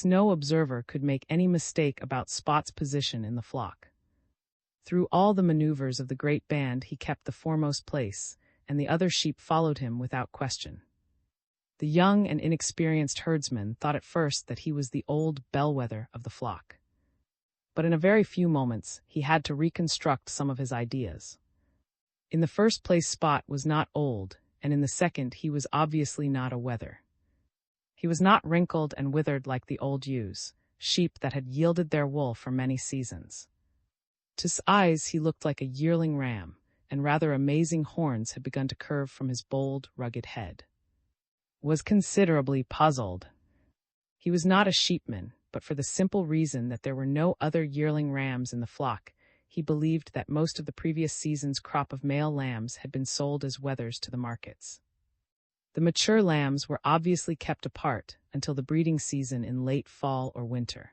No observer could make any mistake about Spot's position in the flock. Through all the maneuvers of the great band he kept the foremost place, and the other sheep followed him without question. The young and inexperienced herdsman thought at first that he was the old bellwether of the flock. But in a very few moments he had to reconstruct some of his ideas. In the first place, Spot was not old, and in the second he was obviously not a wether. He was not wrinkled and withered like the old ewes, sheep that had yielded their wool for many seasons. To his eyes he looked like a yearling ram, and rather amazing horns had begun to curve from his bold, rugged head. Was considerably puzzled. He was not a sheepman, but for the simple reason that there were no other yearling rams in the flock, he believed that most of the previous season's crop of male lambs had been sold as wethers to the markets. The mature lambs were obviously kept apart until the breeding season in late fall or winter.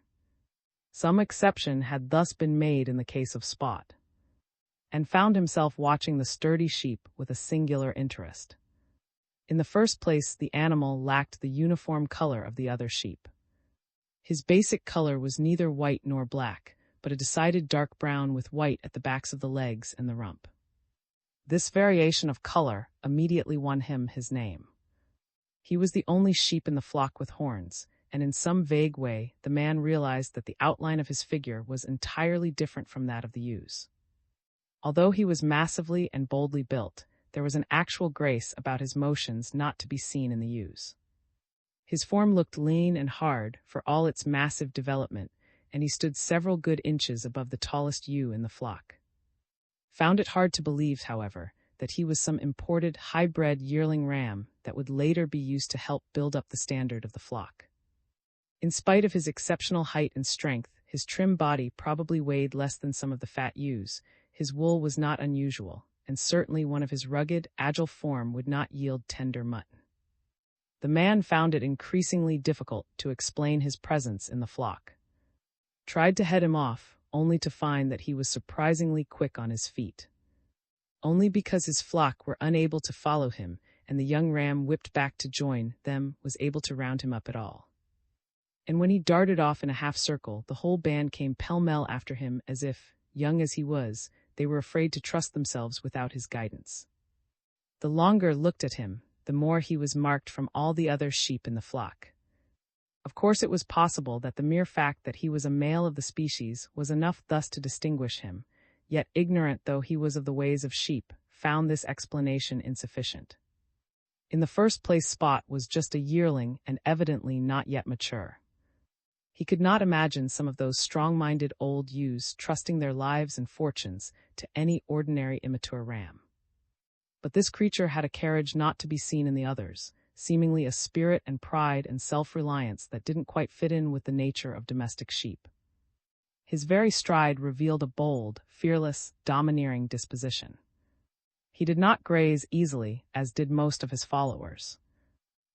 Some exception had thus been made in the case of Spot, and found himself watching the sturdy sheep with a singular interest. In the first place, the animal lacked the uniform color of the other sheep. His basic color was neither white nor black, but a decided dark brown with white at the backs of the legs and the rump. This variation of color immediately won him his name. He was the only sheep in the flock with horns, and in some vague way the man realized that the outline of his figure was entirely different from that of the ewes. Although he was massively and boldly built, there was an actual grace about his motions not to be seen in the ewes. His form looked lean and hard for all its massive development, and he stood several good inches above the tallest ewe in the flock. Found it hard to believe, however, that he was some imported, high-bred yearling ram that would later be used to help build up the standard of the flock. In spite of his exceptional height and strength, his trim body probably weighed less than some of the fat ewes. His wool was not unusual, and certainly one of his rugged, agile form would not yield tender mutton. The man found it increasingly difficult to explain his presence in the flock. Tried to head him off, only to find that he was surprisingly quick on his feet. Only because his flock were unable to follow him, and the young ram whipped back to join them, was able to round him up at all. And when he darted off in a half-circle, the whole band came pell-mell after him as if, young as he was, they were afraid to trust themselves without his guidance. The longer looked at him, the more he was marked from all the other sheep in the flock. Of course it was possible that the mere fact that he was a male of the species was enough thus to distinguish him, yet ignorant though he was of the ways of sheep, found this explanation insufficient. In the first place, Spot was just a yearling and evidently not yet mature. He could not imagine some of those strong-minded old ewes trusting their lives and fortunes to any ordinary immature ram. But this creature had a carriage not to be seen in the others, seemingly a spirit and pride and self-reliance that didn't quite fit in with the nature of domestic sheep. His very stride revealed a bold, fearless, domineering disposition. He did not graze easily, as did most of his followers.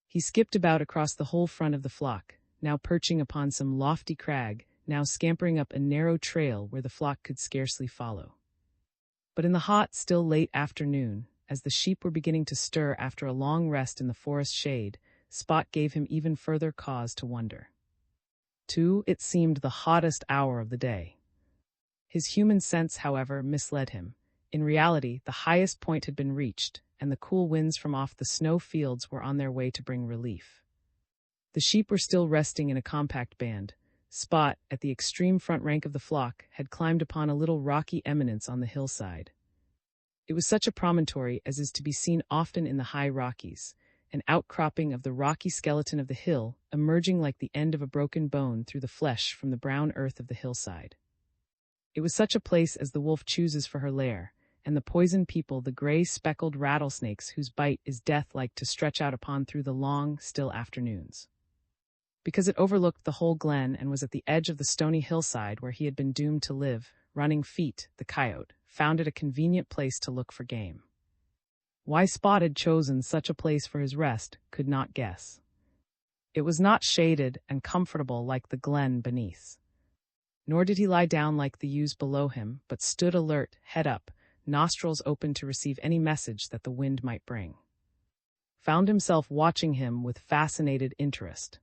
He skipped about across the whole front of the flock, now perching upon some lofty crag, now scampering up a narrow trail where the flock could scarcely follow. But in the hot, still late afternoon, as the sheep were beginning to stir after a long rest in the forest shade, Spot gave him even further cause to wonder. It seemed the hottest hour of the day. His human sense, however, misled him. In reality, the highest point had been reached, and the cool winds from off the snow fields were on their way to bring relief. The sheep were still resting in a compact band. Spot, at the extreme front rank of the flock, had climbed upon a little rocky eminence on the hillside. It was such a promontory as is to be seen often in the high Rockies, an outcropping of the rocky skeleton of the hill, emerging like the end of a broken bone through the flesh from the brown earth of the hillside. It was such a place as the wolf chooses for her lair, and the poison people the gray speckled rattlesnakes whose bite is death like to stretch out upon through the long, still afternoons. Because it overlooked the whole glen and was at the edge of the stony hillside where he had been doomed to live, Running Feet, the coyote, found it a convenient place to look for game. Why Spot had chosen such a place for his rest, could not guess. It was not shaded and comfortable like the glen beneath. Nor did he lie down like the ewes below him, but stood alert, head up, nostrils open to receive any message that the wind might bring. Found himself watching him with fascinated interest.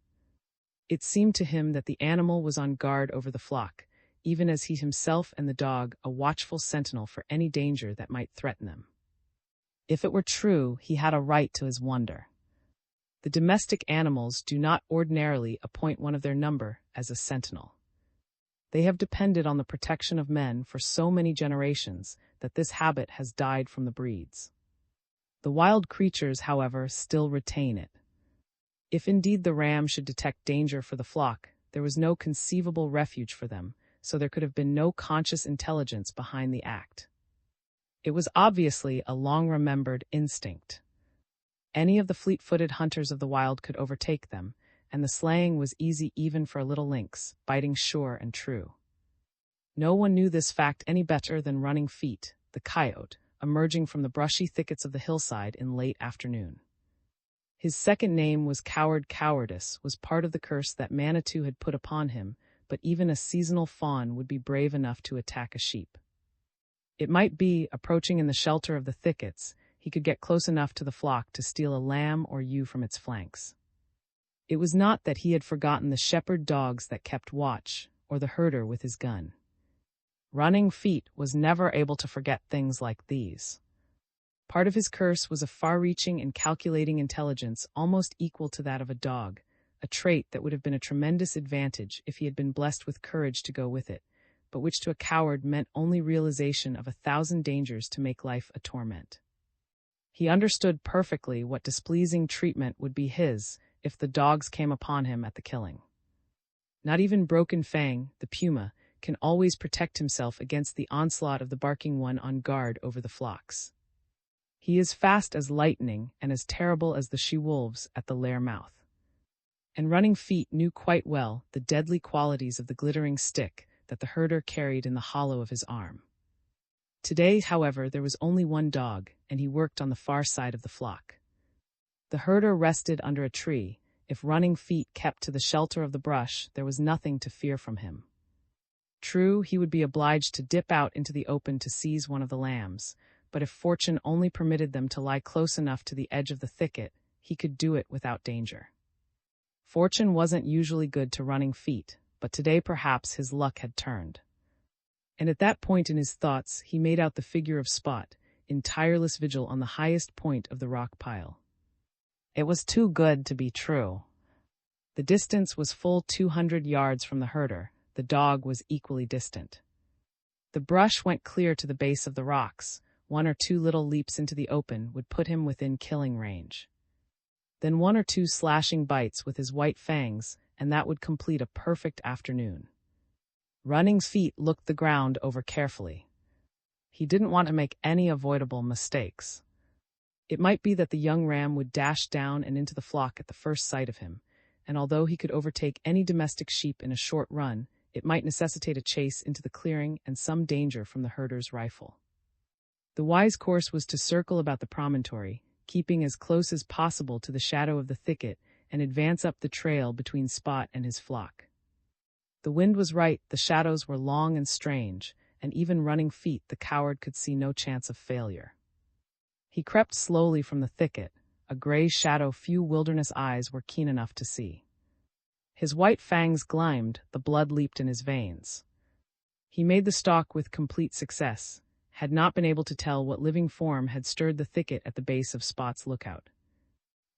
It seemed to him that the animal was on guard over the flock, even as he himself and the dog a watchful sentinel for any danger that might threaten them. If it were true, he had a right to his wonder. The domestic animals do not ordinarily appoint one of their number as a sentinel. They have depended on the protection of men for so many generations that this habit has died from the breeds. The wild creatures, however, still retain it. If indeed the ram should detect danger for the flock, there was no conceivable refuge for them, so there could have been no conscious intelligence behind the act. It was obviously a long-remembered instinct. Any of the fleet-footed hunters of the wild could overtake them, and the slaying was easy even for a little lynx, biting sure and true. No one knew this fact any better than Running Feet, the coyote, emerging from the brushy thickets of the hillside in late afternoon. His second name was Coward. Cowardice was part of the curse that Manitou had put upon him, but even a seasonal fawn would be brave enough to attack a sheep. It might be, approaching in the shelter of the thickets, he could get close enough to the flock to steal a lamb or ewe from its flanks. It was not that he had forgotten the shepherd dogs that kept watch, or the herder with his gun. Running Feet was never able to forget things like these. Part of his curse was a far-reaching and calculating intelligence almost equal to that of a dog, a trait that would have been a tremendous advantage if he had been blessed with courage to go with it, but which to a coward meant only realization of 1,000 dangers to make life a torment. He understood perfectly what displeasing treatment would be his if the dogs came upon him at the killing. Not even Broken Fang, the puma, can always protect himself against the onslaught of the barking one on guard over the flocks. He is fast as lightning and as terrible as the she-wolves at the lair mouth. And Running Feet knew quite well the deadly qualities of the glittering stick that the herder carried in the hollow of his arm. Today, however, there was only one dog, and he worked on the far side of the flock. The herder rested under a tree. If Running Feet kept to the shelter of the brush, there was nothing to fear from him. True, he would be obliged to dip out into the open to seize one of the lambs, but if fortune only permitted them to lie close enough to the edge of the thicket, he could do it without danger. Fortune wasn't usually good to Running Feet, but today perhaps his luck had turned. And at that point in his thoughts, he made out the figure of Spot, in tireless vigil on the highest point of the rock pile. It was too good to be true. The distance was full 200 yards from the herder. The dog was equally distant. The brush went clear to the base of the rocks. 1 or 2 little leaps into the open would put him within killing range. Then 1 or 2 slashing bites with his white fangs, and that would complete a perfect afternoon. Running Feet looked the ground over carefully. He didn't want to make any avoidable mistakes. It might be that the young ram would dash down and into the flock at the first sight of him, and although he could overtake any domestic sheep in a short run, it might necessitate a chase into the clearing and some danger from the herder's rifle. The wise course was to circle about the promontory, keeping as close as possible to the shadow of the thicket, and advance up the trail between Spot and his flock. The wind was right, the shadows were long and strange, and even Running Feet, the coward, could see no chance of failure. He crept slowly from the thicket, a gray shadow few wilderness eyes were keen enough to see. His white fangs gleamed, the blood leaped in his veins. He made the stalk with complete success, had not been able to tell what living form had stirred the thicket at the base of Spot's lookout.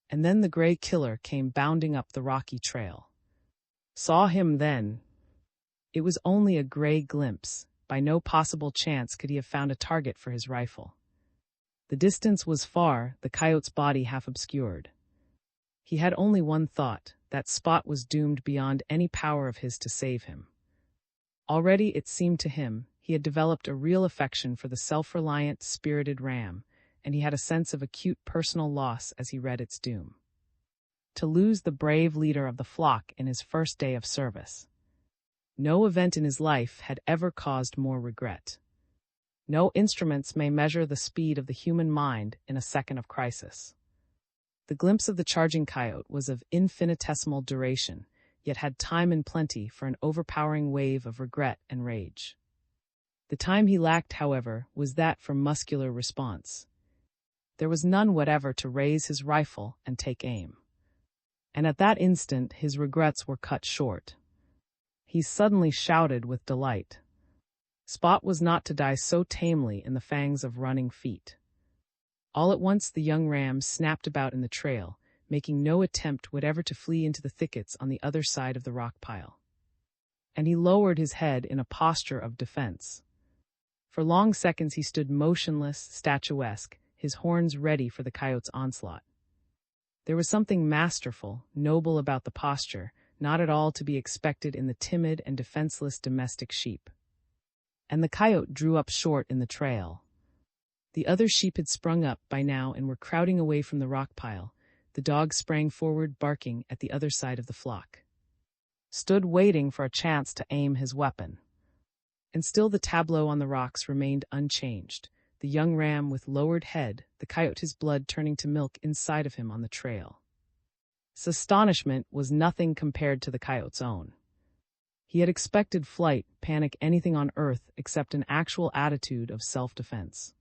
And then the gray killer came bounding up the rocky trail. Saw him then. It was only a gray glimpse. By no possible chance could he have found a target for his rifle. The distance was far, the coyote's body half obscured. He had only one thought, that Spot was doomed beyond any power of his to save him. Already, it seemed to him, he had developed a real affection for the self-reliant, spirited ram, and he had a sense of acute personal loss as he read its doom. To lose the brave leader of the flock in his first day of service. No event in his life had ever caused more regret. No instruments may measure the speed of the human mind in a second of crisis. The glimpse of the charging coyote was of infinitesimal duration, yet had time and plenty for an overpowering wave of regret and rage. The time he lacked, however, was that for muscular response. There was none whatever to raise his rifle and take aim. And at that instant his regrets were cut short. He suddenly shouted with delight. Spot was not to die so tamely in the fangs of running feet. All at once the young ram snapped about in the trail, making no attempt whatever to flee into the thickets on the other side of the rock pile. And he lowered his head in a posture of defense. For long seconds he stood motionless, statuesque, his horns ready for the coyote's onslaught. There was something masterful, noble about the posture, not at all to be expected in the timid and defenseless domestic sheep. And the coyote drew up short in the trail. The other sheep had sprung up by now and were crowding away from the rock pile. The dog sprang forward, barking at the other side of the flock. Stood waiting for a chance to aim his weapon. And still the tableau on the rocks remained unchanged. The young ram with lowered head, the coyote his blood turning to milk inside of him on the trail. His astonishment was nothing compared to the coyote's own. He had expected flight, panic, anything on earth except an actual attitude of self-defense.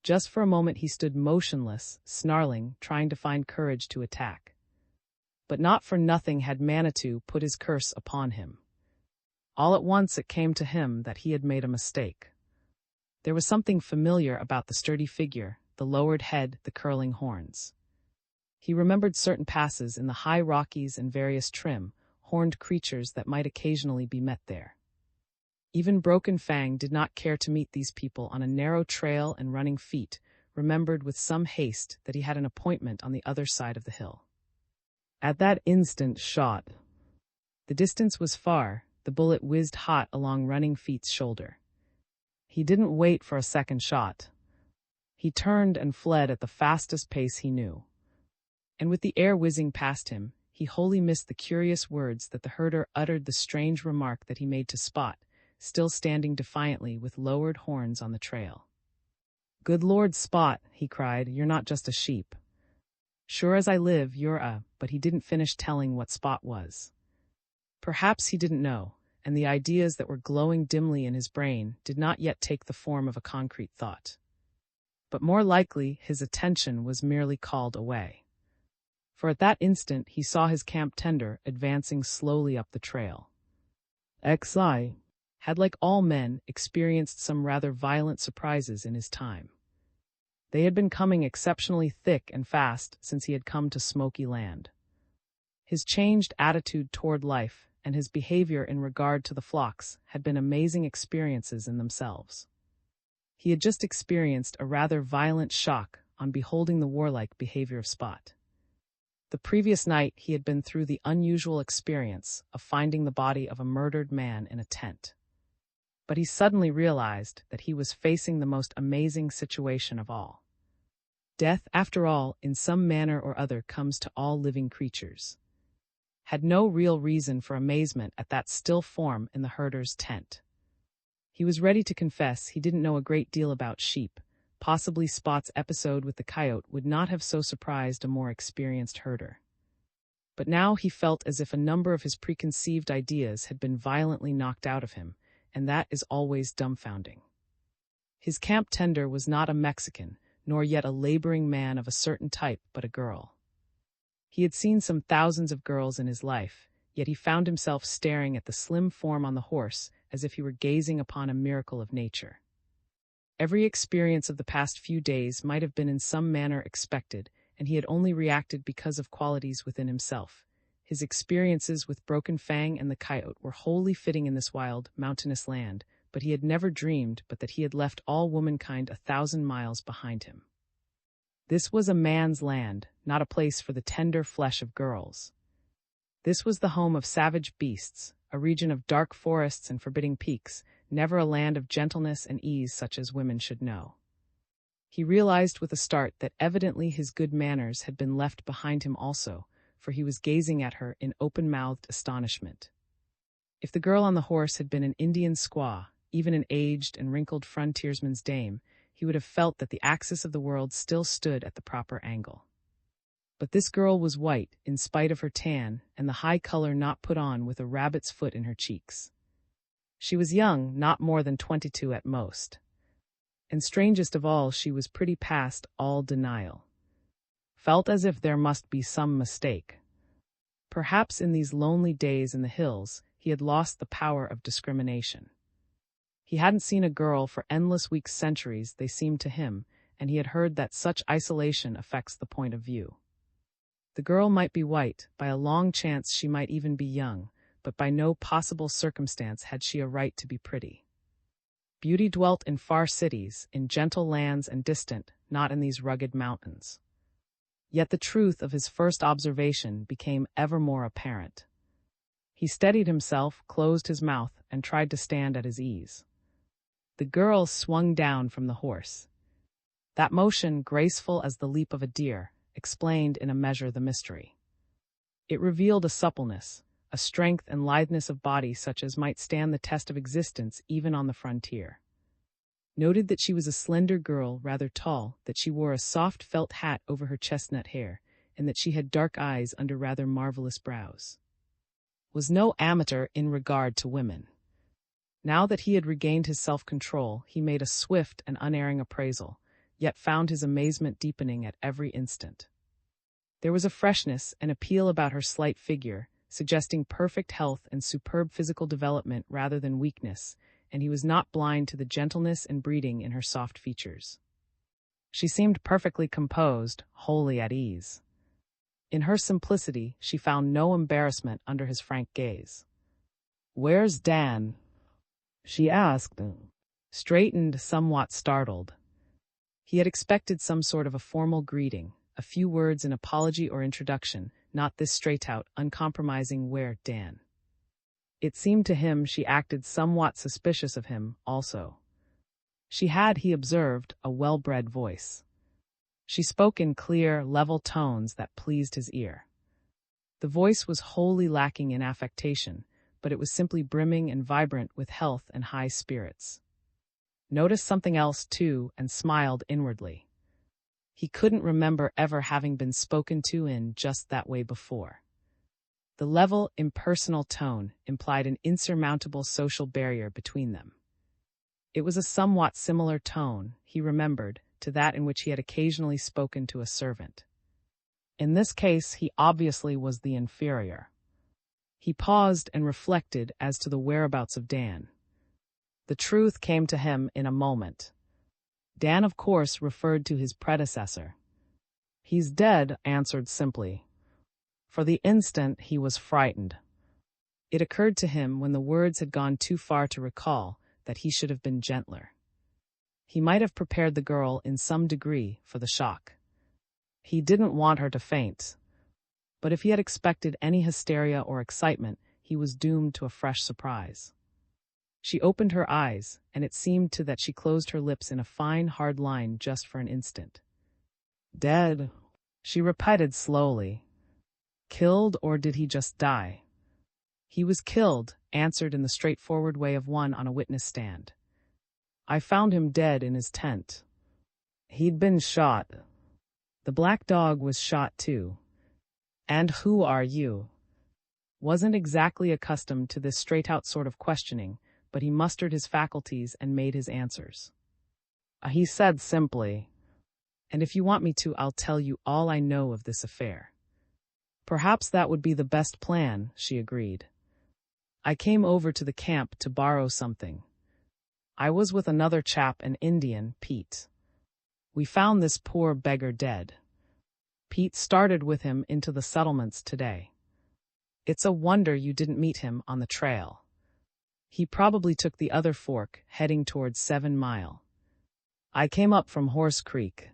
Just for a moment he stood motionless, snarling, trying to find courage to attack. But not for nothing had Manitou put his curse upon him. All at once it came to him that he had made a mistake. There was something familiar about the sturdy figure, the lowered head, the curling horns. He remembered certain passes in the high Rockies and various trim, horned creatures that might occasionally be met there. Even Broken Fang did not care to meet these people on a narrow trail and running feet, remembered with some haste that he had an appointment on the other side of the hill. At that instant shot. The distance was far, the bullet whizzed hot along Running Feet's shoulder. He didn't wait for a second shot. He turned and fled at the fastest pace he knew. And with the air whizzing past him, he wholly missed the curious words that the herder uttered, the strange remark that he made to Spot, still standing defiantly with lowered horns on the trail. "Good Lord, Spot," he cried, "you're not just a sheep. Sure as I live, you're a—" But he didn't finish telling what Spot was. Perhaps he didn't know, and the ideas that were glowing dimly in his brain did not yet take the form of a concrete thought. But more likely his attention was merely called away. For at that instant he saw his camp tender advancing slowly up the trail. Xi had, like all men, experienced some rather violent surprises in his time. They had been coming exceptionally thick and fast since he had come to Smoky Land. His changed attitude toward life and his behavior in regard to the flocks had been amazing experiences in themselves. He had just experienced a rather violent shock on beholding the warlike behavior of Spot. The previous night he had been through the unusual experience of finding the body of a murdered man in a tent. But he suddenly realized that he was facing the most amazing situation of all. Death, after all, in some manner or other comes to all living creatures. Had no real reason for amazement at that still form in the herder's tent. He was ready to confess he didn't know a great deal about sheep. Possibly Spot's episode with the coyote would not have so surprised a more experienced herder. But now he felt as if a number of his preconceived ideas had been violently knocked out of him, and that is always dumbfounding. His camp tender was not a Mexican, nor yet a laboring man of a certain type, but a girl. He had seen some thousands of girls in his life, yet he found himself staring at the slim form on the horse as if he were gazing upon a miracle of nature. Every experience of the past few days might have been in some manner expected, and he had only reacted because of qualities within himself. His experiences with Broken Fang and the coyote were wholly fitting in this wild, mountainous land, but he had never dreamed but that he had left all womankind 1,000 miles behind him. This was a man's land, not a place for the tender flesh of girls. This was the home of savage beasts, a region of dark forests and forbidding peaks, never a land of gentleness and ease such as women should know. He realized with a start that evidently his good manners had been left behind him also, for he was gazing at her in open-mouthed astonishment. If the girl on the horse had been an Indian squaw, even an aged and wrinkled frontiersman's dame, he would have felt that the axis of the world still stood at the proper angle. But this girl was white, in spite of her tan, and the high color not put on with a rabbit's foot in her cheeks. She was young, not more than 22 at most. And strangest of all, she was pretty past all denial. Felt as if there must be some mistake. Perhaps in these lonely days in the hills, he had lost the power of discrimination. He hadn't seen a girl for endless weeks, centuries, they seemed to him, and he had heard that such isolation affects the point of view. The girl might be white, by a long chance she might even be young, but by no possible circumstance had she a right to be pretty. Beauty dwelt in far cities, in gentle lands and distant, not in these rugged mountains. Yet the truth of his first observation became ever more apparent. He steadied himself, closed his mouth, and tried to stand at his ease. The girl swung down from the horse. That motion, graceful as the leap of a deer, explained in a measure the mystery. It revealed a suppleness, a strength and litheness of body such as might stand the test of existence even on the frontier. Noted that she was a slender girl, rather tall, that she wore a soft felt hat over her chestnut hair, and that she had dark eyes under rather marvelous brows. Was no amateur in regard to women. Now that he had regained his self-control, he made a swift and unerring appraisal, yet found his amazement deepening at every instant. There was a freshness and appeal about her slight figure, suggesting perfect health and superb physical development rather than weakness, and he was not blind to the gentleness and breeding in her soft features. She seemed perfectly composed, wholly at ease. In her simplicity, she found no embarrassment under his frank gaze. "Where's Dan?" she asked, straightened, somewhat startled. He had expected some sort of a formal greeting, a few words in apology or introduction, not this straight-out, uncompromising "Where, Dan?" It seemed to him she acted somewhat suspicious of him, also. She had, he observed, a well-bred voice. She spoke in clear, level tones that pleased his ear. The voice was wholly lacking in affectation, but it was simply brimming and vibrant with health and high spirits. Noticed something else, too, and smiled inwardly. He couldn't remember ever having been spoken to in just that way before. The level, impersonal tone implied an insurmountable social barrier between them. It was a somewhat similar tone, he remembered, to that in which he had occasionally spoken to a servant. In this case, he obviously was the inferior. He paused and reflected as to the whereabouts of Dan. The truth came to him in a moment. Dan, of course, referred to his predecessor. "He's dead," answered simply. For the instant, he was frightened. It occurred to him, when the words had gone too far to recall, that he should have been gentler. He might have prepared the girl in some degree for the shock. He didn't want her to faint. But if he had expected any hysteria or excitement, he was doomed to a fresh surprise. She opened her eyes, and it seemed that she closed her lips in a fine, hard line just for an instant. "Dead," she repeated slowly. "Killed, or did he just die?" "He was killed," answered in the straightforward way of one on a witness stand. "I found him dead in his tent." "He'd been shot." "The black dog was shot too." "And who are you?" Wasn't exactly accustomed to this straight-out sort of questioning, but he mustered his faculties and made his answers. He said simply, "And if you want me to, I'll tell you all I know of this affair." "Perhaps that would be the best plan," she agreed. "I came over to the camp to borrow something. I was with another chap, an Indian, Pete. We found this poor beggar dead. Pete started with him into the settlements today. It's a wonder you didn't meet him on the trail. He probably took the other fork, heading towards 7 Mile. I came up from Horse Creek."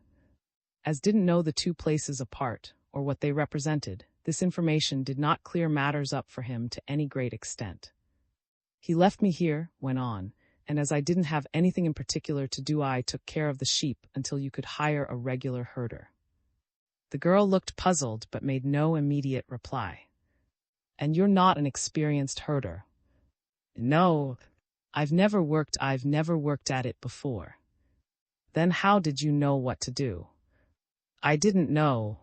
As didn't know the two places apart, or what they represented, this information did not clear matters up for him to any great extent. "He left me here," went on, "and as I didn't have anything in particular to do, I took care of the sheep until you could hire a regular herder." The girl looked puzzled but made no immediate reply. "And you're not an experienced herder?" "No, I've never worked at it before." "Then how did you know what to do?" "I didn't know.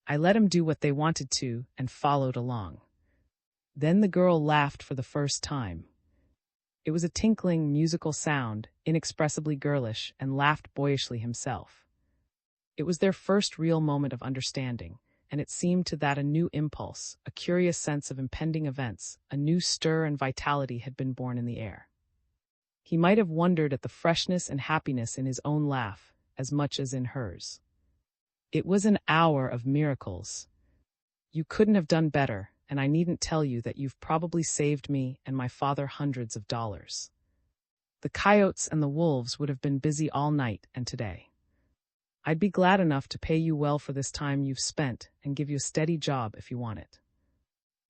I let him do what they wanted to and followed along." Then the girl laughed for the first time. It was a tinkling, musical sound, inexpressibly girlish, and laughed boyishly himself. It was their first real moment of understanding, and it seemed to that a new impulse, a curious sense of impending events, a new stir and vitality had been born in the air. He might have wondered at the freshness and happiness in his own laugh, as much as in hers. It was an hour of miracles. You couldn't have done better, and I needn't tell you that you've probably saved me and my father hundreds of dollars. The coyotes and the wolves would have been busy all night and today. I'd be glad enough to pay you well for this time you've spent and give you a steady job if you want it.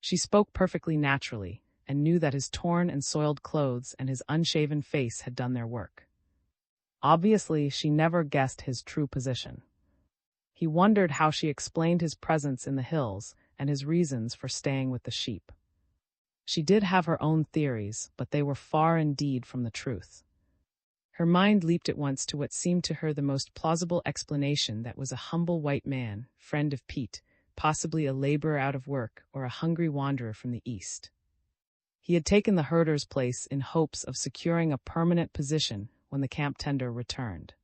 She spoke perfectly naturally and knew that his torn and soiled clothes and his unshaven face had done their work. Obviously, she never guessed his true position. He wondered how she explained his presence in the hills and his reasons for staying with the sheep. She did have her own theories, but they were far indeed from the truth. Her mind leaped at once to what seemed to her the most plausible explanation, that was a humble white man, friend of Pete, possibly a laborer out of work or a hungry wanderer from the east. He had taken the herder's place in hopes of securing a permanent position when the camp tender returned.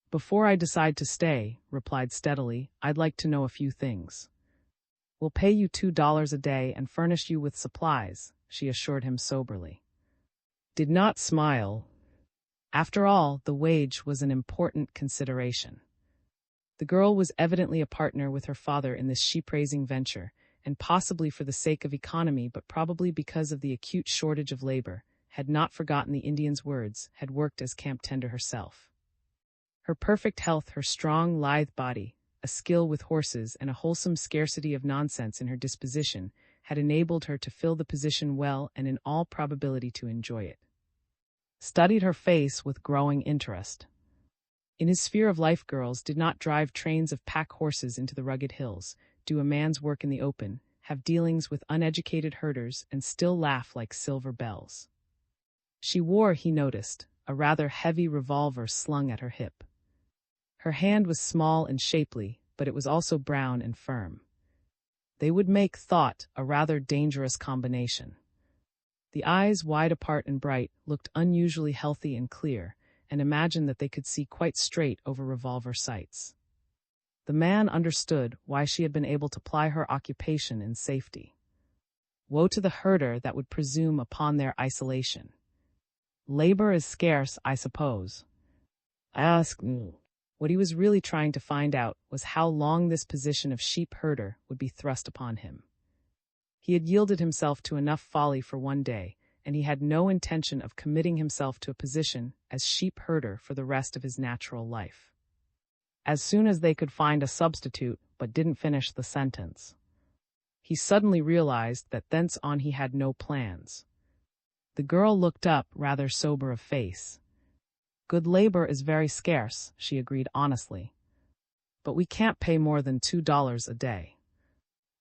"Before I decide to stay," replied steadily, "I'd like to know a few things." "We'll pay you $2 a day and furnish you with supplies," she assured him soberly. Did not smile. After all, the wage was an important consideration. The girl was evidently a partner with her father in this sheep-raising venture, and possibly for the sake of economy, but probably because of the acute shortage of labor, had not forgotten the Indian's words, had worked as camp tender herself. Her perfect health, her strong, lithe body, a skill with horses, and a wholesome scarcity of nonsense in her disposition had enabled her to fill the position well and in all probability to enjoy it. Studied her face with growing interest. In his sphere of life, girls did not drive trains of pack horses into the rugged hills, do a man's work in the open, have dealings with uneducated herders, and still laugh like silver bells. She wore, he noticed, a rather heavy revolver slung at her hip. Her hand was small and shapely, but it was also brown and firm. They would make thought a rather dangerous combination. The eyes, wide apart and bright, looked unusually healthy and clear, and imagined that they could see quite straight over revolver sights. The man understood why she had been able to ply her occupation in safety. Woe to the herder that would presume upon their isolation. "Labor is scarce, I suppose?" Asked. What he was really trying to find out was how long this position of sheep herder would be thrust upon him. He had yielded himself to enough folly for one day, and he had no intention of committing himself to a position as sheep herder for the rest of his natural life. As soon as they could find a substitute, but didn't finish the sentence. He suddenly realized that thence on he had no plans. The girl looked up, rather sober of face. "Good labor is very scarce," she agreed honestly. "But we can't pay more than $2 a day.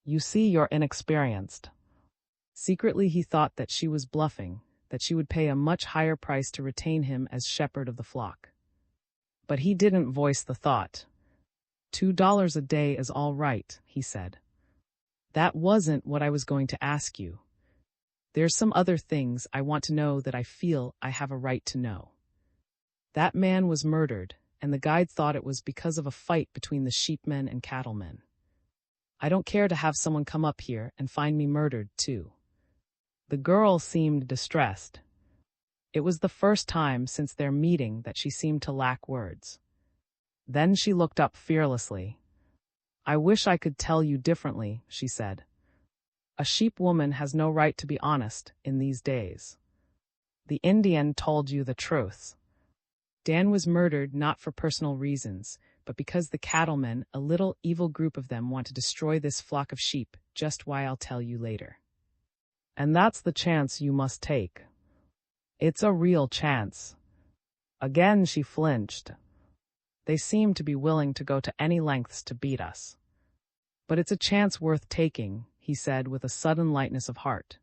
You see, you're inexperienced." Secretly he thought that she was bluffing, that she would pay a much higher price to retain him as shepherd of the flock. But he didn't voice the thought. $2 a day is all right," he said. "That wasn't what I was going to ask you. There's some other things I want to know that I feel I have a right to know. That man was murdered, and the guide thought it was because of a fight between the sheepmen and cattlemen. I don't care to have someone come up here and find me murdered, too." The girl seemed distressed. It was the first time since their meeting that she seemed to lack words. Then she looked up fearlessly. "I wish I could tell you differently," she said. "A sheep woman has no right to be honest in these days. The Indian told you the truth. Dan was murdered not for personal reasons, but because the cattlemen, a little evil group of them, want to destroy this flock of sheep, just why I'll tell you later. And that's the chance you must take. It's a real chance." Again she flinched. "They seem to be willing to go to any lengths to beat us. But it's a chance worth taking," he said with a sudden lightness of heart.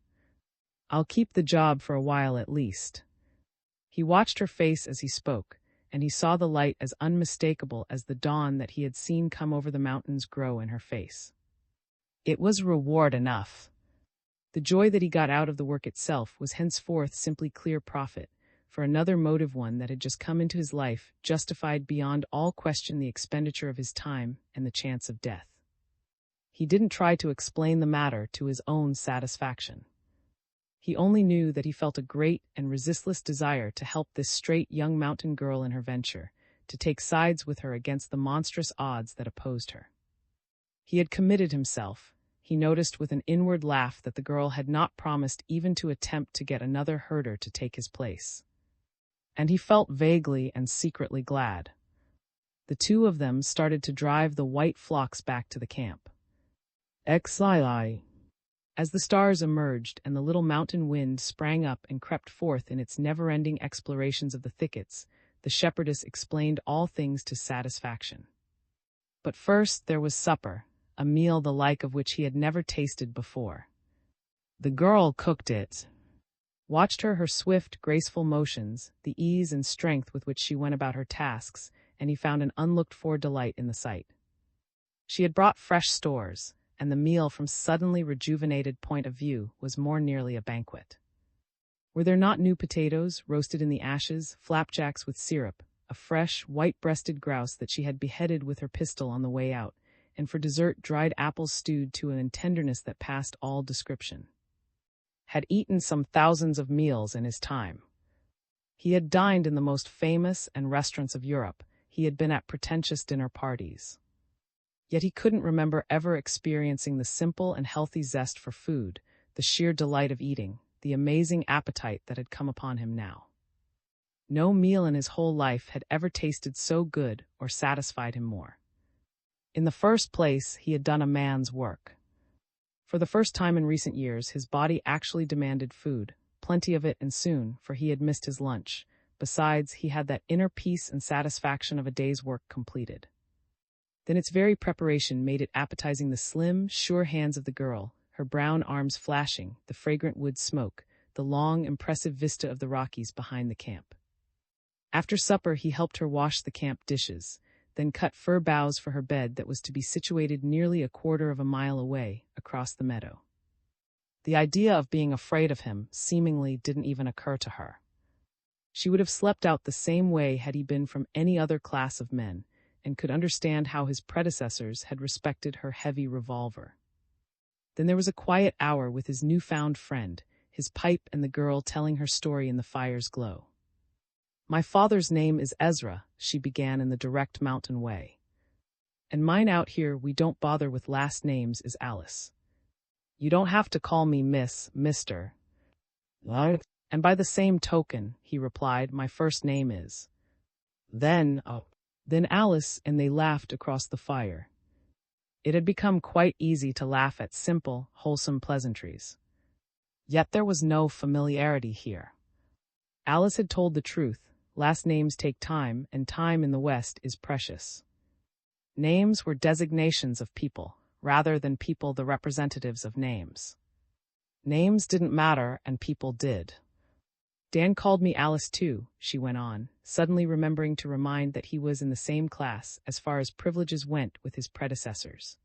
"I'll keep the job for a while at least." He watched her face as he spoke, and he saw the light as unmistakable as the dawn that he had seen come over the mountains grow in her face. It was reward enough. The joy that he got out of the work itself was henceforth simply clear profit, for another motive, one that had just come into his life, justified beyond all question the expenditure of his time and the chance of death. He didn't try to explain the matter to his own satisfaction. He only knew that he felt a great and resistless desire to help this straight young mountain girl in her venture, to take sides with her against the monstrous odds that opposed her. He had committed himself. He noticed with an inward laugh that the girl had not promised even to attempt to get another herder to take his place. And he felt vaguely and secretly glad. The two of them started to drive the white flocks back to the camp. Xii. As the stars emerged and the little mountain wind sprang up and crept forth in its never-ending explorations of the thickets, the shepherdess explained all things to satisfaction. But first there was supper, a meal the like of which he had never tasted before. The girl cooked it. Watched her swift, graceful motions, the ease and strength with which she went about her tasks, and he found an unlooked-for delight in the sight. She had brought fresh stores, and the meal from suddenly rejuvenated point of view was more nearly a banquet. Were there not new potatoes, roasted in the ashes, flapjacks with syrup, a fresh, white-breasted grouse that she had beheaded with her pistol on the way out, and for dessert dried apples stewed to an tenderness that passed all description. Had eaten some thousands of meals in his time. He had dined in the most famous and restaurants of Europe. He had been at pretentious dinner parties. Yet he couldn't remember ever experiencing the simple and healthy zest for food, the sheer delight of eating, the amazing appetite that had come upon him now. No meal in his whole life had ever tasted so good or satisfied him more. In the first place, he had done a man's work. For the first time in recent years, his body actually demanded food, plenty of it and soon, for he had missed his lunch. Besides, he had that inner peace and satisfaction of a day's work completed. Then its very preparation made it appetizing, the slim, sure hands of the girl, her brown arms flashing, the fragrant wood smoke, the long, impressive vista of the Rockies behind the camp. After supper he helped her wash the camp dishes, then cut fir boughs for her bed that was to be situated nearly a quarter of a mile away, across the meadow. The idea of being afraid of him seemingly didn't even occur to her. She would have slept out the same way had he been from any other class of men, and could understand how his predecessors had respected her heavy revolver. Then there was a quiet hour with his newfound friend, his pipe and the girl telling her story in the fire's glow. "My father's name is Ezra," she began in the direct mountain way. "And mine out here we don't bother with last names is Alice. You don't have to call me Miss, Mr. And by the same token," he replied, "my first name is." Then Alice, and they laughed across the fire. It had become quite easy to laugh at simple, wholesome pleasantries. Yet there was no familiarity here. Alice had told the truth. Last names take time, and time in the West is precious. Names were designations of people, rather than people the representatives of names. Names didn't matter, and people did. "Dan called me Alice too," she went on, suddenly remembering to remind that he was in the same class, as far as privileges went, with his predecessors.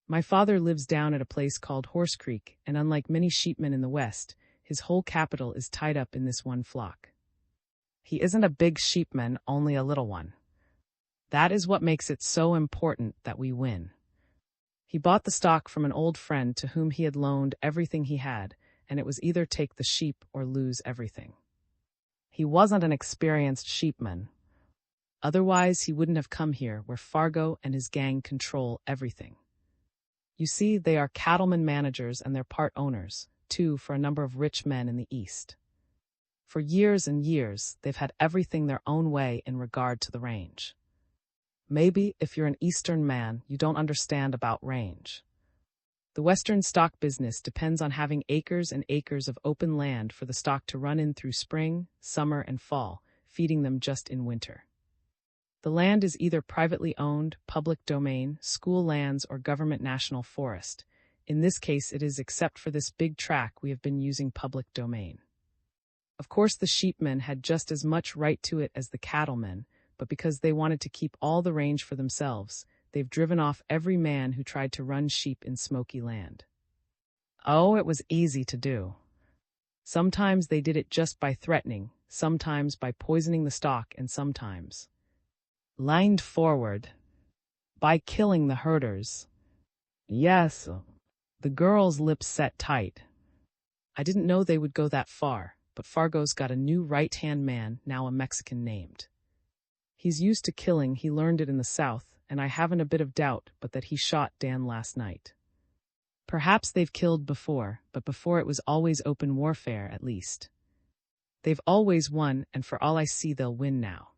"My father lives down at a place called Horse Creek, and unlike many sheepmen in the West, his whole capital is tied up in this one flock. He isn't a big sheepman, only a little one. That is what makes it so important that we win. He bought the stock from an old friend to whom he had loaned everything he had, and it was either take the sheep or lose everything. He wasn't an experienced sheepman. Otherwise he wouldn't have come here, where Fargo and his gang control everything. You see, they are cattlemen managers and they're part owners, too, for a number of rich men in the East. For years and years, they've had everything their own way in regard to the range. Maybe, if you're an Eastern man, you don't understand about range. The Western stock business depends on having acres and acres of open land for the stock to run in through spring, summer, and fall, feeding them just in winter. The land is either privately owned, public domain, school lands, or government national forest. In this case, it is, except for this big tract, we have been using public domain. Of course, the sheepmen had just as much right to it as the cattlemen, but because they wanted to keep all the range for themselves, they've driven off every man who tried to run sheep in Smoky Land. Oh, it was easy to do. Sometimes they did it just by threatening, sometimes by poisoning the stock, and sometimes, lined forward, by killing the herders. Yes. The girl's lips set tight. I didn't know they would go that far, but Fargo's got a new right-hand man, now a Mexican named. He's used to killing, he learned it in the South, and I haven't a bit of doubt but that he shot Dan last night. Perhaps they've killed before, but before it was always open warfare, at least. They've always won, and for all I see they'll win now.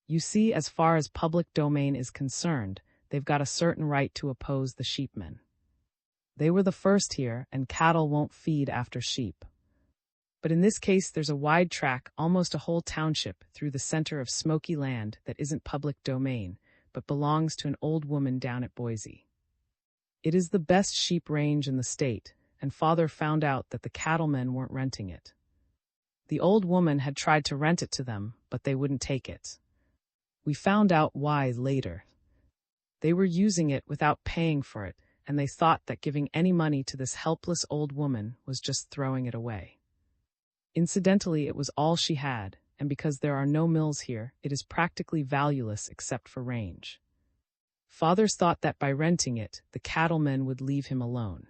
You see, as far as public domain is concerned, they've got a certain right to oppose the sheepmen. They were the first here, and cattle won't feed after sheep. But in this case there's a wide track, almost a whole township, through the center of smoky land that isn't public domain, but belongs to an old woman down at Boise. It is the best sheep range in the state, and Father found out that the cattlemen weren't renting it. The old woman had tried to rent it to them, but they wouldn't take it. We found out why later. They were using it without paying for it, and they thought that giving any money to this helpless old woman was just throwing it away. Incidentally, it was all she had, and because there are no mills here, it is practically valueless except for range. Fathers thought that by renting it, the cattlemen would leave him alone.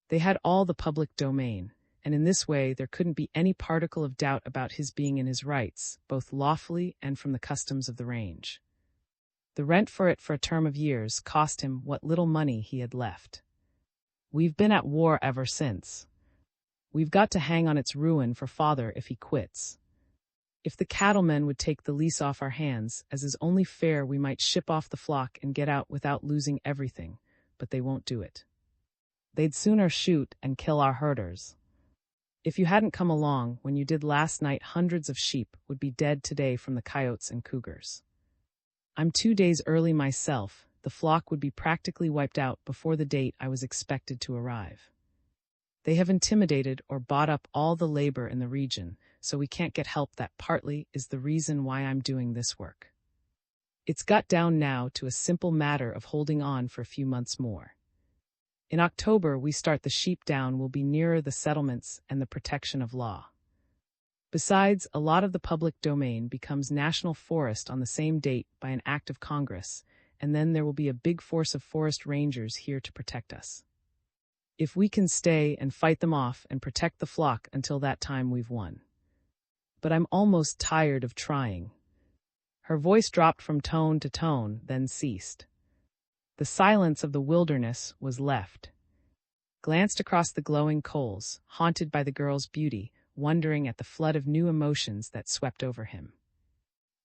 They had all the public domain, and in this way there couldn't be any particle of doubt about his being in his rights, both lawfully and from the customs of the range. The rent for it for a term of years cost him what little money he had left. We've been at war ever since. We've got to hang on its ruin for Father if he quits. If the cattlemen would take the lease off our hands, as is only fair, we might ship off the flock and get out without losing everything, but they won't do it. They'd sooner shoot and kill our herders. If you hadn't come along when you did last night, hundreds of sheep would be dead today from the coyotes and cougars. I'm 2 days early myself. The flock would be practically wiped out before the date I was expected to arrive. They have intimidated or bought up all the labor in the region, so we can't get help. That partly is the reason why I'm doing this work. It's got down now to a simple matter of holding on for a few months more. In October we start. The sheep down will be nearer the settlements and the protection of law. Besides, a lot of the public domain becomes national forest on the same date by an act of Congress, and then there will be a big force of forest rangers here to protect us. If we can stay and fight them off and protect the flock until that time, we've won. But I'm almost tired of trying. Her voice dropped from tone to tone, then ceased. The silence of the wilderness was left. Glanced across the glowing coals, haunted by the girl's beauty, wondering at the flood of new emotions that swept over him.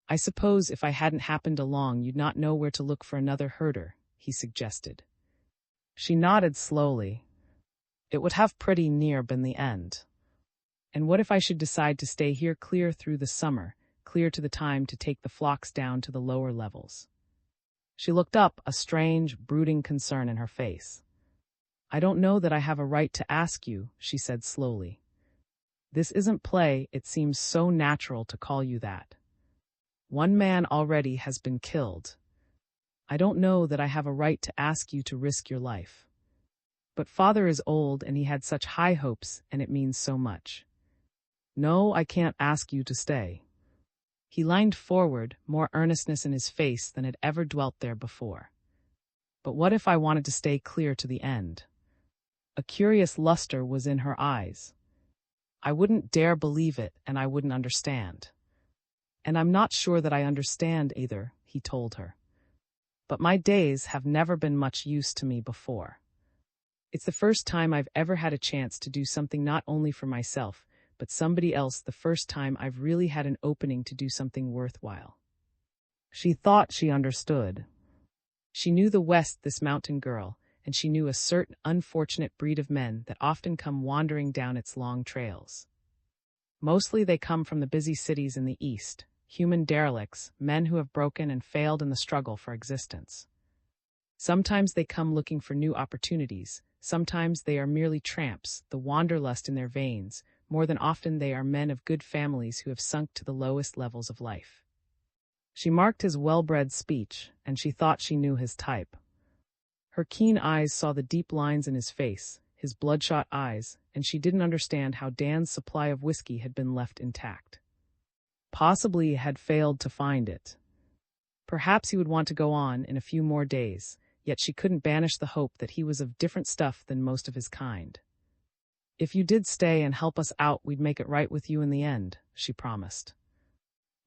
I suppose if I hadn't happened along you'd not know where to look for another herder, he suggested. She nodded slowly. It would have pretty near been the end. And what if I should decide to stay here clear through the summer, clear to the time to take the flocks down to the lower levels? She looked up, a strange, brooding concern in her face. I don't know that I have a right to ask you, she said slowly. This isn't play, it seems so natural to call you that. One man already has been killed. I don't know that I have a right to ask you to risk your life. But Father is old and he had such high hopes, and it means so much. No, I can't ask you to stay. He leaned forward, more earnestness in his face than had ever dwelt there before. But what if I wanted to stay clear to the end? A curious luster was in her eyes. I wouldn't dare believe it, and I wouldn't understand. And I'm not sure that I understand either, he told her. But my days have never been much use to me before. It's the first time I've ever had a chance to do something not only for myself, but somebody else, the first time I've really had an opening to do something worthwhile. She thought she understood. She knew the West, this mountain girl, and she knew a certain unfortunate breed of men that often come wandering down its long trails. Mostly they come from the busy cities in the East, human derelicts, men who have broken and failed in the struggle for existence. Sometimes they come looking for new opportunities, sometimes they are merely tramps, the wanderlust in their veins. More than often they are men of good families who have sunk to the lowest levels of life. She marked his well-bred speech, and she thought she knew his type. Her keen eyes saw the deep lines in his face, his bloodshot eyes, and she didn't understand how Dan's supply of whiskey had been left intact. Possibly he had failed to find it. Perhaps he would want to go on in a few more days, yet she couldn't banish the hope that he was of different stuff than most of his kind. "If you did stay and help us out, we'd make it right with you in the end," she promised.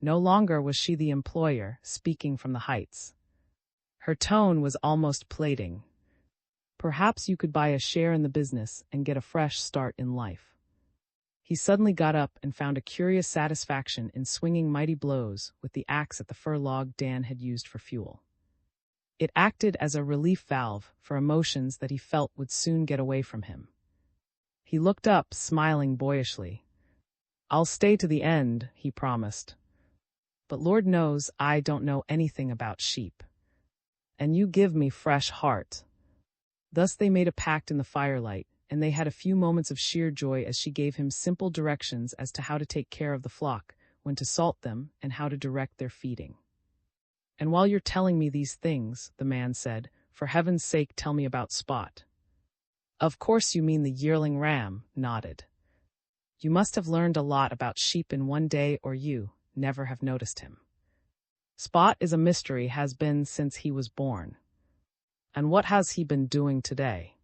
No longer was she the employer, speaking from the heights. Her tone was almost plating. "Perhaps you could buy a share in the business and get a fresh start in life." He suddenly got up and found a curious satisfaction in swinging mighty blows with the axe at the fir log Dan had used for fuel. It acted as a relief valve for emotions that he felt would soon get away from him. He looked up, smiling boyishly. "I'll stay to the end," he promised. "But Lord knows I don't know anything about sheep. And you give me fresh heart." Thus they made a pact in the firelight, and they had a few moments of sheer joy as she gave him simple directions as to how to take care of the flock, when to salt them, and how to direct their feeding. "And while you're telling me these things," the man said, "for heaven's sake tell me about Spot." "Of course you mean the yearling ram," nodded. "You must have learned a lot about sheep in one day or you never have noticed him. Spot is a mystery, has been since he was born." "And what has he been doing today?"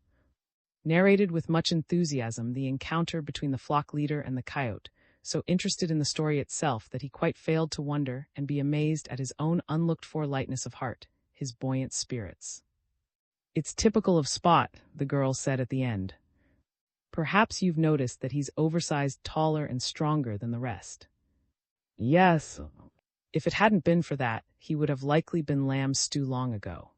Narrated with much enthusiasm the encounter between the flock leader and the coyote, so interested in the story itself that he quite failed to wonder and be amazed at his own unlooked-for lightness of heart, his buoyant spirits. "It's typical of Spot," the girl said at the end. "Perhaps you've noticed that he's oversized, taller and stronger than the rest." "Yes. If it hadn't been for that, he would have likely been lamb stew long ago."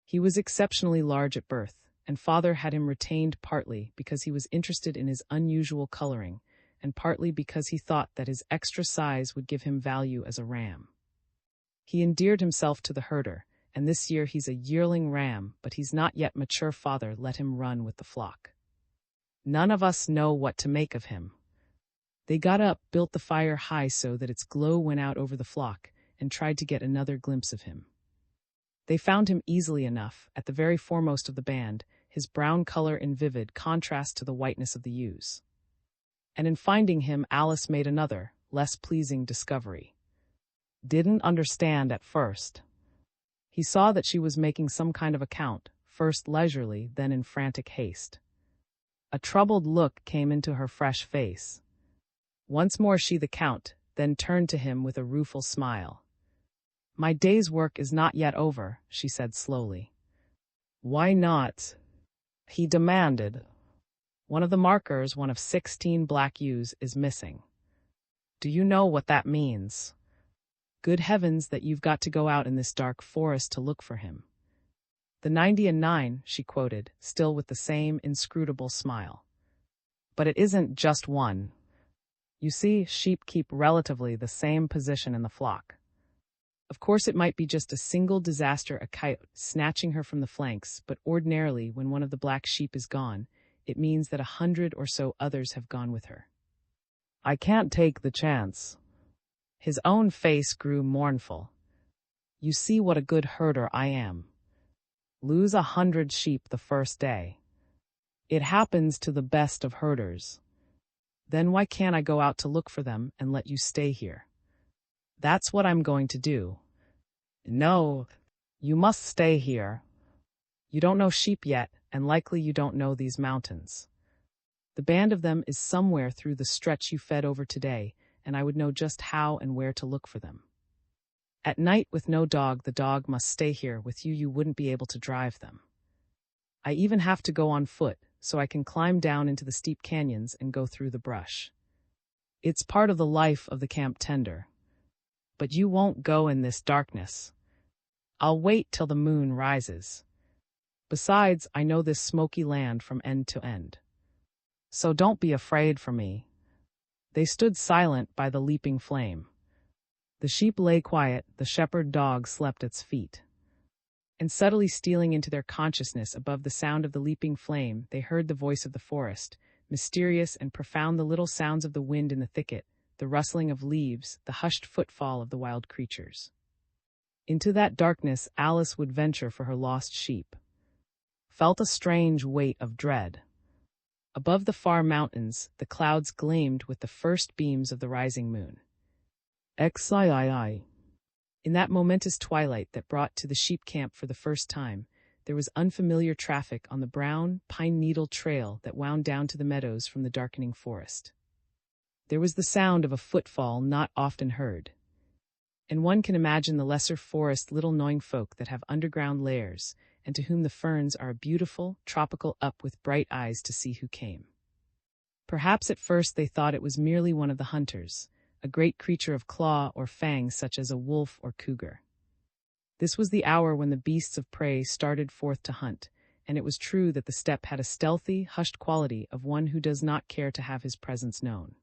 He was exceptionally large at birth, and father had him retained partly because he was interested in his unusual coloring, and partly because he thought that his extra size would give him value as a ram. He endeared himself to the herder, and this year he's a yearling ram, but he's not yet mature. Father let him run with the flock. None of us know what to make of him. They got up, built the fire high so that its glow went out over the flock, and tried to get another glimpse of him. They found him easily enough, at the very foremost of the band, his brown color in vivid contrast to the whiteness of the ewes. And in finding him, Alice made another, less pleasing discovery. Didn't understand at first. He saw that she was making some kind of account, first leisurely, then in frantic haste. A troubled look came into her fresh face. Once more she the count, then turned to him with a rueful smile. "My day's work is not yet over," she said slowly. "Why not?" he demanded. "One of the markers, one of 16 black ewes, is missing. Do you know what that means? Good heavens that you've got to go out in this dark forest to look for him." "The 90 and 9, she quoted, still with the same inscrutable smile. "But it isn't just one. You see, sheep keep relatively the same position in the flock. Of course it might be just a single disaster, a coyote snatching her from the flanks, but ordinarily when one of the black sheep is gone, it means that 100 or so others have gone with her. I can't take the chance." His own face grew mournful. "You see what a good herder I am. Lose 100 sheep the first day. It happens to the best of herders. Then why can't I go out to look for them and let you stay here? That's what I'm going to do." "No, you must stay here. You don't know sheep yet, and likely you don't know these mountains. The band of them is somewhere through the stretch you fed over today, and I would know just how and where to look for them. At night with no dog, the dog must stay here with you. You wouldn't be able to drive them. I even have to go on foot, so I can climb down into the steep canyons and go through the brush. It's part of the life of the camp tender. But you won't go in this darkness. I'll wait till the moon rises. Besides, I know this smoky land from end to end. So don't be afraid for me." They stood silent by the leaping flame. The sheep lay quiet, the shepherd dog slept at its feet. And subtly stealing into their consciousness above the sound of the leaping flame, they heard the voice of the forest, mysterious and profound, the little sounds of the wind in the thicket, the rustling of leaves, the hushed footfall of the wild creatures. Into that darkness Alice would venture for her lost sheep. Felt a strange weight of dread. Above the far mountains, the clouds gleamed with the first beams of the rising moon. XIII. In that momentous twilight that brought to the sheep camp for the first time, there was unfamiliar traffic on the brown, pine-needle trail that wound down to the meadows from the darkening forest. There was the sound of a footfall not often heard. And one can imagine the lesser forest little knowing folk that have underground lairs, and to whom the ferns are a beautiful, tropical up with bright eyes to see who came. Perhaps at first they thought it was merely one of the hunters, a great creature of claw or fang such as a wolf or cougar. This was the hour when the beasts of prey started forth to hunt, and it was true that the steppe had a stealthy, hushed quality of one who does not care to have his presence known.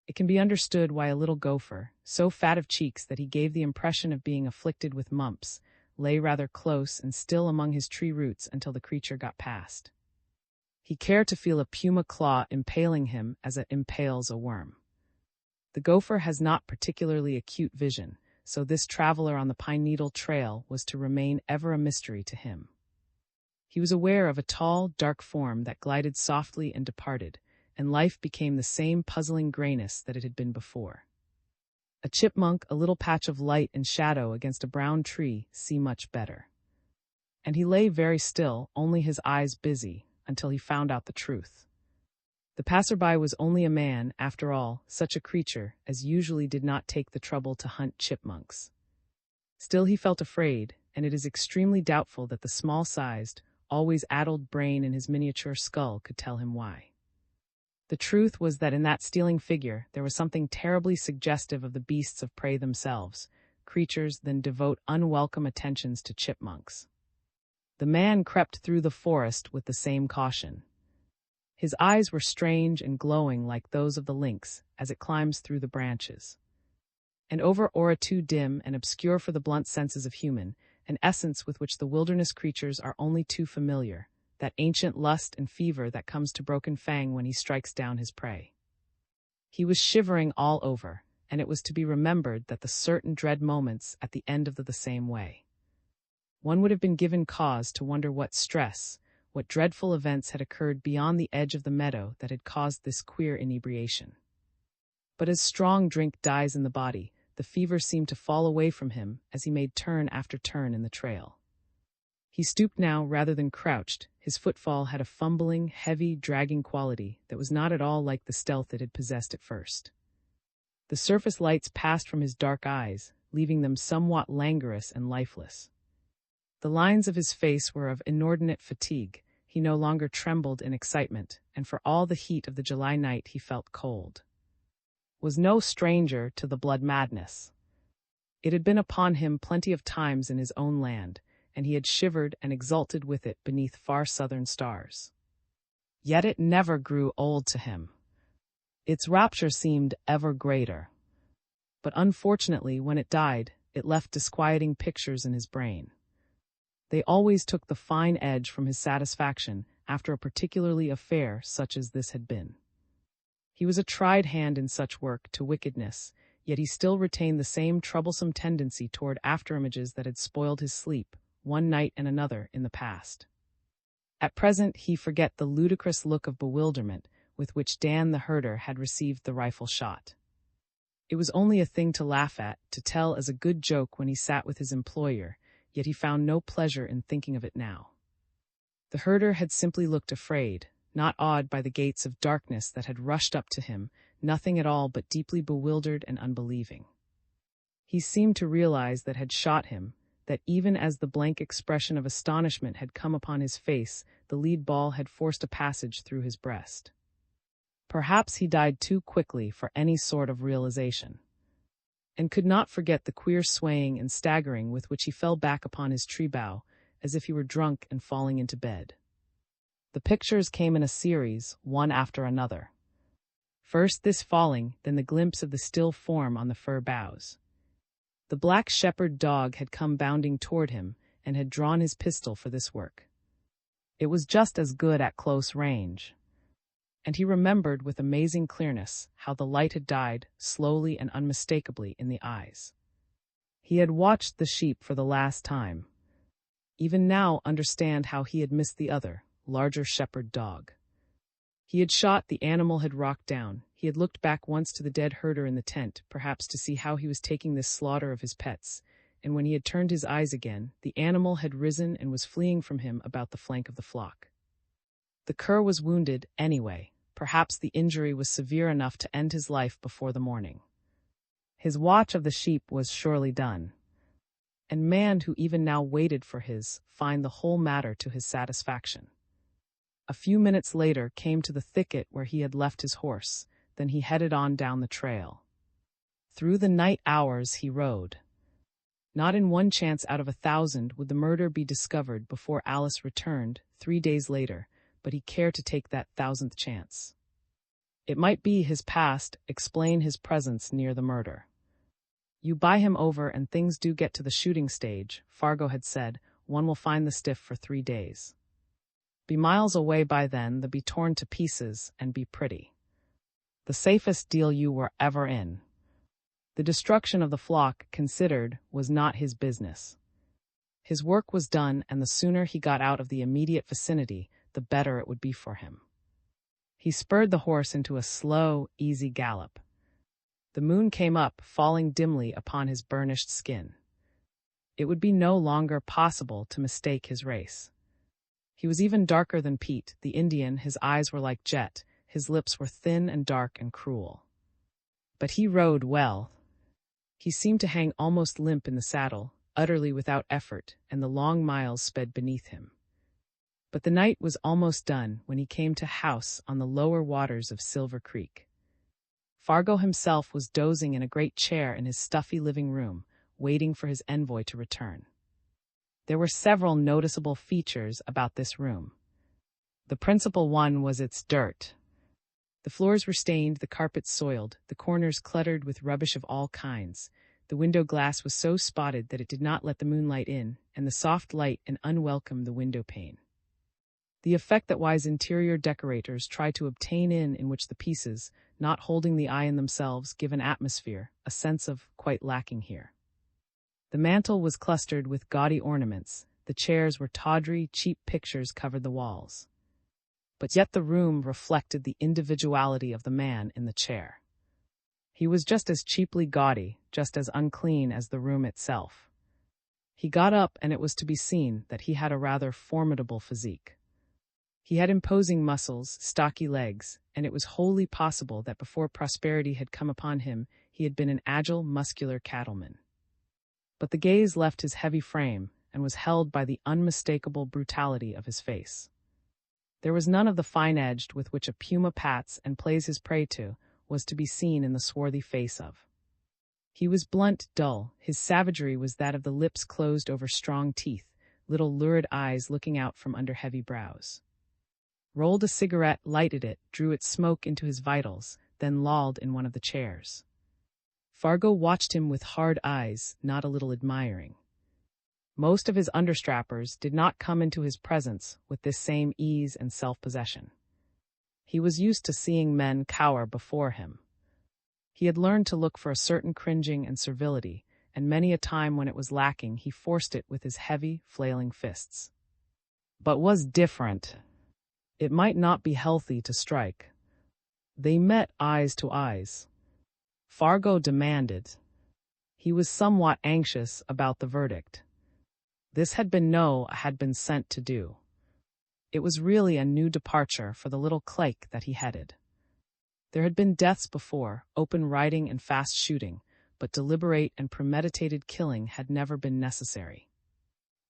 It can be understood why a little gopher, so fat of cheeks that he gave the impression of being afflicted with mumps, lay rather close and still among his tree roots until the creature got past. He cared to feel a puma claw impaling him as it impales a worm. The gopher has not particularly acute vision, so this traveler on the pine-needle trail was to remain ever a mystery to him. He was aware of a tall, dark form that glided softly and departed, and life became the same puzzling grayness that it had been before. A chipmunk, a little patch of light and shadow against a brown tree, see much better. And he lay very still, only his eyes busy, until he found out the truth. The passerby was only a man, after all, such a creature as usually did not take the trouble to hunt chipmunks. Still he felt afraid, and it is extremely doubtful that the small-sized, always addled brain in his miniature skull could tell him why. The truth was that in that stealing figure there was something terribly suggestive of the beasts of prey themselves, creatures that devote unwelcome attentions to chipmunks. The man crept through the forest with the same caution. His eyes were strange and glowing like those of the lynx as it climbs through the branches. And over aura too dim and obscure for the blunt senses of human, an essence with which the wilderness creatures are only too familiar, that ancient lust and fever that comes to Broken Fang when he strikes down his prey. He was shivering all over, and it was to be remembered that the certain dread moments at the end of the same way. One would have been given cause to wonder what stress, what dreadful events had occurred beyond the edge of the meadow that had caused this queer inebriation. But as strong drink dies in the body, the fever seemed to fall away from him as he made turn after turn in the trail. He stooped now rather than crouched. His footfall had a fumbling, heavy, dragging quality that was not at all like the stealth it had possessed at first. The surface lights passed from his dark eyes, leaving them somewhat languorous and lifeless. The lines of his face were of inordinate fatigue. He no longer trembled in excitement, and for all the heat of the July night he felt cold. Was no stranger to the blood madness. It had been upon him plenty of times in his own land, and he had shivered and exulted with it beneath far southern stars. Yet it never grew old to him. Its rapture seemed ever greater. But unfortunately, when it died, it left disquieting pictures in his brain. They always took the fine edge from his satisfaction after a particularly affair such as this had been. He was a tried hand in such work to wickedness, yet he still retained the same troublesome tendency toward afterimages that had spoiled his sleep, one night and another, in the past. At present he forget the ludicrous look of bewilderment with which Dan the herder had received the rifle shot. It was only a thing to laugh at, to tell as a good joke when he sat with his employer, yet he found no pleasure in thinking of it now. The herder had simply looked afraid, not awed by the gates of darkness that had rushed up to him, nothing at all but deeply bewildered and unbelieving. He seemed to realize that had shot him, that even as the blank expression of astonishment had come upon his face, the lead ball had forced a passage through his breast. Perhaps he died too quickly for any sort of realization, and could not forget the queer swaying and staggering with which he fell back upon his tree bough, as if he were drunk and falling into bed. The pictures came in a series, one after another. First this falling, then the glimpse of the still form on the fir boughs. The black shepherd dog had come bounding toward him, and had drawn his pistol for this work. It was just as good at close range. And he remembered with amazing clearness how the light had died, slowly and unmistakably, in the eyes. He had watched the sheep for the last time. Even now understand how he had missed the other, larger shepherd dog. He had shot, the animal had rocked down. He had looked back once to the dead herder in the tent, perhaps to see how he was taking this slaughter of his pets, and when he had turned his eyes again, the animal had risen and was fleeing from him about the flank of the flock. The cur was wounded, anyway. Perhaps the injury was severe enough to end his life before the morning. His watch of the sheep was surely done. And man, who even now waited for his, find the whole matter to his satisfaction. A few minutes later came to the thicket where he had left his horse, then he headed on down the trail. Through the night hours he rode. Not in one chance out of 1,000 would the murder be discovered before Alice returned 3 days later, but he cared to take that 1,000th chance. It might be his past explain his presence near the murder. You buy him over and things do get to the shooting stage, Fargo had said, one will find the stiff for 3 days. Be miles away by then, the be torn to pieces, and be pretty. The safest deal you were ever in. The destruction of the flock, considered, was not his business. His work was done, and the sooner he got out of the immediate vicinity, the better it would be for him. He spurred the horse into a slow, easy gallop. The moon came up, falling dimly upon his burnished skin. It would be no longer possible to mistake his race. He was even darker than Pete, the Indian. His eyes were like jet, his lips were thin and dark and cruel. But he rode well. He seemed to hang almost limp in the saddle, utterly without effort, and the long miles sped beneath him. But the night was almost done when he came to house on the lower waters of Silver Creek. Fargo himself was dozing in a great chair in his stuffy living room, waiting for his envoy to return. There were several noticeable features about this room. The principal one was its dirt. The floors were stained, the carpets soiled, the corners cluttered with rubbish of all kinds. The window glass was so spotted that it did not let the moonlight in, and the soft light and unwelcome the window pane. The effect that wise interior decorators try to obtain in which the pieces, not holding the eye in themselves, give an atmosphere, a sense of, quite lacking here. The mantel was clustered with gaudy ornaments, the chairs were tawdry, cheap pictures covered the walls. But yet the room reflected the individuality of the man in the chair. He was just as cheaply gaudy, just as unclean as the room itself. He got up, and it was to be seen that he had a rather formidable physique. He had imposing muscles, stocky legs, and it was wholly possible that before prosperity had come upon him, he had been an agile, muscular cattleman. But the gaze left his heavy frame, and was held by the unmistakable brutality of his face. There was none of the fine-edged with which a puma pats and plays his prey to, was to be seen in the swarthy face of. He was blunt, dull. His savagery was that of the lips closed over strong teeth, little lurid eyes looking out from under heavy brows. Rolled a cigarette, lighted it, drew its smoke into his vitals, then lolled in one of the chairs. Fargo watched him with hard eyes, not a little admiring. Most of his understrappers did not come into his presence with this same ease and self-possession. He was used to seeing men cower before him. He had learned to look for a certain cringing and servility, and many a time when it was lacking he forced it with his heavy, flailing fists. But was different. It might not be healthy to strike. They met eyes to eyes. Fargo demanded. He was somewhat anxious about the verdict. This had been sent to do. It was really a new departure for the little clique that he headed. There had been deaths before, open riding and fast shooting, but deliberate and premeditated killing had never been necessary.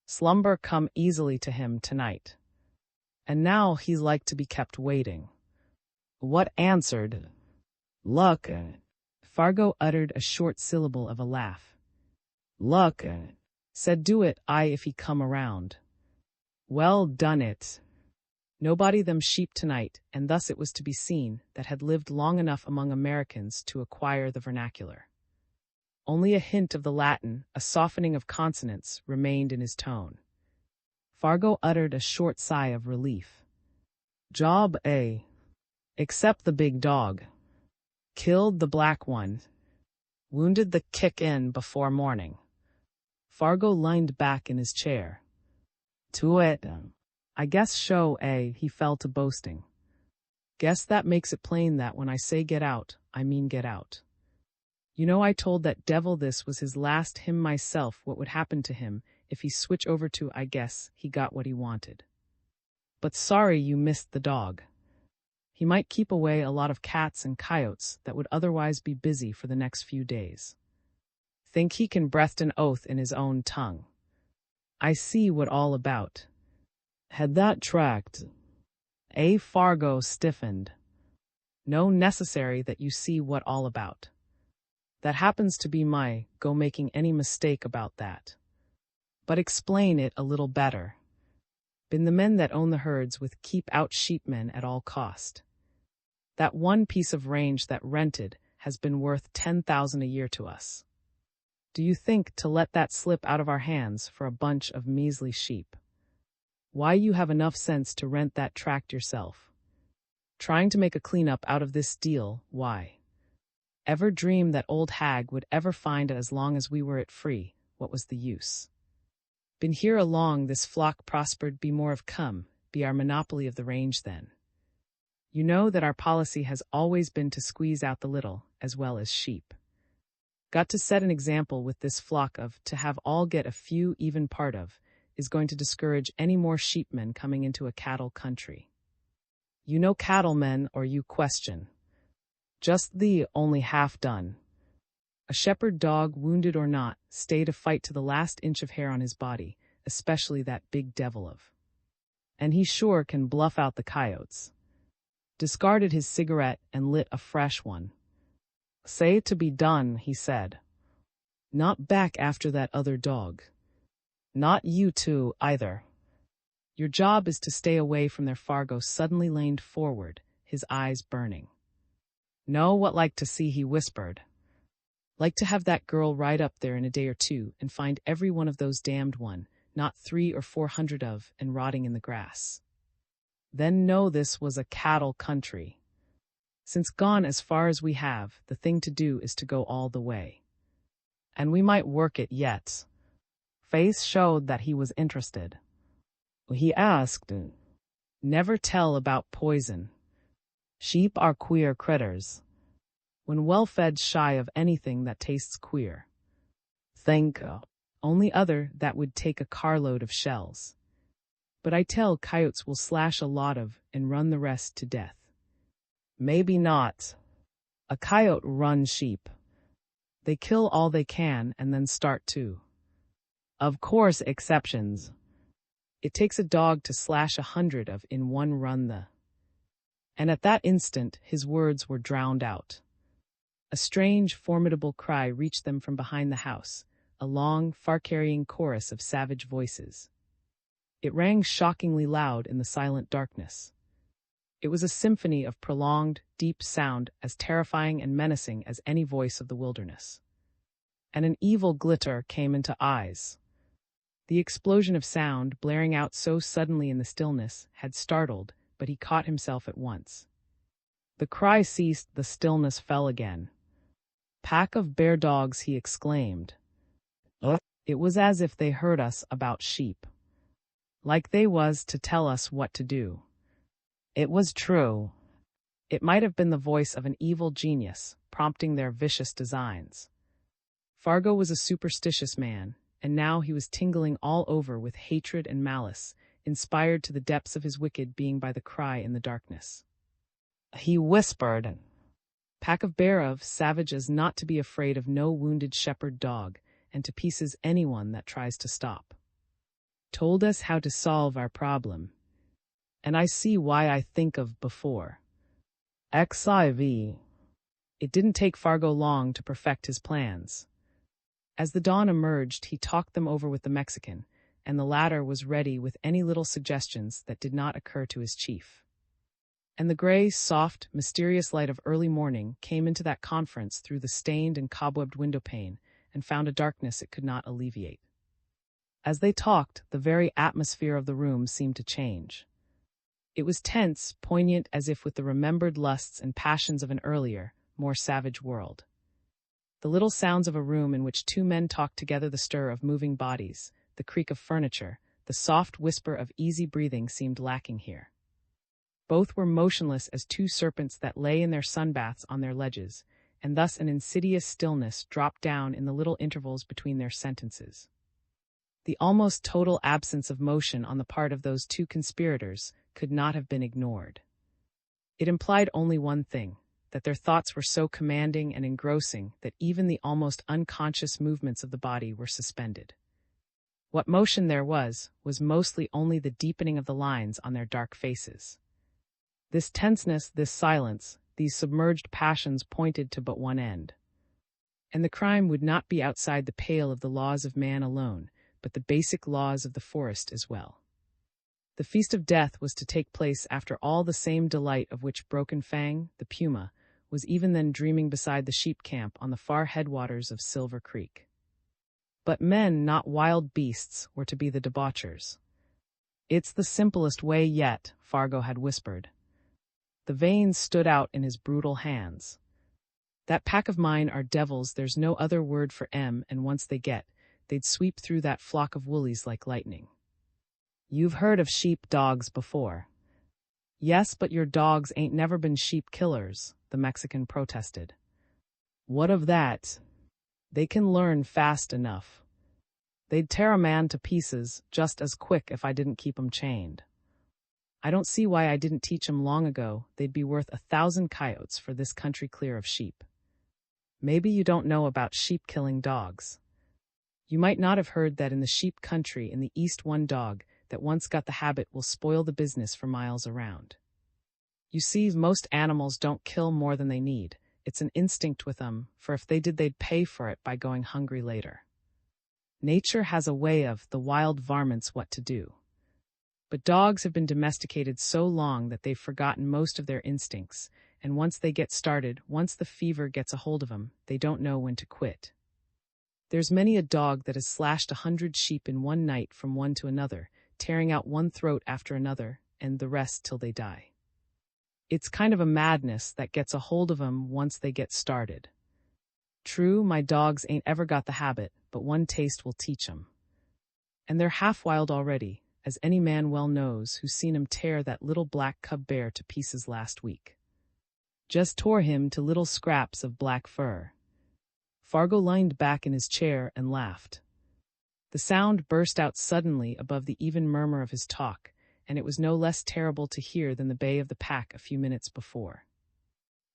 Slumber come easily to him tonight. And now he liked to be kept waiting. What answered? Luck. Fargo uttered a short syllable of a laugh. Luck. Said do it, I if he come around. Well done it. Nobody them sheep tonight, and thus it was to be seen that had lived long enough among Americans to acquire the vernacular. Only a hint of the Latin, a softening of consonants, remained in his tone. Fargo uttered a short sigh of relief. Job A. Except the big dog. Killed the black one. Wounded the kick in before morning. Fargo leaned back in his chair. To it. I guess show he fell to boasting. Guess that makes it plain that when I say get out, I mean get out. You know, I told that devil this was his last him myself, what would happen to him if he switch over to, I guess, he got what he wanted. But sorry you missed the dog. He might keep away a lot of cats and coyotes that would otherwise be busy for the next few days. Think he can breath an oath in his own tongue. I see what all about. Had that tracked. A. Fargo stiffened. No necessary that you see what all about. That happens to be my go making any mistake about that. But explain it a little better. Been the men that own the herds with keep out sheepmen at all cost. That one piece of range that rented has been worth 10,000 a year to us. Do you think to let that slip out of our hands for a bunch of measly sheep? Why you have enough sense to rent that tract yourself? Trying to make a cleanup out of this deal, why? Ever dream that old hag would ever find as long as we were it free, what was the use? Been here along this flock prospered be more of come, be our monopoly of the range then. You know that our policy has always been to squeeze out the little, as well as sheep. Got to set an example with this flock of to have all get a few even part of, is going to discourage any more sheepmen coming into a cattle country. You know cattlemen or you question. Just the only half done. A shepherd dog, wounded or not, stay to fight to the last inch of hair on his body, especially that big devil of. And he sure can bluff out the coyotes. Discarded his cigarette and lit a fresh one. Say to be done, he said. Not back after that other dog. Not you two, either. Your job is to stay away from their. Fargo suddenly leaned forward, his eyes burning. Know what like to see, he whispered. Like to have that girl ride up there in a day or two and find every one of those damned one, not 300 or 400 of, and rotting in the grass. Then know this was a cattle country. Since gone as far as we have, the thing to do is to go all the way. And we might work it yet. Face showed that he was interested. He asked, Never tell about poison. Sheep are queer critters. When well-fed, shy of anything that tastes queer. Think, only other that would take a carload of shells. But I tell coyotes will slash a lot of and run the rest to death. Maybe not. A coyote run sheep. They kill all they can and then start to. Of course, exceptions. It takes a dog to slash 100 of in one run the. And at that instant, his words were drowned out. A strange, formidable cry reached them from behind the house, a long, far-carrying chorus of savage voices. It rang shockingly loud in the silent darkness. It was a symphony of prolonged, deep sound as terrifying and menacing as any voice of the wilderness. And an evil glitter came into eyes. The explosion of sound, blaring out so suddenly in the stillness, had startled, but he caught himself at once. The cry ceased, the stillness fell again. Pack of bear dogs, he exclaimed. It was as if they heard us about sheep. Like they was to tell us what to do. It was true. It might have been the voice of an evil genius, prompting their vicious designs. Fargo was a superstitious man, and now he was tingling all over with hatred and malice, inspired to the depths of his wicked being by the cry in the darkness. He whispered, Pack of bear of, savage as not to be afraid of no wounded shepherd dog, and to pieces anyone that tries to stop. Told us how to solve our problem. And I see why I think of before. XIV. It didn't take Fargo long to perfect his plans. As the dawn emerged, he talked them over with the Mexican, and the latter was ready with any little suggestions that did not occur to his chief. And the gray, soft, mysterious light of early morning came into that conference through the stained and cobwebbed windowpane and found a darkness it could not alleviate. As they talked, the very atmosphere of the room seemed to change. It was tense, poignant, as if with the remembered lusts and passions of an earlier, more savage world. The little sounds of a room in which two men talked together, the stir of moving bodies, the creak of furniture, the soft whisper of easy breathing seemed lacking here. Both were motionless as two serpents that lay in their sunbaths on their ledges, and thus an insidious stillness dropped down in the little intervals between their sentences. The almost total absence of motion on the part of those two conspirators could not have been ignored. It implied only one thing, that their thoughts were so commanding and engrossing that even the almost unconscious movements of the body were suspended. What motion there was mostly only the deepening of the lines on their dark faces. This tenseness, this silence, these submerged passions pointed to but one end. And the crime would not be outside the pale of the laws of man alone, but the basic laws of the forest as well. The feast of death was to take place after all the same delight of which Broken Fang, the puma, was even then dreaming beside the sheep camp on the far headwaters of Silver Creek. But men, not wild beasts, were to be the debauchers. "It's the simplest way yet," Fargo had whispered. The veins stood out in his brutal hands. "That pack of mine are devils, there's no other word for 'em, and once they'd sweep through that flock of woolies like lightning." "You've heard of sheep dogs before." "Yes, but your dogs ain't never been sheep killers," the Mexican protested. "What of that? They can learn fast enough. They'd tear a man to pieces just as quick if I didn't keep 'em chained. I don't see why I didn't teach 'em long ago. They'd be worth 1,000 coyotes for this country clear of sheep." "Maybe you don't know about sheep-killing dogs. You might not have heard that in the sheep country in the East one dog that once got the habit will spoil the business for miles around. You see, most animals don't kill more than they need. It's an instinct with them, for if they did they'd pay for it by going hungry later. Nature has a way of the wild varmints what to do. But dogs have been domesticated so long that they've forgotten most of their instincts, and once they get started, once the fever gets a hold of them, they don't know when to quit. There's many a dog that has slashed 100 sheep in one night from one to another, tearing out one throat after another, and the rest till they die. It's kind of a madness that gets a hold of 'em once they get started. True, my dogs ain't ever got the habit, but one taste will teach 'em. And they're half wild already, as any man well knows who's seen 'em tear that little black cub bear to pieces last week. Just tore him to little scraps of black fur." Fargo leaned back in his chair and laughed. The sound burst out suddenly above the even murmur of his talk, and it was no less terrible to hear than the bay of the pack a few minutes before.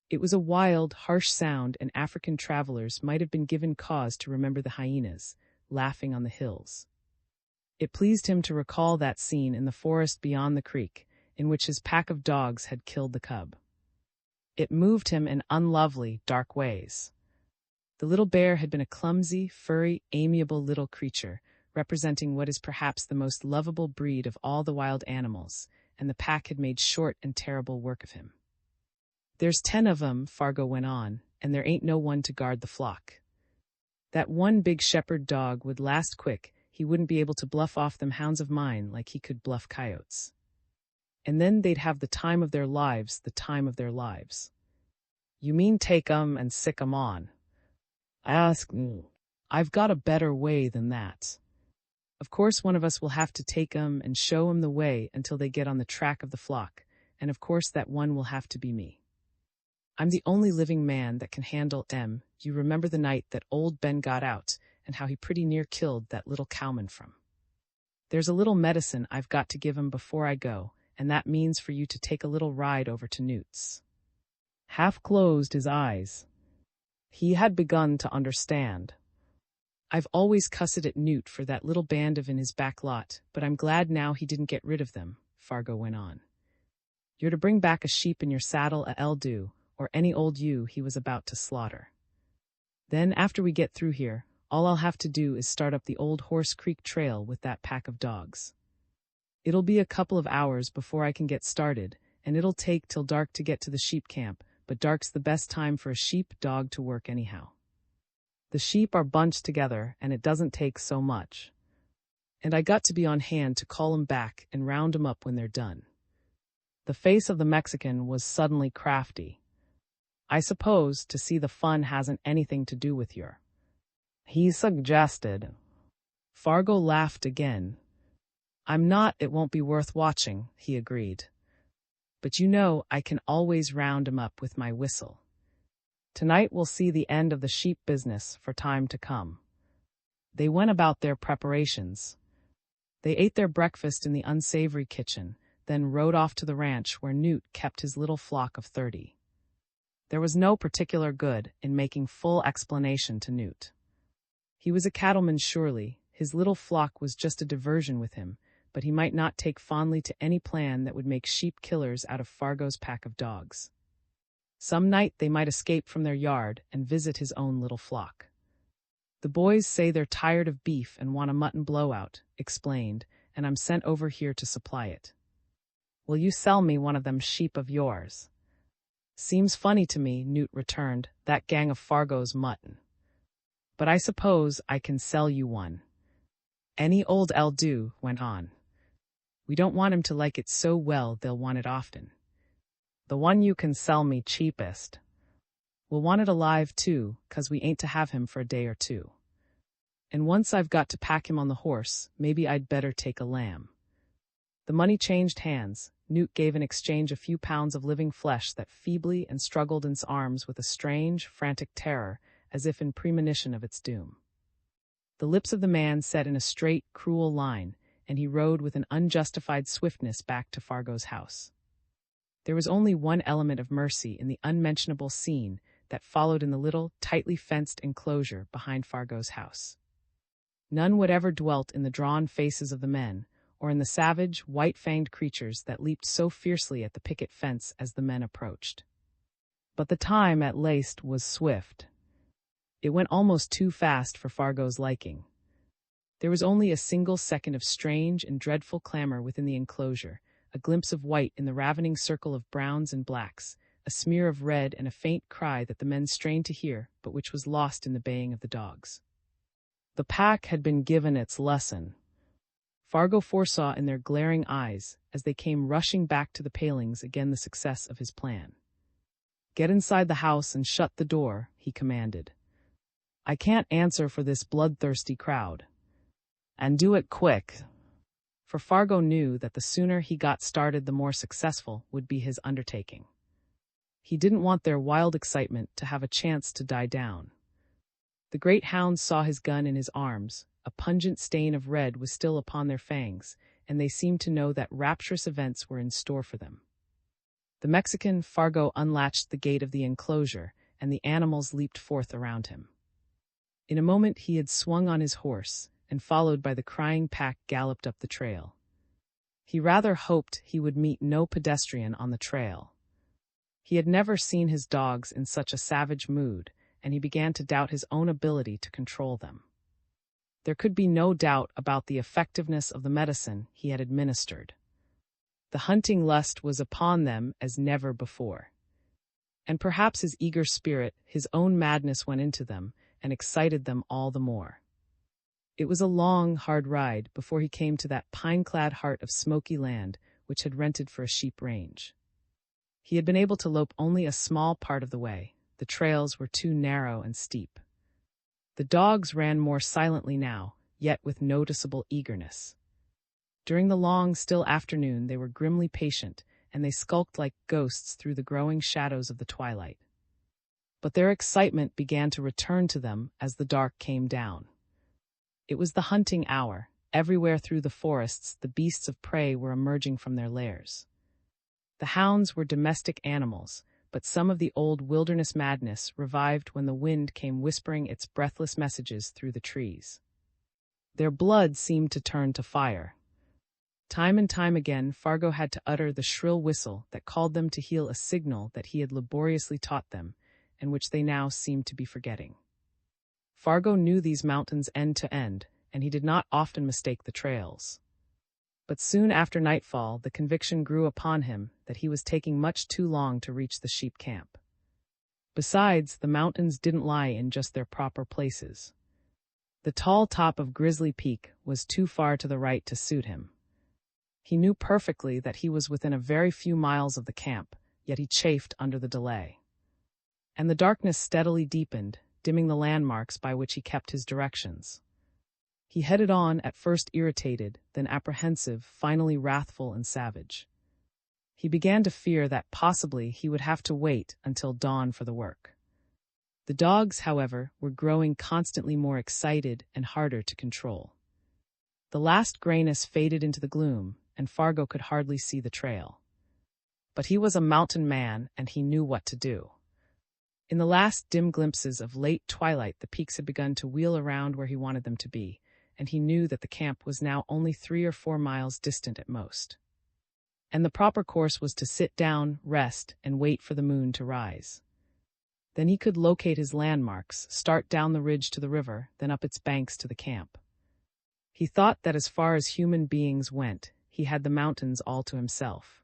It was a wild, harsh sound, and African travelers might have been given cause to remember the hyenas, laughing on the hills. It pleased him to recall that scene in the forest beyond the creek, in which his pack of dogs had killed the cub. It moved him in unlovely, dark ways. The little bear had been a clumsy, furry, amiable little creature, representing what is perhaps the most lovable breed of all the wild animals, and the pack had made short and terrible work of him. "There's 10 of 'em," Fargo went on, "and there ain't no one to guard the flock. That one big shepherd dog would last quick. He wouldn't be able to bluff off them hounds of mine like he could bluff coyotes. And then they'd have the time of their lives, the time of their lives." "You mean take 'em and sick 'em on?" "I've got a better way than that. Of course one of us will have to take 'em and show 'em the way until they get on the track of the flock, and of course that one will have to be me. I'm the only living man that can handle 'em. You remember the night that old Ben got out, and how he pretty near killed that little cowman from. There's a little medicine I've got to give 'em before I go, and that means for you to take a little ride over to Newt's." Half closed his eyes. He had begun to understand. "I've always cussed at Newt for that little band of in his back lot, but I'm glad now he didn't get rid of them," Fargo went on. "You're to bring back a sheep in your saddle a Eldu, or any old ewe he was about to slaughter. Then, after we get through here, all I'll have to do is start up the old Horse Creek Trail with that pack of dogs. It'll be a couple of hours before I can get started, and it'll take till dark to get to the sheep camp, but dark's the best time for a sheep-dog to work anyhow. The sheep are bunched together, and it doesn't take so much. And I got to be on hand to call 'em back and round 'em up when they're done." The face of the Mexican was suddenly crafty. "I suppose to see the fun hasn't anything to do with your," he suggested. Fargo laughed again. "I'm not, it won't be worth watching," he agreed. "But you know I can always round 'em up with my whistle. Tonight we'll see the end of the sheep business for time to come." They went about their preparations. They ate their breakfast in the unsavory kitchen, then rode off to the ranch where Newt kept his little flock of 30. There was no particular good in making full explanation to Newt. He was a cattleman surely, his little flock was just a diversion with him, but he might not take fondly to any plan that would make sheep killers out of Fargo's pack of dogs. Some night they might escape from their yard and visit his own little flock. "The boys say they're tired of beef and want a mutton blowout," explained, "and I'm sent over here to supply it. Will you sell me one of them sheep of yours?" "Seems funny to me," Newt returned, "that gang of Fargo's mutton. But I suppose I can sell you one." "Any old I'll do," went on. "We don't want him to like it so well they'll want it often. The one you can sell me cheapest. We'll want it alive too, 'cause we ain't to have him for a day or two. And once I've got to pack him on the horse, maybe I'd better take a lamb." The money changed hands. Newt gave in exchange a few pounds of living flesh that feebly and struggled in his arms with a strange, frantic terror, as if in premonition of its doom. The lips of the man set in a straight, cruel line, and he rode with an unjustified swiftness back to Fargo's house. There was only one element of mercy in the unmentionable scene that followed in the little, tightly fenced enclosure behind Fargo's house. None whatever dwelt in the drawn faces of the men, or in the savage, white-fanged creatures that leaped so fiercely at the picket fence as the men approached. But the time at least was swift. It went almost too fast for Fargo's liking. There was only a single second of strange and dreadful clamor within the enclosure, a glimpse of white in the ravening circle of browns and blacks, a smear of red and a faint cry that the men strained to hear, but which was lost in the baying of the dogs. The pack had been given its lesson. Fargo foresaw in their glaring eyes, as they came rushing back to the palings again, the success of his plan. "Get inside the house and shut the door," he commanded. "I can't answer for this bloodthirsty crowd. And do it quick." For Fargo knew that the sooner he got started the more successful would be his undertaking. He didn't want their wild excitement to have a chance to die down. The great hounds saw his gun in his arms, a pungent stain of red was still upon their fangs, and they seemed to know that rapturous events were in store for them. The Mexican, Fargo, unlatched the gate of the enclosure, and the animals leaped forth around him. In a moment he had swung on his horse, and followed by the crying pack galloped up the trail. He rather hoped he would meet no pedestrian on the trail. He had never seen his dogs in such a savage mood, and he began to doubt his own ability to control them. There could be no doubt about the effectiveness of the medicine he had administered. The hunting lust was upon them as never before. And perhaps his eager spirit, his own madness went into them, and excited them all the more. It was a long, hard ride before he came to that pine-clad heart of smoky land which had rented for a sheep range. He had been able to lope only a small part of the way. The trails were too narrow and steep. The dogs ran more silently now, yet with noticeable eagerness. During the long, still afternoon they were grimly patient, and they skulked like ghosts through the growing shadows of the twilight. But their excitement began to return to them as the dark came down. It was the hunting hour. Everywhere through the forests the beasts of prey were emerging from their lairs. The hounds were domestic animals, but some of the old wilderness madness revived when the wind came whispering its breathless messages through the trees. Their blood seemed to turn to fire. Time and time again Fargo had to utter the shrill whistle that called them to heel, a signal that he had laboriously taught them, and which they now seemed to be forgetting. Fargo knew these mountains end to end, and he did not often mistake the trails. But soon after nightfall the conviction grew upon him that he was taking much too long to reach the sheep camp. Besides, the mountains didn't lie in just their proper places. The tall top of Grizzly Peak was too far to the right to suit him. He knew perfectly that he was within a very few miles of the camp, yet he chafed under the delay. And the darkness steadily deepened, dimming the landmarks by which he kept his directions. He headed on, at first irritated, then apprehensive, finally wrathful and savage. He began to fear that possibly he would have to wait until dawn for the work. The dogs, however, were growing constantly more excited and harder to control. The last grayness faded into the gloom, and Fargo could hardly see the trail. But he was a mountain man, and he knew what to do. In the last dim glimpses of late twilight, the peaks had begun to wheel around where he wanted them to be, and he knew that the camp was now only 3 or 4 miles distant at most. And the proper course was to sit down, rest, and wait for the moon to rise. Then he could locate his landmarks, start down the ridge to the river, then up its banks to the camp. He thought that as far as human beings went, he had the mountains all to himself.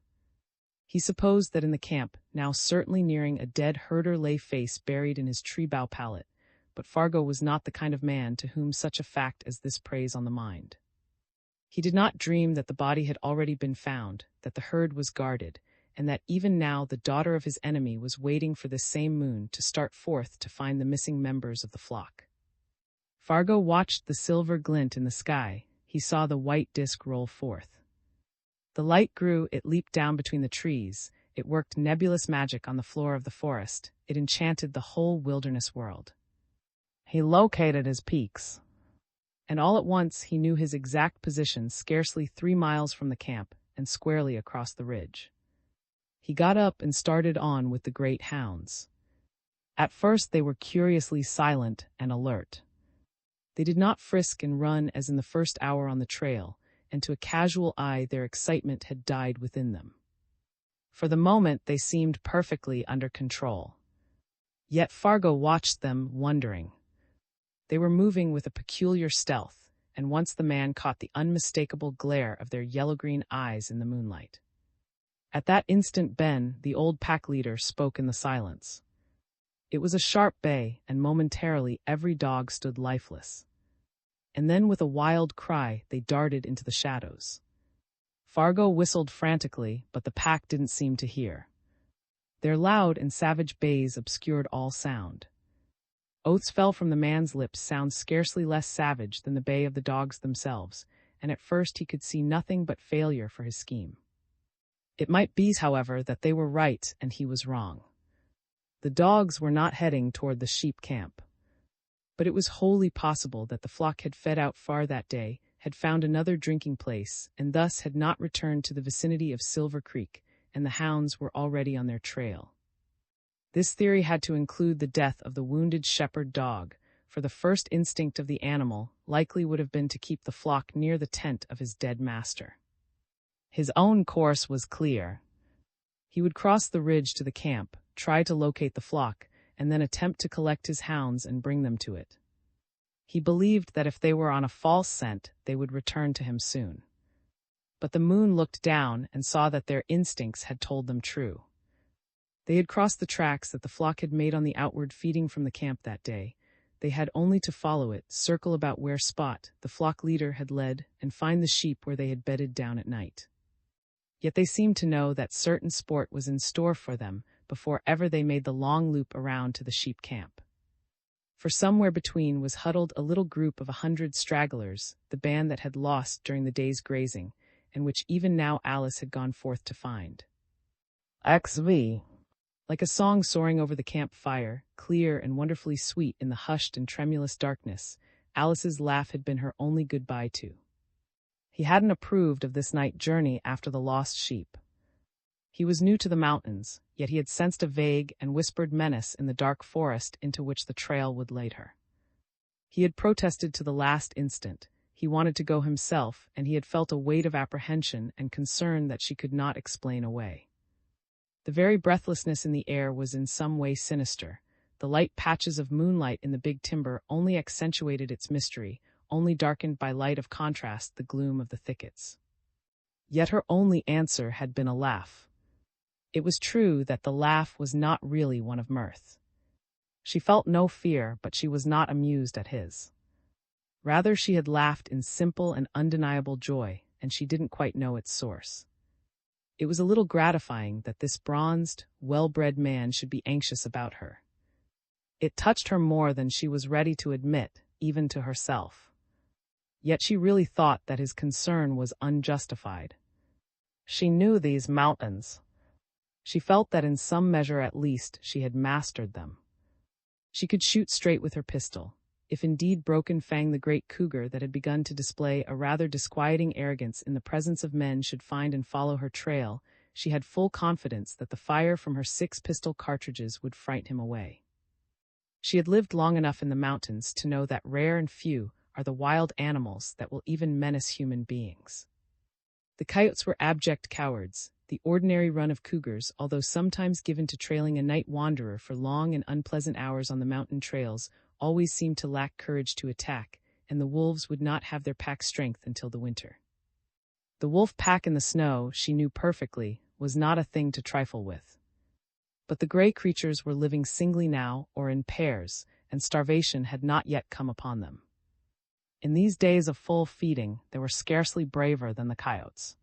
He supposed that in the camp, now certainly nearing a dead herder, lay face buried in his tree bough pallet, but Fargo was not the kind of man to whom such a fact as this preys on the mind. He did not dream that the body had already been found, that the herd was guarded, and that even now the daughter of his enemy was waiting for this same moon to start forth to find the missing members of the flock. Fargo watched the silver glint in the sky. He saw the white disk roll forth. The light grew, it leaped down between the trees, it worked nebulous magic on the floor of the forest, it enchanted the whole wilderness world. He located his peaks, and all at once he knew his exact position scarcely 3 miles from the camp and squarely across the ridge. He got up and started on with the great hounds. At first they were curiously silent and alert. They did not frisk and run as in the first hour on the trail, and to a casual eye their excitement had died within them. For the moment they seemed perfectly under control. Yet Fargo watched them, wondering. They were moving with a peculiar stealth, and once the man caught the unmistakable glare of their yellow-green eyes in the moonlight. At that instant Ben, the old pack leader, spoke in the silence. It was a sharp bay, and momentarily every dog stood lifeless. And then with a wild cry they darted into the shadows. Fargo whistled frantically, but the pack didn't seem to hear. Their loud and savage bays obscured all sound. Oaths fell from the man's lips, sounds scarcely less savage than the bay of the dogs themselves, and at first he could see nothing but failure for his scheme. It might be, however, that they were right and he was wrong. The dogs were not heading toward the sheep camp. But it was wholly possible that the flock had fed out far that day, had found another drinking place, and thus had not returned to the vicinity of Silver Creek, and the hounds were already on their trail. This theory had to include the death of the wounded shepherd dog, for the first instinct of the animal likely would have been to keep the flock near the tent of his dead master. His own course was clear. He would cross the ridge to the camp, try to locate the flock, and then attempt to collect his hounds and bring them to it. He believed that if they were on a false scent, they would return to him soon. But the moon looked down and saw that their instincts had told them true. They had crossed the tracks that the flock had made on the outward feeding from the camp that day. They had only to follow it, circle about where Spot, the flock leader, had led, and find the sheep where they had bedded down at night. Yet they seemed to know that certain sport was in store for them before ever they made the long loop around to the sheep camp. For somewhere between was huddled a little group of 100 stragglers, the band that had lost during the day's grazing, and which even now Alice had gone forth to find. XV. Like a song soaring over the camp fire, clear and wonderfully sweet in the hushed and tremulous darkness, Alice's laugh had been her only goodbye to. He hadn't approved of this night journey after the lost sheep. He was new to the mountains, yet he had sensed a vague and whispered menace in the dark forest into which the trail would lead her. He had protested to the last instant. He wanted to go himself, and he had felt a weight of apprehension and concern that she could not explain away. The very breathlessness in the air was in some way sinister. The light patches of moonlight in the big timber only accentuated its mystery, only darkened by light of contrast the gloom of the thickets. Yet her only answer had been a laugh. It was true that the laugh was not really one of mirth. She felt no fear, but she was not amused at his. Rather, she had laughed in simple and undeniable joy, and she didn't quite know its source. It was a little gratifying that this bronzed, well-bred man should be anxious about her. It touched her more than she was ready to admit, even to herself. Yet she really thought that his concern was unjustified. She knew these mountains. She felt that in some measure at least she had mastered them. She could shoot straight with her pistol. If indeed Broken Fang, the great cougar that had begun to display a rather disquieting arrogance in the presence of men, should find and follow her trail, she had full confidence that the fire from her 6 pistol cartridges would frighten him away. She had lived long enough in the mountains to know that rare and few are the wild animals that will even menace human beings. The coyotes were abject cowards, the ordinary run of cougars, although sometimes given to trailing a night wanderer for long and unpleasant hours on the mountain trails, always seemed to lack courage to attack, and the wolves would not have their pack strength until the winter. The wolf pack in the snow, she knew perfectly, was not a thing to trifle with. But the gray creatures were living singly now, or in pairs, and starvation had not yet come upon them. In these days of full feeding, they were scarcely braver than the coyotes.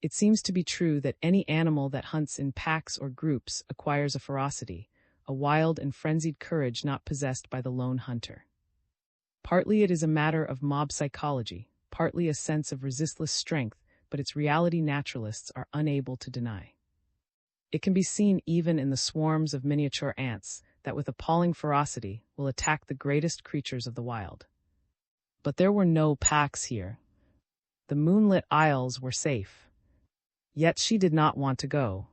It seems to be true that any animal that hunts in packs or groups acquires a ferocity, a wild and frenzied courage not possessed by the lone hunter. Partly it is a matter of mob psychology, partly a sense of resistless strength, but its reality naturalists are unable to deny. It can be seen even in the swarms of miniature ants that with appalling ferocity will attack the greatest creatures of the wild. But there were no packs here. The moonlit aisles were safe. Yet she did not want to go.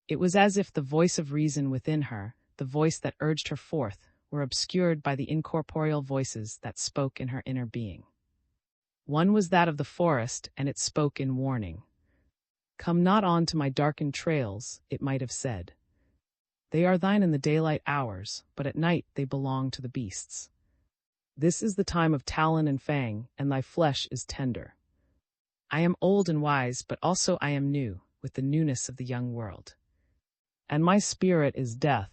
It was as if the voice of reason within her, the voice that urged her forth, were obscured by the incorporeal voices that spoke in her inner being. One was that of the forest, and it spoke in warning. "Come not on to my darkened trails," it might have said. "They are thine in the daylight hours, but at night they belong to the beasts. This is the time of talon and fang, and thy flesh is tender. I am old and wise, but also I am new, with the newness of the young world. And my spirit is death."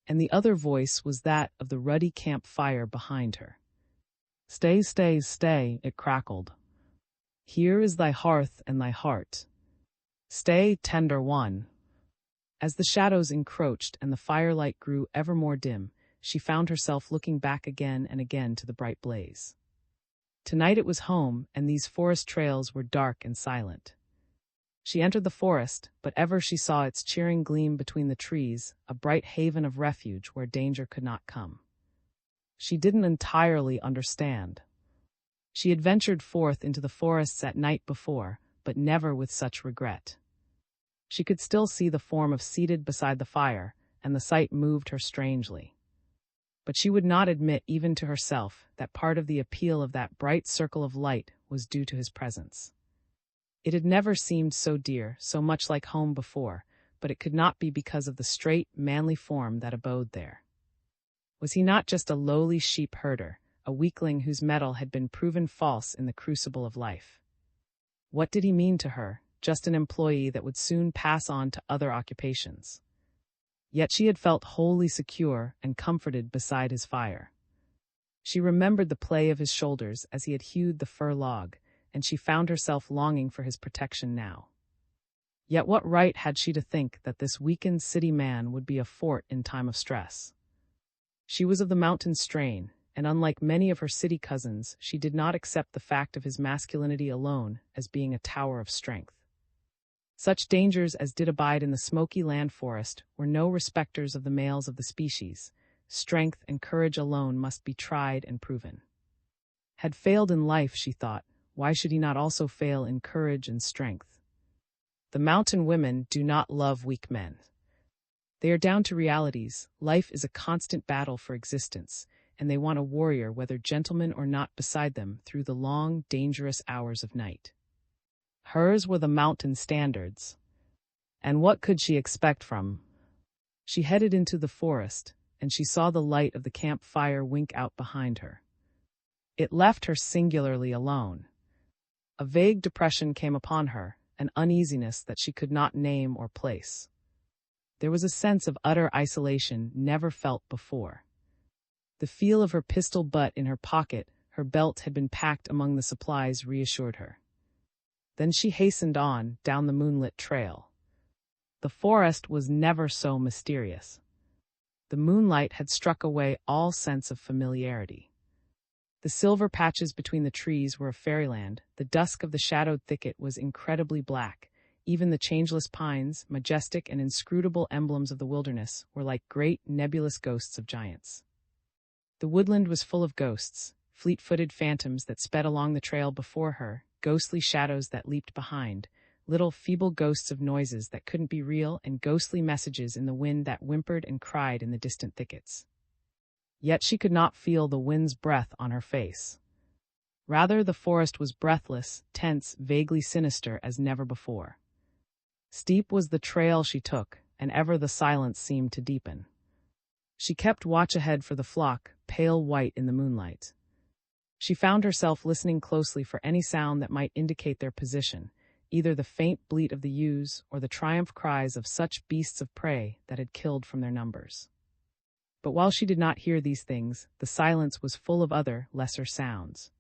And the other voice was that of the ruddy camp fire behind her. "Stay, stay, stay," it crackled. "Here is thy hearth and thy heart. Stay, tender one." As the shadows encroached and the firelight grew ever more dim, she found herself looking back again and again to the bright blaze. Tonight it was home, and these forest trails were dark and silent. She entered the forest, but ever she saw its cheering gleam between the trees, a bright haven of refuge where danger could not come. She didn't entirely understand. She had ventured forth into the forests at night before, but never with such regret. She could still see the form of seated beside the fire, and the sight moved her strangely. But she would not admit even to herself that part of the appeal of that bright circle of light was due to his presence. It had never seemed so dear, so much like home before, but it could not be because of the straight, manly form that abode there. Was he not just a lowly sheep herder, a weakling whose mettle had been proven false in the crucible of life? What did he mean to her? Just an employee that would soon pass on to other occupations. Yet she had felt wholly secure and comforted beside his fire. She remembered the play of his shoulders as he had hewed the fir log, and she found herself longing for his protection now. Yet what right had she to think that this weakened city man would be a fort in time of stress? She was of the mountain strain, and unlike many of her city cousins, she did not accept the fact of his masculinity alone as being a tower of strength. Such dangers as did abide in the smoky land forest were no respecters of the males of the species. Strength and courage alone must be tried and proven. Had failed in life, she thought, why should he not also fail in courage and strength? The mountain women do not love weak men. They are down to realities. Life is a constant battle for existence, and they want a warrior, whether gentleman or not, beside them through the long, dangerous hours of night. Hers were the mountain standards. And what could she expect from? She headed into the forest, and she saw the light of the campfire wink out behind her. It left her singularly alone. A vague depression came upon her, an uneasiness that she could not name or place. There was a sense of utter isolation never felt before. The feel of her pistol butt in her pocket, her belt had been packed among the supplies, reassured her. Then she hastened on, down the moonlit trail. The forest was never so mysterious. The moonlight had struck away all sense of familiarity. The silver patches between the trees were a fairyland, the dusk of the shadowed thicket was incredibly black, Even the changeless pines, majestic and inscrutable emblems of the wilderness, were like great, nebulous ghosts of giants. The woodland was full of ghosts, fleet-footed phantoms that sped along the trail before her, ghostly shadows that leaped behind, little feeble ghosts of noises that couldn't be real, and ghostly messages in the wind that whimpered and cried in the distant thickets. Yet she could not feel the wind's breath on her face. Rather, the forest was breathless, tense, vaguely sinister as never before. Steep was the trail she took, and ever the silence seemed to deepen. She kept watch ahead for the flock, pale white in the moonlight. She found herself listening closely for any sound that might indicate their position, either the faint bleat of the ewes or the triumph cries of such beasts of prey that had killed from their numbers. But while she did not hear these things, the silence was full of other, lesser sounds.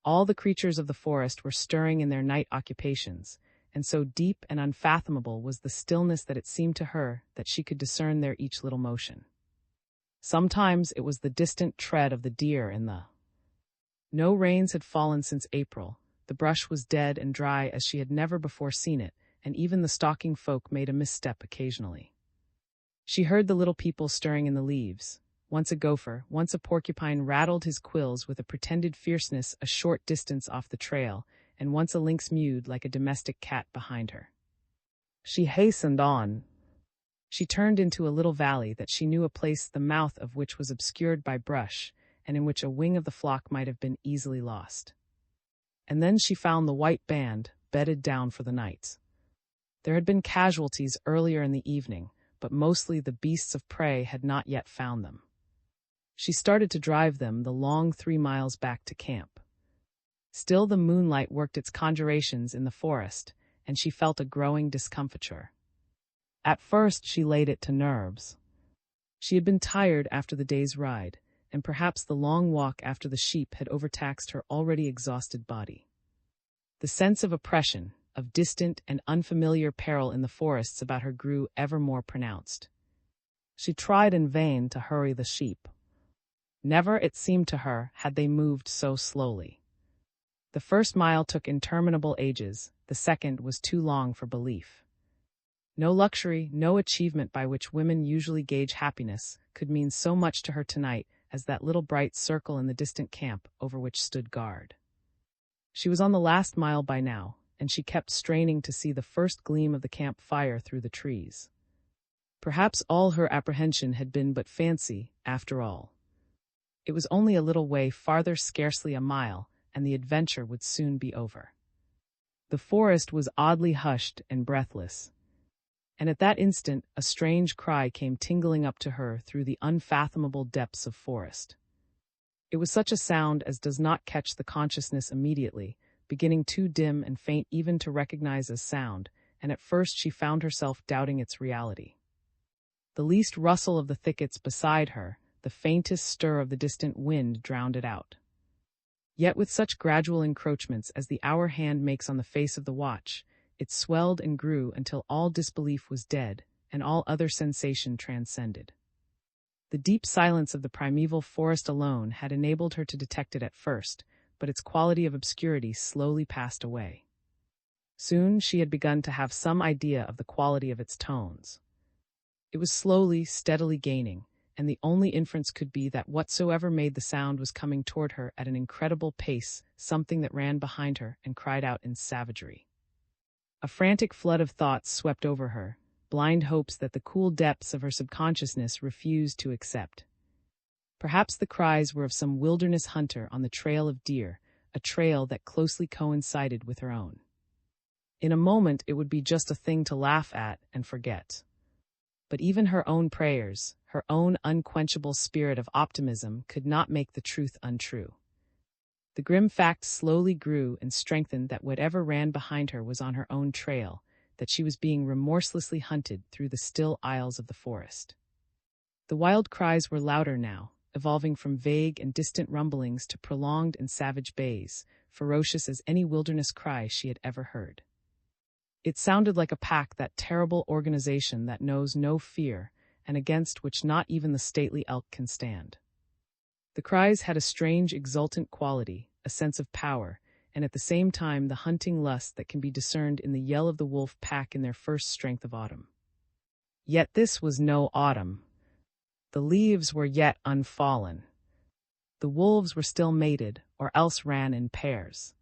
All the creatures of the forest were stirring in their night occupations, and so deep and unfathomable was the stillness that it seemed to her that she could discern their each little motion. Sometimes it was the distant tread of the deer in the... No rains had fallen since April. The brush was dead and dry as she had never before seen it, and even the stalking folk made a misstep occasionally. She heard the little people stirring in the leaves. Once a gopher, once a porcupine rattled his quills with a pretended fierceness a short distance off the trail, and once a lynx mewed like a domestic cat behind her. She hastened on. She turned into a little valley that she knew a place the mouth of which was obscured by brush, and in which a wing of the flock might have been easily lost. And then she found the white band, bedded down for the night. There had been casualties earlier in the evening, but mostly the beasts of prey had not yet found them. She started to drive them the long 3 miles back to camp. Still the moonlight worked its conjurations in the forest, and she felt a growing discomfiture. At first she laid it to nerves. She had been tired after the day's ride, and perhaps the long walk after the sheep had overtaxed her already exhausted body. The sense of oppression, of distant and unfamiliar peril in the forests about her grew ever more pronounced. She tried in vain to hurry the sheep. Never, it seemed to her, had they moved so slowly. The first mile took interminable ages, the second was too long for belief. No luxury, no achievement by which women usually gauge happiness could mean so much to her tonight as that little bright circle in the distant camp over which stood guard. She was on the last mile by now, and she kept straining to see the first gleam of the camp fire through the trees. Perhaps all her apprehension had been but fancy, after all. It was only a little way farther, scarcely a mile, and the adventure would soon be over. The forest was oddly hushed and breathless, and at that instant a strange cry came tingling up to her through the unfathomable depths of forest. It was such a sound as does not catch the consciousness immediately, beginning too dim and faint even to recognize as sound, and at first she found herself doubting its reality. The least rustle of the thickets beside her, the faintest stir of the distant wind drowned it out. Yet with such gradual encroachments as the hour hand makes on the face of the watch, it swelled and grew until all disbelief was dead, and all other sensation transcended. The deep silence of the primeval forest alone had enabled her to detect it at first, but its quality of obscurity slowly passed away. Soon she had begun to have some idea of the quality of its tones. It was slowly, steadily gaining, and the only inference could be that whatsoever made the sound was coming toward her at an incredible pace, something that ran behind her and cried out in savagery. A frantic flood of thoughts swept over her, blind hopes that the cool depths of her subconsciousness refused to accept. Perhaps the cries were of some wilderness hunter on the trail of deer, a trail that closely coincided with her own. In a moment it would be just a thing to laugh at and forget. But even her own prayers, her own unquenchable spirit of optimism could not make the truth untrue. The grim fact slowly grew and strengthened that whatever ran behind her was on her own trail, that she was being remorselessly hunted through the still aisles of the forest. The wild cries were louder now, evolving from vague and distant rumblings to prolonged and savage bays, ferocious as any wilderness cry she had ever heard. It sounded like a pack, that terrible organization that knows no fear, and against which not even the stately elk can stand. The cries had a strange exultant quality, a sense of power, and at the same time the hunting lust that can be discerned in the yell of the wolf pack in their first strength of autumn. Yet this was no autumn. The leaves were yet unfallen. The wolves were still mated, or else ran in pairs.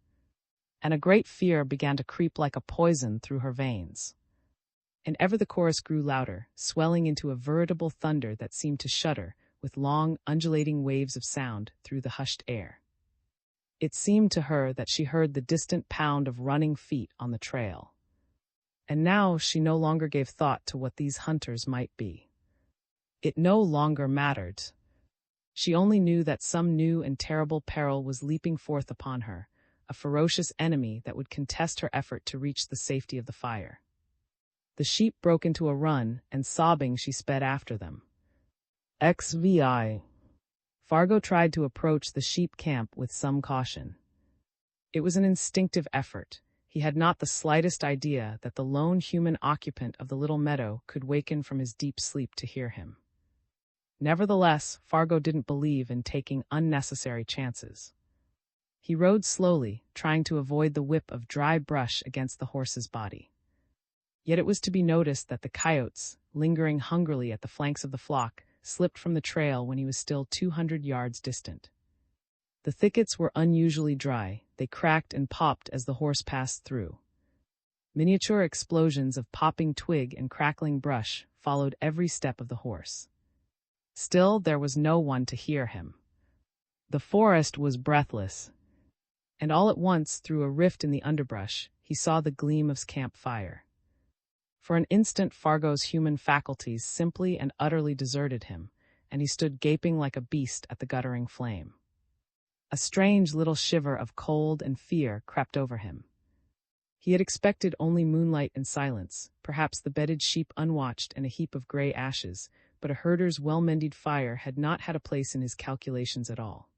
And a great fear began to creep like a poison through her veins. And ever the chorus grew louder, swelling into a veritable thunder that seemed to shudder, with long, undulating waves of sound, through the hushed air. It seemed to her that she heard the distant pound of running feet on the trail. And now she no longer gave thought to what these hunters might be. It no longer mattered. She only knew that some new and terrible peril was leaping forth upon her, a ferocious enemy that would contest her effort to reach the safety of the fire. The sheep broke into a run, and sobbing she sped after them. XVI. Fargo tried to approach the sheep camp with some caution. It was an instinctive effort. He had not the slightest idea that the lone human occupant of the little meadow could waken from his deep sleep to hear him. Nevertheless, Fargo didn't believe in taking unnecessary chances. He rode slowly, trying to avoid the whip of dry brush against the horse's body. Yet it was to be noticed that the coyotes, lingering hungrily at the flanks of the flock, slipped from the trail when he was still 200 yards distant. The thickets were unusually dry. They cracked and popped as the horse passed through. Miniature explosions of popping twig and crackling brush followed every step of the horse. Still, there was no one to hear him. The forest was breathless, and all at once, through a rift in the underbrush, he saw the gleam of campfire. For an instant, Fargo's human faculties simply and utterly deserted him, and he stood gaping like a beast at the guttering flame. A strange little shiver of cold and fear crept over him. He had expected only moonlight and silence, perhaps the bedded sheep unwatched and a heap of gray ashes, but a herder's well-mended fire had not had a place in his calculations at all.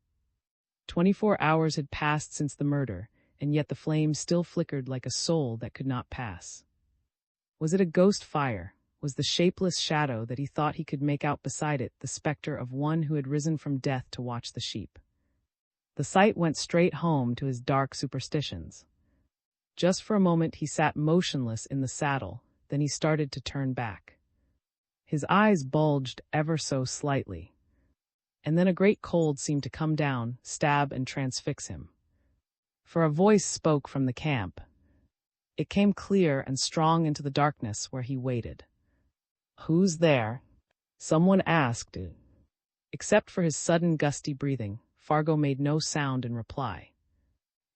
24 hours had passed since the murder, and yet the flame still flickered like a soul that could not pass. Was it a ghost fire? Was the shapeless shadow that he thought he could make out beside it the specter of one who had risen from death to watch the sheep? The sight went straight home to his dark superstitions. Just for a moment he sat motionless in the saddle, then he started to turn back. His eyes bulged ever so slightly. And then a great cold seemed to come down, stab and transfix him. For a voice spoke from the camp. It came clear and strong into the darkness where he waited. "Who's there?" someone asked. Except for his sudden gusty breathing, Fargo made no sound in reply.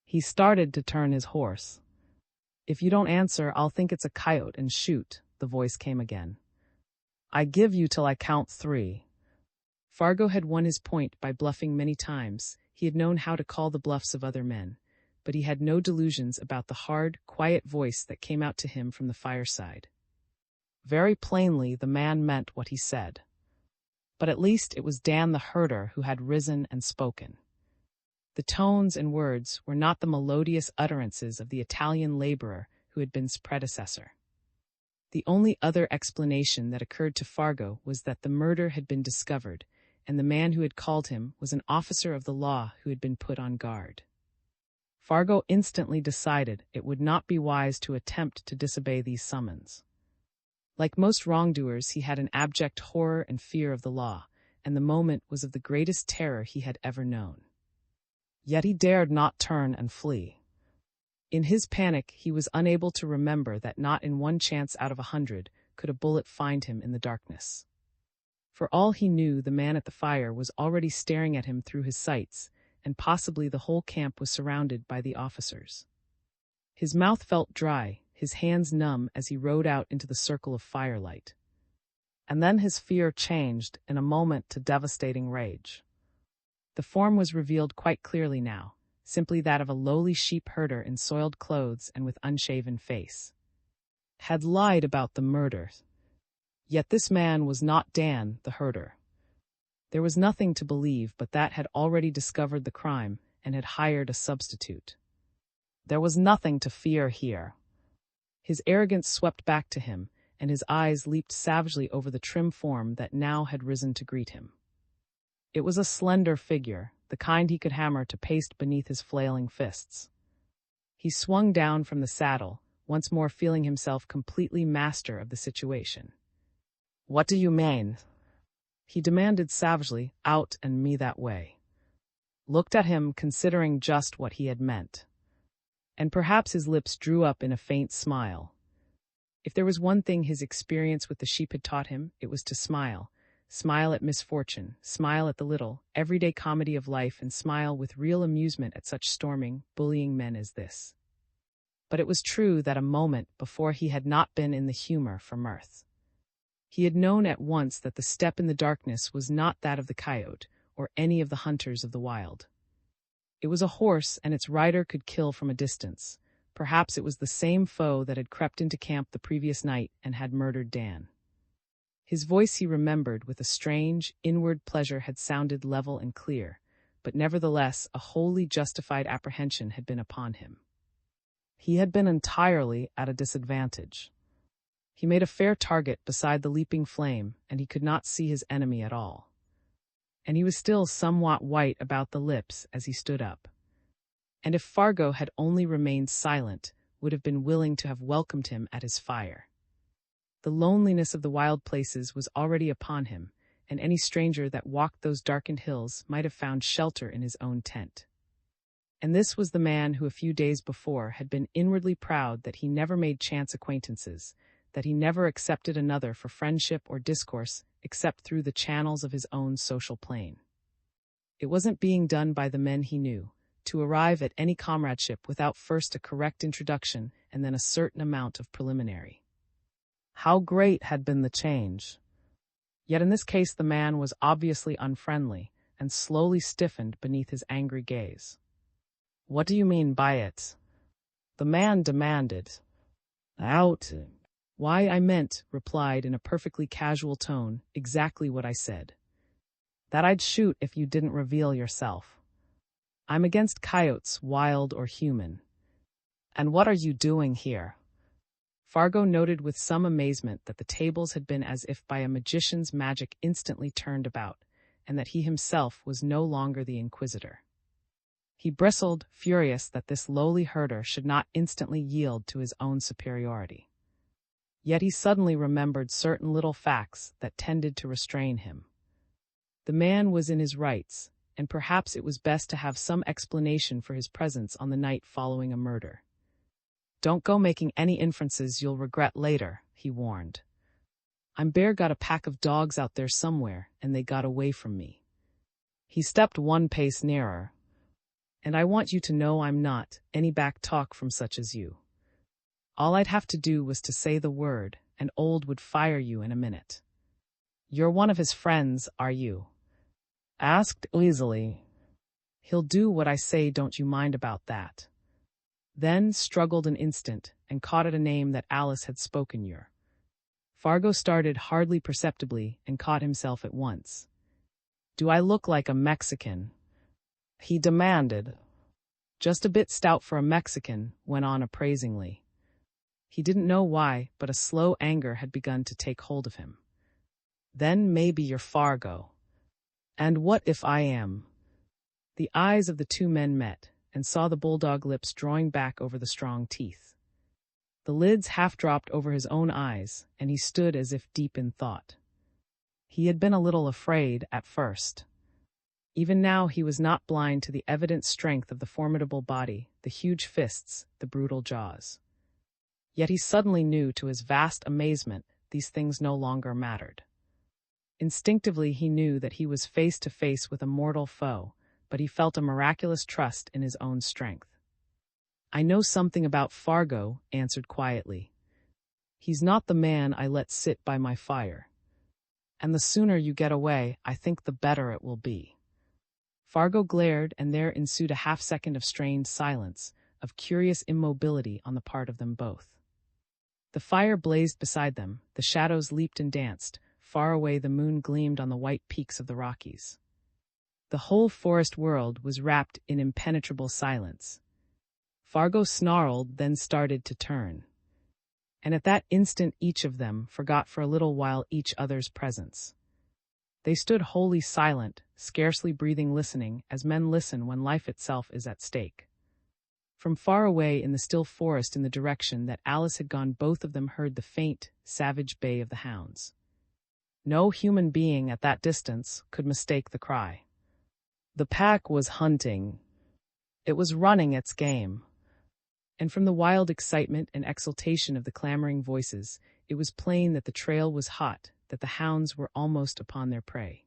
He started to turn his horse. "If you don't answer, I'll think it's a coyote and shoot," the voice came again. "I give you till I count 3. Fargo had won his point by bluffing many times. He had known how to call the bluffs of other men, but he had no delusions about the hard, quiet voice that came out to him from the fireside. Very plainly, the man meant what he said. But at least it was Dan the herder who had risen and spoken. The tones and words were not the melodious utterances of the Italian laborer who had been his predecessor. The only other explanation that occurred to Fargo was that the murder had been discovered, and the man who had called him was an officer of the law who had been put on guard. Fargo instantly decided it would not be wise to attempt to disobey these summons. Like most wrongdoers, he had an abject horror and fear of the law, and the moment was of the greatest terror he had ever known. Yet he dared not turn and flee. In his panic, he was unable to remember that not in one chance out of 100 could a bullet find him in the darkness. For all he knew, the man at the fire was already staring at him through his sights, and possibly the whole camp was surrounded by the officers. His mouth felt dry, his hands numb as he rode out into the circle of firelight. And then his fear changed in a moment to devastating rage. The form was revealed quite clearly now, simply that of a lowly sheep herder in soiled clothes and with unshaven face. Had lied about the murder. Yet this man was not Dan, the herder. There was nothing to believe but that had already discovered the crime and had hired a substitute. There was nothing to fear here. His arrogance swept back to him, and his eyes leaped savagely over the trim form that now had risen to greet him. It was a slender figure, the kind he could hammer to paste beneath his flailing fists. He swung down from the saddle, once more feeling himself completely master of the situation. "What do you mean?" he demanded savagely, "out and me that way." Looked at him, considering just what he had meant. And perhaps his lips drew up in a faint smile. If there was one thing his experience with the sheep had taught him, it was to smile. Smile at misfortune, smile at the little, everyday comedy of life, and smile with real amusement at such storming, bullying men as this. But it was true that a moment before he had not been in the humor for mirth. He had known at once that the step in the darkness was not that of the coyote, or any of the hunters of the wild. It was a horse, and its rider could kill from a distance. Perhaps it was the same foe that had crept into camp the previous night and had murdered Dan. His voice, he remembered, with a strange, inward pleasure, had sounded level and clear, but nevertheless a wholly justified apprehension had been upon him. He had been entirely at a disadvantage. He made a fair target beside the leaping flame, and he could not see his enemy at all. And he was still somewhat white about the lips as he stood up. And if Fargo had only remained silent, would have been willing to have welcomed him at his fire. The loneliness of the wild places was already upon him, and any stranger that walked those darkened hills might have found shelter in his own tent. And this was the man who a few days before had been inwardly proud that he never made chance acquaintances, that he never accepted another for friendship or discourse except through the channels of his own social plane. It wasn't being done by the men he knew, to arrive at any comradeship without first a correct introduction and then a certain amount of preliminary. How great had been the change! Yet in this case the man was obviously unfriendly, and slowly stiffened beneath his angry gaze. "What do you mean by it?" the man demanded. "Out." "Why, I meant," replied in a perfectly casual tone, "exactly what I said. That I'd shoot if you didn't reveal yourself. I'm against coyotes, wild or human." "And what are you doing here?" Fargo noted with some amazement that the tables had been as if by a magician's magic instantly turned about, and that he himself was no longer the inquisitor. He bristled, furious that this lowly herder should not instantly yield to his own superiority. Yet he suddenly remembered certain little facts that tended to restrain him. The man was in his rights, and perhaps it was best to have some explanation for his presence on the night following a murder. "Don't go making any inferences you'll regret later," he warned. "I'm bare got a pack of dogs out there somewhere, and they got away from me." He stepped one pace nearer. "And I want you to know I'm not any back talk from such as you. All I'd have to do was to say the word, and Old would fire you in a minute." "You're one of his friends, are you?" asked easily. "He'll do what I say, don't you mind about that." Then struggled an instant, and caught at a name that Alice had spoken. Fargo started hardly perceptibly, and caught himself at once. "Do I look like a Mexican?" he demanded. "Just a bit stout for a Mexican," went on appraisingly. He didn't know why, but a slow anger had begun to take hold of him. "Then maybe you're Fargo." "And what if I am?" The eyes of the two men met, and saw the bulldog lips drawing back over the strong teeth. The lids half dropped over his own eyes, and he stood as if deep in thought. He had been a little afraid at first. Even now he was not blind to the evident strength of the formidable body, the huge fists, the brutal jaws. Yet he suddenly knew, to his vast amazement, these things no longer mattered. Instinctively he knew that he was face to face with a mortal foe, but he felt a miraculous trust in his own strength. "I know something about Fargo," answered quietly. "He's not the man I let sit by my fire. And the sooner you get away, I think the better it will be." Fargo glared, and there ensued a half-second of strained silence, of curious immobility on the part of them both. The fire blazed beside them, the shadows leaped and danced, far away the moon gleamed on the white peaks of the Rockies. The whole forest world was wrapped in impenetrable silence. Fargo snarled, then started to turn. And at that instant each of them forgot for a little while each other's presence. They stood wholly silent, scarcely breathing, listening, as men listen when life itself is at stake. From far away in the still forest in the direction that Alice had gone, both of them heard the faint, savage bay of the hounds. No human being at that distance could mistake the cry. The pack was hunting. It was running its game. And from the wild excitement and exultation of the clamoring voices, it was plain that the trail was hot, that the hounds were almost upon their prey.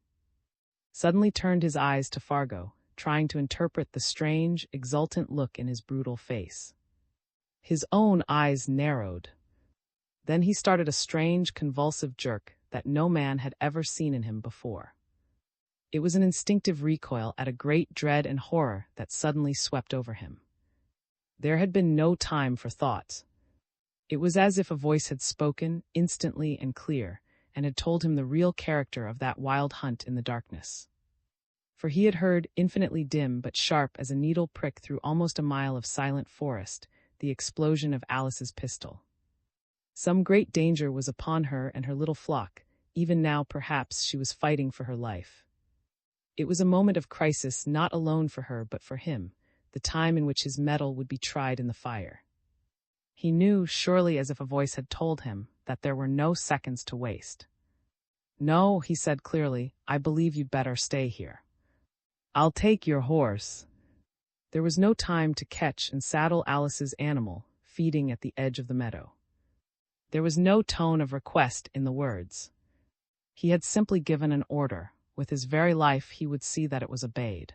Suddenly turned his eyes to Fargo, trying to interpret the strange, exultant look in his brutal face. His own eyes narrowed. Then he started a strange, convulsive jerk that no man had ever seen in him before. It was an instinctive recoil at a great dread and horror that suddenly swept over him. There had been no time for thought. It was as if a voice had spoken, instantly and clear, and had told him the real character of that wild hunt in the darkness. For he had heard, infinitely dim but sharp as a needle prick through almost a mile of silent forest, the explosion of Alice's pistol. Some great danger was upon her and her little flock. Even now, perhaps, she was fighting for her life. It was a moment of crisis, not alone for her but for him, the time in which his mettle would be tried in the fire. He knew, surely as if a voice had told him, that there were no seconds to waste. "No," he said clearly, "I believe you'd better stay here. I'll take your horse." There was no time to catch and saddle Alice's animal, feeding at the edge of the meadow. There was no tone of request in the words. He had simply given an order. With his very life he would see that it was obeyed.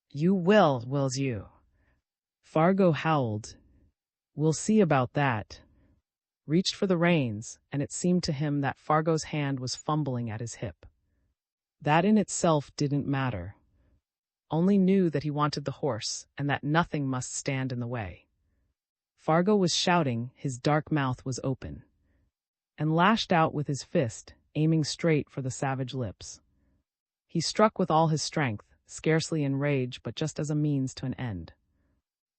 "You wills you?" Fargo howled. "We'll see about that." Reached for the reins, and it seemed to him that Fargo's hand was fumbling at his hip. That in itself didn't matter. Only knew that he wanted the horse, and that nothing must stand in the way. Fargo was shouting, his dark mouth was open, and lashed out with his fist, aiming straight for the savage lips. He struck with all his strength, scarcely in rage but just as a means to an end.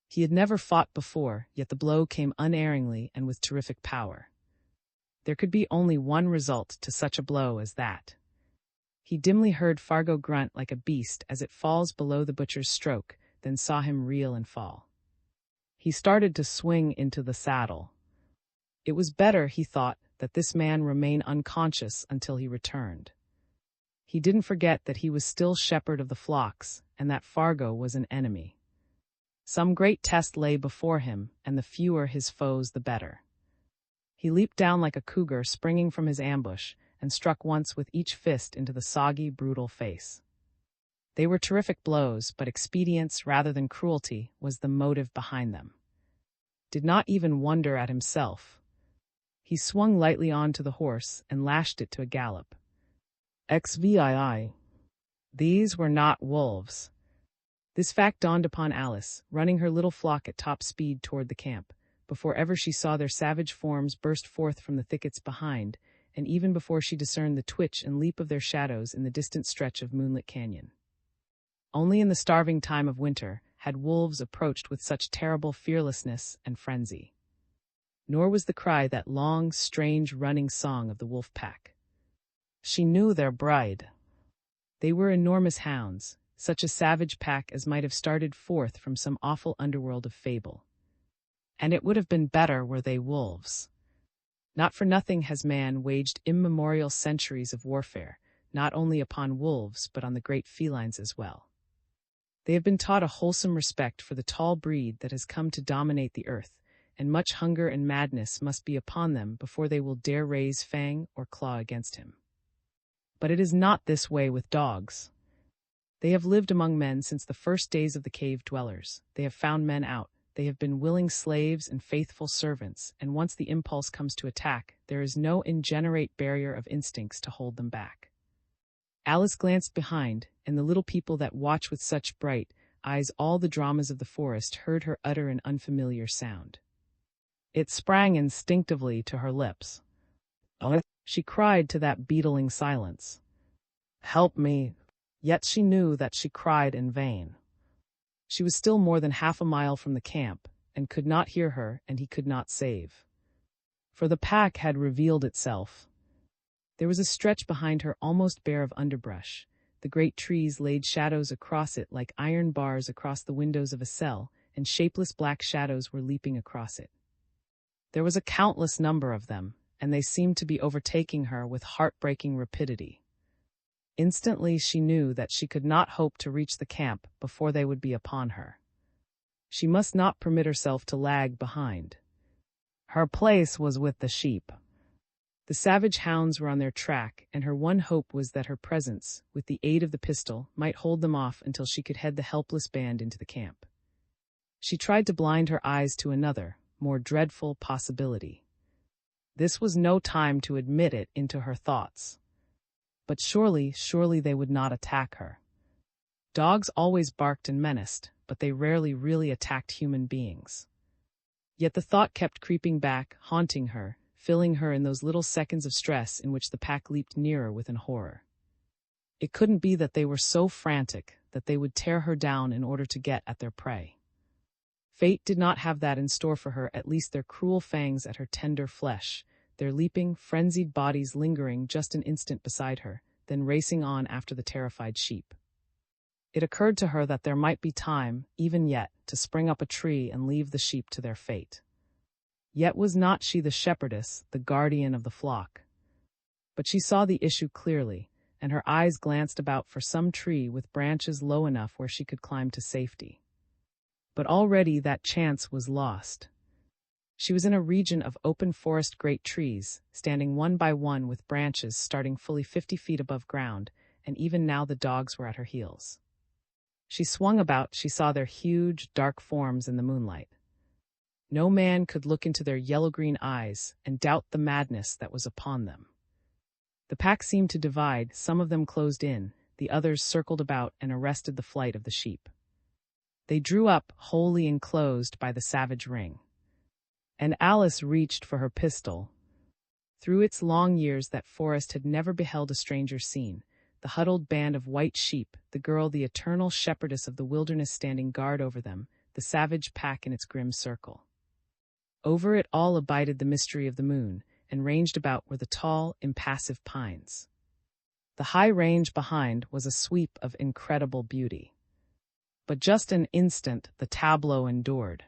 He had never fought before, yet the blow came unerringly and with terrific power. There could be only one result to such a blow as that. He dimly heard Fargo grunt like a beast as it falls below the butcher's stroke, then saw him reel and fall. He started to swing into the saddle. It was better, he thought, that this man remain unconscious until he returned. He didn't forget that he was still shepherd of the flocks, and that Fargo was an enemy. Some great test lay before him, and the fewer his foes the better. He leaped down like a cougar springing from his ambush, and struck once with each fist into the soggy, brutal face. They were terrific blows, but expedience rather than cruelty was the motive behind them. Did not even wonder at himself. He swung lightly on to the horse and lashed it to a gallop. XVII. These were not wolves. This fact dawned upon Alice, running her little flock at top speed toward the camp, before ever she saw their savage forms burst forth from the thickets behind, and even before she discerned the twitch and leap of their shadows in the distant stretch of moonlit canyon. Only in the starving time of winter had wolves approached with such terrible fearlessness and frenzy. Nor was the cry that long, strange running song of the wolf pack. She knew their bride. They were enormous hounds, such a savage pack as might have started forth from some awful underworld of fable. And it would have been better were they wolves. Not for nothing has man waged immemorial centuries of warfare, not only upon wolves but on the great felines as well. They have been taught a wholesome respect for the tall breed that has come to dominate the earth, and much hunger and madness must be upon them before they will dare raise fang or claw against him. But it is not this way with dogs. They have lived among men since the first days of the cave dwellers. They have found men out. They have been willing slaves and faithful servants, and once the impulse comes to attack, there is no ingenerate barrier of instincts to hold them back. Alice glanced behind, and the little people that watch with such bright eyes all the dramas of the forest heard her utter an unfamiliar sound. It sprang instinctively to her lips. "Oh," she cried to that beetling silence. "Help me." Yet she knew that she cried in vain. She was still more than half a mile from the camp, and could not hear her, and he could not save. For the pack had revealed itself. There was a stretch behind her almost bare of underbrush. The great trees laid shadows across it like iron bars across the windows of a cell, and shapeless black shadows were leaping across it. There was a countless number of them, and they seemed to be overtaking her with heartbreaking rapidity. Instantly she knew that she could not hope to reach the camp before they would be upon her. She must not permit herself to lag behind. Her place was with the sheep. The savage hounds were on their track, and her one hope was that her presence, with the aid of the pistol, might hold them off until she could head the helpless band into the camp. She tried to blind her eyes to another, more dreadful possibility. This was no time to admit it into her thoughts. But surely they would not attack her. Dogs always barked and menaced, but they rarely really attacked human beings. Yet the thought kept creeping back, haunting her, filling her in those little seconds of stress in which the pack leaped nearer with horror. It couldn't be that they were so frantic that they would tear her down in order to get at their prey. Fate did not have that in store for her, at least their cruel fangs at her tender flesh, their leaping, frenzied bodies lingering just an instant beside her, then racing on after the terrified sheep. It occurred to her that there might be time, even yet, to spring up a tree and leave the sheep to their fate. Yet was not she the shepherdess, the guardian of the flock? But she saw the issue clearly, and her eyes glanced about for some tree with branches low enough where she could climb to safety. But already that chance was lost. She was in a region of open forest great trees, standing one by one with branches starting fully 50 feet above ground, and even now the dogs were at her heels. She swung about, she saw their huge, dark forms in the moonlight. No man could look into their yellow-green eyes and doubt the madness that was upon them. The pack seemed to divide, some of them closed in, the others circled about and arrested the flight of the sheep. They drew up, wholly enclosed by the savage ring. And Alice reached for her pistol. Through its long years that forest had never beheld a stranger scene. The huddled band of white sheep, the girl, the eternal shepherdess of the wilderness standing guard over them, the savage pack in its grim circle. Over it all abided the mystery of the moon, and ranged about were the tall, impassive pines. The high range behind was a sweep of incredible beauty. But just an instant the tableau endured.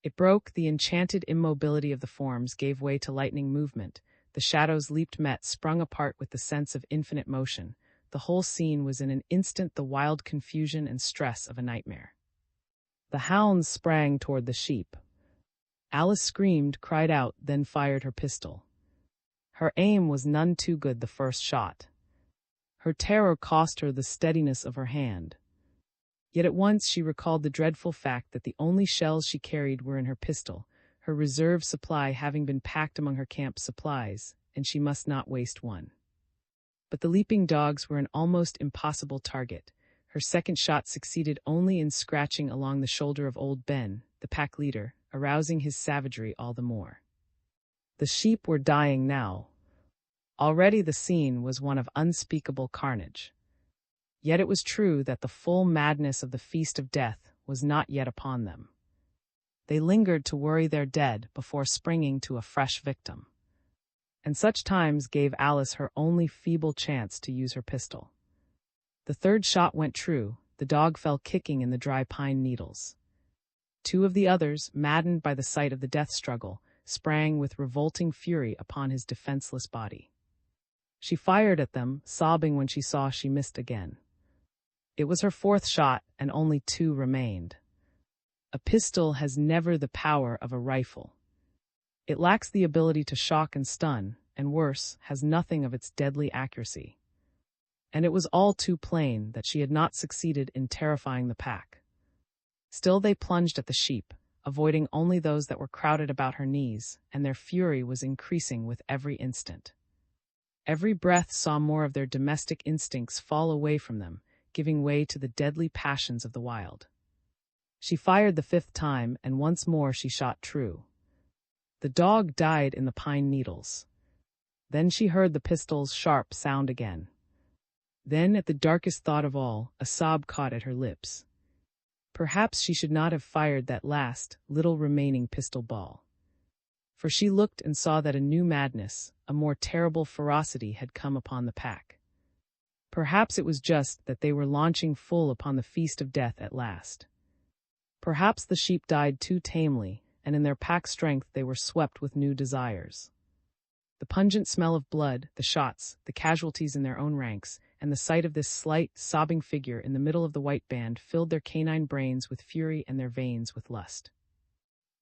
It broke, the enchanted immobility of the forms gave way to lightning movement. The shadows leaped, met, sprung apart with the sense of infinite motion. The whole scene was in an instant the wild confusion and stress of a nightmare. The hounds sprang toward the sheep. Alice screamed, cried out, then fired her pistol. Her aim was none too good the first shot. Her terror cost her the steadiness of her hand. Yet at once she recalled the dreadful fact that the only shells she carried were in her pistol, her reserve supply having been packed among her camp supplies, and she must not waste one. But the leaping dogs were an almost impossible target. Her second shot succeeded only in scratching along the shoulder of old Ben, the pack leader, arousing his savagery all the more. The sheep were dying now. Already the scene was one of unspeakable carnage. Yet it was true that the full madness of the feast of death was not yet upon them. They lingered to worry their dead before springing to a fresh victim. And such times gave Alice her only feeble chance to use her pistol. The third shot went true, the dog fell kicking in the dry pine needles. Two of the others, maddened by the sight of the death struggle, sprang with revolting fury upon his defenseless body. She fired at them, sobbing when she saw she missed again. It was her fourth shot, and only two remained. A pistol has never the power of a rifle. It lacks the ability to shock and stun, and worse, has nothing of its deadly accuracy. And it was all too plain that she had not succeeded in terrifying the pack. Still they plunged at the sheep, avoiding only those that were crowded about her knees, and their fury was increasing with every instant. Every breath saw more of their domestic instincts fall away from them, giving way to the deadly passions of the wild. She fired the fifth time, and once more she shot true. The dog died in the pine needles. Then she heard the pistol's sharp sound again. Then, at the darkest thought of all, a sob caught at her lips. Perhaps she should not have fired that last, little remaining pistol ball. For she looked and saw that a new madness, a more terrible ferocity had come upon the pack. Perhaps it was just that they were launching full upon the feast of death at last. Perhaps the sheep died too tamely, and in their pack strength they were swept with new desires. The pungent smell of blood, the shots, the casualties in their own ranks, and the sight of this slight, sobbing figure in the middle of the white band filled their canine brains with fury and their veins with lust.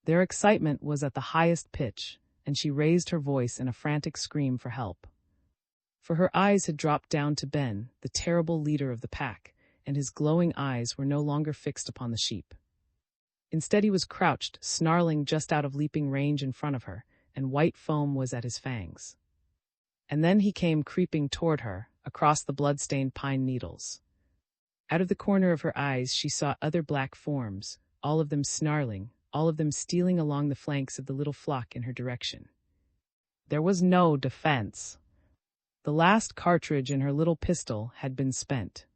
Their excitement was at the highest pitch, and she raised her voice in a frantic scream for help. For her eyes had dropped down to Ben, the terrible leader of the pack, and his glowing eyes were no longer fixed upon the sheep. Instead he was crouched, snarling just out of leaping range in front of her, and white foam was at his fangs. And then he came creeping toward her, across the blood-stained pine needles. Out of the corner of her eyes she saw other black forms, all of them snarling, all of them stealing along the flanks of the little flock in her direction. There was no defense. The last cartridge in her little pistol had been spent.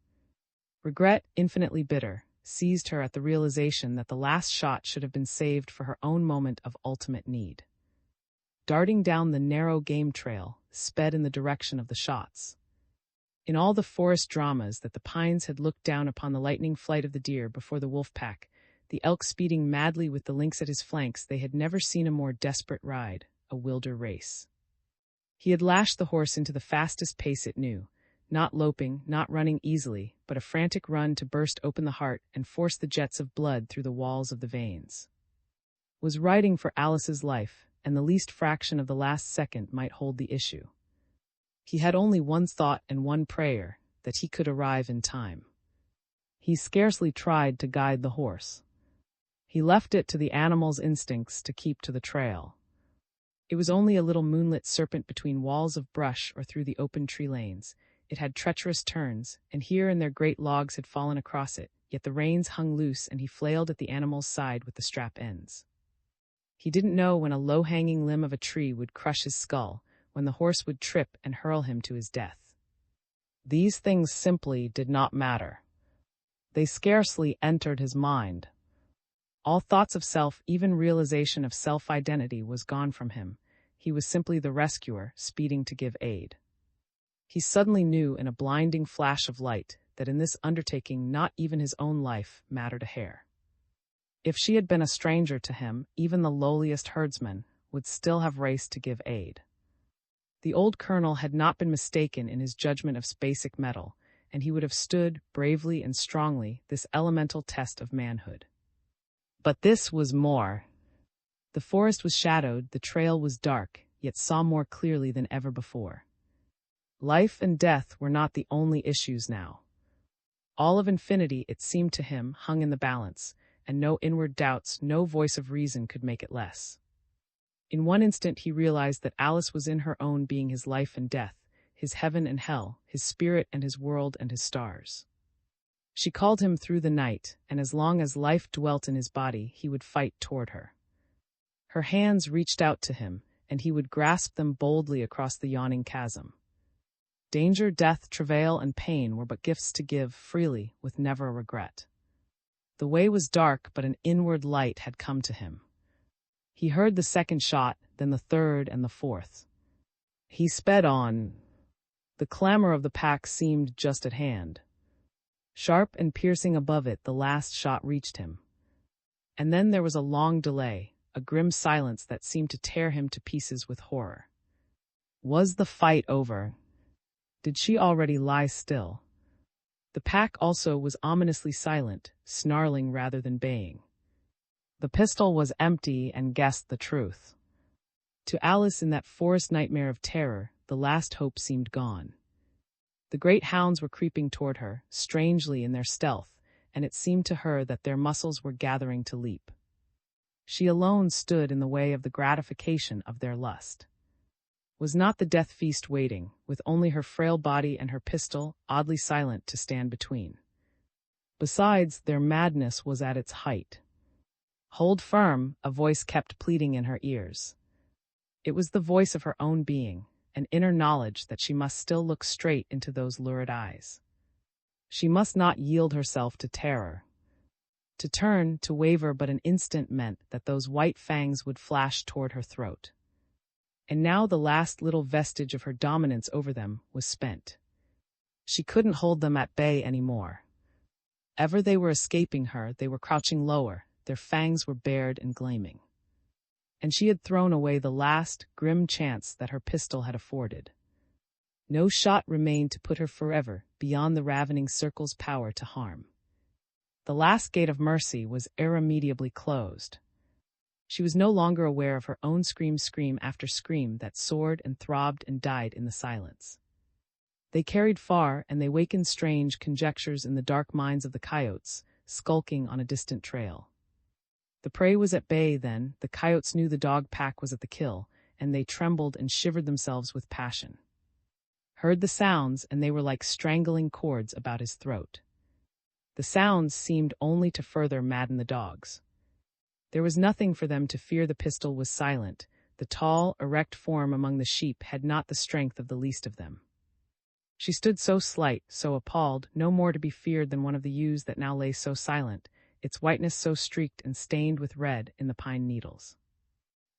Regret, infinitely bitter, seized her at the realization that the last shot should have been saved for her own moment of ultimate need. Darting down the narrow game trail, sped in the direction of the shots. In all the forest dramas that the pines had looked down upon the lightning flight of the deer before the wolf pack, the elk speeding madly with the lynx at his flanks, they had never seen a more desperate ride, a wilder race. He had lashed the horse into the fastest pace it knew, not loping, not running easily, but a frantic run to burst open the heart and force the jets of blood through the walls of the veins. Was riding for Alice's life, and the least fraction of the last second might hold the issue. He had only one thought and one prayer, that he could arrive in time. He scarcely tried to guide the horse. He left it to the animal's instincts to keep to the trail. It was only a little moonlit serpent between walls of brush or through the open tree lanes. It had treacherous turns, and here and there great logs had fallen across it, yet the reins hung loose and he flailed at the animal's side with the strap ends. He didn't know when a low-hanging limb of a tree would crush his skull, when the horse would trip and hurl him to his death. These things simply did not matter. They scarcely entered his mind. All thoughts of self, even realization of self-identity, was gone from him. He was simply the rescuer, speeding to give aid. He suddenly knew in a blinding flash of light that in this undertaking not even his own life mattered a hair. If she had been a stranger to him, even the lowliest herdsman would still have raced to give aid. The old colonel had not been mistaken in his judgment of basic metal, and he would have stood bravely and strongly this elemental test of manhood. But this was more. The forest was shadowed, the trail was dark, yet saw more clearly than ever before. Life and death were not the only issues now. All of infinity, it seemed to him, hung in the balance, and no inward doubts, no voice of reason could make it less. In one instant he realized that Alice was in her own being his life and death, his heaven and hell, his spirit and his world and his stars. She called him through the night, and as long as life dwelt in his body, he would fight toward her. Her hands reached out to him, and he would grasp them boldly across the yawning chasm. Danger, death, travail, and pain were but gifts to give freely, with never a regret. The way was dark, but an inward light had come to him. He heard the second shot, then the third and the fourth. He sped on. The clamor of the pack seemed just at hand. Sharp and piercing above it, the last shot reached him. And then there was a long delay, a grim silence that seemed to tear him to pieces with horror. Was the fight over? Did she already lie still? The pack also was ominously silent, snarling rather than baying. The pistol was empty and guessed the truth. To Alice, in that forest nightmare of terror, the last hope seemed gone. The great hounds were creeping toward her, strangely in their stealth, and it seemed to her that their muscles were gathering to leap. She alone stood in the way of the gratification of their lust. Was not the death feast waiting, with only her frail body and her pistol, oddly silent, to stand between? Besides, their madness was at its height. "Hold firm," a voice kept pleading in her ears. It was the voice of her own being, an inner knowledge that she must still look straight into those lurid eyes. She must not yield herself to terror. To turn, to waver but an instant meant that those white fangs would flash toward her throat. And now the last little vestige of her dominance over them was spent. She couldn't hold them at bay anymore. Ever they were escaping her, they were crouching lower, their fangs were bared and gleaming. And she had thrown away the last, grim chance that her pistol had afforded. No shot remained to put her forever beyond the ravening circle's power to harm. The last gate of mercy was irremediably closed. She was no longer aware of her own scream after scream that soared and throbbed and died in the silence. They carried far, and they wakened strange conjectures in the dark minds of the coyotes, skulking on a distant trail. The prey was at bay then, the coyotes knew the dog pack was at the kill, and they trembled and shivered themselves with passion. Heard the sounds, and they were like strangling cords about his throat. The sounds seemed only to further madden the dogs. There was nothing for them to fear. The pistol was silent. The tall, erect form among the sheep had not the strength of the least of them. She stood so slight, so appalled, no more to be feared than one of the ewes that now lay so silent, its whiteness so streaked and stained with red in the pine needles.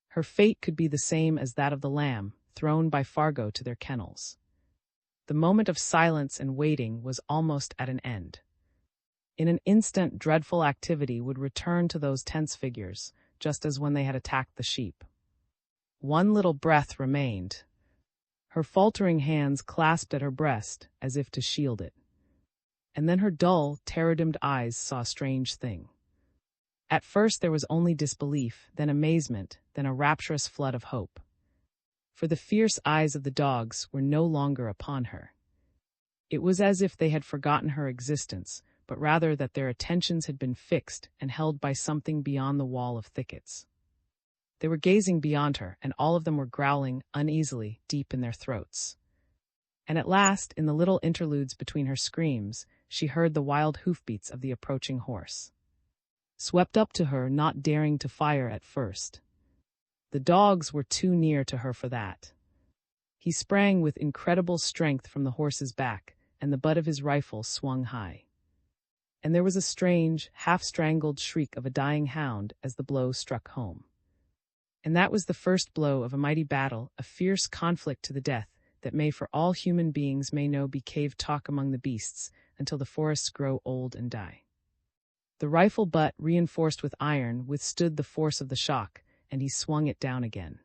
Her fate could be the same as that of the lamb, thrown by Fargo to their kennels. The moment of silence and waiting was almost at an end. In an instant, dreadful activity would return to those tense figures, just as when they had attacked the sheep. One little breath remained. Her faltering hands clasped at her breast, as if to shield it. And then her dull, terror-dimmed eyes saw a strange thing. At first there was only disbelief, then amazement, then a rapturous flood of hope. For the fierce eyes of the dogs were no longer upon her. It was as if they had forgotten her existence, but rather that their attentions had been fixed and held by something beyond the wall of thickets. They were gazing beyond her, and all of them were growling uneasily deep in their throats. And at last, in the little interludes between her screams, she heard the wild hoofbeats of the approaching horse. Swept up to her, not daring to fire at first. The dogs were too near to her for that. He sprang with incredible strength from the horse's back, and the butt of his rifle swung high. And there was a strange, half-strangled shriek of a dying hound as the blow struck home. And that was the first blow of a mighty battle, a fierce conflict to the death, that may for all human beings may know be cave talk among the beasts, until the forests grow old and die. The rifle butt, reinforced with iron, withstood the force of the shock, and he swung it down again.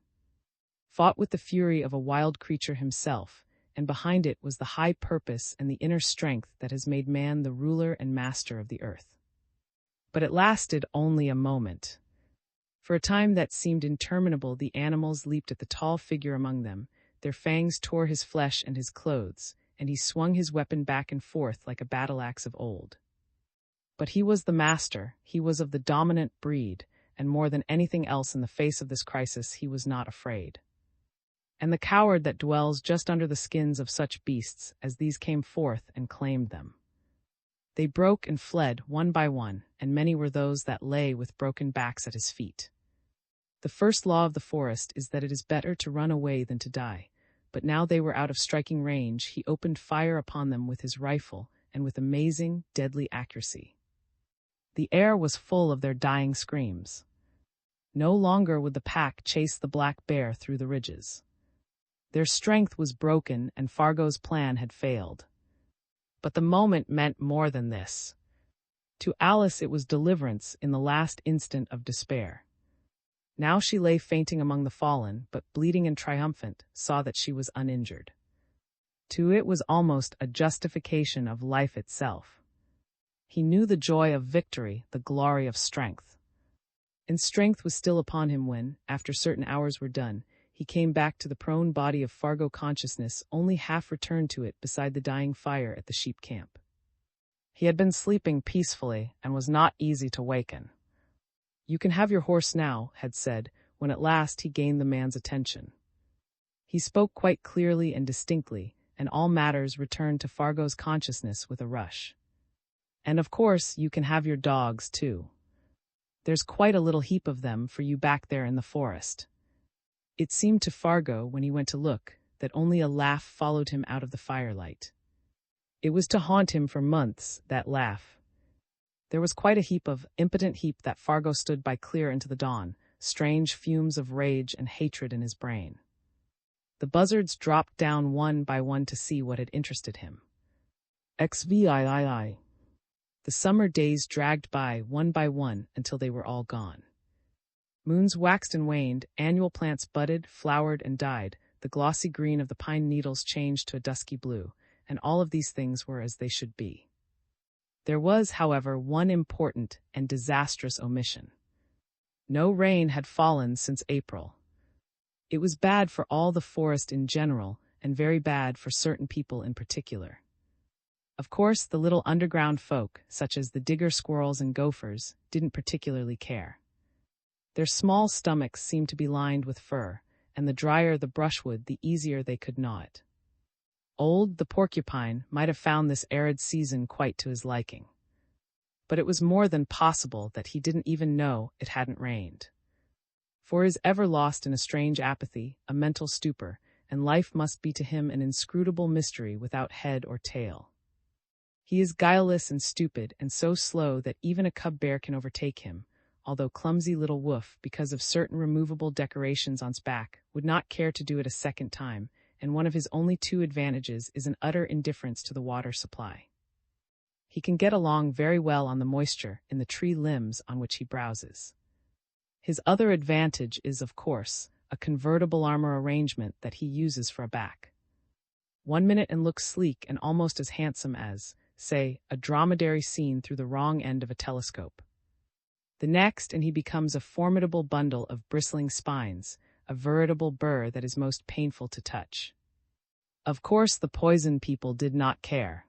Fought with the fury of a wild creature himself, and behind it was the high purpose and the inner strength that has made man the ruler and master of the earth. But it lasted only a moment. For a time that seemed interminable, the animals leaped at the tall figure among them, their fangs tore his flesh and his clothes, and he swung his weapon back and forth like a battle-axe of old. But he was the master, he was of the dominant breed, and more than anything else in the face of this crisis he was not afraid. And the coward that dwells just under the skins of such beasts as these came forth and claimed them. They broke and fled one by one, and many were those that lay with broken backs at his feet. The first law of the forest is that it is better to run away than to die, but now they were out of striking range, he opened fire upon them with his rifle, and with amazing, deadly accuracy. The air was full of their dying screams. No longer would the pack chase the black bear through the ridges. Their strength was broken, and Fargo's plan had failed. But the moment meant more than this. To Alice it was deliverance in the last instant of despair. Now she lay fainting among the fallen, but bleeding and triumphant, saw that she was uninjured. To it was almost a justification of life itself. He knew the joy of victory, the glory of strength. And strength was still upon him when, after certain hours were done, he came back to the prone body of Fargo, consciousness only half returned to it beside the dying fire at the sheep camp. He had been sleeping peacefully and was not easy to waken. "You can have your horse now," had said, when at last he gained the man's attention. He spoke quite clearly and distinctly, and all matters returned to Fargo's consciousness with a rush. "And of course you can have your dogs too. There's quite a little heap of them for you back there in the forest." It seemed to Fargo, when he went to look, that only a laugh followed him out of the firelight. It was to haunt him for months, that laugh. There was quite a impotent heap that Fargo stood by clear into the dawn, strange fumes of rage and hatred in his brain. The buzzards dropped down one by one to see what had interested him. XVIII. The summer days dragged by one, until they were all gone. Moons waxed and waned, annual plants budded, flowered, and died, the glossy green of the pine needles changed to a dusky blue, and all of these things were as they should be. There was, however, one important and disastrous omission. No rain had fallen since April. It was bad for all the forest in general, and very bad for certain people in particular. Of course, the little underground folk, such as the digger squirrels and gophers, didn't particularly care. Their small stomachs seemed to be lined with fur, and the drier the brushwood, the easier they could gnaw it. Old the porcupine might have found this arid season quite to his liking. But it was more than possible that he didn't even know it hadn't rained. For he is ever lost in a strange apathy, a mental stupor, and life must be to him an inscrutable mystery without head or tail. He is guileless and stupid, and so slow that even a cub bear can overtake him, although clumsy little Wolf, because of certain removable decorations on its back, would not care to do it a second time, and one of his only two advantages is an utter indifference to the water supply. He can get along very well on the moisture in the tree limbs on which he browses. His other advantage is, of course, a convertible armor arrangement that he uses for a back. 1 minute and looks sleek and almost as handsome as, say, a dromedary seen through the wrong end of a telescope. The next, and he becomes a formidable bundle of bristling spines, a veritable burr that is most painful to touch. Of course, the poison people did not care.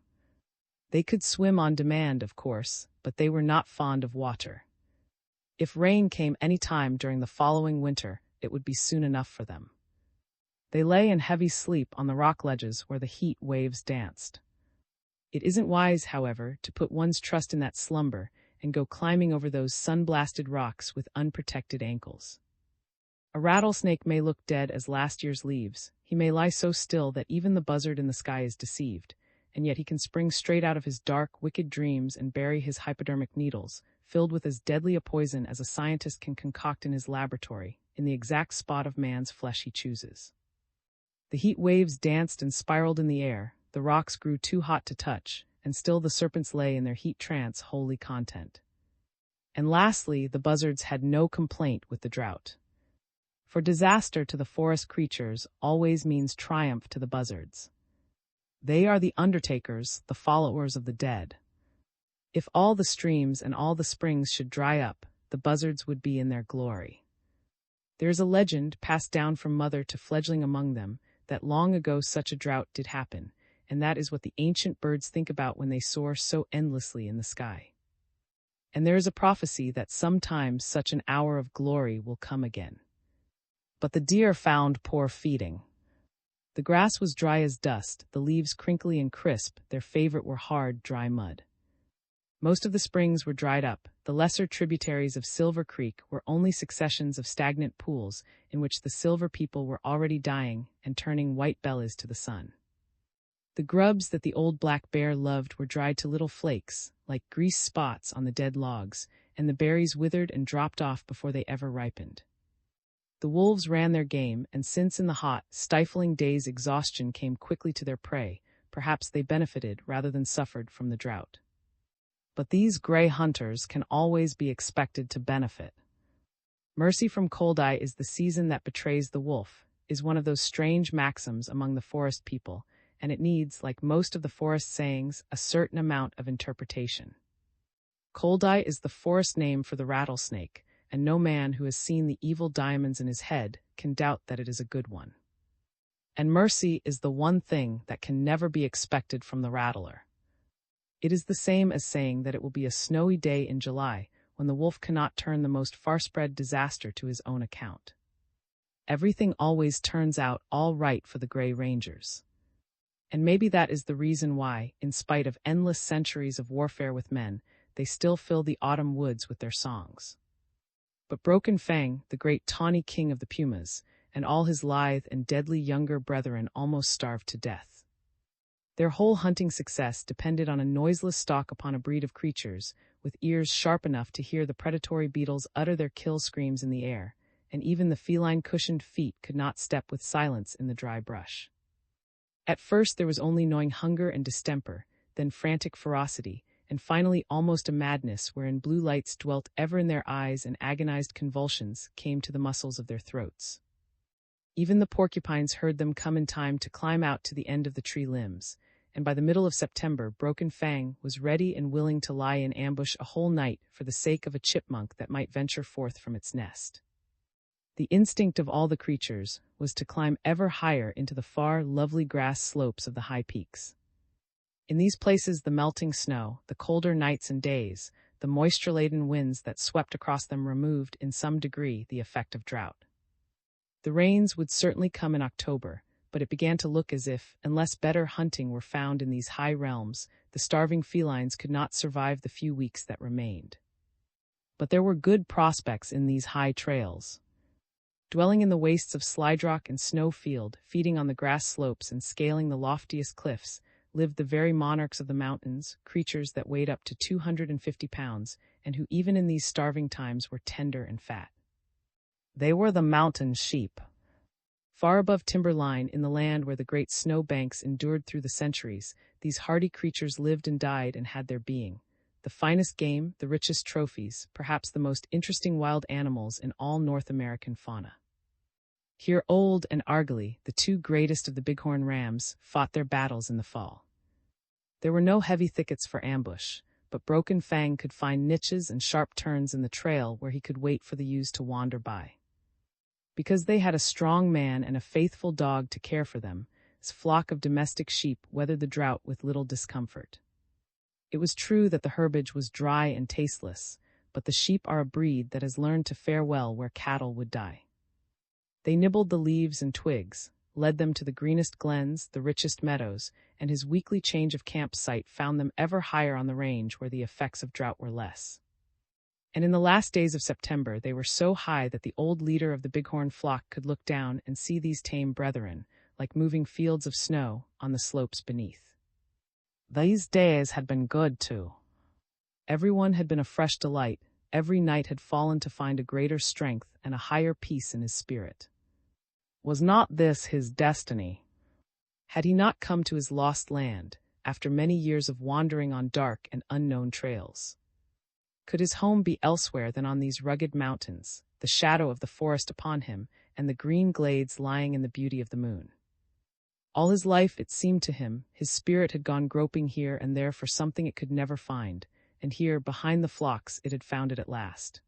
They could swim on demand, of course, but they were not fond of water. If rain came any time during the following winter, it would be soon enough for them. They lay in heavy sleep on the rock ledges where the heat waves danced. It isn't wise, however, to put one's trust in that slumber and go climbing over those sun-blasted rocks with unprotected ankles. A rattlesnake may look dead as last year's leaves, he may lie so still that even the buzzard in the sky is deceived, and yet he can spring straight out of his dark, wicked dreams and bury his hypodermic needles, filled with as deadly a poison as a scientist can concoct in his laboratory, in the exact spot of man's flesh he chooses. The heat waves danced and spiraled in the air, the rocks grew too hot to touch, and still the serpents lay in their heat trance wholly content. And lastly, the buzzards had no complaint with the drought. For disaster to the forest creatures always means triumph to the buzzards. They are the undertakers, the followers of the dead. If all the streams and all the springs should dry up, the buzzards would be in their glory. There is a legend, passed down from mother to fledgling among them, that long ago such a drought did happen, and that is what the ancient birds think about when they soar so endlessly in the sky. And there is a prophecy that sometimes such an hour of glory will come again. But the deer found poor feeding. The grass was dry as dust, the leaves crinkly and crisp, their favorite were hard, dry mud. Most of the springs were dried up, the lesser tributaries of Silver Creek were only successions of stagnant pools in which the silver people were already dying and turning white bellies to the sun. The grubs that the old black bear loved were dried to little flakes, like grease spots on the dead logs, and the berries withered and dropped off before they ever ripened. The wolves ran their game, and since in the hot, stifling days exhaustion came quickly to their prey, perhaps they benefited rather than suffered from the drought. But these gray hunters can always be expected to benefit. Mercy from cold eye is the season that betrays the wolf, is one of those strange maxims among the forest people, and it needs, like most of the forest sayings, a certain amount of interpretation. Cold eye is the forest name for the rattlesnake, and no man who has seen the evil diamonds in his head can doubt that it is a good one. And mercy is the one thing that can never be expected from the rattler. It is the same as saying that it will be a snowy day in July, when the wolf cannot turn the most far-spread disaster to his own account. Everything always turns out all right for the Gray Rangers. And maybe that is the reason why, in spite of endless centuries of warfare with men, they still fill the autumn woods with their songs. But Broken Fang, the great tawny king of the pumas, and all his lithe and deadly younger brethren almost starved to death. Their whole hunting success depended on a noiseless stalk upon a breed of creatures, with ears sharp enough to hear the predatory beetles utter their kill screams in the air, and even the feline cushioned feet could not step with silence in the dry brush. At first there was only gnawing hunger and distemper, then frantic ferocity, and finally almost a madness wherein blue lights dwelt ever in their eyes and agonized convulsions came to the muscles of their throats. Even the porcupines heard them come in time to climb out to the end of the tree limbs, and by the middle of September Broken Fang was ready and willing to lie in ambush a whole night for the sake of a chipmunk that might venture forth from its nest. The instinct of all the creatures was to climb ever higher into the far, lovely grass slopes of the high peaks. In these places the melting snow, the colder nights and days, the moisture-laden winds that swept across them removed, in some degree, the effect of drought. The rains would certainly come in October, but it began to look as if, unless better hunting were found in these high realms, the starving felines could not survive the few weeks that remained. But there were good prospects in these high trails. Dwelling in the wastes of slidrock and snowfield, feeding on the grass slopes and scaling the loftiest cliffs, lived the very monarchs of the mountains, creatures that weighed up to 250 pounds, and who even in these starving times were tender and fat. They were the mountain sheep. Far above timberline, in the land where the great snow banks endured through the centuries, these hardy creatures lived and died and had their being. The finest game, the richest trophies, perhaps the most interesting wild animals in all North American fauna. Here Old and Argally, the two greatest of the bighorn rams, fought their battles in the fall. There were no heavy thickets for ambush, but Broken Fang could find niches and sharp turns in the trail where he could wait for the ewes to wander by. Because they had a strong man and a faithful dog to care for them, his flock of domestic sheep weathered the drought with little discomfort. It was true that the herbage was dry and tasteless, but the sheep are a breed that has learned to fare well where cattle would die. They nibbled the leaves and twigs, led them to the greenest glens, the richest meadows, and his weekly change of campsite found them ever higher on the range where the effects of drought were less. And in the last days of September they were so high that the old leader of the bighorn flock could look down and see these tame brethren, like moving fields of snow, on the slopes beneath. These days had been good, too. Everyone had been a fresh delight, every night had fallen to find a greater strength and a higher peace in his spirit. Was not this his destiny? Had he not come to his lost land, after many years of wandering on dark and unknown trails? Could his home be elsewhere than on these rugged mountains, the shadow of the forest upon him, and the green glades lying in the beauty of the moon? All his life, it seemed to him, his spirit had gone groping here and there for something it could never find, and here, behind the flocks, it had found it at last.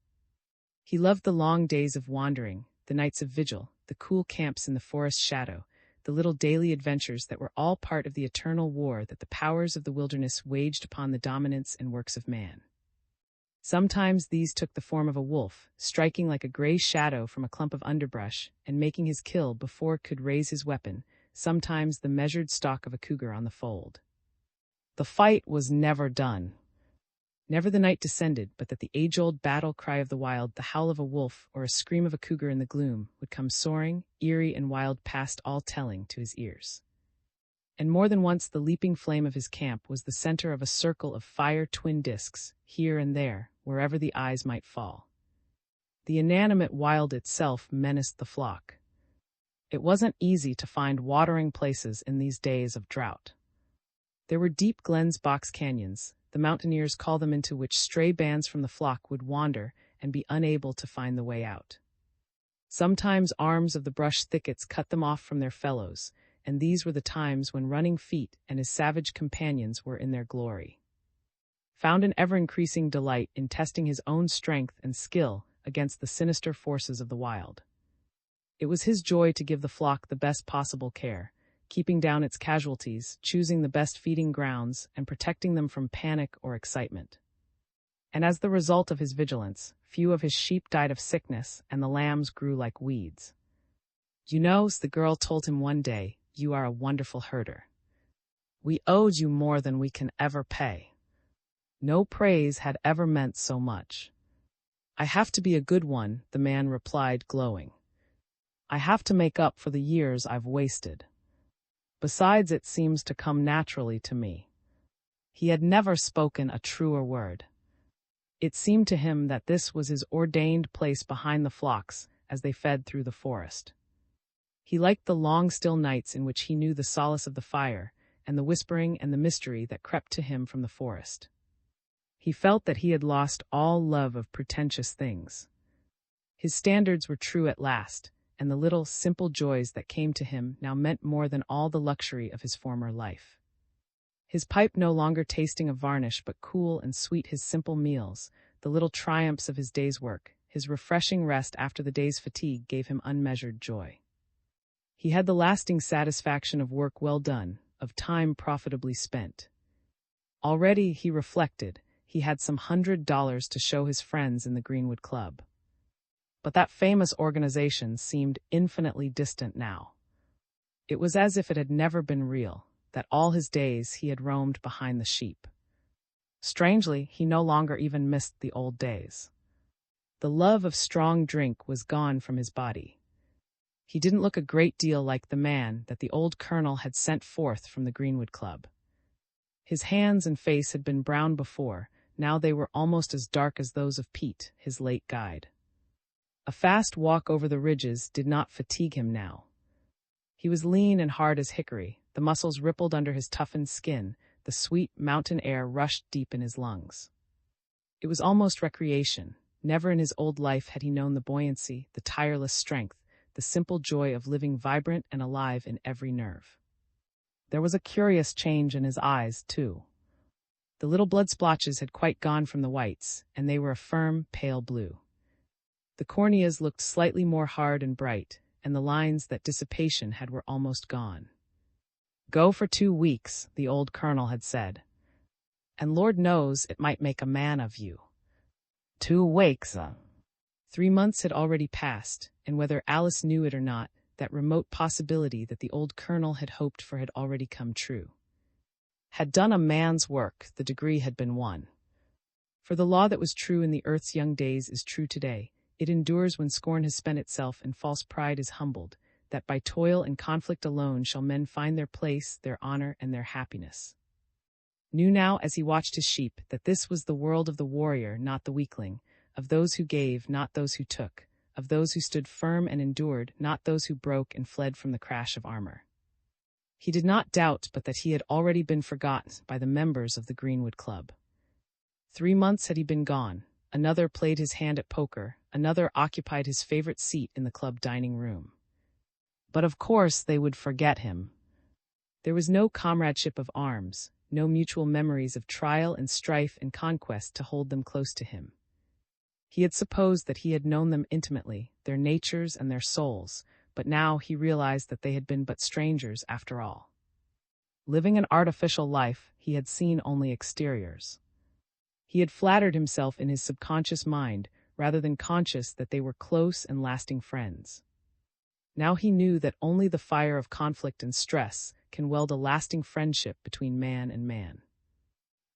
He loved the long days of wandering, the nights of vigil, the cool camps in the forest shadow, the little daily adventures that were all part of the eternal war that the powers of the wilderness waged upon the dominance and works of man. Sometimes these took the form of a wolf, striking like a gray shadow from a clump of underbrush and making his kill before it could raise his weapon, sometimes the measured stalk of a cougar on the fold. The fight was never done. Never the night descended, but that the age-old battle cry of the wild, the howl of a wolf, or a scream of a cougar in the gloom, would come soaring, eerie and wild past all telling to his ears. And more than once the leaping flame of his camp was the center of a circle of fire twin discs, here and there, wherever the eyes might fall. The inanimate wild itself menaced the flock. It wasn't easy to find watering places in these days of drought. There were deep glens, box canyons, the mountaineers call them, into which stray bands from the flock would wander and be unable to find the way out. Sometimes arms of the brush thickets cut them off from their fellows, and these were the times when Running Feet and his savage companions were in their glory. Found an ever-increasing delight in testing his own strength and skill against the sinister forces of the wild. It was his joy to give the flock the best possible care, keeping down its casualties, choosing the best feeding grounds, and protecting them from panic or excitement. And as the result of his vigilance, few of his sheep died of sickness, and the lambs grew like weeds. "You know," the girl told him one day, "you are a wonderful herder. We owed you more than we can ever pay." No praise had ever meant so much. "I have to be a good one," the man replied, glowing. "I have to make up for the years I've wasted. Besides, it seems to come naturally to me." He had never spoken a truer word. It seemed to him that this was his ordained place behind the flocks as they fed through the forest. He liked the long still nights in which he knew the solace of the fire, and the whispering and the mystery that crept to him from the forest. He felt that he had lost all love of pretentious things. His standards were true at last, and the little, simple joys that came to him now meant more than all the luxury of his former life. His pipe no longer tasting of varnish but cool and sweet, his simple meals, the little triumphs of his day's work, his refreshing rest after the day's fatigue gave him unmeasured joy. He had the lasting satisfaction of work well done, of time profitably spent. Already, he reflected, he had some $100 to show his friends in the Greenwood Club. But that famous organization seemed infinitely distant now. It was as if it had never been real, that all his days he had roamed behind the sheep. Strangely, he no longer even missed the old days. The love of strong drink was gone from his body. He didn't look a great deal like the man that the old colonel had sent forth from the Greenwood Club. His hands and face had been brown before, now they were almost as dark as those of Pete, his late guide. A fast walk over the ridges did not fatigue him now. He was lean and hard as hickory, the muscles rippled under his toughened skin, the sweet mountain air rushed deep in his lungs. It was almost recreation. Never in his old life had he known the buoyancy, the tireless strength, the simple joy of living vibrant and alive in every nerve. There was a curious change in his eyes, too. The little blood splotches had quite gone from the whites, and they were a firm, pale blue. The corneas looked slightly more hard and bright, and the lines that dissipation had were almost gone. "Go for 2 weeks," the old colonel had said. "And Lord knows it might make a man of you." 2 weeks. 3 months had already passed, and whether Alice knew it or not, that remote possibility that the old colonel had hoped for had already come true. Had done a man's work, the degree had been won. For the law that was true in the earth's young days is true today. It endures when scorn has spent itself and false pride is humbled, that by toil and conflict alone shall men find their place, their honor, and their happiness. Knew now, as he watched his sheep, that this was the world of the warrior, not the weakling, of those who gave, not those who took, of those who stood firm and endured, not those who broke and fled from the crash of armor. He did not doubt but that he had already been forgotten by the members of the Greenwood Club. 3 months had he been gone. Another played his hand at poker, another occupied his favorite seat in the club dining room. But of course they would forget him. There was no comradeship of arms, no mutual memories of trial and strife and conquest to hold them close to him. He had supposed that he had known them intimately, their natures and their souls, but now he realized that they had been but strangers after all. Living an artificial life, he had seen only exteriors. He had flattered himself in his subconscious mind, rather than conscious that they were close and lasting friends. Now he knew that only the fire of conflict and stress can weld a lasting friendship between man and man.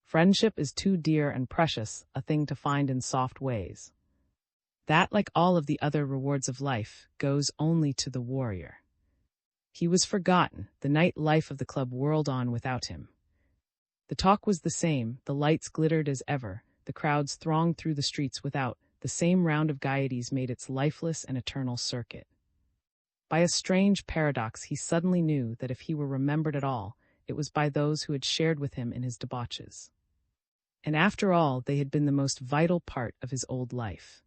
Friendship is too dear and precious a thing to find in soft ways. That, like all of the other rewards of life, goes only to the warrior. He was forgotten. The night life of the club whirled on without him. The talk was the same, the lights glittered as ever, the crowds thronged through the streets without, the same round of gaieties made its lifeless and eternal circuit. By a strange paradox, he suddenly knew that if he were remembered at all, it was by those who had shared with him in his debauches. And after all, they had been the most vital part of his old life.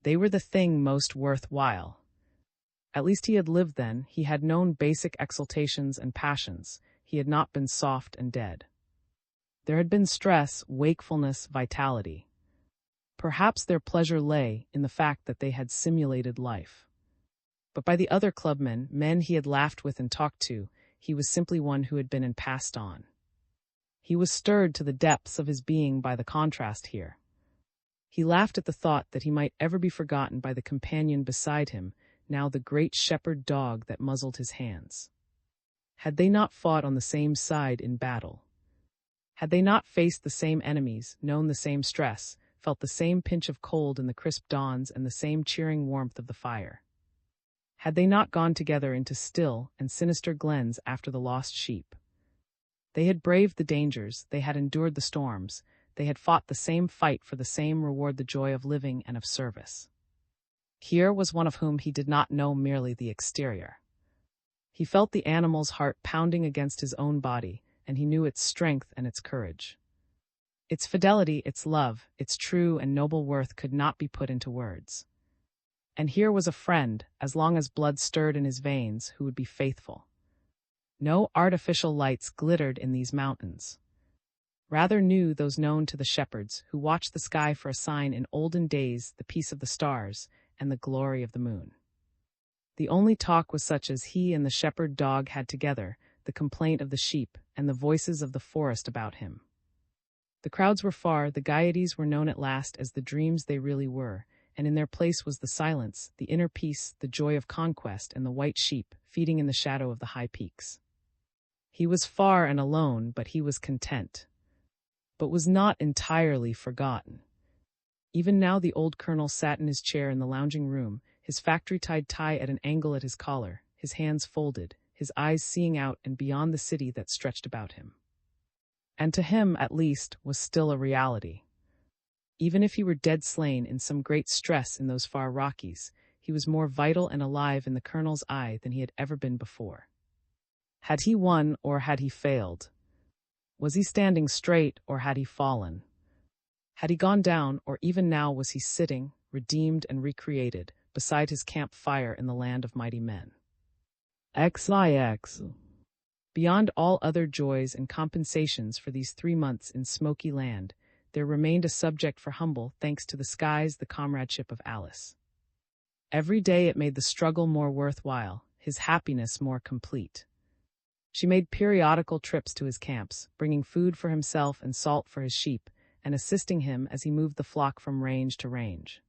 They were the thing most worth while. At least he had lived then, he had known basic exaltations and passions, he had not been soft and dead. There had been stress, wakefulness, vitality. Perhaps their pleasure lay in the fact that they had simulated life. But by the other clubmen, men he had laughed with and talked to, he was simply one who had been and passed on. He was stirred to the depths of his being by the contrast here. He laughed at the thought that he might ever be forgotten by the companion beside him, now the great shepherd dog that muzzled his hands. Had they not fought on the same side in battle? Had they not faced the same enemies, known the same stress, felt the same pinch of cold in the crisp dawns and the same cheering warmth of the fire? Had they not gone together into still and sinister glens after the lost sheep? They had braved the dangers, they had endured the storms, they had fought the same fight for the same reward, the joy of living and of service. Here was one of whom he did not know merely the exterior. He felt the animal's heart pounding against his own body, and he knew its strength and its courage. Its fidelity, its love, its true and noble worth could not be put into words. And here was a friend, as long as blood stirred in his veins, who would be faithful. No artificial lights glittered in these mountains. Rather knew those known to the shepherds, who watched the sky for a sign in olden days, the peace of the stars and the glory of the moon. The only talk was such as he and the shepherd dog had together, the complaint of the sheep, and the voices of the forest about him. The crowds were far, the gaieties were known at last as the dreams they really were, and in their place was the silence, the inner peace, the joy of conquest, and the white sheep, feeding in the shadow of the high peaks. He was far and alone, but he was content. But was not entirely forgotten. Even now the old colonel sat in his chair in the lounging room, his factory-tied tie at an angle at his collar, his hands folded, his eyes seeing out and beyond the city that stretched about him. And to him, at least, was still a reality. Even if he were dead slain in some great stress in those far Rockies, he was more vital and alive in the colonel's eye than he had ever been before. Had he won or had he failed? Was he standing straight or had he fallen? Had he gone down, or even now was he sitting, redeemed and recreated, beside his campfire in the land of mighty men? XIX. Beyond all other joys and compensations for these 3 months in smoky land, there remained a subject for humble thanks to the skies, the comradeship of Alice. Every day it made the struggle more worthwhile, his happiness more complete. She made periodical trips to his camps, bringing food for himself and salt for his sheep, and assisting him as he moved the flock from range to range.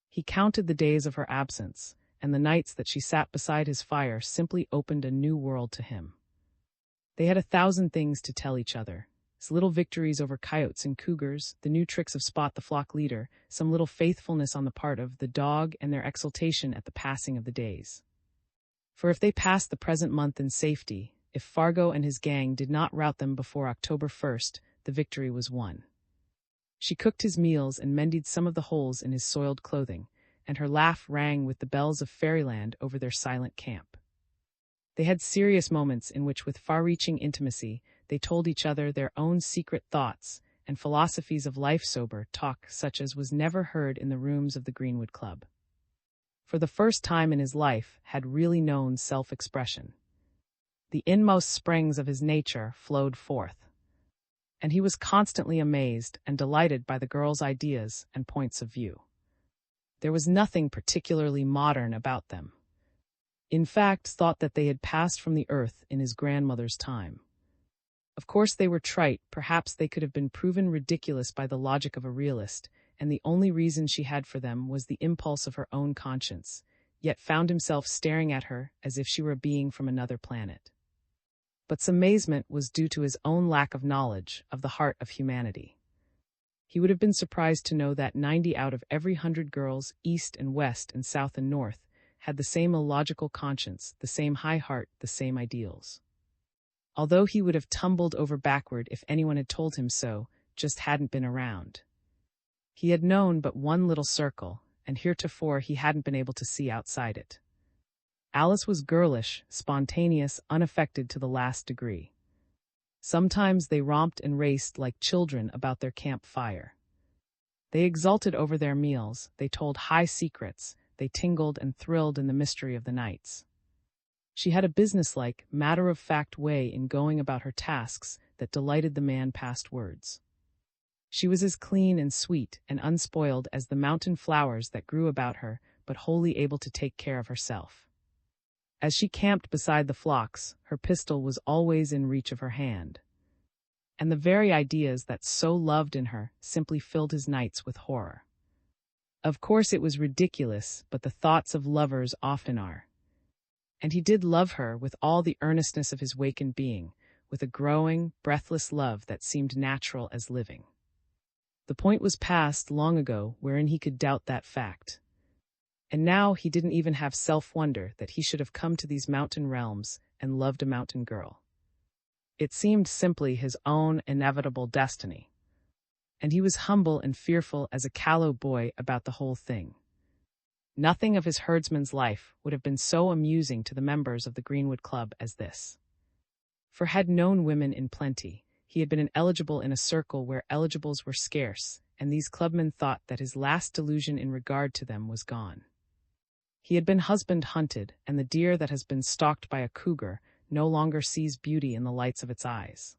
He counted the days of her absence, and the nights that she sat beside his fire simply opened a new world to him. They had 1,000 things to tell each other. His little victories over coyotes and cougars, the new tricks of Spot the flock leader, some little faithfulness on the part of the dog, and their exultation at the passing of the days. For if they passed the present month in safety, if Fargo and his gang did not rout them before October 1st, the victory was won. She cooked his meals and mended some of the holes in his soiled clothing, and her laugh rang with the bells of fairyland over their silent camp. They had serious moments in which, with far-reaching intimacy, they told each other their own secret thoughts and philosophies of life, sober talk such as was never heard in the rooms of the Greenwood Club. For the first time in his life, had really known self-expression. The inmost springs of his nature flowed forth. And he was constantly amazed and delighted by the girl's ideas and points of view. There was nothing particularly modern about them. In fact, thought that they had passed from the earth in his grandmother's time. Of course they were trite, perhaps they could have been proven ridiculous by the logic of a realist, and the only reason she had for them was the impulse of her own conscience, yet found himself staring at her as if she were a being from another planet. But some amazement was due to his own lack of knowledge of the heart of humanity. He would have been surprised to know that 90 out of every 100 girls, east and west and south and north, had the same illogical conscience, the same high heart, the same ideals. Although he would have tumbled over backward if anyone had told him so, just hadn't been around. He had known but one little circle, and heretofore he hadn't been able to see outside it. Alice was girlish, spontaneous, unaffected to the last degree. Sometimes they romped and raced like children about their campfire. They exulted over their meals, they told high secrets, they tingled and thrilled in the mystery of the nights. She had a businesslike, matter-of-fact way in going about her tasks that delighted the man past words. She was as clean and sweet and unspoiled as the mountain flowers that grew about her, but wholly able to take care of herself. As she camped beside the flocks, her pistol was always in reach of her hand. And the very ideas that so loved in her simply filled his nights with horror. Of course it was ridiculous, but the thoughts of lovers often are. And he did love her with all the earnestness of his wakened being, with a growing, breathless love that seemed natural as living. The point was past long ago wherein he could doubt that fact. And now he didn't even have self-wonder that he should have come to these mountain realms and loved a mountain girl. It seemed simply his own inevitable destiny. And he was humble and fearful as a callow boy about the whole thing. Nothing of his herdsman's life would have been so amusing to the members of the Greenwood Club as this. For had known women in plenty, He had been ineligible in a circle where eligibles were scarce, and these clubmen thought that his last delusion in regard to them was gone. He had been husband-hunted, and the deer that has been stalked by a cougar no longer sees beauty in the lights of its eyes.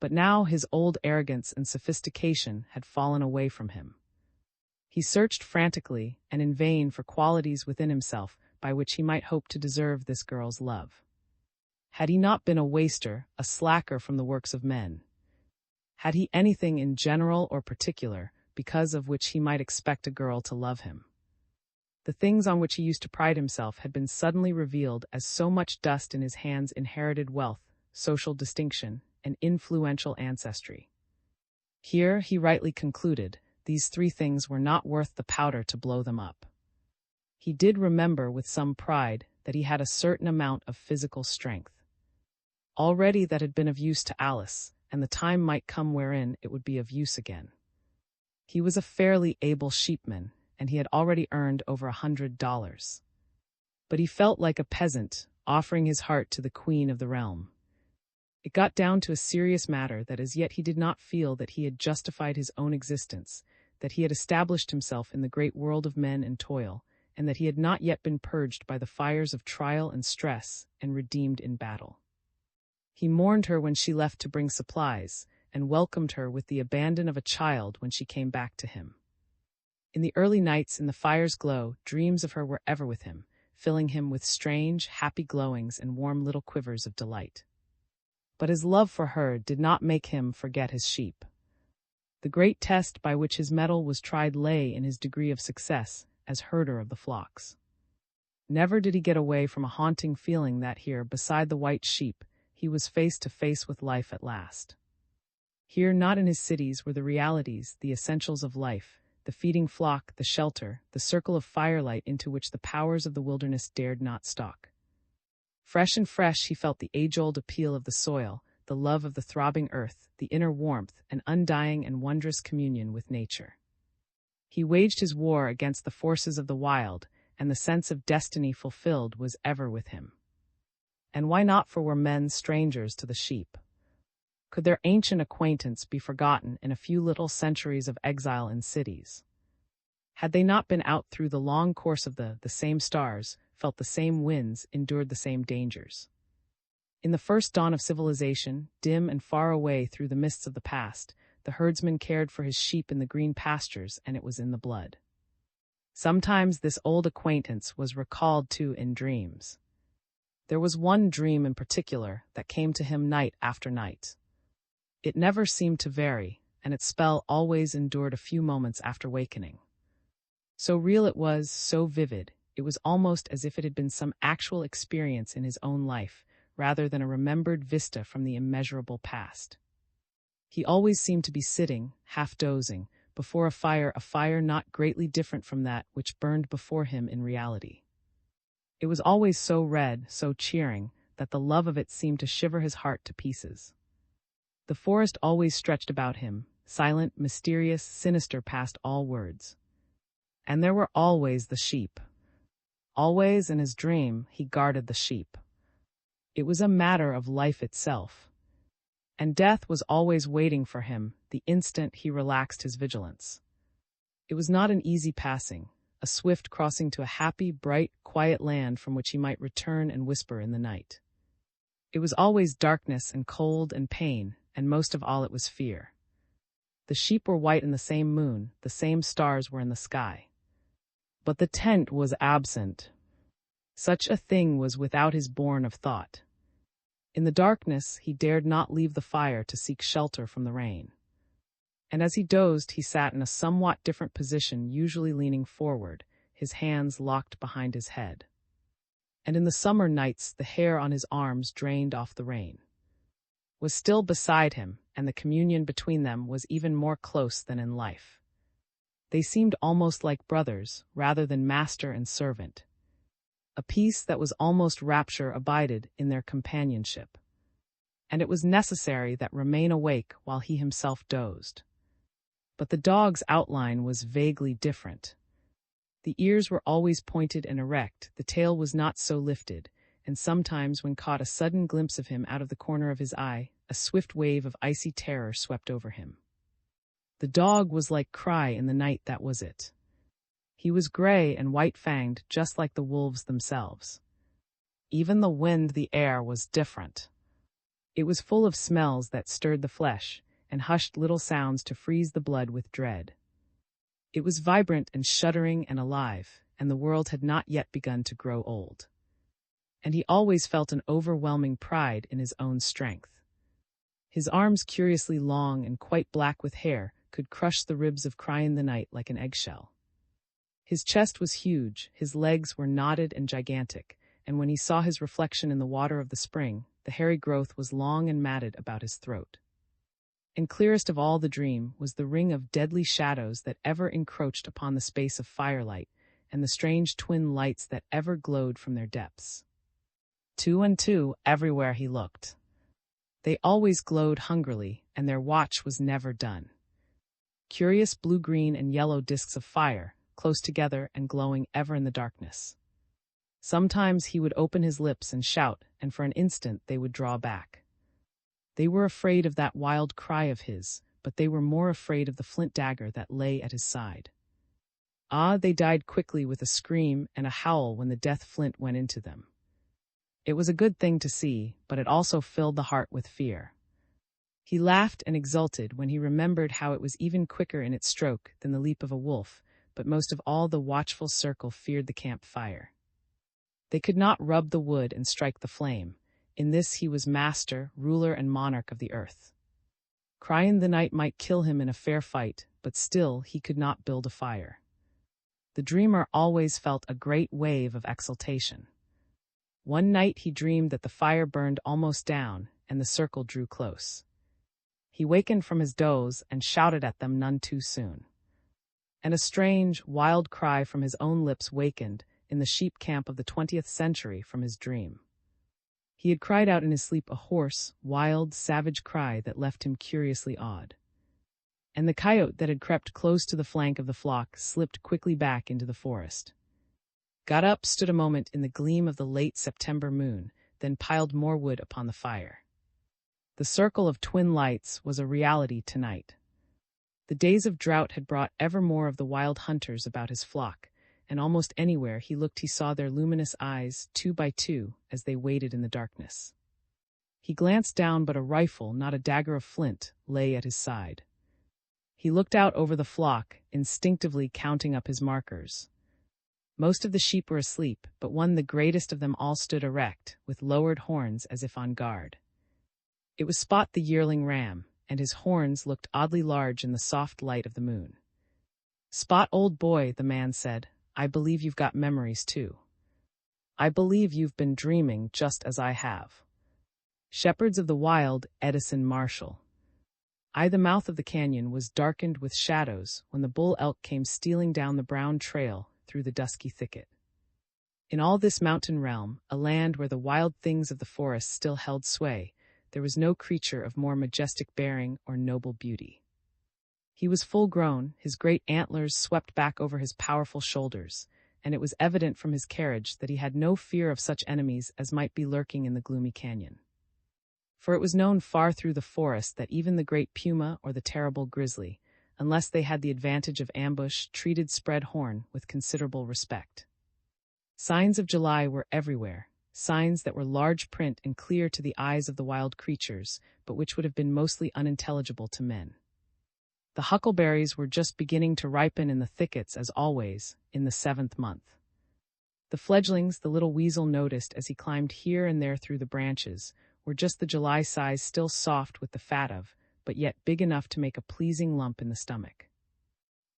But now his old arrogance and sophistication had fallen away from him. He searched frantically and in vain for qualities within himself by which he might hope to deserve this girl's love. Had he not been a waster, a slacker from the works of men? Had he anything in general or particular, because of which he might expect a girl to love him? The things on which he used to pride himself had been suddenly revealed as so much dust in his hands inherited wealth, social distinction, and influential ancestry. Here, he rightly concluded, these three things were not worth the powder to blow them up. He did remember with some pride that he had a certain amount of physical strength. Already that had been of use to Alice, and the time might come wherein it would be of use again. He was a fairly able sheepman, and he had already earned over $100. But he felt like a peasant, offering his heart to the queen of the realm. It got down to a serious matter that as yet he did not feel that he had justified his own existence, that he had established himself in the great world of men and toil, and that he had not yet been purged by the fires of trial and stress and redeemed in battle. He mourned her when she left to bring supplies, and welcomed her with the abandon of a child when she came back to him. In the early nights in the fire's glow, dreams of her were ever with him, filling him with strange, happy glowings and warm little quivers of delight. But his love for her did not make him forget his sheep. The great test by which his mettle was tried lay in his degree of success as herder of the flocks. Never did he get away from a haunting feeling that here, beside the white sheep, he was face to face with life at last. Here, not in his cities, were the realities, the essentials of life, the feeding flock, the shelter, the circle of firelight into which the powers of the wilderness dared not stalk. Fresh and fresh he felt the age-old appeal of the soil, the love of the throbbing earth, the inner warmth, an undying and wondrous communion with nature. He waged his war against the forces of the wild, and the sense of destiny fulfilled was ever with him. And why not, for were men strangers to the sheep? Could their ancient acquaintance be forgotten in a few little centuries of exile in cities? Had they not been out through the long course of the same stars, felt the same winds, endured the same dangers? In the first dawn of civilization, dim and far away through the mists of the past, the herdsman cared for his sheep in the green pastures, and it was in the blood. Sometimes this old acquaintance was recalled to in dreams. There was one dream in particular that came to him night after night. It never seemed to vary, and its spell always endured a few moments after wakening. So real it was, so vivid, it was almost as if it had been some actual experience in his own life, rather than a remembered vista from the immeasurable past. He always seemed to be sitting, half dozing, before a fire not greatly different from that which burned before him in reality. It was always so red, so cheering, that the love of it seemed to shiver his heart to pieces. The forest always stretched about him, silent, mysterious, sinister past all words. And there were always the sheep. Always in his dream he guarded the sheep. It was a matter of life itself. And death was always waiting for him the instant he relaxed his vigilance. It was not an easy passing, a swift crossing to a happy, bright, quiet land from which he might return and whisper in the night. It was always darkness and cold and pain, and most of all it was fear. The sheep were white in the same moon, the same stars were in the sky. But the tent was absent. Such a thing was without his bourne of thought. In the darkness he dared not leave the fire to seek shelter from the rain. And as he dozed, he sat in a somewhat different position, usually leaning forward, his hands locked behind his head. And in the summer nights the hair on his arms drained off the rain. Was still beside him, and the communion between them was even more close than in life. They seemed almost like brothers, rather than master and servant. A peace that was almost rapture abided in their companionship. And it was necessary that remain awake while he himself dozed. But the dog's outline was vaguely different. The ears were always pointed and erect, the tail was not so lifted, and sometimes when caught a sudden glimpse of him out of the corner of his eye, a swift wave of icy terror swept over him. The dog was like Cry in the night that was it. He was gray and white-fanged, just like the wolves themselves. Even the wind, the air, was different. It was full of smells that stirred the flesh, and hushed little sounds to freeze the blood with dread. It was vibrant and shuddering and alive, and the world had not yet begun to grow old. And he always felt an overwhelming pride in his own strength. His arms, curiously long and quite black with hair, could crush the ribs of Cry in the night like an eggshell. His chest was huge, his legs were knotted and gigantic, and when he saw his reflection in the water of the spring, the hairy growth was long and matted about his throat. And clearest of all the dream was the ring of deadly shadows that ever encroached upon the space of firelight, and the strange twin lights that ever glowed from their depths. 2 and 2 everywhere he looked. They always glowed hungrily, and their watch was never done. Curious blue-green and yellow discs of fire, close together and glowing ever in the darkness. Sometimes he would open his lips and shout, and for an instant they would draw back. They were afraid of that wild cry of his, but they were more afraid of the flint dagger that lay at his side. They died quickly with a scream and a howl when the death flint went into them. It was a good thing to see, but it also filled the heart with fear. He laughed and exulted when he remembered how it was even quicker in its stroke than the leap of a wolf, but most of all the watchful circle feared the campfire. They could not rub the wood and strike the flame. In this he was master, ruler, and monarch of the earth. Cry in the night might kill him in a fair fight, but still he could not build a fire. The dreamer always felt a great wave of exultation. One night he dreamed that the fire burned almost down, and the circle drew close. He wakened from his doze and shouted at them none too soon. And a strange, wild cry from his own lips wakened, in the sheep camp of the 20th century, from his dream. He had cried out in his sleep a hoarse, wild, savage cry that left him curiously awed. And the coyote that had crept close to the flank of the flock slipped quickly back into the forest. Got up, stood a moment in the gleam of the late September moon, then piled more wood upon the fire. The circle of twin lights was a reality tonight. The days of drought had brought ever more of the wild hunters about his flock, and almost anywhere he looked he saw their luminous eyes, 2 by 2, as they waited in the darkness. He glanced down, but a rifle, not a dagger of flint, lay at his side. He looked out over the flock, instinctively counting up his markers. Most of the sheep were asleep, but one, the greatest of them all, stood erect, with lowered horns as if on guard. It was Spot the yearling ram, and his horns looked oddly large in the soft light of the moon. "Spot, old boy," the man said, "I believe you've got memories too. I believe you've been dreaming just as I have." Shepherds of the Wild, Edison Marshall. The mouth of the canyon was darkened with shadows when the bull elk came stealing down the brown trail through the dusky thicket. In all this mountain realm, a land where the wild things of the forest still held sway, there was no creature of more majestic bearing or noble beauty. He was full grown, his great antlers swept back over his powerful shoulders, and it was evident from his carriage that he had no fear of such enemies as might be lurking in the gloomy canyon. For it was known far through the forest that even the great puma or the terrible grizzly, unless they had the advantage of ambush, treated Spread Horn with considerable respect. Signs of July were everywhere, signs that were large print and clear to the eyes of the wild creatures, but which would have been mostly unintelligible to men. The huckleberries were just beginning to ripen in the thickets, as always, in the 7th month. The fledglings, the little weasel noticed as he climbed here and there through the branches, were just the July size, still soft with the fat of, but yet big enough to make a pleasing lump in the stomach.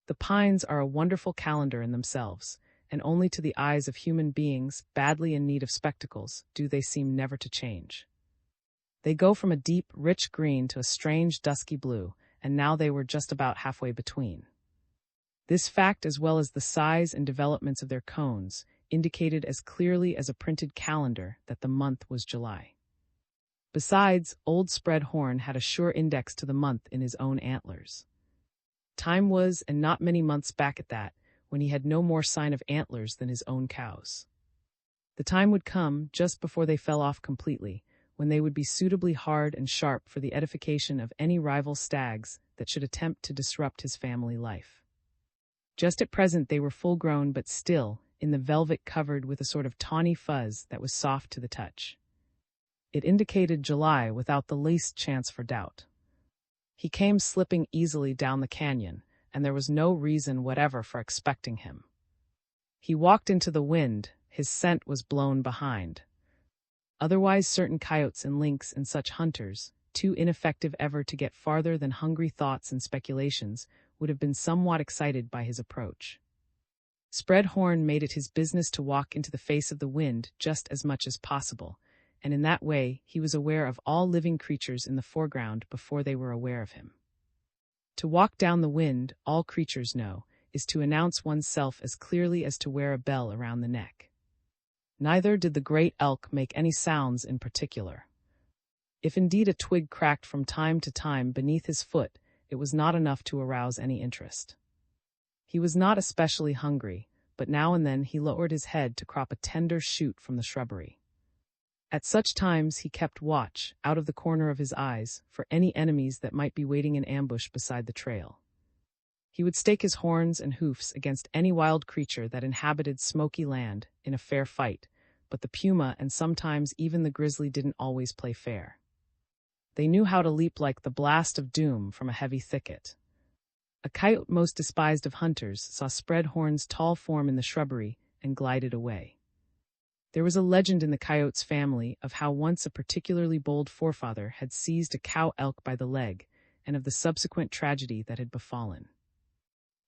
The pines are a wonderful calendar in themselves, and only to the eyes of human beings, badly in need of spectacles, do they seem never to change. They go from a deep, rich green to a strange, dusky blue, and now they were just about halfway between. This fact, as well as the size and developments of their cones, indicated as clearly as a printed calendar that the month was July. Besides, old Spread Horn had a sure index to the month in his own antlers. Time was, and not many months back at that, when he had no more sign of antlers than his own cows. The time would come, just before they fell off completely, when they would be suitably hard and sharp for the edification of any rival stags that should attempt to disrupt his family life. Just at present they were full-grown but still, in the velvet covered with a sort of tawny fuzz that was soft to the touch. It indicated July without the least chance for doubt. He came slipping easily down the canyon, and there was no reason whatever for expecting him. He walked into the wind, his scent was blown behind. Otherwise certain coyotes and lynx and such hunters, too ineffective ever to get farther than hungry thoughts and speculations, would have been somewhat excited by his approach. Spreadhorn made it his business to walk into the face of the wind just as much as possible, and in that way he was aware of all living creatures in the foreground before they were aware of him. To walk down the wind, all creatures know, is to announce oneself as clearly as to wear a bell around the neck. Neither did the great elk make any sounds in particular. If indeed a twig cracked from time to time beneath his foot, it was not enough to arouse any interest. He was not especially hungry, but now and then he lowered his head to crop a tender shoot from the shrubbery. At such times he kept watch, out of the corner of his eyes, for any enemies that might be waiting in ambush beside the trail. He would stake his horns and hoofs against any wild creature that inhabited Smoky Land in a fair fight, but the puma and sometimes even the grizzly didn't always play fair. They knew how to leap like the blast of doom from a heavy thicket. A coyote most despised of hunters saw Spreadhorn's tall form in the shrubbery and glided away. There was a legend in the coyote's family of how once a particularly bold forefather had seized a cow elk by the leg, and of the subsequent tragedy that had befallen.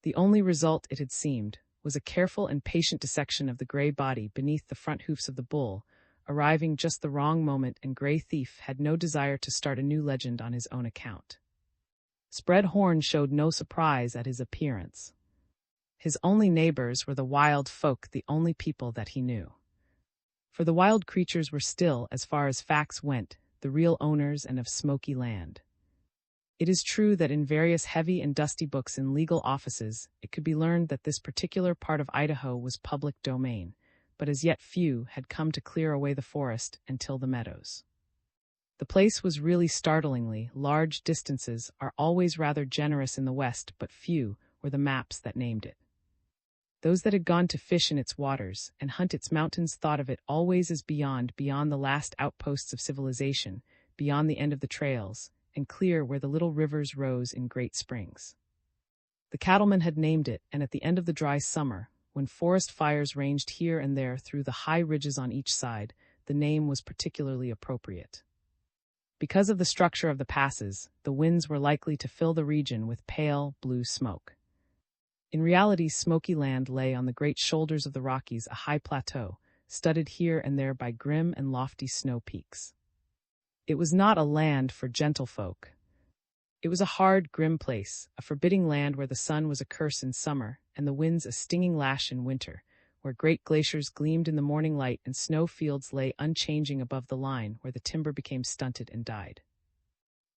The only result, it had seemed, was a careful and patient dissection of the gray body beneath the front hoofs of the bull, arriving just the wrong moment, and Gray Thief had no desire to start a new legend on his own account. Spreadhorn showed no surprise at his appearance. His only neighbors were the wild folk, the only people that he knew. For the wild creatures were still, as far as facts went, the real owners and of Smoky Land. It is true that in various heavy and dusty books in legal offices it could be learned that this particular part of Idaho was public domain, but as yet few had come to clear away the forest and till the meadows. The place was really startlingly large. Distances are always rather generous in the West, but few were the maps that named it. Those that had gone to fish in its waters and hunt its mountains thought of it always as beyond the last outposts of civilization, beyond the end of the trails, and clear where the little rivers rose in great springs. The cattlemen had named it, and at the end of the dry summer, when forest fires ranged here and there through the high ridges on each side, the name was particularly appropriate. Because of the structure of the passes, the winds were likely to fill the region with pale blue smoke. In reality, Smoky Land lay on the great shoulders of the Rockies, a high plateau, studded here and there by grim and lofty snow peaks. It was not a land for gentlefolk. It was a hard, grim place, a forbidding land where the sun was a curse in summer and the winds a stinging lash in winter, where great glaciers gleamed in the morning light and snow fields lay unchanging above the line where the timber became stunted and died.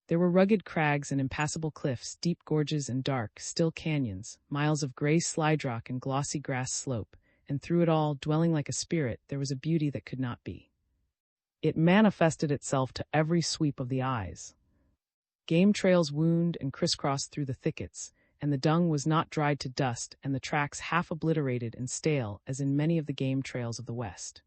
There were rugged crags and impassable cliffs, deep gorges and dark, still canyons, miles of gray slide rock and glossy grass slope, and through it all, dwelling like a spirit, there was a beauty that could not be. It manifested itself to every sweep of the eyes. Game trails wound and crisscrossed through the thickets, and the dung was not dried to dust and the tracks half obliterated and stale as in many of the game trails of the West.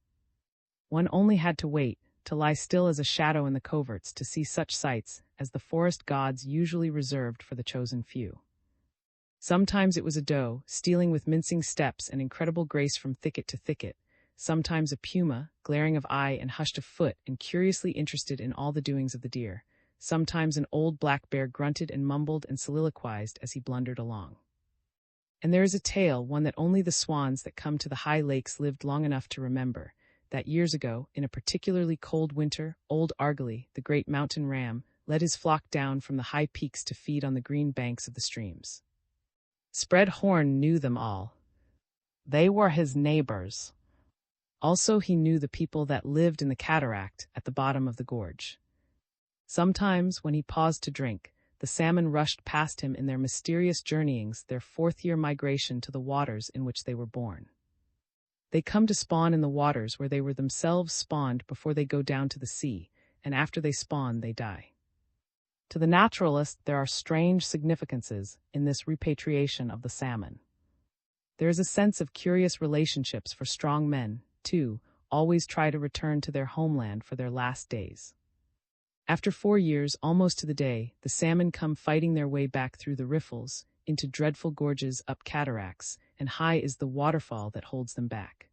One only had to wait, to lie still as a shadow in the coverts to see such sights as the forest gods usually reserved for the chosen few. Sometimes it was a doe, stealing with mincing steps and incredible grace from thicket to thicket, sometimes a puma, glaring of eye and hushed of foot and curiously interested in all the doings of the deer, sometimes an old black bear grunted and mumbled and soliloquized as he blundered along. And there is a tale, one that only the swans that come to the high lakes lived long enough to remember, that years ago, in a particularly cold winter, old Argally, the great mountain ram, led his flock down from the high peaks to feed on the green banks of the streams. Spreadhorn knew them all. They were his neighbors. Also he knew the people that lived in the cataract at the bottom of the gorge. Sometimes, when he paused to drink, the salmon rushed past him in their mysterious journeyings, their fourth-year migration to the waters in which they were born. They come to spawn in the waters where they were themselves spawned before they go down to the sea, and after they spawn, they die. To the naturalist, there are strange significances in this repatriation of the salmon. There is a sense of curious relationships for strong men, too, always try to return to their homeland for their last days. After 4 years, almost to the day, the salmon come fighting their way back through the riffles, into dreadful gorges up cataracts, and high is the waterfall that holds them back.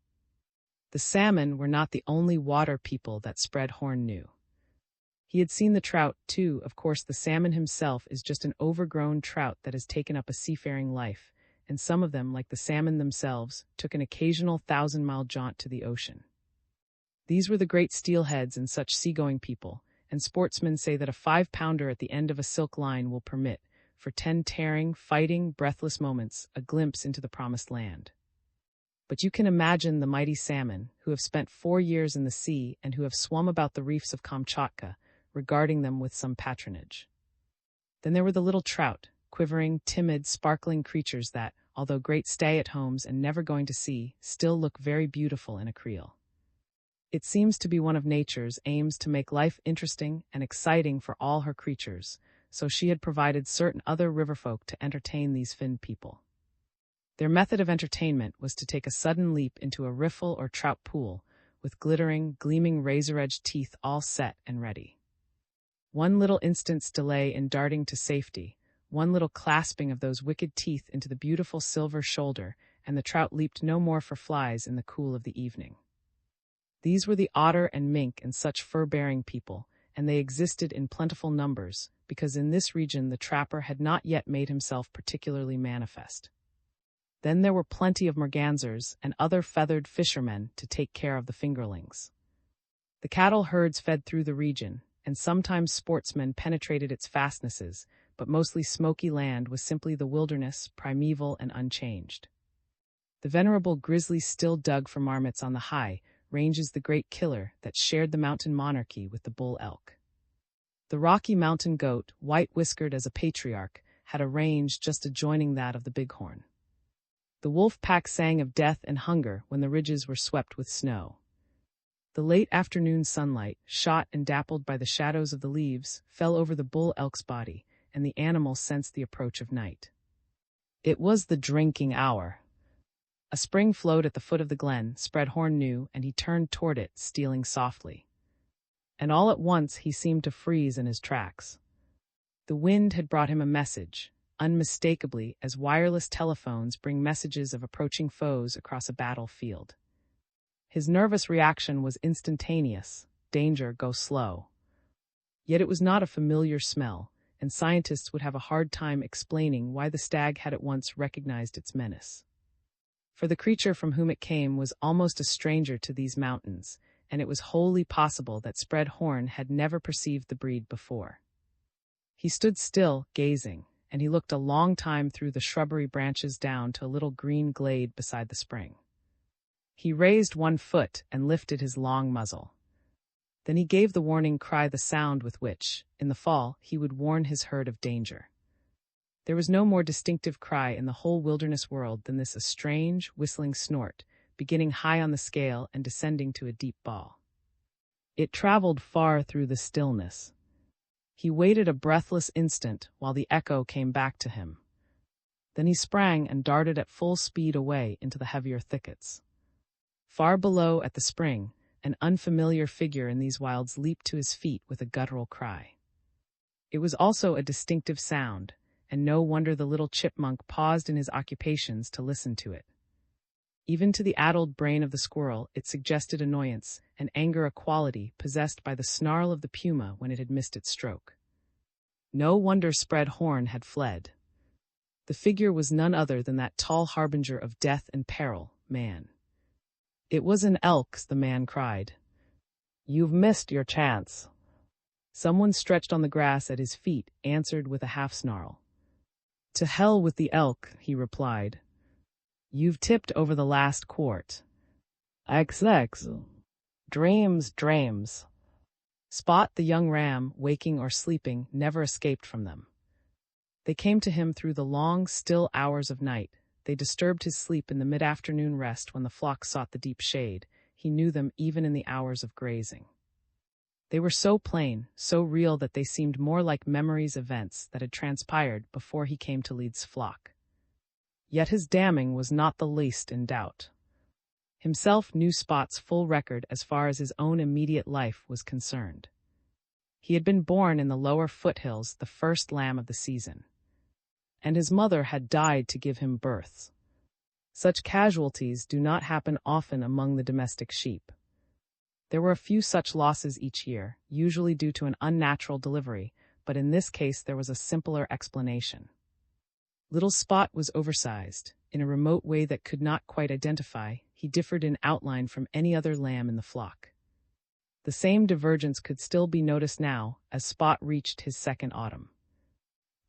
The salmon were not the only water people that Spreadhorn knew. He had seen the trout, too. Of course, the salmon himself is just an overgrown trout that has taken up a seafaring life, and some of them, like the salmon themselves, took an occasional 1,000-mile jaunt to the ocean. These were the great steelheads and such seagoing people, and sportsmen say that a 5-pounder at the end of a silk line will permit, for 10 tearing, fighting, breathless moments, a glimpse into the promised land. But you can imagine the mighty salmon, who have spent 4 years in the sea and who have swum about the reefs of Kamchatka, regarding them with some patronage. Then there were the little trout, quivering, timid, sparkling creatures that, although great stay-at-homes and never going to sea, still look very beautiful in a creel. It seems to be one of nature's aims to make life interesting and exciting for all her creatures, so she had provided certain other riverfolk to entertain these finned people. Their method of entertainment was to take a sudden leap into a riffle or trout pool, with glittering, gleaming razor-edged teeth all set and ready. One little instant's delay in darting to safety, one little clasping of those wicked teeth into the beautiful silver shoulder, and the trout leaped no more for flies in the cool of the evening. These were the otter and mink and such fur-bearing people, and they existed in plentiful numbers, because in this region the trapper had not yet made himself particularly manifest. Then there were plenty of mergansers and other feathered fishermen to take care of the fingerlings. The cattle herds fed through the region, and sometimes sportsmen penetrated its fastnesses, but mostly smoky land was simply the wilderness, primeval and unchanged. The venerable grizzly still dug for marmots on the high ranges, the great killer that shared the mountain monarchy with the bull elk. The Rocky Mountain goat, white-whiskered as a patriarch, had a range just adjoining that of the bighorn. The wolf pack sang of death and hunger when the ridges were swept with snow. The late afternoon sunlight, shot and dappled by the shadows of the leaves, fell over the bull elk's body, and the animal sensed the approach of night. It was the drinking hour. A spring flowed at the foot of the glen, Spreadhorn knew, and he turned toward it, stealing softly. And all at once he seemed to freeze in his tracks. The wind had brought him a message, unmistakably as wireless telephones bring messages of approaching foes across a battlefield. His nervous reaction was instantaneous: danger, go slow. Yet it was not a familiar smell, and scientists would have a hard time explaining why the stag had at once recognized its menace. For the creature from whom it came was almost a stranger to these mountains, and it was wholly possible that Spreadhorn had never perceived the breed before. He stood still, gazing, and he looked a long time through the shrubbery branches down to a little green glade beside the spring. He raised one foot and lifted his long muzzle. Then he gave the warning cry, the sound with which, in the fall, he would warn his herd of danger. There was no more distinctive cry in the whole wilderness world than this: a strange, whistling snort, beginning high on the scale and descending to a deep bawl. It traveled far through the stillness. He waited a breathless instant while the echo came back to him. Then he sprang and darted at full speed away into the heavier thickets. Far below at the spring, an unfamiliar figure in these wilds leaped to his feet with a guttural cry. It was also a distinctive sound, and no wonder the little chipmunk paused in his occupations to listen to it. Even to the addled brain of the squirrel, it suggested annoyance and anger, a quality possessed by the snarl of the puma when it had missed its stroke. No wonder Spreadhorn had fled. The figure was none other than that tall harbinger of death and peril, man. It was an elk, the man cried. "You've missed your chance." Someone stretched on the grass at his feet answered with a half-snarl. "To hell with the elk," he replied. "You've tipped over the last quart." XX. Dreams. Spot, the young ram, waking or sleeping, never escaped from them. They came to him through the long, still hours of night. They disturbed his sleep in the mid-afternoon rest when the flock sought the deep shade. He knew them even in the hours of grazing. They were so plain, so real that they seemed more like memories events that had transpired before he came to lead his flock. Yet his damning was not the least in doubt. Himself knew Spot's full record as far as his own immediate life was concerned. He had been born in the lower foothills, the first lamb of the season, and his mother had died to give him birth. Such casualties do not happen often among the domestic sheep. There were a few such losses each year, usually due to an unnatural delivery, but in this case there was a simpler explanation. Little Spot was oversized. In a remote way that could not quite identify, he differed in outline from any other lamb in the flock. The same divergence could still be noticed now, as Spot reached his second autumn.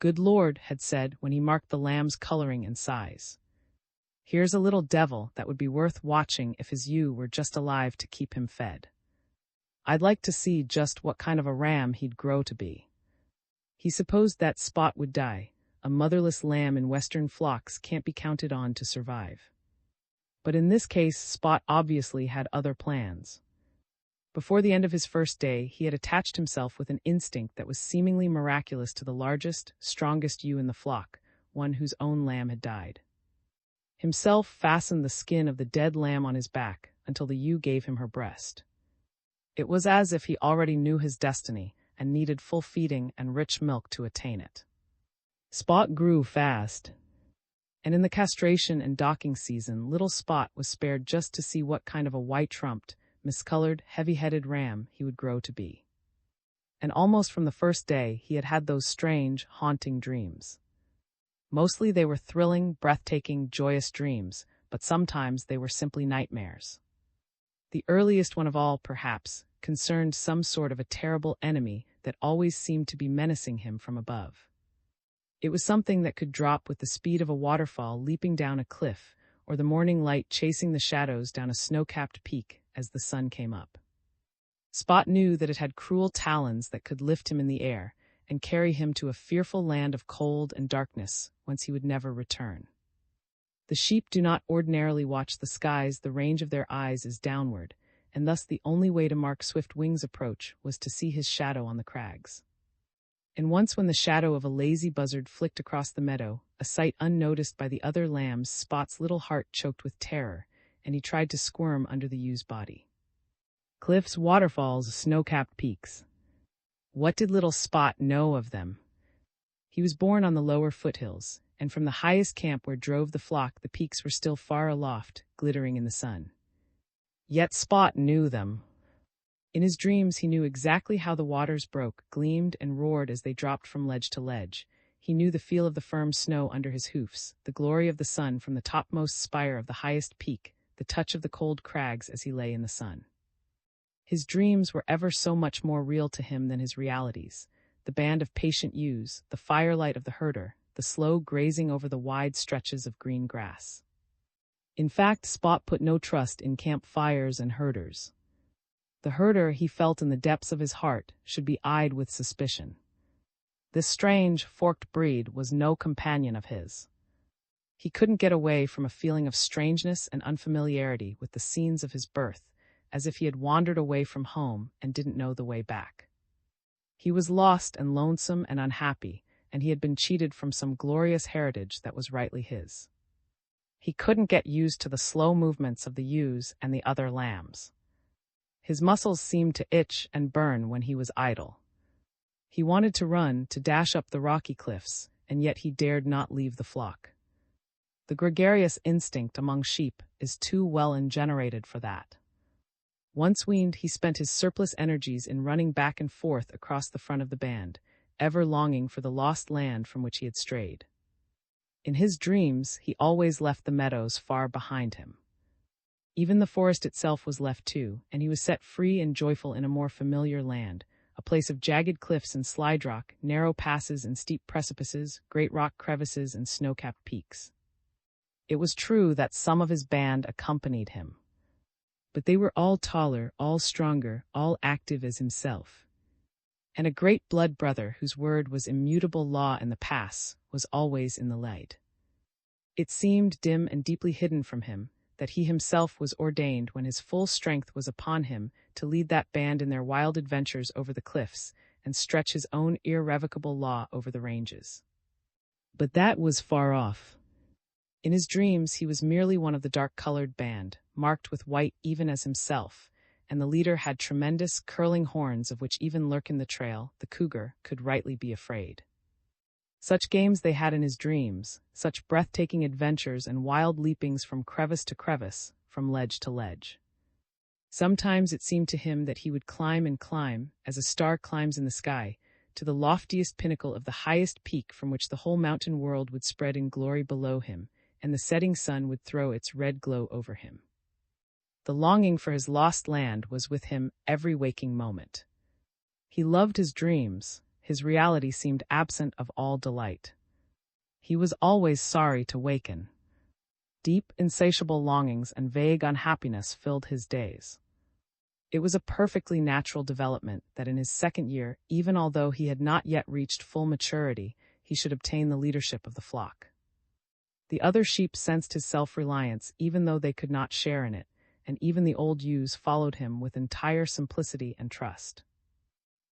"Good Lord," had said when he marked the lamb's coloring and size. "Here's a little devil that would be worth watching if his ewe were just alive to keep him fed. I'd like to see just what kind of a ram he'd grow to be." He supposed that Spot would die. A motherless lamb in western flocks can't be counted on to survive. But in this case, Spot obviously had other plans. Before the end of his first day, he had attached himself with an instinct that was seemingly miraculous to the largest, strongest ewe in the flock, one whose own lamb had died. Himself fastened the skin of the dead lamb on his back until the ewe gave him her breast. It was as if he already knew his destiny and needed full feeding and rich milk to attain it. Spot grew fast, and in the castration and docking season, little Spot was spared just to see what kind of a white-trumped, miscolored, heavy-headed ram he would grow to be. And almost from the first day, he had had those strange, haunting dreams. Mostly they were thrilling, breathtaking, joyous dreams, but sometimes they were simply nightmares. The earliest one of all, perhaps, concerned some sort of a terrible enemy that always seemed to be menacing him from above. It was something that could drop with the speed of a waterfall leaping down a cliff, or the morning light chasing the shadows down a snow-capped peak as the sun came up. Spot knew that it had cruel talons that could lift him in the air and carry him to a fearful land of cold and darkness whence he would never return. The sheep do not ordinarily watch the skies. The range of their eyes is downward, and thus the only way to mark swift wings' approach was to see his shadow on the crags. And once when the shadow of a lazy buzzard flicked across the meadow, a sight unnoticed by the other lambs, Spot's little heart choked with terror, and he tried to squirm under the ewe's body. Cliffs, waterfalls, snow-capped peaks. What did little Spot know of them? He was born on the lower foothills, and from the highest camp where drove the flock, the peaks were still far aloft, glittering in the sun. Yet Spot knew them. In his dreams, he knew exactly how the waters broke, gleamed, and roared as they dropped from ledge to ledge. He knew the feel of the firm snow under his hoofs, the glory of the sun from the topmost spire of the highest peak, the touch of the cold crags as he lay in the sun. His dreams were ever so much more real to him than his realities. The band of patient ewes, the firelight of the herder, the slow grazing over the wide stretches of green grass. In fact, Spot put no trust in campfires and herders. The herder, he felt in the depths of his heart, should be eyed with suspicion. This strange, forked breed was no companion of his. He couldn't get away from a feeling of strangeness and unfamiliarity with the scenes of his birth, as if he had wandered away from home and didn't know the way back. He was lost and lonesome and unhappy, and he had been cheated from some glorious heritage that was rightly his. He couldn't get used to the slow movements of the ewes and the other lambs. His muscles seemed to itch and burn when he was idle. He wanted to run, to dash up the rocky cliffs, and yet he dared not leave the flock. The gregarious instinct among sheep is too well engenerated for that. Once weaned, he spent his surplus energies in running back and forth across the front of the band, ever longing for the lost land from which he had strayed. In his dreams, he always left the meadows far behind him. Even the forest itself was left too, and he was set free and joyful in a more familiar land, a place of jagged cliffs and slide rock, narrow passes and steep precipices, great rock crevices and snow-capped peaks. It was true that some of his band accompanied him, but they were all taller, all stronger, all active as himself. And a great blood brother, whose word was immutable law in the pass, was always in the light. It seemed dim and deeply hidden from him, that he himself was ordained when his full strength was upon him to lead that band in their wild adventures over the cliffs and stretch his own irrevocable law over the ranges. But that was far off. In his dreams, he was merely one of the dark-colored band, marked with white even as himself, and the leader had tremendous, curling horns of which even Lurkin the Trail, the cougar, could rightly be afraid. Such games they had in his dreams, such breathtaking adventures and wild leapings from crevice to crevice, from ledge to ledge. Sometimes it seemed to him that he would climb and climb, as a star climbs in the sky, to the loftiest pinnacle of the highest peak from which the whole mountain world would spread in glory below him, and the setting sun would throw its red glow over him. The longing for his lost land was with him every waking moment. He loved his dreams. His reality seemed absent of all delight. He was always sorry to waken. Deep, insatiable longings and vague unhappiness filled his days. It was a perfectly natural development that in his second year, even although he had not yet reached full maturity, he should obtain the leadership of the flock. The other sheep sensed his self-reliance even though they could not share in it, and even the old ewes followed him with entire simplicity and trust.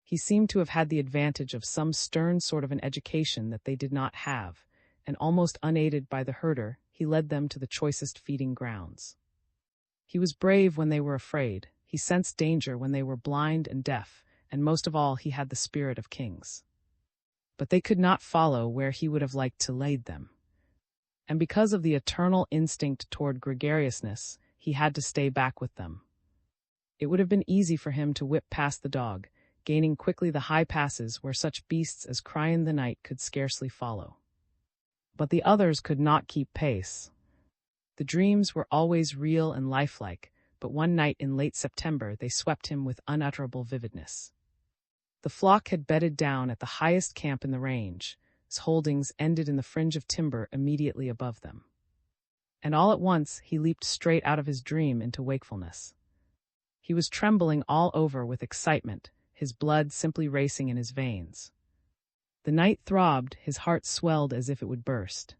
He seemed to have had the advantage of some stern sort of an education that they did not have, and almost unaided by the herder, he led them to the choicest feeding grounds. He was brave when they were afraid, he sensed danger when they were blind and deaf, and most of all he had the spirit of kings. But they could not follow where he would have liked to lead them. And because of the eternal instinct toward gregariousness, he had to stay back with them. It would have been easy for him to whip past the dog, gaining quickly the high passes where such beasts as Cry in the Night could scarcely follow. But the others could not keep pace. The dreams were always real and lifelike, but one night in late September they swept him with unutterable vividness. The flock had bedded down at the highest camp in the range. His holdings ended in the fringe of timber immediately above them. And all at once he leaped straight out of his dream into wakefulness. He was trembling all over with excitement, his blood simply racing in his veins. The night throbbed, his heart swelled as if it would burst.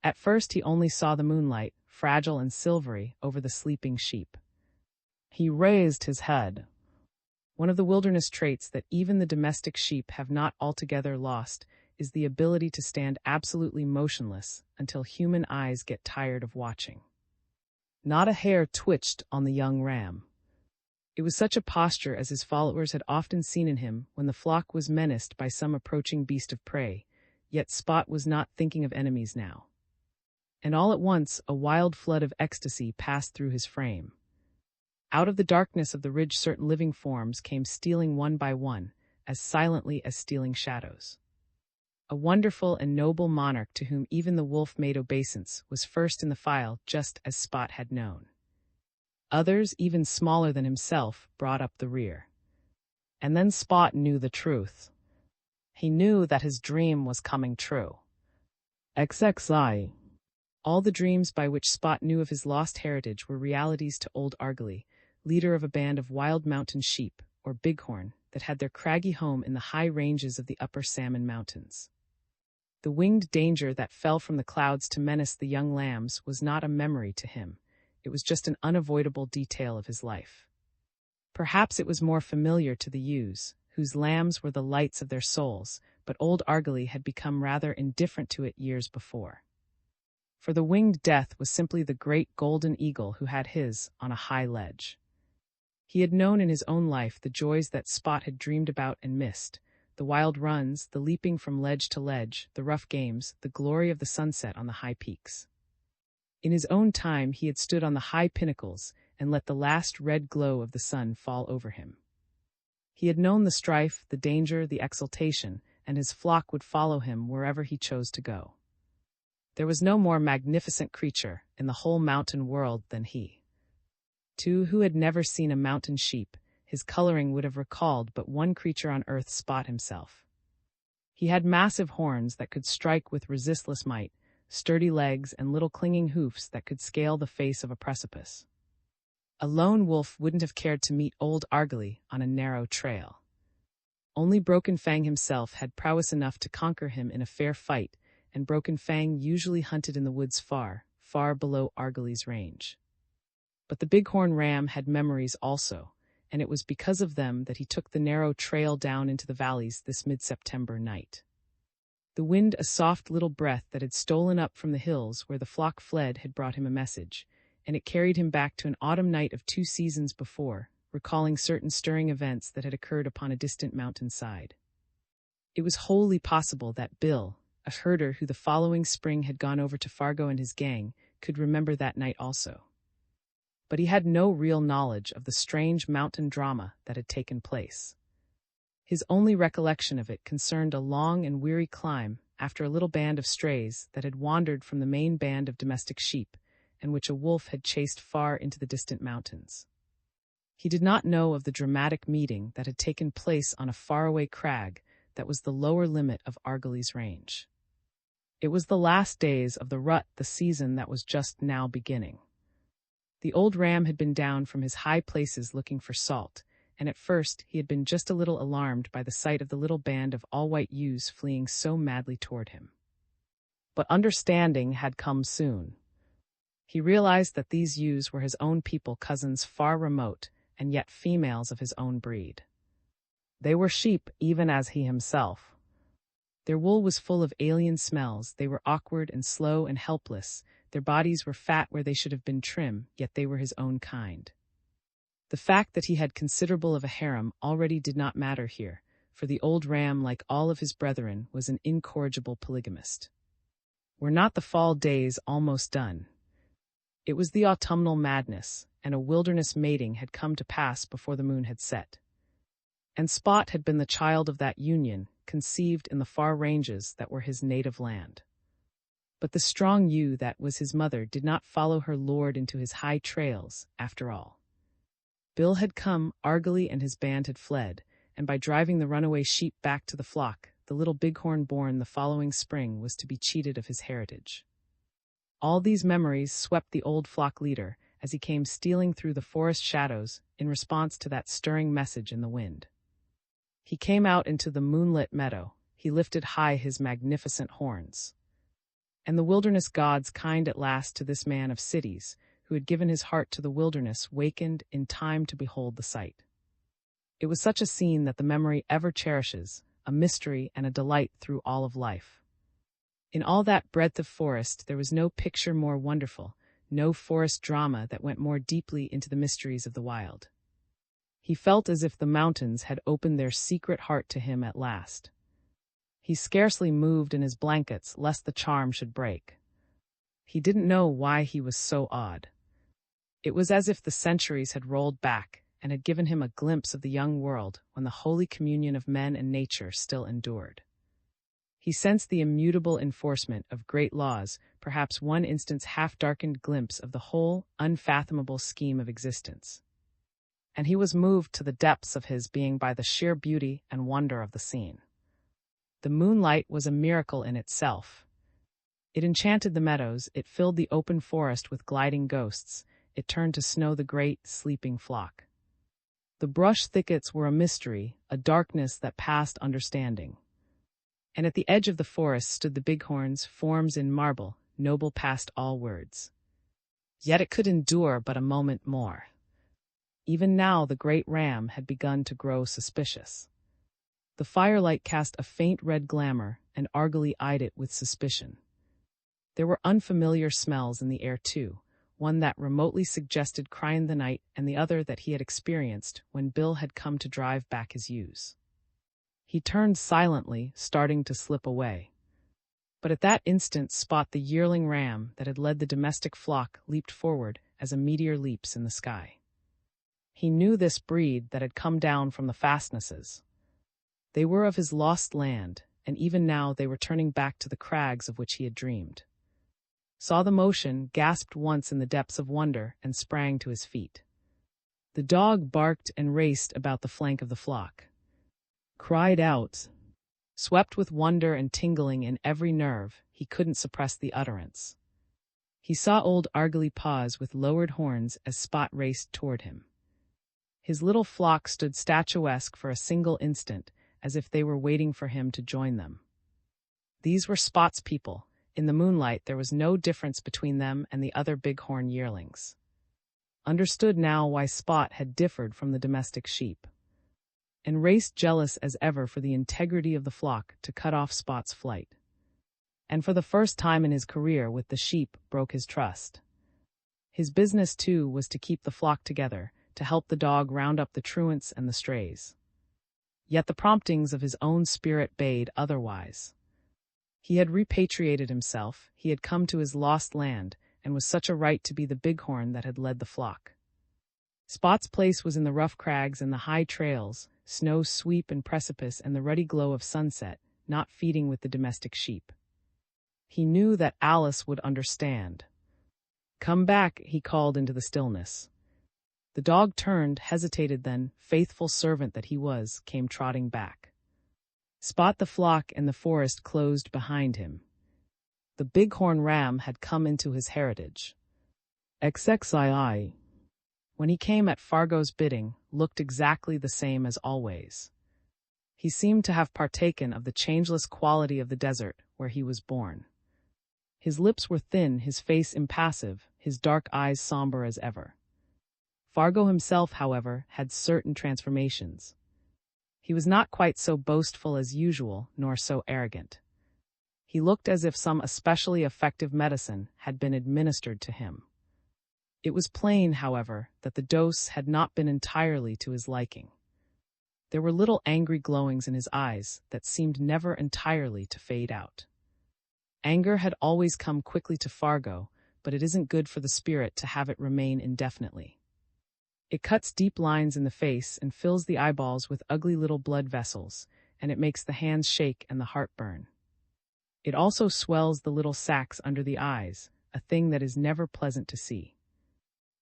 At first he only saw the moonlight, fragile and silvery, over the sleeping sheep. He raised his head. One of the wilderness traits that even the domestic sheep have not altogether lost is the ability to stand absolutely motionless until human eyes get tired of watching. Not a hair twitched on the young ram. It was such a posture as his followers had often seen in him when the flock was menaced by some approaching beast of prey, yet Spot was not thinking of enemies now. And all at once a wild flood of ecstasy passed through his frame. Out of the darkness of the ridge certain living forms came stealing one by one, as silently as stealing shadows. A wonderful and noble monarch to whom even the wolf made obeisance was first in the file, just as Spot had known. Others, even smaller than himself, brought up the rear. And then Spot knew the truth. He knew that his dream was coming true. XXI. All the dreams by which Spot knew of his lost heritage were realities to old Argally, leader of a band of wild mountain sheep, or bighorn, that had their craggy home in the high ranges of the upper Salmon Mountains. The winged danger that fell from the clouds to menace the young lambs was not a memory to him. It was just an unavoidable detail of his life. Perhaps it was more familiar to the ewes, whose lambs were the lights of their souls, but old Argally had become rather indifferent to it years before. For the winged death was simply the great golden eagle who had his on a high ledge. He had known in his own life the joys that Spot had dreamed about and missed, the wild runs, the leaping from ledge to ledge, the rough games, the glory of the sunset on the high peaks. In his own time he had stood on the high pinnacles and let the last red glow of the sun fall over him. He had known the strife, the danger, the exultation, and his flock would follow him wherever he chose to go. There was no more magnificent creature in the whole mountain world than he. To who had never seen a mountain sheep, his coloring would have recalled but one creature on earth, Spot himself. He had massive horns that could strike with resistless might, sturdy legs and little clinging hoofs that could scale the face of a precipice. A lone wolf wouldn't have cared to meet old Argally on a narrow trail. Only Broken Fang himself had prowess enough to conquer him in a fair fight, and Broken Fang usually hunted in the woods far, far below Argyle's range. But the bighorn ram had memories also, and it was because of them that he took the narrow trail down into the valleys this mid-September night. The wind, a soft little breath that had stolen up from the hills where the flock fled, had brought him a message, and it carried him back to an autumn night of 2 seasons before, recalling certain stirring events that had occurred upon a distant mountainside. It was wholly possible that Bill, a herder who the following spring had gone over to Fargo and his gang, could remember that night also. But he had no real knowledge of the strange mountain drama that had taken place. His only recollection of it concerned a long and weary climb after a little band of strays that had wandered from the main band of domestic sheep, and which a wolf had chased far into the distant mountains. He did not know of the dramatic meeting that had taken place on a faraway crag that was the lower limit of Argyle's range. It was the last days of the rut, the season that was just now beginning. The old ram had been down from his high places looking for salt, and at first he had been just a little alarmed by the sight of the little band of all-white ewes fleeing so madly toward him. But understanding had come soon. He realized that these ewes were his own people, cousins far remote, and yet females of his own breed. They were sheep, even as he himself. Their wool was full of alien smells, they were awkward and slow and helpless, their bodies were fat where they should have been trim, yet they were his own kind. The fact that he had considerable of a harem already did not matter here, for the old ram, like all of his brethren, was an incorrigible polygamist. Were not the fall days almost done? It was the autumnal madness, and a wilderness mating had come to pass before the moon had set. And Spot had been the child of that union, conceived in the far ranges that were his native land. But the strong ewe that was his mother did not follow her lord into his high trails, after all. Bill had come, Argyle and his band had fled, and by driving the runaway sheep back to the flock, the little bighorn born the following spring was to be cheated of his heritage. All these memories swept the old flock leader as he came stealing through the forest shadows in response to that stirring message in the wind. He came out into the moonlit meadow, he lifted high his magnificent horns. And the wilderness gods, kind at last to this man of cities, who had given his heart to the wilderness, wakened in time to behold the sight. It was such a scene that the memory ever cherishes, a mystery and a delight through all of life. In all that breadth of forest there was no picture more wonderful, no forest drama that went more deeply into the mysteries of the wild. He felt as if the mountains had opened their secret heart to him at last. He scarcely moved in his blankets lest the charm should break. He didn't know why he was so odd. It was as if the centuries had rolled back and had given him a glimpse of the young world when the holy communion of men and nature still endured. He sensed the immutable enforcement of great laws, perhaps one instant's half-darkened glimpse of the whole, unfathomable scheme of existence. And he was moved to the depths of his being by the sheer beauty and wonder of the scene. The moonlight was a miracle in itself. It enchanted the meadows, it filled the open forest with gliding ghosts, it turned to snow the great, sleeping flock. The brush thickets were a mystery, a darkness that passed understanding. And at the edge of the forest stood the bighorns, forms in marble, noble past all words. Yet it could endure but a moment more. Even now the great ram had begun to grow suspicious. The firelight cast a faint red glamour, and Argyle eyed it with suspicion. There were unfamiliar smells in the air too, one that remotely suggested cry in the night and the other that he had experienced when Bill had come to drive back his ewes. He turned silently, starting to slip away. But at that instant Spot, the yearling ram that had led the domestic flock, leaped forward as a meteor leaps in the sky. He knew this breed that had come down from the fastnesses. They were of his lost land, and even now they were turning back to the crags of which he had dreamed. Saw the motion, gasped once in the depths of wonder, and sprang to his feet. The dog barked and raced about the flank of the flock. Cried out. Swept with wonder and tingling in every nerve, he couldn't suppress the utterance. He saw old Argyle pause with lowered horns as Spot raced toward him. His little flock stood statuesque for a single instant, as if they were waiting for him to join them. These were Spot's people, In the moonlight, there was no difference between them and the other bighorn yearlings. Understood now why Spot had differed from the domestic sheep, and raced jealous as ever for the integrity of the flock to cut off Spot's flight. And for the first time in his career with the sheep broke his trust. His business, too, was to keep the flock together, to help the dog round up the truants and the strays. Yet the promptings of his own spirit bade otherwise. He had repatriated himself, he had come to his lost land, and was such a right to be the bighorn that had led the flock. Spot's place was in the rough crags and the high trails, snow sweep and precipice and the ruddy glow of sunset, not feeding with the domestic sheep. He knew that Alice would understand. "Come back," he called into the stillness. The dog turned, hesitated, then, faithful servant that he was, came trotting back. Spot the flock and the forest closed behind him. The bighorn ram had come into his heritage. XXII. When he came at Fargo's bidding, looked exactly the same as always. He seemed to have partaken of the changeless quality of the desert where he was born. His lips were thin, his face impassive, his dark eyes somber as ever. Fargo himself, however, had certain transformations. He was not quite so boastful as usual, nor so arrogant. He looked as if some especially effective medicine had been administered to him. It was plain, however, that the dose had not been entirely to his liking. There were little angry glowings in his eyes that seemed never entirely to fade out. Anger had always come quickly to Fargo, but it isn't good for the spirit to have it remain indefinitely. It cuts deep lines in the face and fills the eyeballs with ugly little blood vessels, and it makes the hands shake and the heart burn. It also swells the little sacs under the eyes, a thing that is never pleasant to see.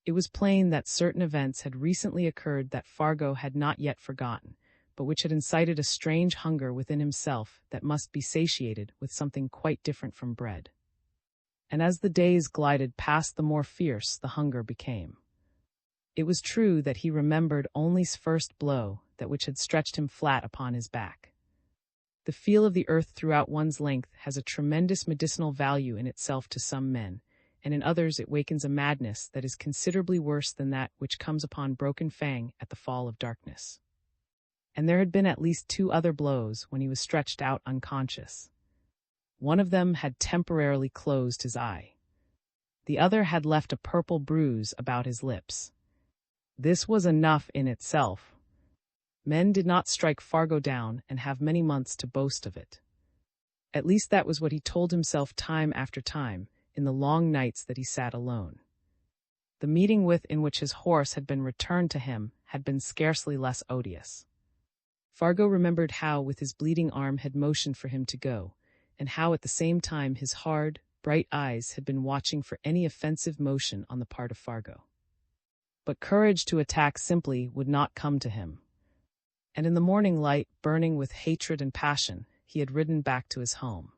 It was plain that certain events had recently occurred that Fargo had not yet forgotten, but which had incited a strange hunger within himself that must be satiated with something quite different from bread. And as the days glided past, the more fierce the hunger became. It was true that he remembered only's first blow, that which had stretched him flat upon his back. The feel of the earth throughout one's length has a tremendous medicinal value in itself to some men, and in others it wakens a madness that is considerably worse than that which comes upon Broken Fang at the fall of darkness. And there had been at least 2 other blows when he was stretched out unconscious. One of them had temporarily closed his eye. The other had left a purple bruise about his lips. This was enough in itself. Men did not strike Fargo down and have many months to boast of it. At least that was what he told himself time after time, in the long nights that he sat alone. The meeting with in which his horse had been returned to him had been scarcely less odious. Fargo remembered how with his bleeding arm had motioned for him to go, and how at the same time his hard, bright eyes had been watching for any offensive motion on the part of Fargo. But courage to attack simply would not come to him. And in the morning light, burning with hatred and passion, he had ridden back to his home.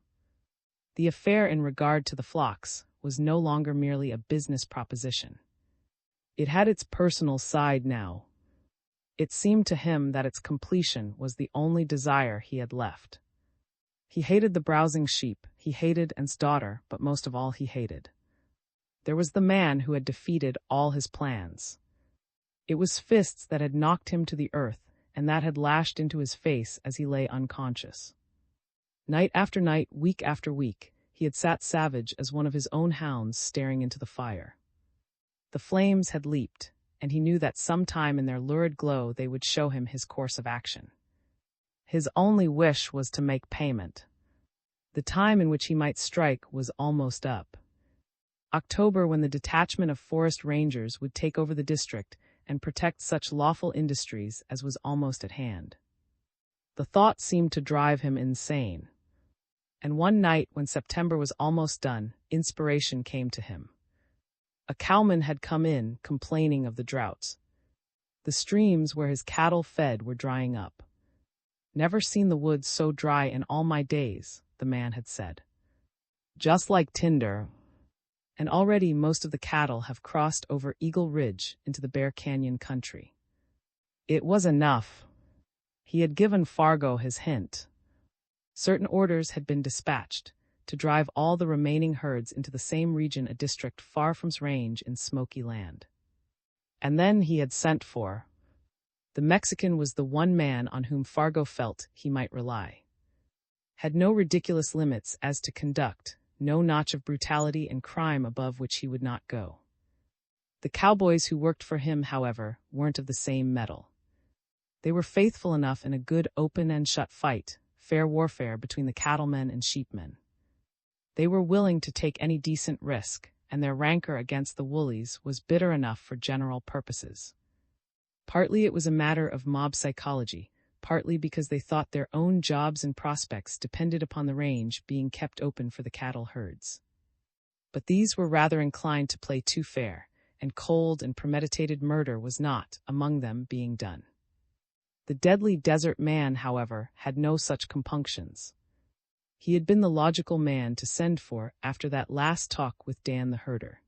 The affair in regard to the flocks was no longer merely a business proposition. It had its personal side now. It seemed to him that its completion was the only desire he had left. He hated the browsing sheep, he hated Ant's daughter, but most of all he hated. There was the man who had defeated all his plans. It was fists that had knocked him to the earth, and that had lashed into his face as he lay unconscious. Night after night, week after week, he had sat savage as one of his own hounds staring into the fire. The flames had leaped, and he knew that some time in their lurid glow they would show him his course of action. His only wish was to make payment. The time in which he might strike was almost up. October, when the detachment of forest rangers would take over the district and protect such lawful industries as was almost at hand. The thought seemed to drive him insane. And one night, when September was almost done, inspiration came to him. A cowman had come in, complaining of the droughts. The streams where his cattle fed were drying up. "Never seen the woods so dry in all my days," the man had said. "Just like tinder. And already most of the cattle have crossed over Eagle Ridge into the Bear Canyon country." It was enough. He had given Fargo his hint. Certain orders had been dispatched, to drive all the remaining herds into the same region, a district far from his range in Smoky Land. And then he had sent for. The Mexican was the one man on whom Fargo felt he might rely. Had no ridiculous limits as to conduct, no notch of brutality and crime above which he would not go. The cowboys who worked for him, however, weren't of the same mettle. They were faithful enough in a good open and shut fight, fair warfare between the cattlemen and sheepmen. They were willing to take any decent risk, and their rancor against the woolies was bitter enough for general purposes. Partly it was a matter of mob psychology, partly because they thought their own jobs and prospects depended upon the range being kept open for the cattle herds. But these were rather inclined to play too fair, and cold and premeditated murder was not, among them, being done. The deadly desert man, however, had no such compunctions. He had been the logical man to send for after that last talk with Dan the herder.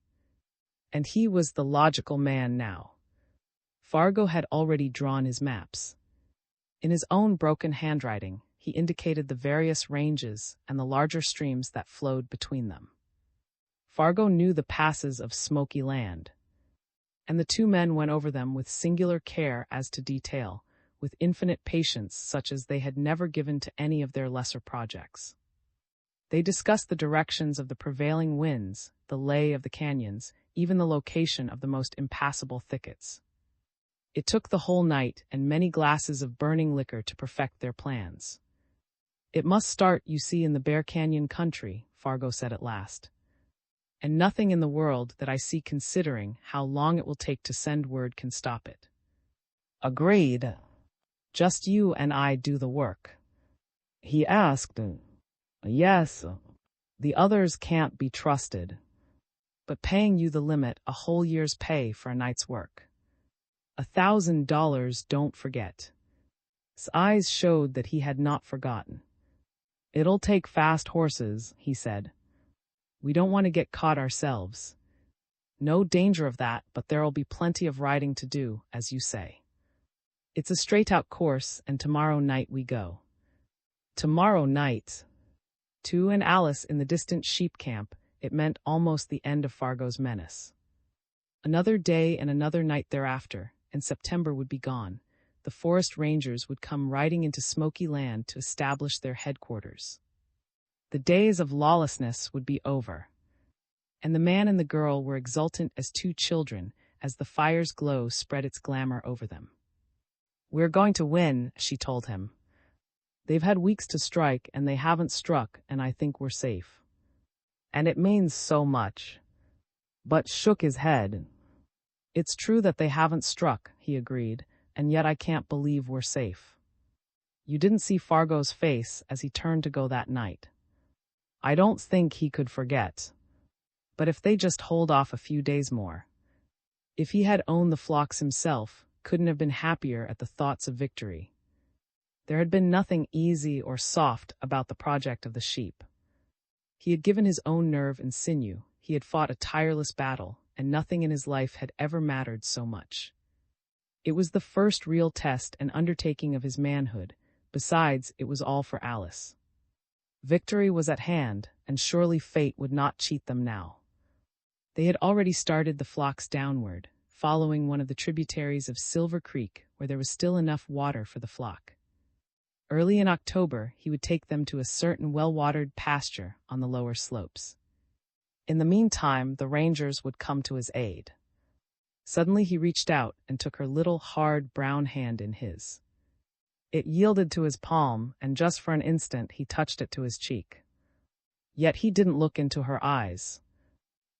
And he was the logical man now. Fargo had already drawn his maps. In his own broken handwriting, he indicated the various ranges and the larger streams that flowed between them. Fargo knew the passes of Smoky Land, and the two men went over them with singular care as to detail, with infinite patience such as they had never given to any of their lesser projects. They discussed the directions of the prevailing winds, the lay of the canyons, even the location of the most impassable thickets. It took the whole night and many glasses of burning liquor to perfect their plans. "It must start, you see, in the Bear Canyon country," Fargo said at last. "And nothing in the world that I see, considering how long it will take to send word, can stop it." "Agreed. Just you and I do the work?" he asked. "Yes. The others can't be trusted. But paying you the limit, a whole year's pay for a night's work. $1,000, don't forget." His eyes showed that he had not forgotten. "It'll take fast horses," he said. "We don't want to get caught ourselves. No danger of that, but there'll be plenty of riding to do, as you say. It's a straight-out course, and tomorrow night we go." Tomorrow night. To and Alice in the distant sheep camp, it meant almost the end of Fargo's menace. Another day and another night thereafter, and September would be gone. The forest rangers would come riding into Smoky Land to establish their headquarters. The days of lawlessness would be over. And the man and the girl were exultant as two children as the fire's glow spread its glamour over them. "We're going to win," she told him. "They've had weeks to strike, and they haven't struck, and I think we're safe." "And it means so much." But shook his head. "It's true that they haven't struck," he agreed, "and yet I can't believe we're safe." You didn't see Fargo's face as he turned to go that night. I don't think he could forget. But if they just hold off a few days more. If he had owned the flocks himself, couldn't have been happier at the thoughts of victory. There had been nothing easy or soft about the project of the sheep. He had given his own nerve and sinew, he had fought a tireless battle, and nothing in his life had ever mattered so much. It was the first real test and undertaking of his manhood. Besides, it was all for Alice. Victory was at hand, and surely fate would not cheat them now. They had already started the flocks downward, following one of the tributaries of Silver Creek, where there was still enough water for the flock. Early in October, he would take them to a certain well-watered pasture on the lower slopes. In the meantime, the rangers would come to his aid. Suddenly he reached out and took her little, hard, brown hand in his. It yielded to his palm, and just for an instant he touched it to his cheek. Yet he didn't look into her eyes.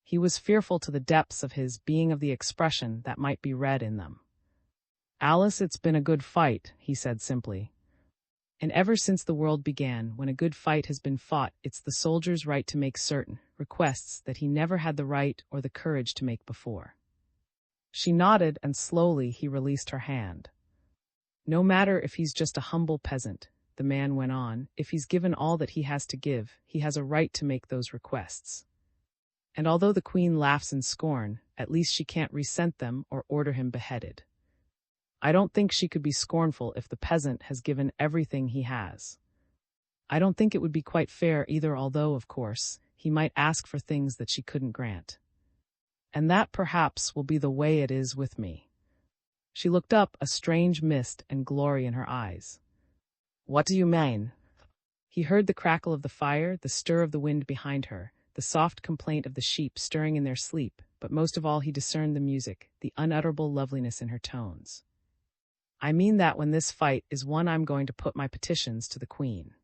He was fearful to the depths of his being of the expression that might be read in them. "Alice, it's been a good fight," he said simply. "And ever since the world began, when a good fight has been fought, it's the soldier's right to make certain requests that he never had the right or the courage to make before." She nodded, and slowly he released her hand. "No matter if he's just a humble peasant," the man went on, "if he's given all that he has to give, he has a right to make those requests. And although the queen laughs in scorn, at least she can't resent them or order him beheaded. I don't think she could be scornful if the peasant has given everything he has. I don't think it would be quite fair either, although, of course, he might ask for things that she couldn't grant. And that perhaps will be the way it is with me. She looked up, a strange mist and glory in her eyes. What do you mean? He heard the crackle of the fire, the stir of the wind behind her, the soft complaint of the sheep stirring in their sleep, but most of all he discerned the music, the unutterable loveliness in her tones. I mean that when this fight is won I'm going to put my petitions to the Queen.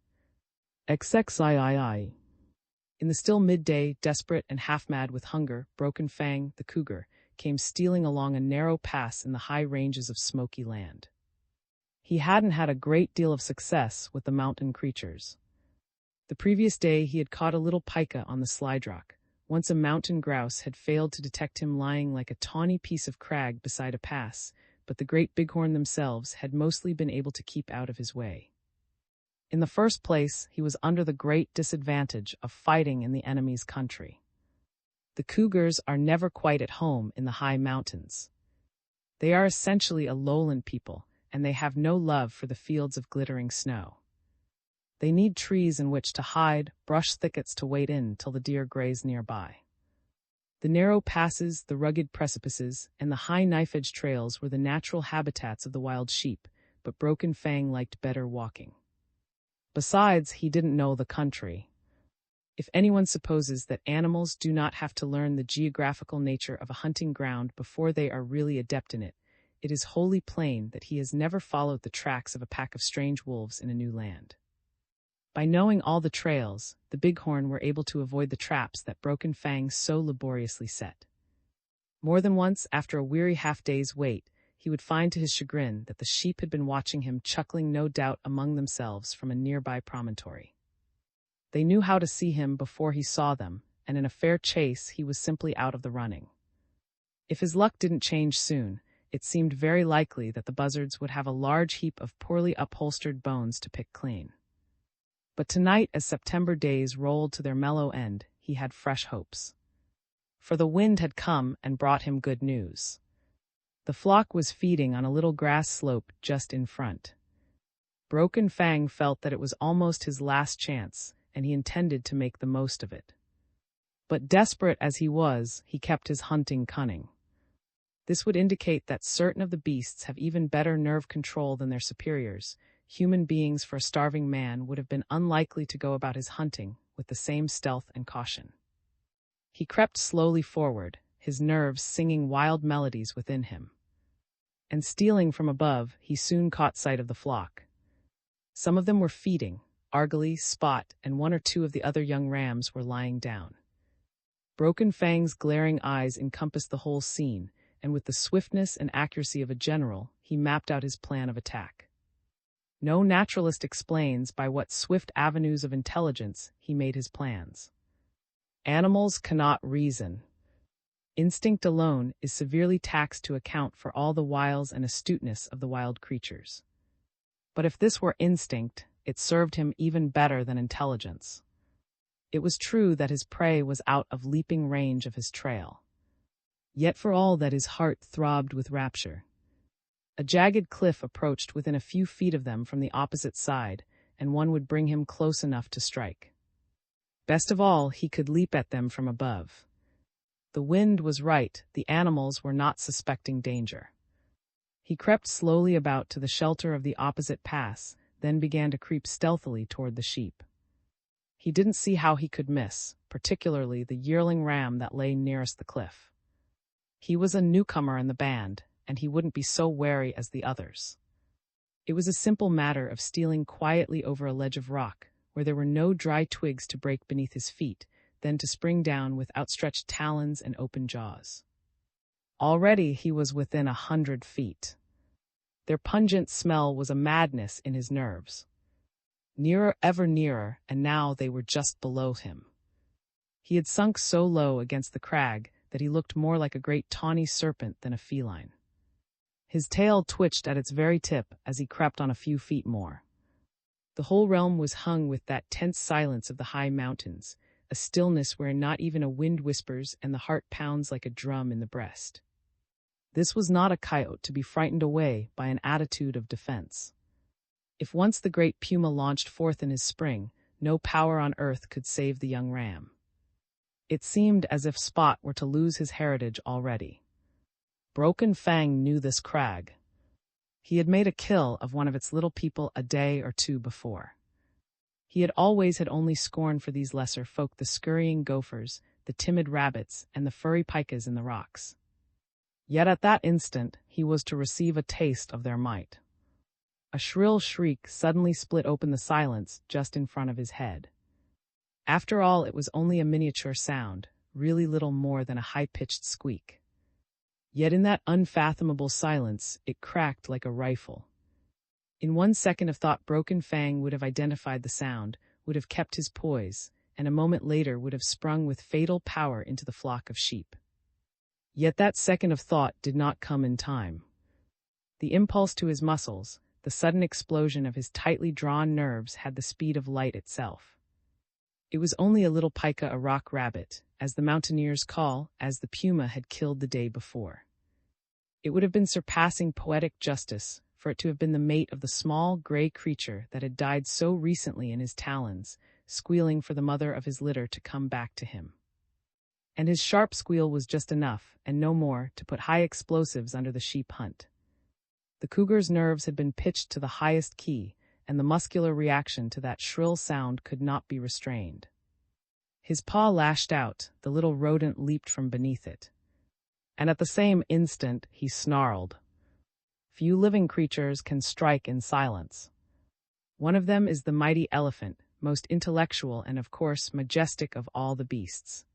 XXIII. In the still midday, desperate and half-mad with hunger, Broken Fang, the cougar, came stealing along a narrow pass in the high ranges of smoky land. He hadn't had a great deal of success with the mountain creatures. The previous day he had caught a little pika on the slide rock. Once a mountain grouse had failed to detect him lying like a tawny piece of crag beside a pass, but the great bighorn themselves had mostly been able to keep out of his way. In the first place, he was under the great disadvantage of fighting in the enemy's country. The cougars are never quite at home in the high mountains. They are essentially a lowland people, and they have no love for the fields of glittering snow. They need trees in which to hide, brush thickets to wade in till the deer graze nearby. The narrow passes, the rugged precipices, and the high knife-edge trails were the natural habitats of the wild sheep, but Broken Fang liked better walking. Besides, he didn't know the country. If anyone supposes that animals do not have to learn the geographical nature of a hunting ground before they are really adept in it, it is wholly plain that he has never followed the tracks of a pack of strange wolves in a new land. By knowing all the trails, the bighorn were able to avoid the traps that Broken Fang so laboriously set. More than once, after a weary half-day's wait, he would find to his chagrin that the sheep had been watching him, chuckling no doubt among themselves from a nearby promontory. They knew how to see him before he saw them, and in a fair chase he was simply out of the running. If his luck didn't change soon, it seemed very likely that the buzzards would have a large heap of poorly upholstered bones to pick clean. But tonight, as September days rolled to their mellow end, he had fresh hopes. For the wind had come and brought him good news. The flock was feeding on a little grass slope just in front. Broken Fang felt that it was almost his last chance, and he intended to make the most of it. But desperate as he was, he kept his hunting cunning. This would indicate that certain of the beasts have even better nerve control than their superiors. Human beings for a starving man would have been unlikely to go about his hunting with the same stealth and caution. He crept slowly forward, his nerves singing wild melodies within him. And stealing from above, he soon caught sight of the flock. Some of them were feeding. Argally, Spot, and one or two of the other young rams were lying down. Broken Fang's glaring eyes encompassed the whole scene, and with the swiftness and accuracy of a general, he mapped out his plan of attack. No naturalist explains by what swift avenues of intelligence he made his plans. Animals cannot reason. Instinct alone is severely taxed to account for all the wiles and astuteness of the wild creatures. But if this were instinct, it served him even better than intelligence. It was true that his prey was out of leaping range of his trail. Yet for all that his heart throbbed with rapture. A jagged cliff approached within a few feet of them from the opposite side, and one would bring him close enough to strike. Best of all, he could leap at them from above. The wind was right, the animals were not suspecting danger. He crept slowly about to the shelter of the opposite pass, then began to creep stealthily toward the sheep. He didn't see how he could miss, particularly the yearling ram that lay nearest the cliff. He was a newcomer in the band, and he wouldn't be so wary as the others. It was a simple matter of stealing quietly over a ledge of rock, where there were no dry twigs to break beneath his feet, then to spring down with outstretched talons and open jaws. Already he was within 100 feet. Their pungent smell was a madness in his nerves. Nearer, ever nearer, and now they were just below him. He had sunk so low against the crag that he looked more like a great tawny serpent than a feline. His tail twitched at its very tip as he crept on a few feet more. The whole realm was hung with that tense silence of the high mountains, a stillness where not even a wind whispers and the heart pounds like a drum in the breast. This was not a coyote to be frightened away by an attitude of defense. If once the great puma launched forth in his spring, no power on earth could save the young ram. It seemed as if Spot were to lose his heritage already. Broken Fang knew this crag. He had made a kill of one of its little people a day or two before. He had always had only scorn for these lesser folk, the scurrying gophers, the timid rabbits, and the furry pikas in the rocks. Yet at that instant he was to receive a taste of their might. A shrill shriek suddenly split open the silence just in front of his head. After all, it was only a miniature sound, really little more than a high-pitched squeak. Yet in that unfathomable silence, it cracked like a rifle. In 1 second of thought, Broken Fang would have identified the sound, would have kept his poise, and a moment later would have sprung with fatal power into the flock of sheep. Yet that second of thought did not come in time. The impulse to his muscles, the sudden explosion of his tightly drawn nerves, had the speed of light itself. It was only a little pika, a rock rabbit, as the mountaineers call, as the puma had killed the day before. It would have been surpassing poetic justice for it to have been the mate of the small, gray creature that had died so recently in his talons, squealing for the mother of his litter to come back to him. And his sharp squeal was just enough, and no more, to put high explosives under the sheep hunt. The cougar's nerves had been pitched to the highest key, and the muscular reaction to that shrill sound could not be restrained. His paw lashed out, the little rodent leaped from beneath it. And at the same instant he snarled. Few living creatures can strike in silence. One of them is the mighty elephant, most intellectual and of course majestic of all the beasts.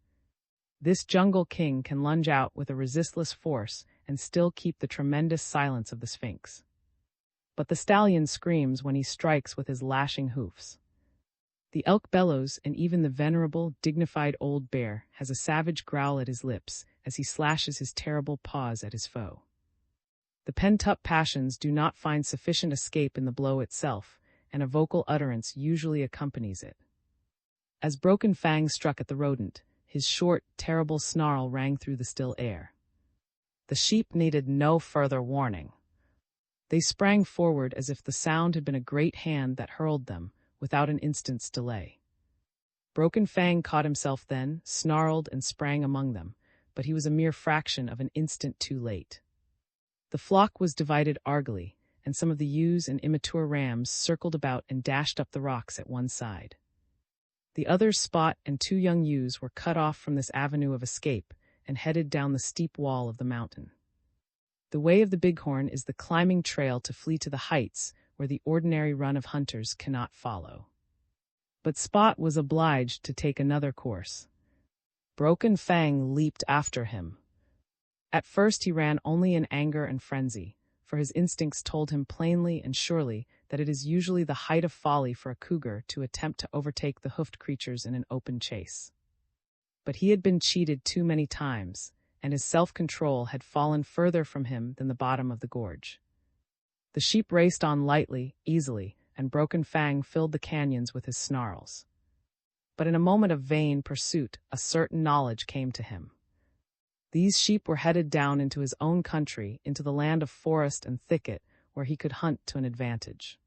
This jungle king can lunge out with a resistless force and still keep the tremendous silence of the Sphinx. But the stallion screams when he strikes with his lashing hoofs. The elk bellows, and even the venerable, dignified old bear has a savage growl at his lips as he slashes his terrible paws at his foe. The pent-up passions do not find sufficient escape in the blow itself, and a vocal utterance usually accompanies it. As Broken Fang struck at the rodent, his short, terrible snarl rang through the still air. The sheep needed no further warning. They sprang forward as if the sound had been a great hand that hurled them, without an instant's delay. Broken Fang caught himself then, snarled and sprang among them, but he was a mere fraction of an instant too late. The flock was divided argly, and some of the ewes and immature rams circled about and dashed up the rocks at one side. The others, Spot and 2 young ewes, were cut off from this avenue of escape and headed down the steep wall of the mountain. The way of the bighorn is the climbing trail to flee to the heights where the ordinary run of hunters cannot follow. But Spot was obliged to take another course. Broken Fang leaped after him. At first he ran only in anger and frenzy, for his instincts told him plainly and surely that it is usually the height of folly for a cougar to attempt to overtake the hoofed creatures in an open chase. But he had been cheated too many times, and his self-control had fallen further from him than the bottom of the gorge. The sheep raced on lightly, easily, and Broken Fang filled the canyons with his snarls. But in a moment of vain pursuit, a certain knowledge came to him. These sheep were headed down into his own country, into the land of forest and thicket, where he could hunt to an advantage.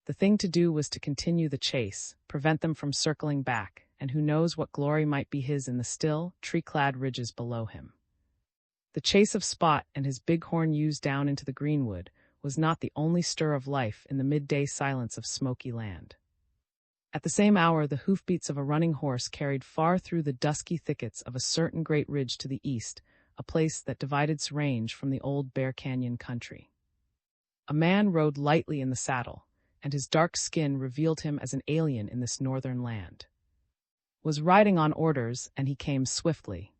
The thing to do was to continue the chase, prevent them from circling back, and who knows what glory might be his in the still, tree-clad ridges below him. The chase of Spot and his bighorn ewes down into the greenwood was not the only stir of life in the midday silence of Smoky Land. At the same hour, the hoofbeats of a running horse carried far through the dusky thickets of a certain great ridge to the east, a place that divided its range from the old Bear Canyon country. A man rode lightly in the saddle, and his dark skin revealed him as an alien in this northern land. Was riding on orders, and he came swiftly.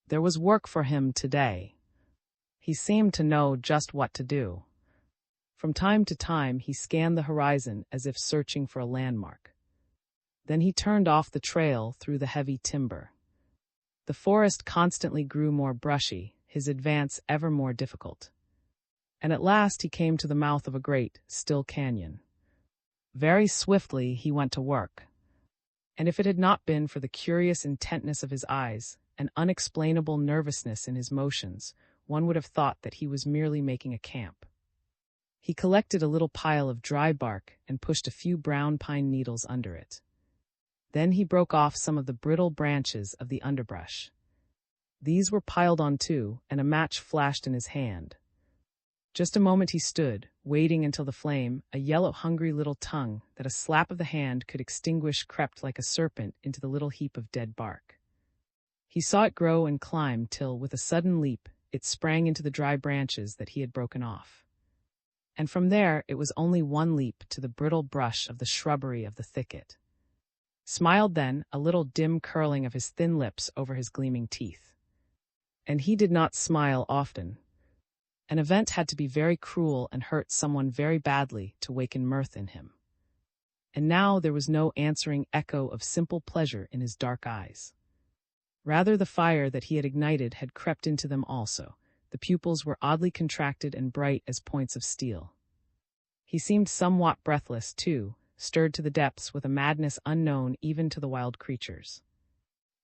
There was work for him today. He seemed to know just what to do. From time to time he scanned the horizon as if searching for a landmark. Then he turned off the trail through the heavy timber. The forest constantly grew more brushy, his advance ever more difficult. And at last he came to the mouth of a great, still canyon. Very swiftly he went to work. And if it had not been for the curious intentness of his eyes, an unexplainable nervousness in his motions, one would have thought that he was merely making a camp. He collected a little pile of dry bark and pushed a few brown pine needles under it. Then he broke off some of the brittle branches of the underbrush. These were piled on too, and a match flashed in his hand. Just a moment he stood, waiting until the flame, a yellow hungry little tongue that a slap of the hand could extinguish, crept like a serpent into the little heap of dead bark. He saw it grow and climb till, with a sudden leap, it sprang into the dry branches that he had broken off. And from there it was only one leap to the brittle brush of the shrubbery of the thicket. Smiled then, a little dim curling of his thin lips over his gleaming teeth. And he did not smile often. An event had to be very cruel and hurt someone very badly to waken mirth in him. And now there was no answering echo of simple pleasure in his dark eyes. Rather, the fire that he had ignited had crept into them also. The pupils were oddly contracted and bright as points of steel. He seemed somewhat breathless, too, stirred to the depths with a madness unknown even to the wild creatures.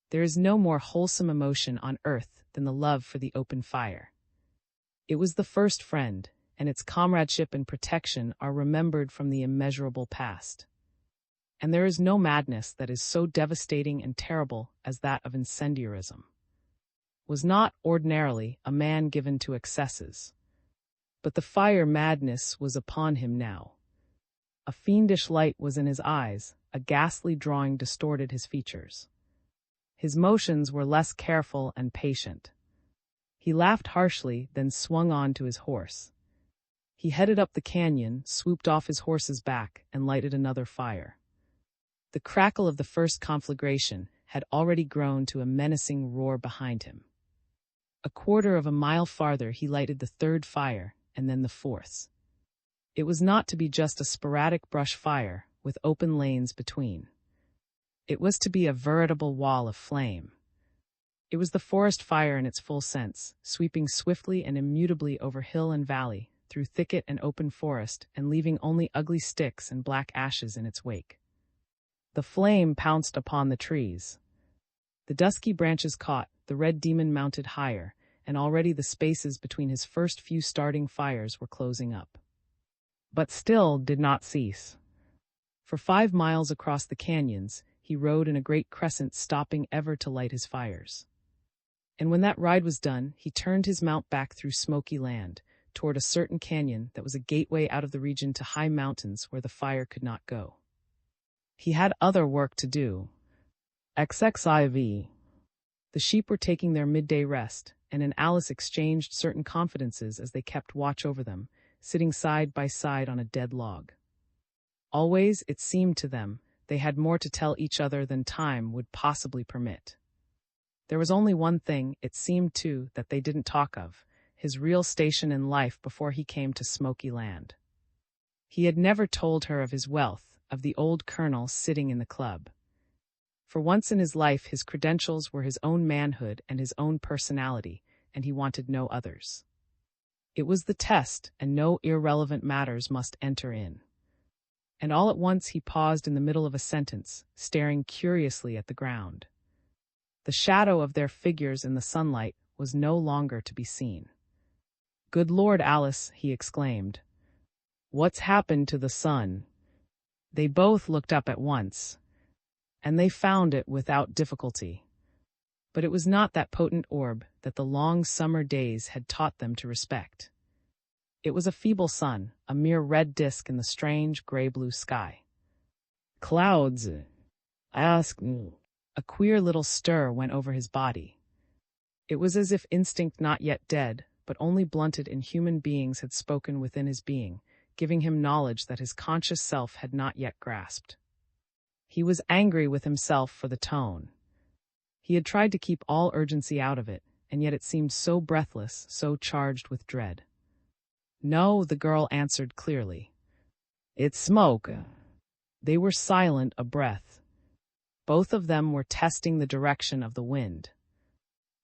There is no more wholesome emotion on earth than the love for the open fire. It was the first friend, and its comradeship and protection are remembered from the immeasurable past. And there is no madness that is so devastating and terrible as that of incendiarism. Was not, ordinarily, a man given to excesses. But the fire madness was upon him now. A fiendish light was in his eyes, a ghastly drawing distorted his features. His motions were less careful and patient. He laughed harshly, then swung on to his horse. He headed up the canyon, swooped off his horse's back, and lighted another fire. The crackle of the first conflagration had already grown to a menacing roar behind him. A quarter of a mile farther he lighted the third fire, and then the fourth. It was not to be just a sporadic brush fire, with open lanes between. It was to be a veritable wall of flame. It was the forest fire in its full sense, sweeping swiftly and immutably over hill and valley, through thicket and open forest, and leaving only ugly sticks and black ashes in its wake. The flame pounced upon the trees. The dusky branches caught, the red demon mounted higher, and already the spaces between his first few starting fires were closing up. But still did not cease. For 5 miles across the canyons, he rode in a great crescent, stopping ever to light his fires. And when that ride was done, he turned his mount back through smoky land, toward a certain canyon that was a gateway out of the region to high mountains where the fire could not go. He had other work to do. XXIV. The sheep were taking their midday rest, and Alice exchanged certain confidences as they kept watch over them, sitting side by side on a dead log. Always, it seemed to them, they had more to tell each other than time would possibly permit. There was only one thing, it seemed too, that they didn't talk of, his real station in life before he came to Smoky Land. He had never told her of his wealth, of the old colonel sitting in the club. For once in his life his credentials were his own manhood and his own personality, and he wanted no others. It was the test, and no irrelevant matters must enter in. And all at once he paused in the middle of a sentence, staring curiously at the ground. The shadow of their figures in the sunlight was no longer to be seen. "Good Lord, Alice," he exclaimed. "What's happened to the sun?" They both looked up at once, and they found it without difficulty. But it was not that potent orb that the long summer days had taught them to respect. It was a feeble sun, a mere red disk in the strange gray-blue sky. "Clouds," asked. A queer little stir went over his body. It was as if instinct not yet dead, but only blunted in human beings had spoken within his being, giving him knowledge that his conscious self had not yet grasped. He was angry with himself for the tone. He had tried to keep all urgency out of it, and yet it seemed so breathless, so charged with dread. "No," the girl answered clearly. "It's smoke." They were silent a breath. Both of them were testing the direction of the wind.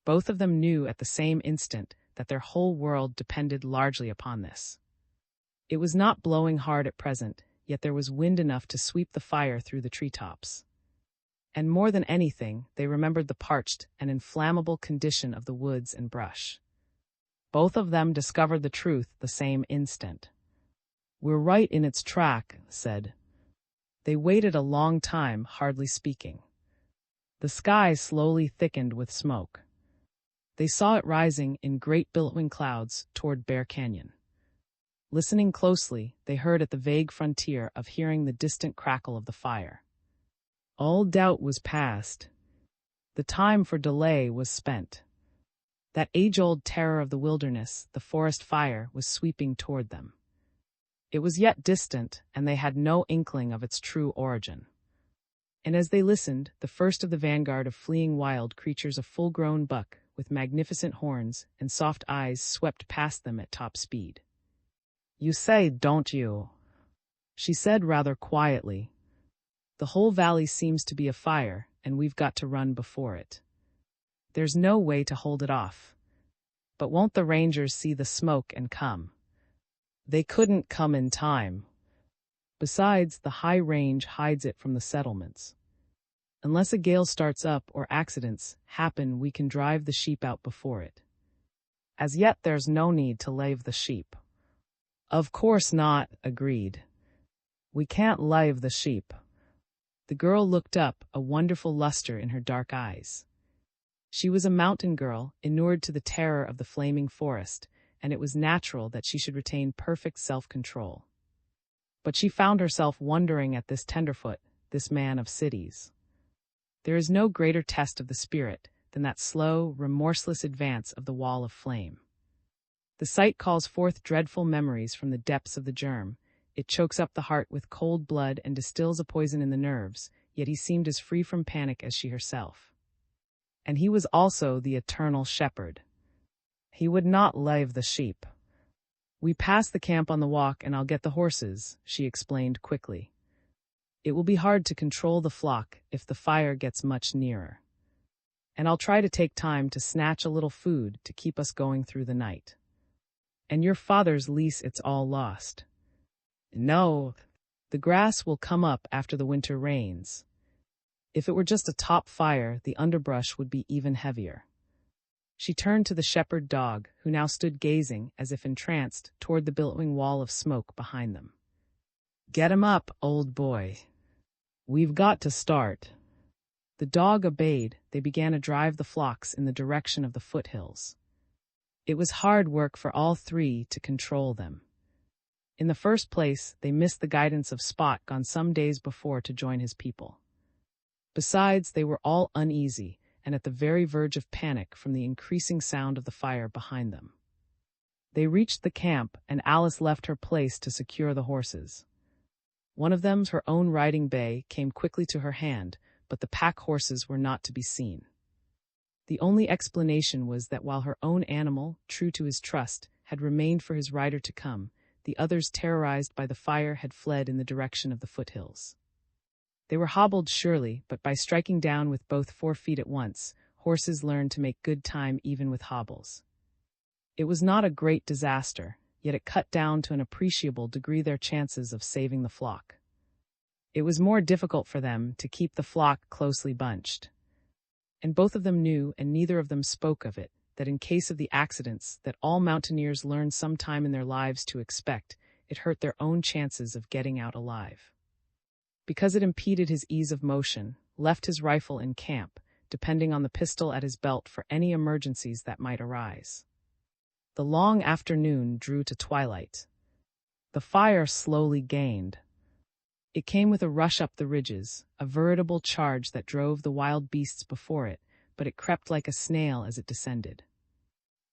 Both of them knew at the same instant that their whole world depended largely upon this. It was not blowing hard at present, yet there was wind enough to sweep the fire through the treetops. And more than anything, they remembered the parched and inflammable condition of the woods and brush. Both of them discovered the truth the same instant. We're right in its track, said. They waited a long time, hardly speaking. The sky slowly thickened with smoke. They saw it rising in great billowing clouds toward Bear Canyon. Listening closely, they heard at the vague frontier of hearing the distant crackle of the fire. All doubt was past. The time for delay was spent. That age-old terror of the wilderness, the forest fire, was sweeping toward them. It was yet distant, and they had no inkling of its true origin. And as they listened, the first of the vanguard of fleeing wild creatures, a full-grown buck with magnificent horns and soft eyes, swept past them at top speed. You say, don't you? She said rather quietly. The whole valley seems to be afire, and we've got to run before it. There's no way to hold it off. But won't the rangers see the smoke and come? They couldn't come in time. Besides, the high range hides it from the settlements. Unless a gale starts up or accidents happen, we can drive the sheep out before it. As yet, there's no need to lave the sheep. Of course not, agreed. We can't lave the sheep. The girl looked up, a wonderful luster in her dark eyes. She was a mountain girl, inured to the terror of the flaming forest, and it was natural that she should retain perfect self-control. But she found herself wondering at this tenderfoot, this man of cities. There is no greater test of the spirit than that slow, remorseless advance of the wall of flame. The sight calls forth dreadful memories from the depths of the germ. It chokes up the heart with cold blood and distills a poison in the nerves, yet he seemed as free from panic as she herself. And he was also the eternal shepherd. He would not lave the sheep. We pass the camp on the walk and I'll get the horses, she explained quickly. It will be hard to control the flock if the fire gets much nearer. And I'll try to take time to snatch a little food to keep us going through the night. And your father's lease, it's all lost. No, the grass will come up after the winter rains. If it were just a top fire, the underbrush would be even heavier. She turned to the shepherd dog, who now stood gazing, as if entranced, toward the billowing wall of smoke behind them. Get him up, old boy. We've got to start. The dog obeyed. They began to drive the flocks in the direction of the foothills. It was hard work for all three to control them. In the first place, they missed the guidance of Spot, gone some days before to join his people. Besides, they were all uneasy and at the very verge of panic from the increasing sound of the fire behind them. They reached the camp, and Alice left her place to secure the horses. One of them, her own riding bay, came quickly to her hand, but the pack horses were not to be seen. The only explanation was that while her own animal, true to his trust, had remained for his rider to come, the others, terrorized by the fire, had fled in the direction of the foothills. They were hobbled surely, but by striking down with both forefeet at once, horses learned to make good time even with hobbles. It was not a great disaster, yet it cut down to an appreciable degree their chances of saving the flock. It was more difficult for them to keep the flock closely bunched. And both of them knew, and neither of them spoke of it, that in case of the accidents that all mountaineers learn sometime in their lives to expect, it hurt their own chances of getting out alive. Because it impeded his ease of motion, left his rifle in camp, depending on the pistol at his belt for any emergencies that might arise. The long afternoon drew to twilight. The fire slowly gained. It came with a rush up the ridges, a veritable charge that drove the wild beasts before it, but it crept like a snail as it descended.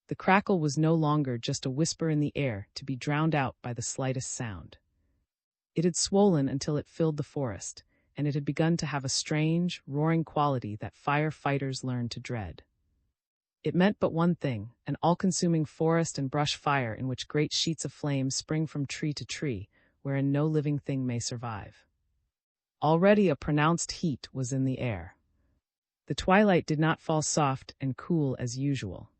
The crackle was no longer just a whisper in the air to be drowned out by the slightest sound. It had swollen until it filled the forest, and it had begun to have a strange, roaring quality that firefighters learned to dread. It meant but one thing, an all-consuming forest and brush fire in which great sheets of flame spring from tree to tree, wherein no living thing may survive. Already a pronounced heat was in the air. The twilight did not fall soft and cool as usual.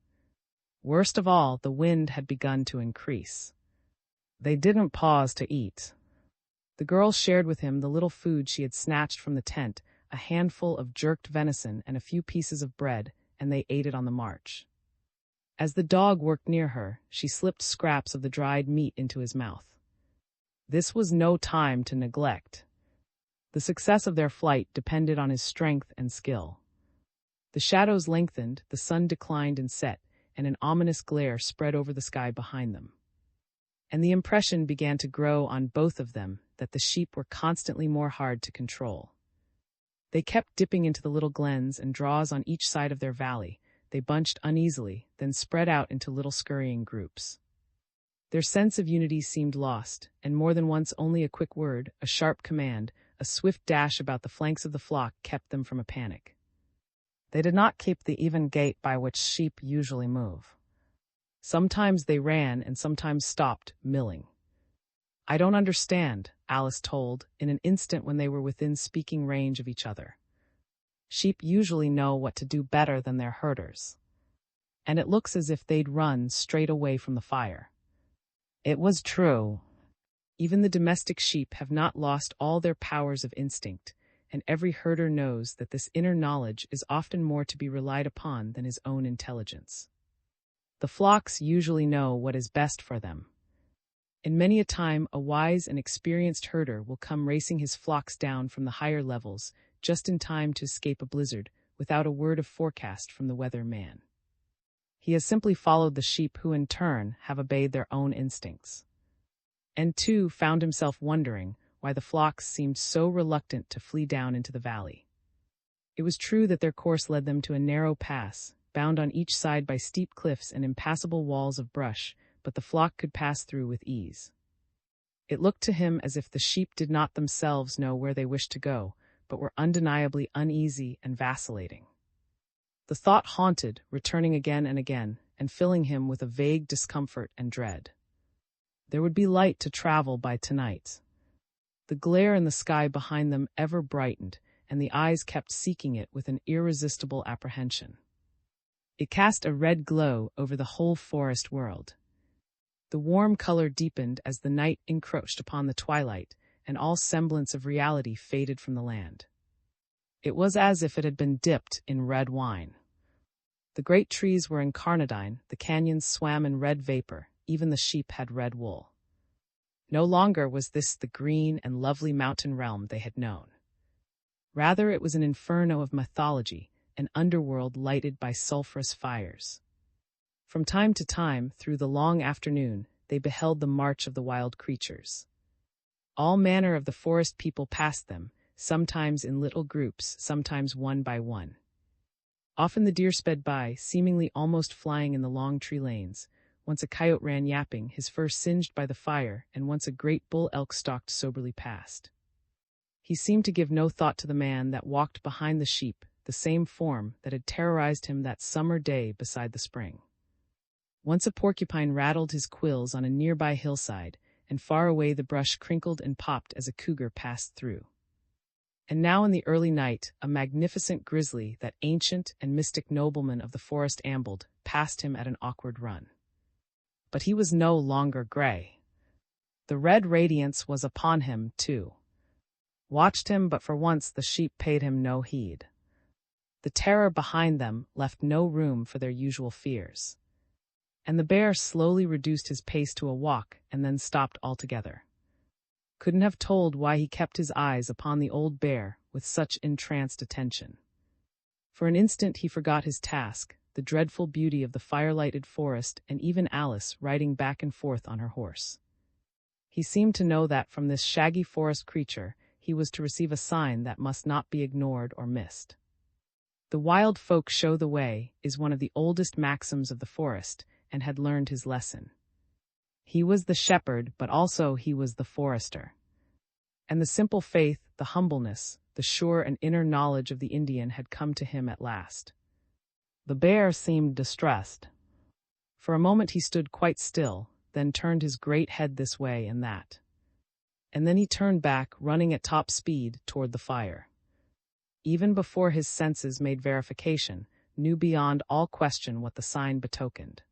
Worst of all, the wind had begun to increase. They didn't pause to eat. The girl shared with him the little food she had snatched from the tent, a handful of jerked venison and a few pieces of bread, and they ate it on the march. As the dog worked near her, she slipped scraps of the dried meat into his mouth. This was no time to neglect. The success of their flight depended on his strength and skill. The shadows lengthened, the sun declined and set, and an ominous glare spread over the sky behind them. And the impression began to grow on both of them that the sheep were constantly more hard to control. They kept dipping into the little glens and draws on each side of their valley. They bunched uneasily, then spread out into little scurrying groups. Their sense of unity seemed lost, and more than once only a quick word, a sharp command, a swift dash about the flanks of the flock kept them from a panic. They did not keep the even gait by which sheep usually move. Sometimes they ran and sometimes stopped, milling. "I don't understand," Alice told, in an instant when they were within speaking range of each other. "Sheep usually know what to do better than their herders. And it looks as if they'd run straight away from the fire." It was true. Even the domestic sheep have not lost all their powers of instinct, and every herder knows that this inner knowledge is often more to be relied upon than his own intelligence. The flocks usually know what is best for them. In many a time, a wise and experienced herder will come racing his flocks down from the higher levels, just in time to escape a blizzard, without a word of forecast from the weather man. He has simply followed the sheep who in turn have obeyed their own instincts. And too found himself wondering why the flocks seemed so reluctant to flee down into the valley. It was true that their course led them to a narrow pass, bound on each side by steep cliffs and impassable walls of brush, but the flock could pass through with ease. It looked to him as if the sheep did not themselves know where they wished to go, but were undeniably uneasy and vacillating. The thought haunted, returning again and again, and filling him with a vague discomfort and dread. There would be light to travel by tonight. The glare in the sky behind them ever brightened, and the eyes kept seeking it with an irresistible apprehension. It cast a red glow over the whole forest world. The warm color deepened as the night encroached upon the twilight, and all semblance of reality faded from the land. It was as if it had been dipped in red wine. The great trees were incarnadine, the canyons swam in red vapor, even the sheep had red wool. No longer was this the green and lovely mountain realm they had known. Rather, it was an inferno of mythology, an underworld lighted by sulphurous fires. From time to time, through the long afternoon, they beheld the march of the wild creatures. All manner of the forest people passed them, sometimes in little groups, sometimes one by one. Often the deer sped by, seemingly almost flying in the long tree lanes. Once a coyote ran yapping, his fur singed by the fire, and once a great bull elk stalked soberly past. He seemed to give no thought to the man that walked behind the sheep, the same form that had terrorized him that summer day beside the spring. Once a porcupine rattled his quills on a nearby hillside, and far away the brush crinkled and popped as a cougar passed through. And now in the early night, a magnificent grizzly, that ancient and mystic nobleman of the forest, ambled past him at an awkward run. But he was no longer gray. The red radiance was upon him, too. Watched him, but for once the sheep paid him no heed. The terror behind them left no room for their usual fears. And the bear slowly reduced his pace to a walk and then stopped altogether. Couldn't have told why he kept his eyes upon the old bear with such entranced attention. For an instant he forgot his task, the dreadful beauty of the firelighted forest, and even Alice riding back and forth on her horse. He seemed to know that from this shaggy forest creature he was to receive a sign that must not be ignored or missed. The wild folk show the way is one of the oldest maxims of the forest, and had learned his lesson. He was the shepherd, but also he was the forester. And the simple faith, the humbleness, the sure and inner knowledge of the Indian had come to him at last. The bear seemed distressed. For a moment he stood quite still, then turned his great head this way and that. And then he turned back, running at top speed, toward the fire. Even before his senses made verification, knew beyond all question what the sign betokened.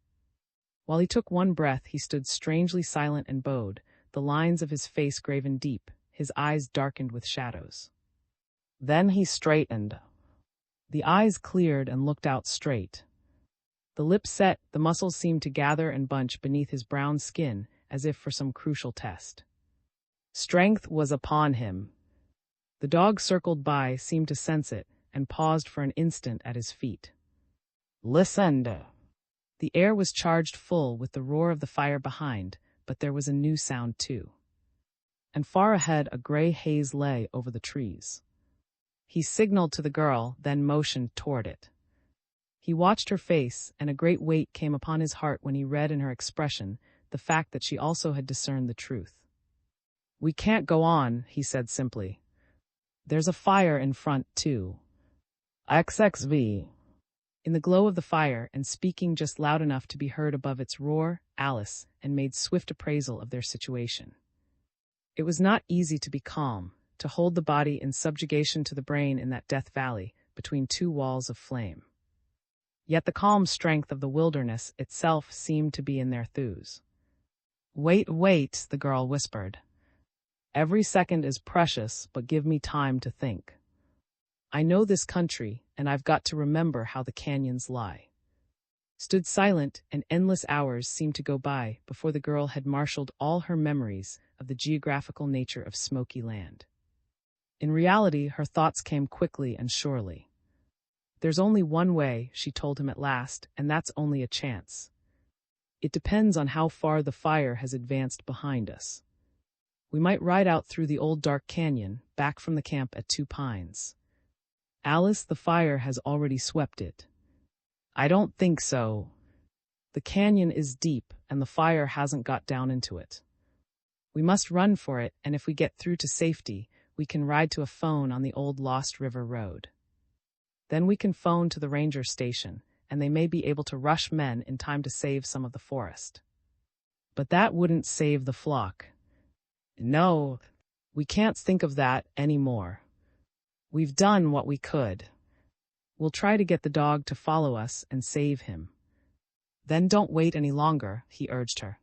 While he took one breath, he stood strangely silent and bowed, the lines of his face graven deep, his eyes darkened with shadows. Then he straightened. The eyes cleared and looked out straight. The lips set, the muscles seemed to gather and bunch beneath his brown skin, as if for some crucial test. Strength was upon him. The dog circled by, seemed to sense it, and paused for an instant at his feet. Listened. The air was charged full with the roar of the fire behind, but there was a new sound too. And far ahead a gray haze lay over the trees. He signaled to the girl, then motioned toward it. He watched her face, and a great weight came upon his heart when he read in her expression the fact that she also had discerned the truth. We can't go on, he said simply. There's a fire in front, too. XXV. In the glow of the fire, and speaking just loud enough to be heard above its roar, Alice, and made swift appraisal of their situation. It was not easy to be calm, to hold the body in subjugation to the brain in that death valley, between two walls of flame. Yet the calm strength of the wilderness itself seemed to be in their thews. Wait, the girl whispered. Every second is precious, but give me time to think. I know this country, and I've got to remember how the canyons lie. Stood silent, and endless hours seemed to go by before the girl had marshaled all her memories of the geographical nature of Smoky Land. In reality, her thoughts came quickly and surely. There's only one way, she told him at last, and that's only a chance. It depends on how far the fire has advanced behind us. We might ride out through the old dark canyon, back from the camp at Two Pines. Alice, the fire has already swept it. I don't think so. The canyon is deep, and the fire hasn't got down into it. We must run for it, and if we get through to safety, we can ride to a phone on the old Lost River Road. Then we can phone to the ranger station, and they may be able to rush men in time to save some of the forest. But that wouldn't save the flock. No, we can't think of that anymore. We've done what we could. We'll try to get the dog to follow us and save him. Then don't wait any longer, he urged her.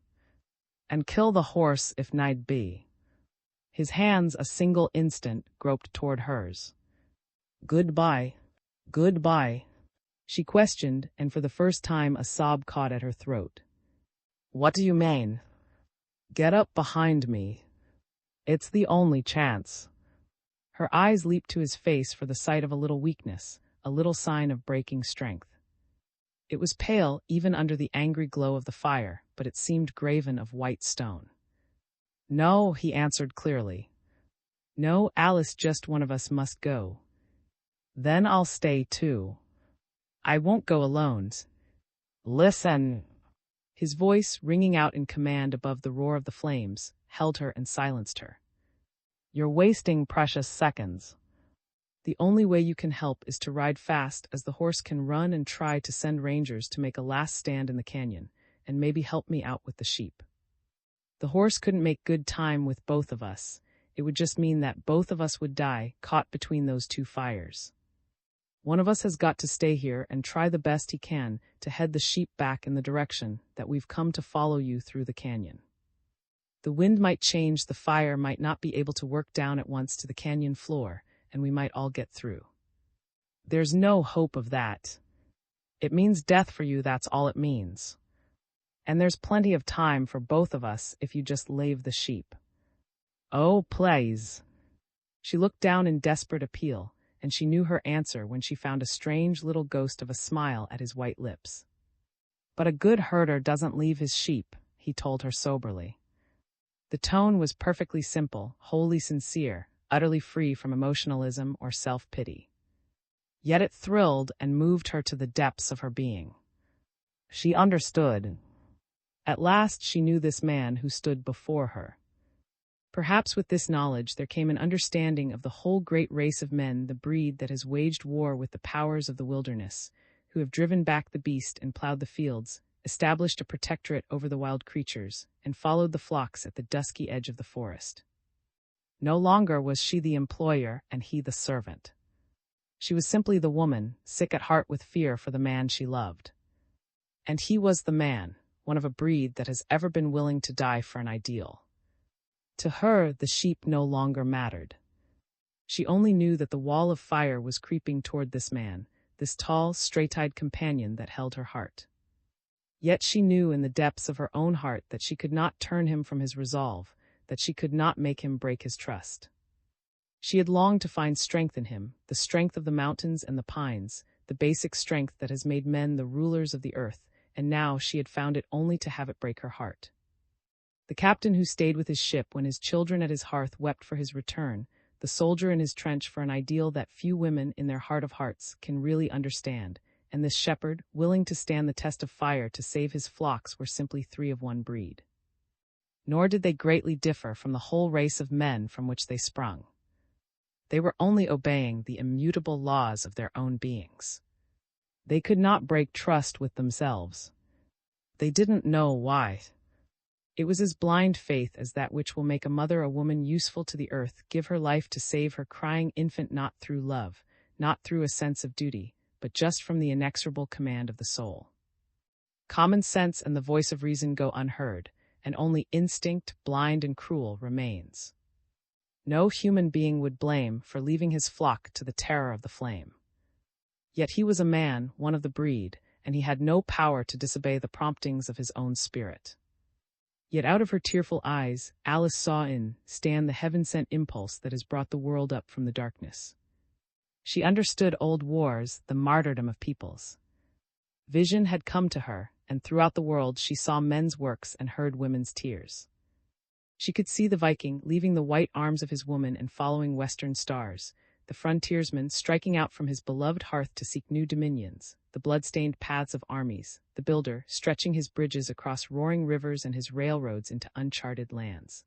And kill the horse if need be. His hands, a single instant, groped toward hers. Goodbye, she questioned, and for the first time a sob caught at her throat. What do you mean? Get up behind me. It's the only chance. Her eyes leaped to his face for the sight of a little weakness, a little sign of breaking strength. It was pale, even under the angry glow of the fire, but it seemed graven of white stone. No, he answered clearly. No, Alice, just one of us must go. Then I'll stay too. I won't go alone. Listen. His voice, ringing out in command above the roar of the flames, held her and silenced her. You're wasting precious seconds. The only way you can help is to ride fast, as the horse can run, and try to send rangers to make a last stand in the canyon, and maybe help me out with the sheep. The horse couldn't make good time with both of us. It would just mean that both of us would die, caught between those two fires. One of us has got to stay here and try the best he can to head the sheep back in the direction that we've come to follow you through the canyon. The wind might change, the fire might not be able to work down at once to the canyon floor, and we might all get through. There's no hope of that. It means death for you, that's all it means. And there's plenty of time for both of us if you just lave the sheep. Oh, please. She looked down in desperate appeal, and she knew her answer when she found a strange little ghost of a smile at his white lips. But a good herder doesn't leave his sheep, he told her soberly. The tone was perfectly simple, wholly sincere, utterly free from emotionalism or self-pity. Yet it thrilled and moved her to the depths of her being. She understood. At last she knew this man who stood before her. Perhaps with this knowledge there came an understanding of the whole great race of men, the breed that has waged war with the powers of the wilderness, who have driven back the beast and plowed the fields, established a protectorate over the wild creatures, and followed the flocks at the dusky edge of the forest. No longer was she the employer and he the servant. She was simply the woman, sick at heart with fear for the man she loved. And he was the man, one of a breed that has ever been willing to die for an ideal. To her, the sheep no longer mattered. She only knew that the wall of fire was creeping toward this man, this tall, straight-eyed companion that held her heart. Yet she knew in the depths of her own heart that she could not turn him from his resolve, that she could not make him break his trust. She had longed to find strength in him, the strength of the mountains and the pines, the basic strength that has made men the rulers of the earth, and now she had found it only to have it break her heart. The captain who stayed with his ship when his children at his hearth wept for his return, the soldier in his trench for an ideal that few women in their heart of hearts can really understand, and this shepherd, willing to stand the test of fire to save his flocks, were simply three of one breed. Nor did they greatly differ from the whole race of men from which they sprung. They were only obeying the immutable laws of their own beings. They could not break trust with themselves. They didn't know why. It was as blind faith as that which will make a mother a woman useful to the earth, give her life to save her crying infant, not through love, not through a sense of duty, but just from the inexorable command of the soul. Common sense and the voice of reason go unheard, and only instinct, blind and cruel, remains. No human being would blame for leaving his flock to the terror of the flame. Yet he was a man, one of the breed, and he had no power to disobey the promptings of his own spirit. Yet out of her tearful eyes, Alice saw stand the heaven-sent impulse that has brought the world up from the darkness. She understood old wars, the martyrdom of peoples. Vision had come to her, and throughout the world she saw men's works and heard women's tears. She could see the Viking leaving the white arms of his woman and following western stars, the frontiersman striking out from his beloved hearth to seek new dominions, the blood-stained paths of armies, the builder stretching his bridges across roaring rivers and his railroads into uncharted lands.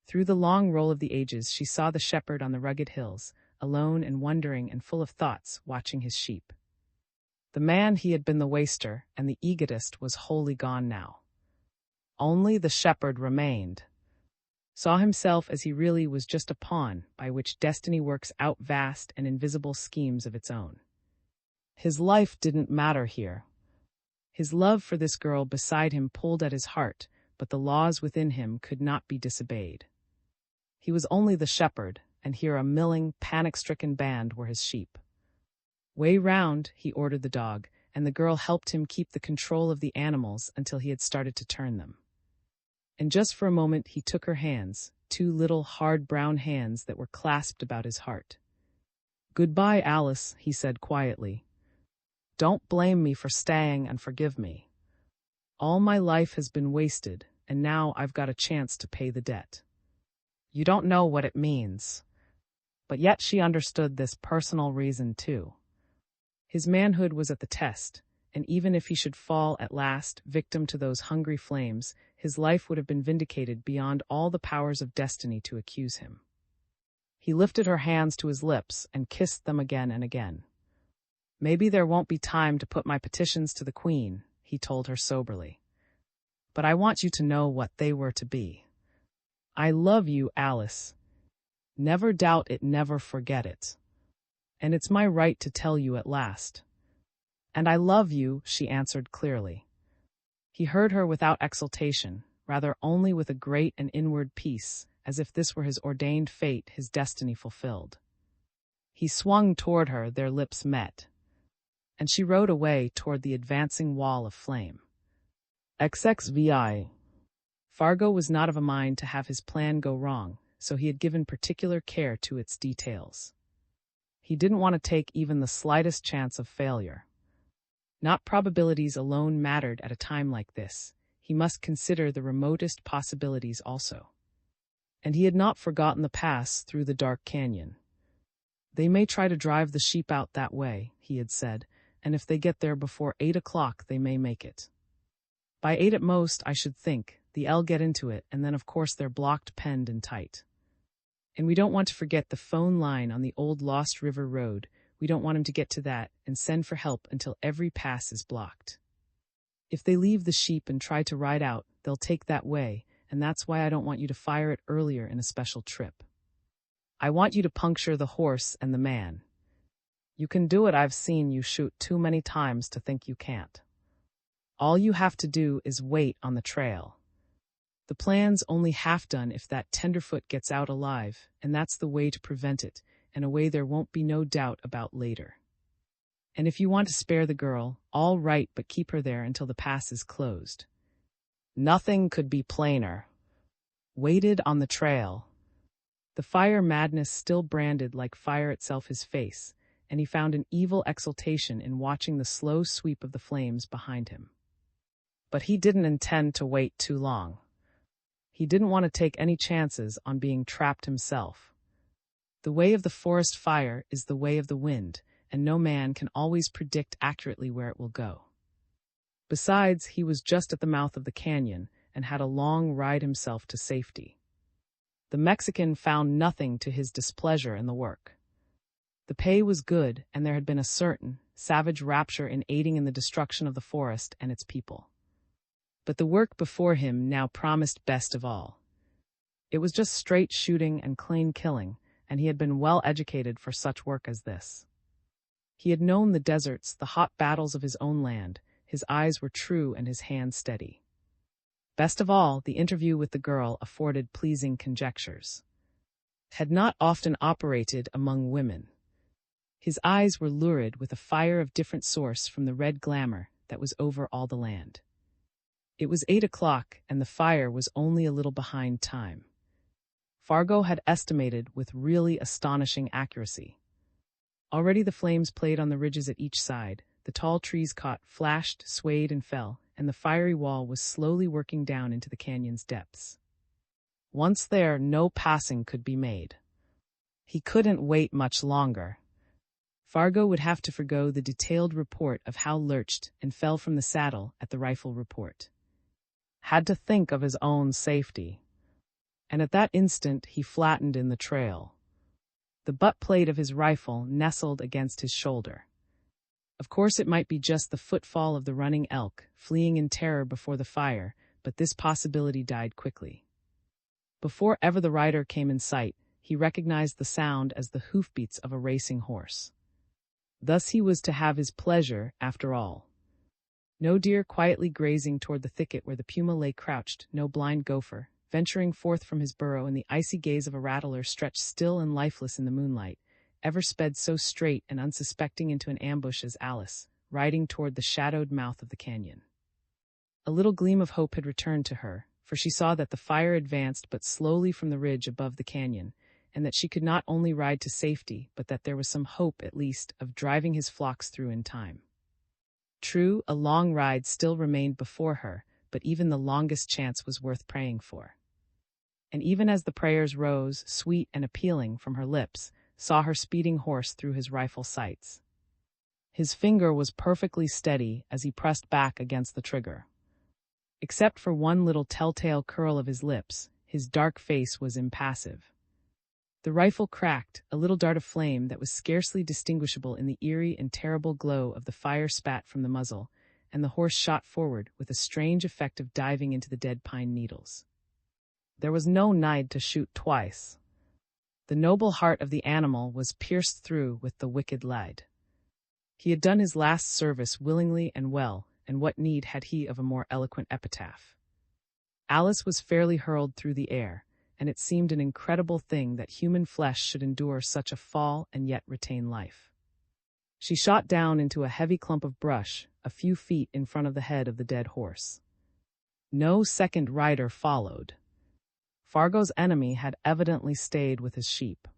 Through the long roll of the ages she saw the shepherd on the rugged hills, alone and wondering and full of thoughts, watching his sheep. The man he had been, the waster and the egotist, was wholly gone now. Only the shepherd remained. Saw himself as he really was, just a pawn by which destiny works out vast and invisible schemes of its own. His life didn't matter here. His love for this girl beside him pulled at his heart, but the laws within him could not be disobeyed. He was only the shepherd, and here a milling, panic-stricken band were his sheep. "Way round," he ordered the dog, and the girl helped him keep the control of the animals until he had started to turn them. And just for a moment he took her hands, two little hard brown hands that were clasped about his heart. "Goodbye, Alice," he said quietly. "Don't blame me for staying and forgive me. All my life has been wasted, and now I've got a chance to pay the debt. You don't know what it means." But yet she understood this personal reason too. His manhood was at the test, and even if he should fall at last, victim to those hungry flames, his life would have been vindicated beyond all the powers of destiny to accuse him. He lifted her hands to his lips and kissed them again and again. "Maybe there won't be time to put my petitions to the Queen," he told her soberly. "But I want you to know what they were to be. I love you, Alice. Never doubt it, never forget it. And it's my right to tell you at last." "And I love you," she answered clearly. He heard her without exultation, rather only with a great and inward peace, as if this were his ordained fate, his destiny fulfilled. He swung toward her, their lips met, and she rode away toward the advancing wall of flame. XXVI. Fargo was not of a mind to have his plan go wrong, so he had given particular care to its details. He didn't want to take even the slightest chance of failure. Not probabilities alone mattered at a time like this. He must consider the remotest possibilities also. And he had not forgotten the pass through the dark canyon. "They may try to drive the sheep out that way," he had said, "and if they get there before 8 o'clock they may make it. By 8 at most, I should think. The L get into it, and then of course they're blocked, penned and tight. And we don't want to forget the phone line on the old Lost River Road. We don't want him to get to that and send for help until every pass is blocked. If they leave the sheep and try to ride out, they'll take that way, and that's why I don't want you to fire it earlier in a special trip. I want you to puncture the horse and the man. You can do it. I've seen you shoot too many times to think you can't. All you have to do is wait on the trail. The plan's only half done if that tenderfoot gets out alive, and that's the way to prevent it, and a way there won't be no doubt about later. And if you want to spare the girl, all right, but keep her there until the pass is closed." Nothing could be plainer. waited on the trail. The fire madness still branded like fire itself his face, and he found an evil exultation in watching the slow sweep of the flames behind him. But he didn't intend to wait too long. He didn't want to take any chances on being trapped himself. The way of the forest fire is the way of the wind, and no man can always predict accurately where it will go. Besides, he was just at the mouth of the canyon and had a long ride himself to safety. The Mexican found nothing to his displeasure in the work. The pay was good, and there had been a certain, savage rapture in aiding in the destruction of the forest and its people. But the work before him now promised best of all. It was just straight shooting and clean killing, and he had been well educated for such work as this. He had known the deserts, the hot battles of his own land. His eyes were true and his hands steady. Best of all, the interview with the girl afforded pleasing conjectures. Had not often operated among women. His eyes were lurid with a fire of different source from the red glamour that was over all the land. It was 8 o'clock, and the fire was only a little behind time. Fargo had estimated with really astonishing accuracy. Already the flames played on the ridges at each side, the tall trees caught, flashed, swayed, and fell, and the fiery wall was slowly working down into the canyon's depths. Once there, no passing could be made. He couldn't wait much longer. Fargo would have to forgo the detailed report of how lurched and fell from the saddle at the rifle report. Had to think of his own safety. And at that instant he flattened in the trail. The butt plate of his rifle nestled against his shoulder. Of course it might be just the footfall of the running elk, fleeing in terror before the fire, but this possibility died quickly. Before ever the rider came in sight, he recognized the sound as the hoofbeats of a racing horse. Thus he was to have his pleasure, after all. No deer quietly grazing toward the thicket where the puma lay crouched, no blind gopher, venturing forth from his burrow in the icy gaze of a rattler stretched still and lifeless in the moonlight, ever sped so straight and unsuspecting into an ambush as Alice, riding toward the shadowed mouth of the canyon. A little gleam of hope had returned to her, for she saw that the fire advanced but slowly from the ridge above the canyon, and that she could not only ride to safety, but that there was some hope, at least, of driving his flocks through in time. True, a long ride still remained before her, but even the longest chance was worth praying for. And even as the prayers rose, sweet and appealing, from her lips, saw her speeding horse through his rifle sights. His finger was perfectly steady as he pressed back against the trigger. Except for one little telltale curl of his lips, his dark face was impassive. The rifle cracked, a little dart of flame that was scarcely distinguishable in the eerie and terrible glow of the fire spat from the muzzle, and the horse shot forward with a strange effect of diving into the dead pine needles. There was no need to shoot twice. The noble heart of the animal was pierced through with the wicked lead. He had done his last service willingly and well, and what need had he of a more eloquent epitaph? Alice was fairly hurled through the air, and it seemed an incredible thing that human flesh should endure such a fall and yet retain life. She shot down into a heavy clump of brush, a few feet in front of the head of the dead horse. No second rider followed. Fargo's enemy had evidently stayed with his sheep,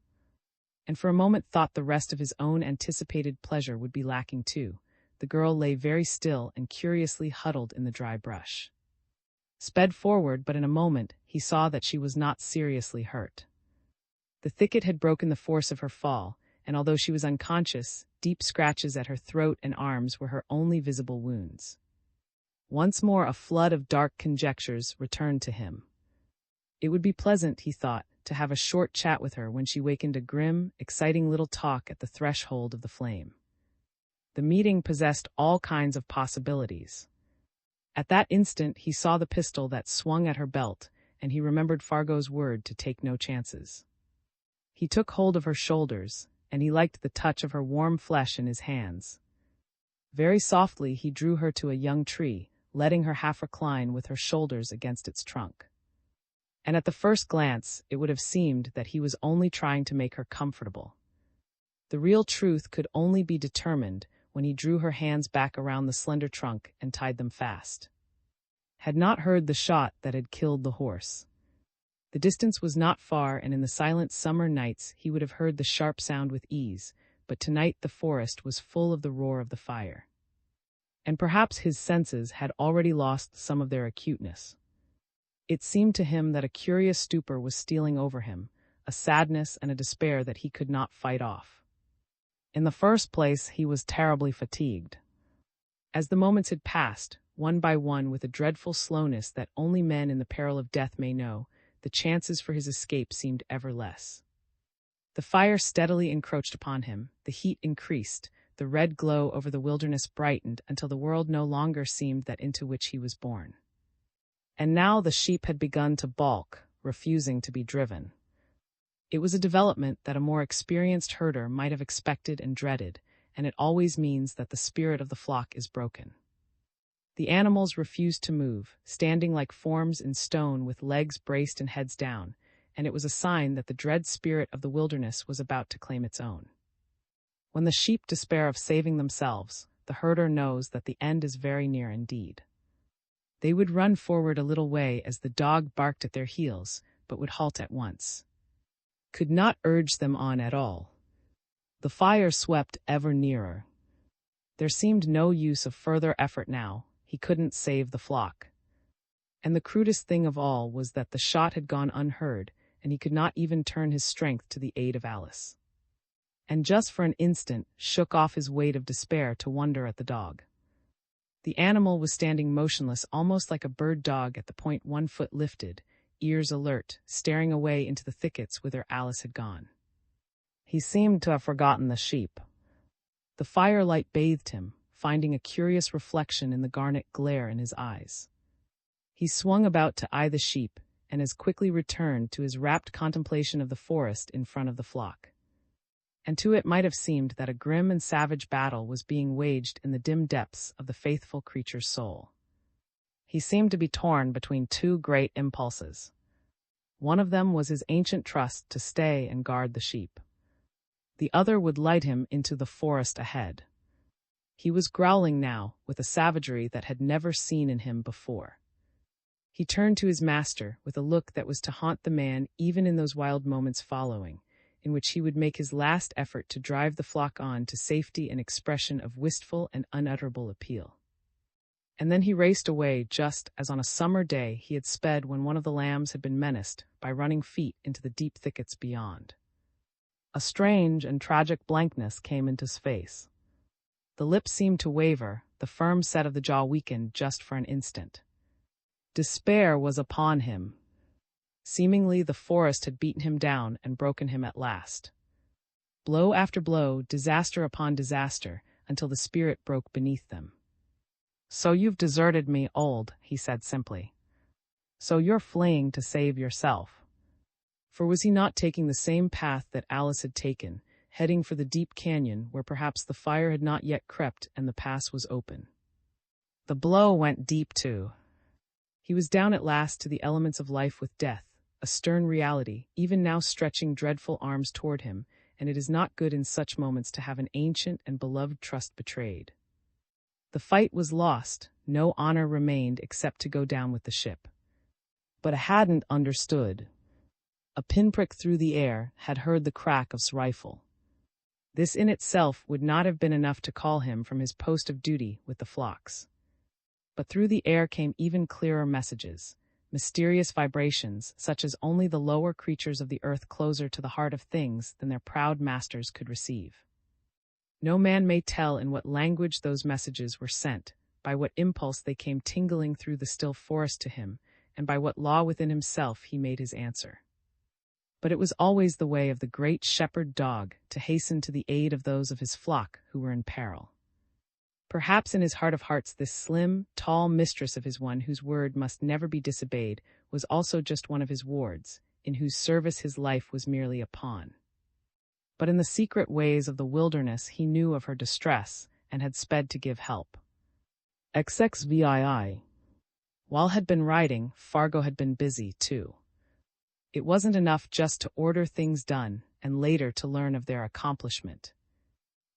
and for a moment thought the rest of his own anticipated pleasure would be lacking too. The girl lay very still and curiously huddled in the dry brush. Sped forward, but in a moment he saw that she was not seriously hurt. The thicket had broken the force of her fall, and although she was unconscious, deep scratches at her throat and arms were her only visible wounds. Once more a flood of dark conjectures returned to him. It would be pleasant, he thought, to have a short chat with her when she wakened a grim, exciting little talk at the threshold of the flame. The meeting possessed all kinds of possibilities. At that instant he saw the pistol that swung at her belt, and he remembered Fargo's word to take no chances. He took hold of her shoulders, and he liked the touch of her warm flesh in his hands. Very softly he drew her to a young tree, letting her half recline with her shoulders against its trunk. And at the first glance it would have seemed that he was only trying to make her comfortable. The real truth could only be determined when he drew her hands back around the slender trunk and tied them fast. Had not heard the shot that had killed the horse. The distance was not far, and in the silent summer nights he would have heard the sharp sound with ease, but tonight the forest was full of the roar of the fire. And perhaps his senses had already lost some of their acuteness. It seemed to him that a curious stupor was stealing over him, a sadness and a despair that he could not fight off. In the first place, he was terribly fatigued. As the moments had passed, one by one, with a dreadful slowness that only men in the peril of death may know, the chances for his escape seemed ever less. The fire steadily encroached upon him, the heat increased, the red glow over the wilderness brightened until the world no longer seemed that into which he was born. And now the sheep had begun to balk, refusing to be driven. It was a development that a more experienced herder might have expected and dreaded, and it always means that the spirit of the flock is broken. The animals refused to move, standing like forms in stone with legs braced and heads down, and it was a sign that the dread spirit of the wilderness was about to claim its own. When the sheep despair of saving themselves, the herder knows that the end is very near indeed. They would run forward a little way as the dog barked at their heels, but would halt at once. Could not urge them on at all. The fire swept ever nearer. There seemed no use of further effort now. He couldn't save the flock. And the crudest thing of all was that the shot had gone unheard, and he could not even turn his strength to the aid of Alice. And just for an instant shook off his weight of despair to wonder at the dog. The animal was standing motionless, almost like a bird dog, at the point, one foot lifted, ears alert, staring away into the thickets whither Alice had gone. He seemed to have forgotten the sheep. The firelight bathed him, finding a curious reflection in the garnet glare in his eyes. He swung about to eye the sheep, and as quickly returned to his rapt contemplation of the forest in front of the flock. And to it might have seemed that a grim and savage battle was being waged in the dim depths of the faithful creature's soul. He seemed to be torn between two great impulses. One of them was his ancient trust to stay and guard the sheep. The other would light him into the forest ahead. He was growling now, with a savagery that had never seen in him before. He turned to his master with a look that was to haunt the man even in those wild moments following, in which he would make his last effort to drive the flock on to safety, an expression of wistful and unutterable appeal. And then he raced away just as on a summer day he had sped when one of the lambs had been menaced by running feet into the deep thickets beyond. A strange and tragic blankness came into his face. The lips seemed to waver, the firm set of the jaw weakened just for an instant. Despair was upon him. Seemingly the forest had beaten him down and broken him at last. Blow after blow, disaster upon disaster, until the spirit broke beneath them. "So you've deserted me, old," he said simply. "So you're fleeing to save yourself." For was he not taking the same path that Alice had taken, heading for the deep canyon where perhaps the fire had not yet crept and the pass was open? The blow went deep too. He was down at last to the elements of life with death, a stern reality, even now stretching dreadful arms toward him, and it is not good in such moments to have an ancient and beloved trust betrayed. The fight was lost, no honor remained except to go down with the ship. But I hadn't understood. A pinprick through the air had heard the crack of his rifle. This in itself would not have been enough to call him from his post of duty with the flocks. But through the air came even clearer messages, mysterious vibrations such as only the lower creatures of the earth closer to the heart of things than their proud masters could receive. No man may tell in what language those messages were sent, by what impulse they came tingling through the still forest to him, and by what law within himself he made his answer. But it was always the way of the great shepherd dog to hasten to the aid of those of his flock who were in peril. Perhaps in his heart of hearts this slim, tall mistress of his one whose word must never be disobeyed was also just one of his wards, in whose service his life was merely a pawn. But in the secret ways of the wilderness he knew of her distress, and had sped to give help. XXVII. While had been writing, Fargo had been busy too. It wasn't enough just to order things done, and later to learn of their accomplishment.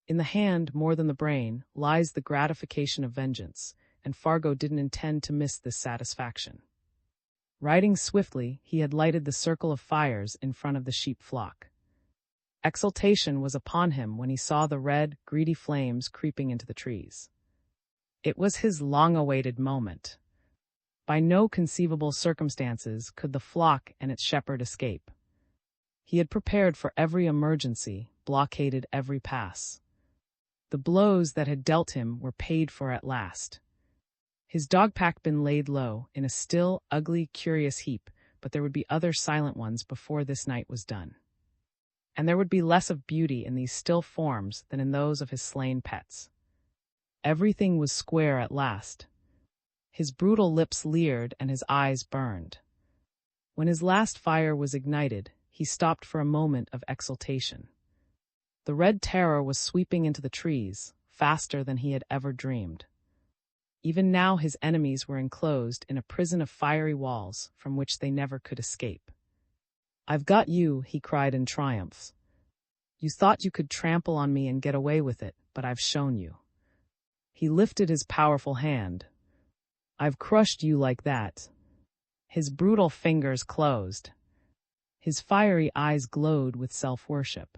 In the hand, more than the brain, lies the gratification of vengeance, and Fargo didn't intend to miss this satisfaction. Riding swiftly, he had lighted the circle of fires in front of the sheep flock. Exultation was upon him when he saw the red, greedy flames creeping into the trees. It was his long-awaited moment. By no conceivable circumstances could the flock and its shepherd escape. He had prepared for every emergency, blockaded every pass. The blows that had dealt him were paid for at last. His dog-pack been laid low, in a still, ugly, curious heap, but there would be other silent ones before this night was done. And there would be less of beauty in these still forms than in those of his slain pets. Everything was square at last. His brutal lips leered and his eyes burned. When his last fire was ignited, he stopped for a moment of exultation. The red terror was sweeping into the trees, faster than he had ever dreamed. Even now his enemies were enclosed in a prison of fiery walls from which they never could escape. "I've got you," he cried in triumph. "You thought you could trample on me and get away with it, but I've shown you." He lifted his powerful hand. "I've crushed you like that." His brutal fingers closed. His fiery eyes glowed with self-worship.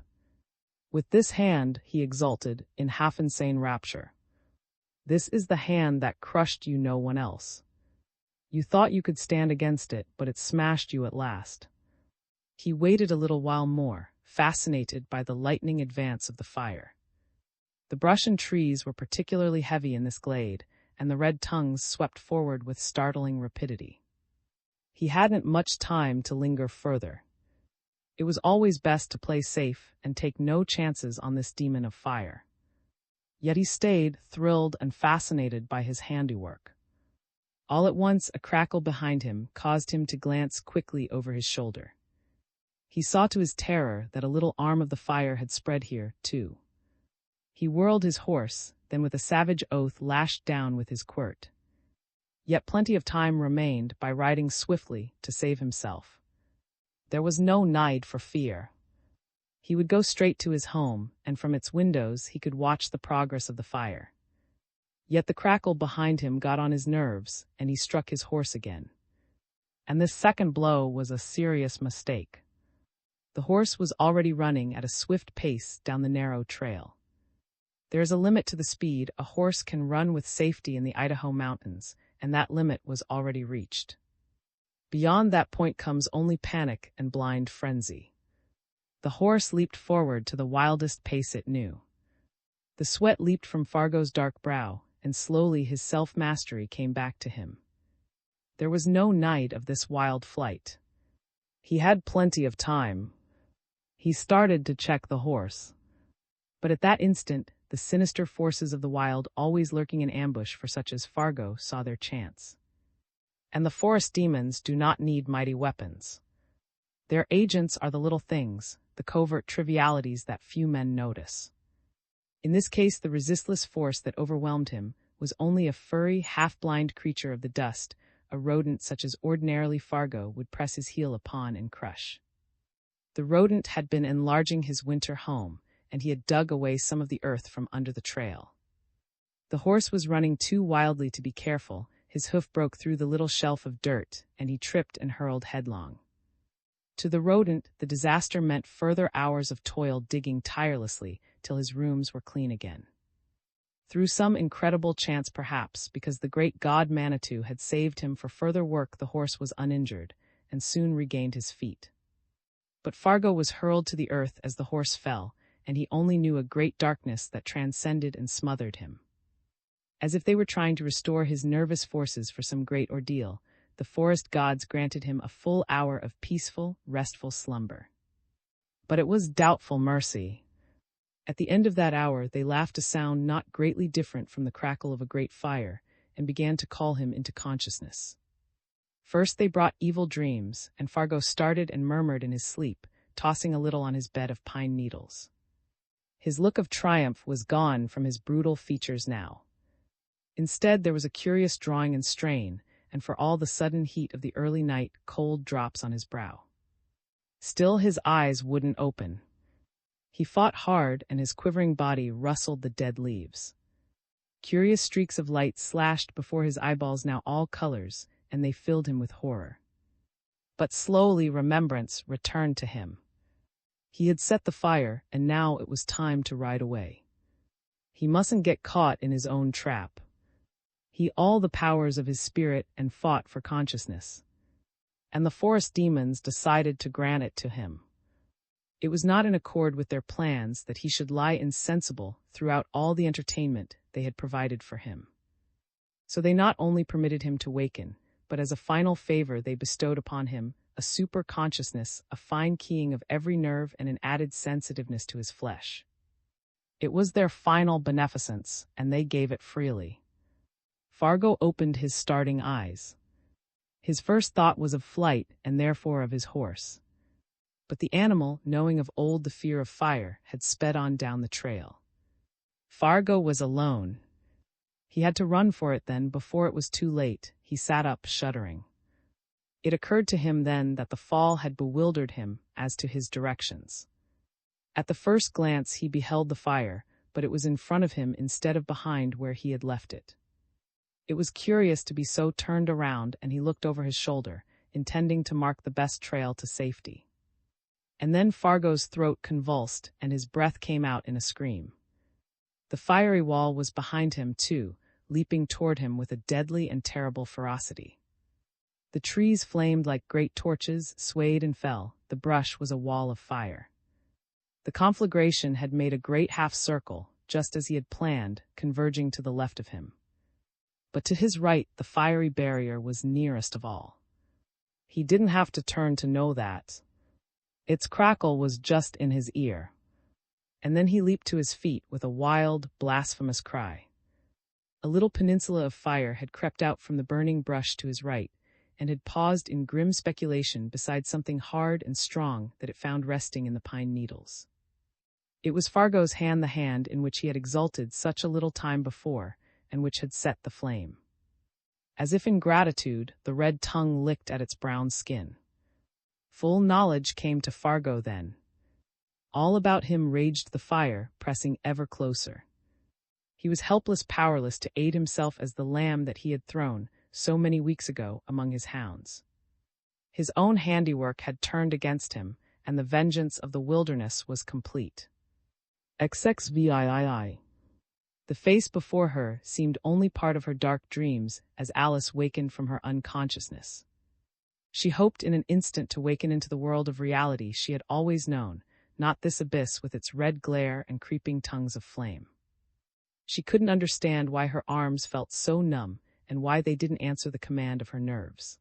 With this hand, he exulted, in half-insane rapture. "This is the hand that crushed you, no one else. You thought you could stand against it, but it smashed you at last." He waited a little while more, fascinated by the lightning advance of the fire. The brush and trees were particularly heavy in this glade, and the red tongues swept forward with startling rapidity. He hadn't much time to linger further. It was always best to play safe and take no chances on this demon of fire. Yet he stayed, thrilled and fascinated by his handiwork. All at once, a crackle behind him caused him to glance quickly over his shoulder. He saw to his terror that a little arm of the fire had spread here, too. He whirled his horse, then with a savage oath lashed down with his quirt. Yet plenty of time remained by riding swiftly to save himself. There was no need for fear. He would go straight to his home, and from its windows he could watch the progress of the fire. Yet the crackle behind him got on his nerves, and he struck his horse again. And this second blow was a serious mistake. The horse was already running at a swift pace down the narrow trail. There is a limit to the speed a horse can run with safety in the Idaho mountains, and that limit was already reached. Beyond that point comes only panic and blind frenzy. The horse leaped forward to the wildest pace it knew. The sweat leaped from Fargo's dark brow, and slowly his self-mastery came back to him. There was no need of this wild flight. He had plenty of time. He started to check the horse. But at that instant, the sinister forces of the wild, always lurking in ambush for such as Fargo, saw their chance. And the forest demons do not need mighty weapons. Their agents are the little things, the covert trivialities that few men notice. In this case, the resistless force that overwhelmed him was only a furry, half-blind creature of the dust, a rodent such as ordinarily Fargo would press his heel upon and crush. The rodent had been enlarging his winter home, and he had dug away some of the earth from under the trail. The horse was running too wildly to be careful. His hoof broke through the little shelf of dirt, and he tripped and hurled headlong. To the rodent, the disaster meant further hours of toil digging tirelessly till his rooms were clean again. Through some incredible chance perhaps, because the great god Manitou had saved him for further work, the horse was uninjured, and soon regained his feet. But Fargo was hurled to the earth as the horse fell, and he only knew a great darkness that transcended and smothered him. As if they were trying to restore his nervous forces for some great ordeal, the forest gods granted him a full hour of peaceful, restful slumber. But it was doubtful mercy. At the end of that hour, they laughed a sound not greatly different from the crackle of a great fire, and began to call him into consciousness. First they brought evil dreams, and Fargo started and murmured in his sleep, tossing a little on his bed of pine needles. His look of triumph was gone from his brutal features now. Instead, there was a curious drawing and strain, and for all the sudden heat of the early night, cold drops on his brow. Still his eyes wouldn't open. He fought hard, and his quivering body rustled the dead leaves. Curious streaks of light slashed before his eyeballs, now all colors, and they filled him with horror. But slowly remembrance returned to him. He had set the fire, and now it was time to ride away. He mustn't get caught in his own trap. He all the powers of his spirit and fought for consciousness. And the forest demons decided to grant it to him. It was not in accord with their plans that he should lie insensible throughout all the entertainment they had provided for him. So they not only permitted him to waken, but as a final favor they bestowed upon him a super-consciousness, a fine keying of every nerve and an added sensitiveness to his flesh. It was their final beneficence, and they gave it freely. Fargo opened his starting eyes. His first thought was of flight, and therefore of his horse. But the animal, knowing of old the fear of fire, had sped on down the trail. Fargo was alone. He had to run for it then, before it was too late. He sat up, shuddering. It occurred to him then that the fall had bewildered him as to his directions. At the first glance he beheld the fire, but it was in front of him instead of behind where he had left it. It was curious to be so turned around, and he looked over his shoulder, intending to mark the best trail to safety. And then Fargo's throat convulsed, and his breath came out in a scream. The fiery wall was behind him, too, leaping toward him with a deadly and terrible ferocity. The trees flamed like great torches, swayed and fell. The brush was a wall of fire. The conflagration had made a great half-circle, just as he had planned, converging to the left of him. But to his right the fiery barrier was nearest of all. He didn't have to turn to know that. Its crackle was just in his ear. And then he leaped to his feet with a wild, blasphemous cry. A little peninsula of fire had crept out from the burning brush to his right, and had paused in grim speculation beside something hard and strong that it found resting in the pine needles. It was Fargo's hand, the hand in which he had exulted such a little time before, and which had set the flame. As if in gratitude, the red tongue licked at its brown skin. Full knowledge came to Fargo then. All about him raged the fire, pressing ever closer. He was helpless, powerless to aid himself as the lamb that he had thrown, so many weeks ago, among his hounds. His own handiwork had turned against him, and the vengeance of the wilderness was complete. XXVIII. The face before her seemed only part of her dark dreams as Alice wakened from her unconsciousness. She hoped in an instant to waken into the world of reality she had always known, not this abyss with its red glare and creeping tongues of flame. She couldn't understand why her arms felt so numb and why they didn't answer the command of her nerves.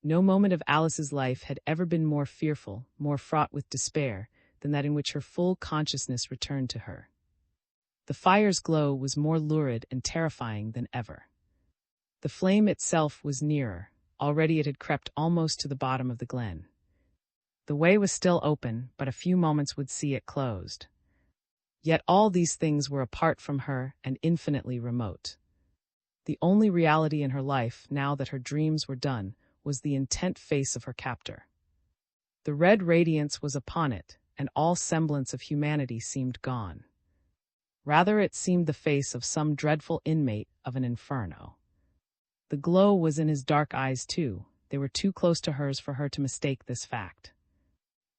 No moment of Alice's life had ever been more fearful, more fraught with despair, than that in which her full consciousness returned to her. The fire's glow was more lurid and terrifying than ever. The flame itself was nearer. Already it had crept almost to the bottom of the glen. The way was still open, but a few moments would see it closed. Yet all these things were apart from her and infinitely remote. The only reality in her life, now that her dreams were done, was the intent face of her captor. The red radiance was upon it, and all semblance of humanity seemed gone. Rather, it seemed the face of some dreadful inmate of an inferno. The glow was in his dark eyes, too. They were too close to hers for her to mistake this fact.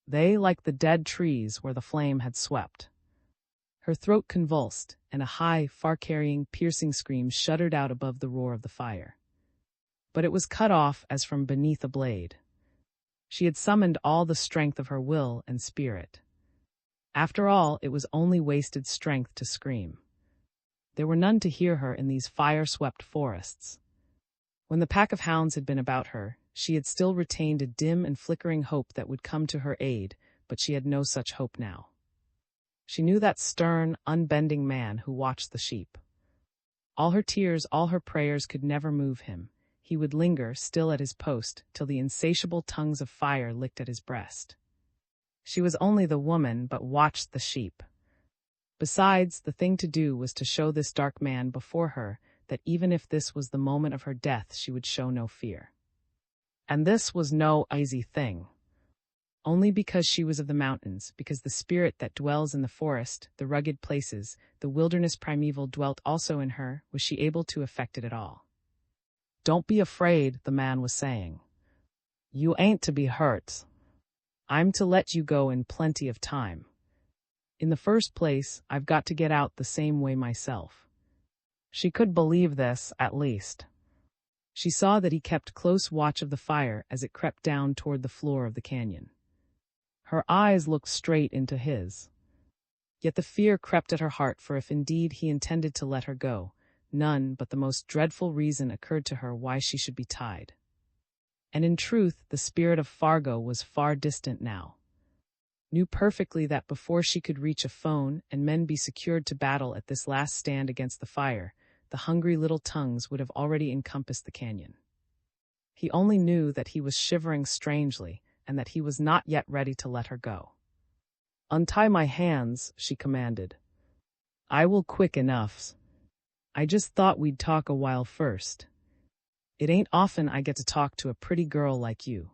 They, like the dead trees where the flame had swept. Her throat convulsed, and a high, far-carrying, piercing scream shuddered out above the roar of the fire. But it was cut off as from beneath a blade. She had summoned all the strength of her will and spirit. After all, it was only wasted strength to scream. There were none to hear her in these fire-swept forests. When the pack of hounds had been about her, she had still retained a dim and flickering hope that would come to her aid, but she had no such hope now. She knew that stern, unbending man who watched the sheep. All her tears, all her prayers could never move him. He would linger, still at his post, till the insatiable tongues of fire licked at his breast. She was only the woman, but watched the sheep. Besides, the thing to do was to show this dark man before her that even if this was the moment of her death, she would show no fear. And this was no easy thing. Only because she was of the mountains, because the spirit that dwells in the forest, the rugged places, the wilderness primeval dwelt also in her, was she able to effect it at all. "Don't be afraid," the man was saying. You ain't to be hurt. I'm to let you go in plenty of time. In the first place, I've got to get out the same way myself." She could believe this, at least. She saw that he kept close watch of the fire as it crept down toward the floor of the canyon. Her eyes looked straight into his. Yet the fear crept at her heart, for if indeed he intended to let her go, none but the most dreadful reason occurred to her why she should be tied. And in truth, the spirit of Fargo was far distant now. Knew perfectly that before she could reach a phone and men be secured to battle at this last stand against the fire, the hungry little tongues would have already encompassed the canyon. He only knew that he was shivering strangely and that he was not yet ready to let her go. "Untie my hands," she commanded. "I will quick enough. I just thought we'd talk a while first. It ain't often I get to talk to a pretty girl like you."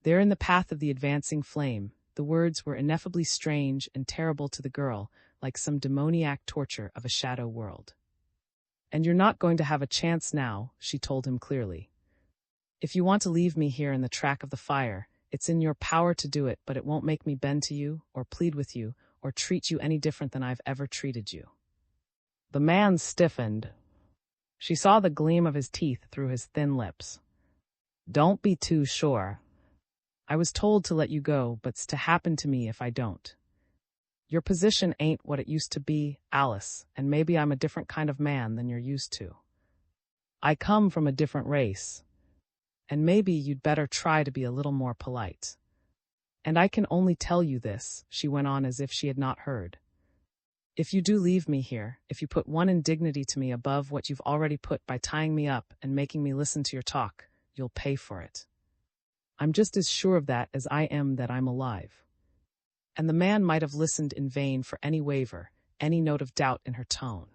There in the path of the advancing flame, the words were ineffably strange and terrible to the girl, like some demoniac torture of a shadow world. "And you're not going to have a chance now," she told him clearly. "If you want to leave me here in the track of the fire, it's in your power to do it, but it won't make me bend to you, or plead with you, or treat you any different than I've ever treated you." The man stiffened. She saw the gleam of his teeth through his thin lips. "Don't be too sure. I was told to let you go, but's to happen to me if I don't. Your position ain't what it used to be, Alice, and maybe I'm a different kind of man than you're used to. I come from a different race. And maybe you'd better try to be a little more polite. And I can only tell you this," she went on as if she had not heard. "If you do leave me here, if you put one indignity to me above what you've already put by tying me up and making me listen to your talk, you'll pay for it. I'm just as sure of that as I am that I'm alive." And the man might have listened in vain for any waver, any note of doubt in her tone.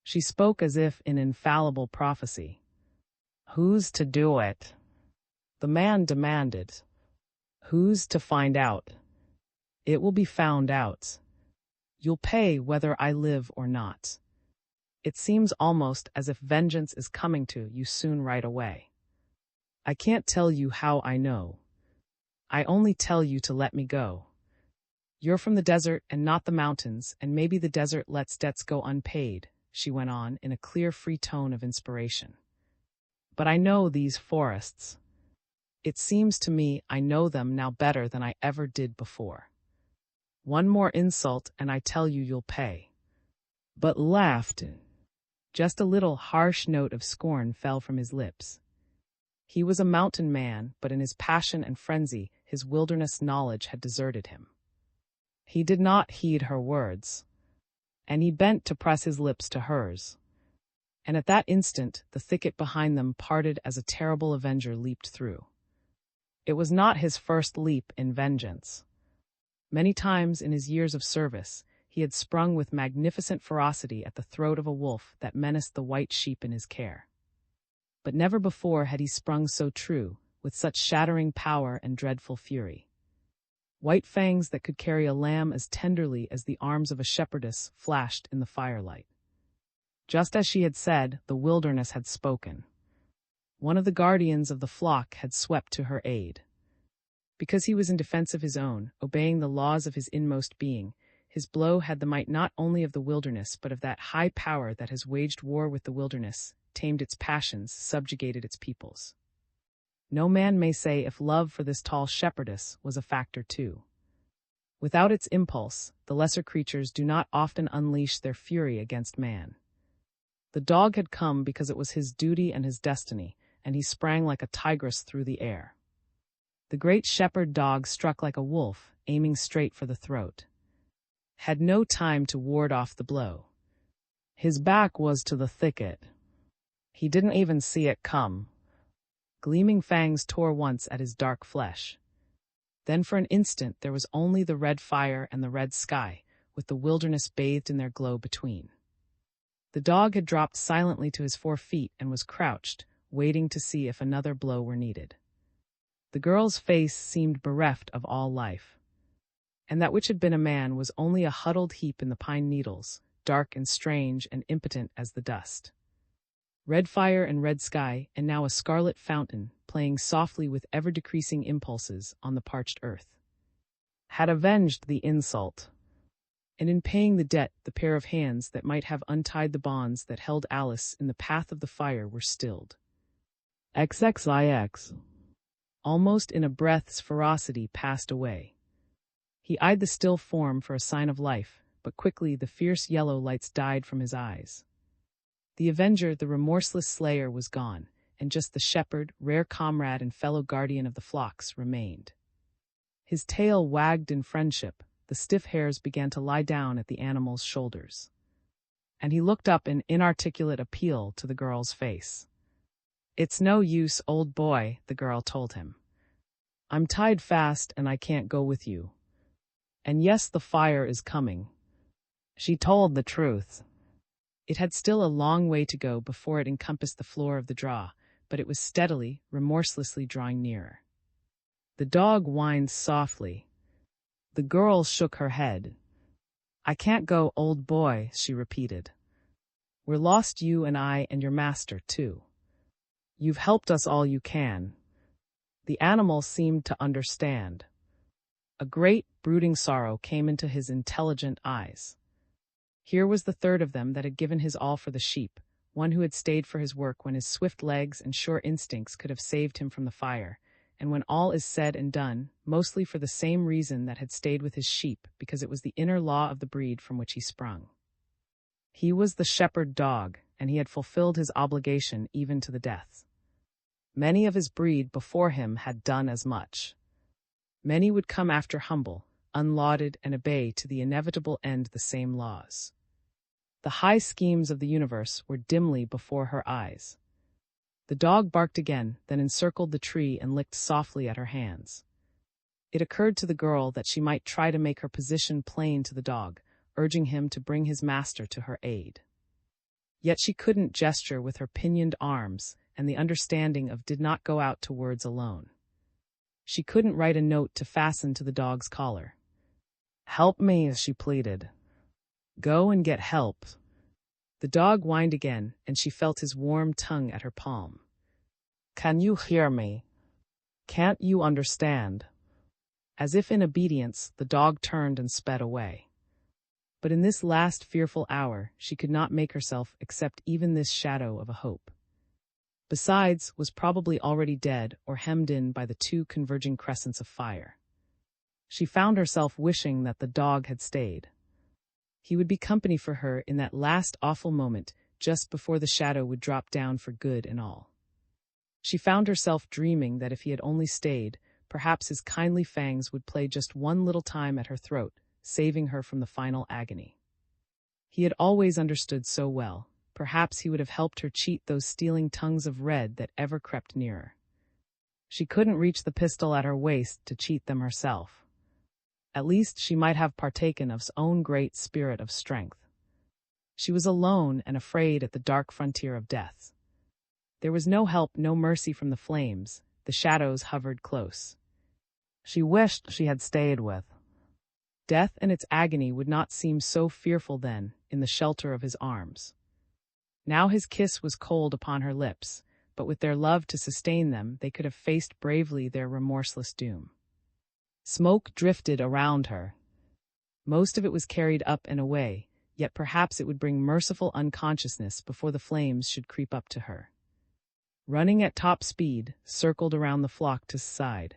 She spoke as if in infallible prophecy. "Who's to do it?" The man demanded. "Who's to find out? It will be found out. You'll pay whether I live or not. It seems almost as if vengeance is coming to you soon right away. I can't tell you how I know. I only tell you to let me go. You're from the desert and not the mountains, and maybe the desert lets debts go unpaid," she went on in a clear, free tone of inspiration. "But I know these forests. It seems to me I know them now better than I ever did before. One more insult and I tell you you'll pay." But laughed. Just a little harsh note of scorn fell from his lips. He was a mountain man, but in his passion and frenzy, his wilderness knowledge had deserted him. He did not heed her words, and he bent to press his lips to hers. And at that instant, the thicket behind them parted as a terrible avenger leaped through. It was not his first leap in vengeance. Many times in his years of service, he had sprung with magnificent ferocity at the throat of a wolf that menaced the white sheep in his care. But never before had he sprung so true, with such shattering power and dreadful fury. White fangs that could carry a lamb as tenderly as the arms of a shepherdess flashed in the firelight. Just as she had said, the wilderness had spoken. One of the guardians of the flock had swept to her aid. Because he was in defense of his own, obeying the laws of his inmost being, his blow had the might not only of the wilderness but of that high power that has waged war with the wilderness, tamed its passions, subjugated its peoples. No man may say if love for this tall shepherdess was a factor too. Without its impulse, the lesser creatures do not often unleash their fury against man. The dog had come because it was his duty and his destiny, and he sprang like a tigress through the air. The great shepherd dog struck like a wolf, aiming straight for the throat. Had no time to ward off the blow. His back was to the thicket. He didn't even see it come. Gleaming fangs tore once at his dark flesh. Then for an instant there was only the red fire and the red sky, with the wilderness bathed in their glow between. The dog had dropped silently to his 4 feet and was crouched, waiting to see if another blow were needed. The girl's face seemed bereft of all life. And that which had been a man was only a huddled heap in the pine needles, dark and strange and impotent as the dust. Red fire and red sky, and now a scarlet fountain, playing softly with ever-decreasing impulses on the parched earth. Had avenged the insult. And in paying the debt, the pair of hands that might have untied the bonds that held Alice in the path of the fire were stilled. XXIX. Almost in a breath's ferocity passed away. He eyed the still form for a sign of life, but quickly the fierce yellow lights died from his eyes. The avenger, the remorseless slayer, was gone, and just the shepherd, rare comrade and fellow guardian of the flocks, remained. His tail wagged in friendship, the stiff hairs began to lie down at the animal's shoulders. And he looked up in inarticulate appeal to the girl's face. "It's no use, old boy," the girl told him. "I'm tied fast and I can't go with you. And yes, the fire is coming." She told the truth. It had still a long way to go before it encompassed the floor of the draw, but it was steadily, remorselessly drawing nearer. The dog whined softly. The girl shook her head. "I can't go, old boy," she repeated. "We're lost, you and I and your master, too. You've helped us all you can." The animal seemed to understand. A great, brooding sorrow came into his intelligent eyes. Here was the third of them that had given his all for the sheep, one who had stayed for his work when his swift legs and sure instincts could have saved him from the fire, and when all is said and done, mostly for the same reason that had stayed with his sheep, because it was the inner law of the breed from which he sprung. He was the shepherd dog, and he had fulfilled his obligation even to the death. Many of his breed before him had done as much. Many would come after humble, unlauded, and obey to the inevitable end the same laws. The high schemes of the universe were dimly before her eyes. The dog barked again, then encircled the tree and licked softly at her hands. It occurred to the girl that she might try to make her position plain to the dog, urging him to bring his master to her aid. Yet she couldn't gesture with her pinioned arms, and the understanding of did not go out to words alone. She couldn't write a note to fasten to the dog's collar. "Help me," she pleaded. "Go and get help." The dog whined again, and she felt his warm tongue at her palm. "Can you hear me? Can't you understand?" As if in obedience, the dog turned and sped away. But in this last fearful hour, she could not make herself accept even this shadow of a hope. Besides, was probably already dead or hemmed in by the two converging crescents of fire. She found herself wishing that the dog had stayed. He would be company for her in that last awful moment, just before the shadow would drop down for good and all. She found herself dreaming that if he had only stayed, perhaps his kindly fangs would play just one little time at her throat, saving her from the final agony. He had always understood so well. Perhaps he would have helped her cheat those stealing tongues of red that ever crept nearer. She couldn't reach the pistol at her waist to cheat them herself. At least she might have partaken of his own great spirit of strength. She was alone and afraid at the dark frontier of death. There was no help, no mercy from the flames. The shadows hovered close. She wished she had stayed with. Death and its agony would not seem so fearful then, in the shelter of his arms. Now his kiss was cold upon her lips, but with their love to sustain them, they could have faced bravely their remorseless doom. Smoke drifted around her. Most of it was carried up and away, yet perhaps it would bring merciful unconsciousness before the flames should creep up to her. Running at top speed, circled around the flock to his side.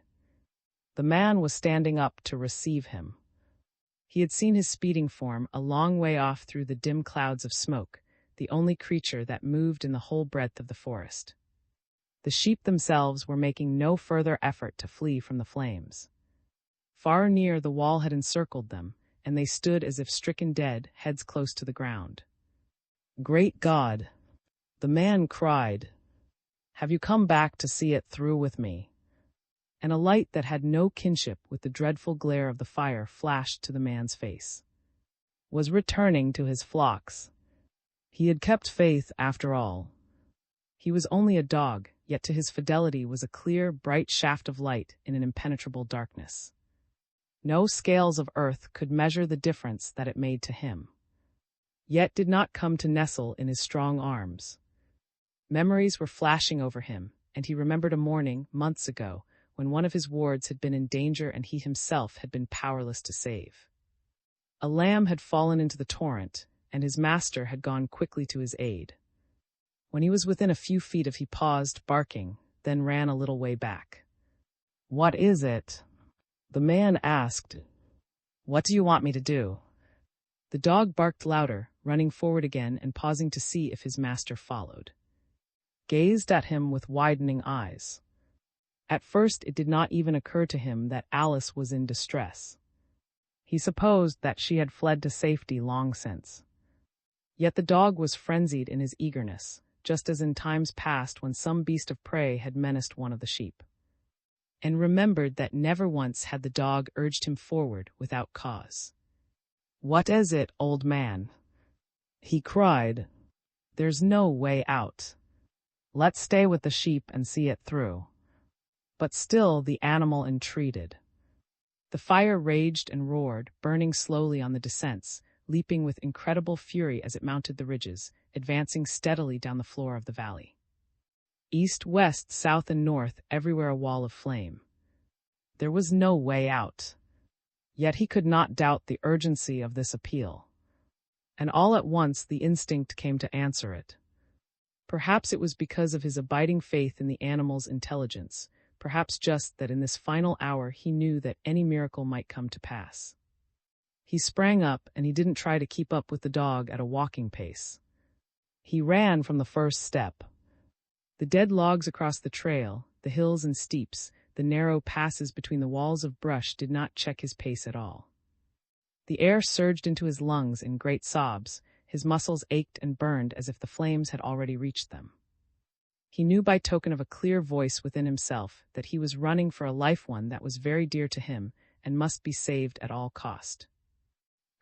The man was standing up to receive him. He had seen his speeding form a long way off through the dim clouds of smoke, the only creature that moved in the whole breadth of the forest. The sheep themselves were making no further effort to flee from the flames. Far near, the wall had encircled them, and they stood as if stricken dead, heads close to the ground. "Great God!" the man cried. "Have you come back to see it through with me?" And a light that had no kinship with the dreadful glare of the fire flashed to the man's face. Was returning to his flocks. He had kept faith after all. He was only a dog, yet to his fidelity was a clear, bright shaft of light in an impenetrable darkness. No scales of earth could measure the difference that it made to him. Yet did not come to nestle in his strong arms. Memories were flashing over him, and he remembered a morning, months ago, when one of his wards had been in danger and he himself had been powerless to save. A lamb had fallen into the torrent, and his master had gone quickly to his aid. When he was within a few feet of he paused, barking, then ran a little way back. "What is it?" the man asked. "What do you want me to do?" The dog barked louder, running forward again and pausing to see if his master followed. Gazed at him with widening eyes. At first it did not even occur to him that Alice was in distress. He supposed that she had fled to safety long since. Yet the dog was frenzied in his eagerness, just as in times past when some beast of prey had menaced one of the sheep. And remembered that never once had the dog urged him forward without cause. "What is it, old man?" he cried. "There's no way out. Let's stay with the sheep and see it through." But still the animal entreated. The fire raged and roared, burning slowly on the descents, leaping with incredible fury as it mounted the ridges, advancing steadily down the floor of the valley. East, west, south, and north, everywhere a wall of flame. There was no way out. Yet he could not doubt the urgency of this appeal. And all at once the instinct came to answer it. Perhaps it was because of his abiding faith in the animal's intelligence, perhaps just that in this final hour he knew that any miracle might come to pass. He sprang up, and he didn't try to keep up with the dog at a walking pace. He ran from the first step. The dead logs across the trail, the hills and steeps, the narrow passes between the walls of brush did not check his pace at all. The air surged into his lungs in great sobs, his muscles ached and burned as if the flames had already reached them. He knew by token of a clear voice within himself that he was running for a life one that was very dear to him and must be saved at all cost.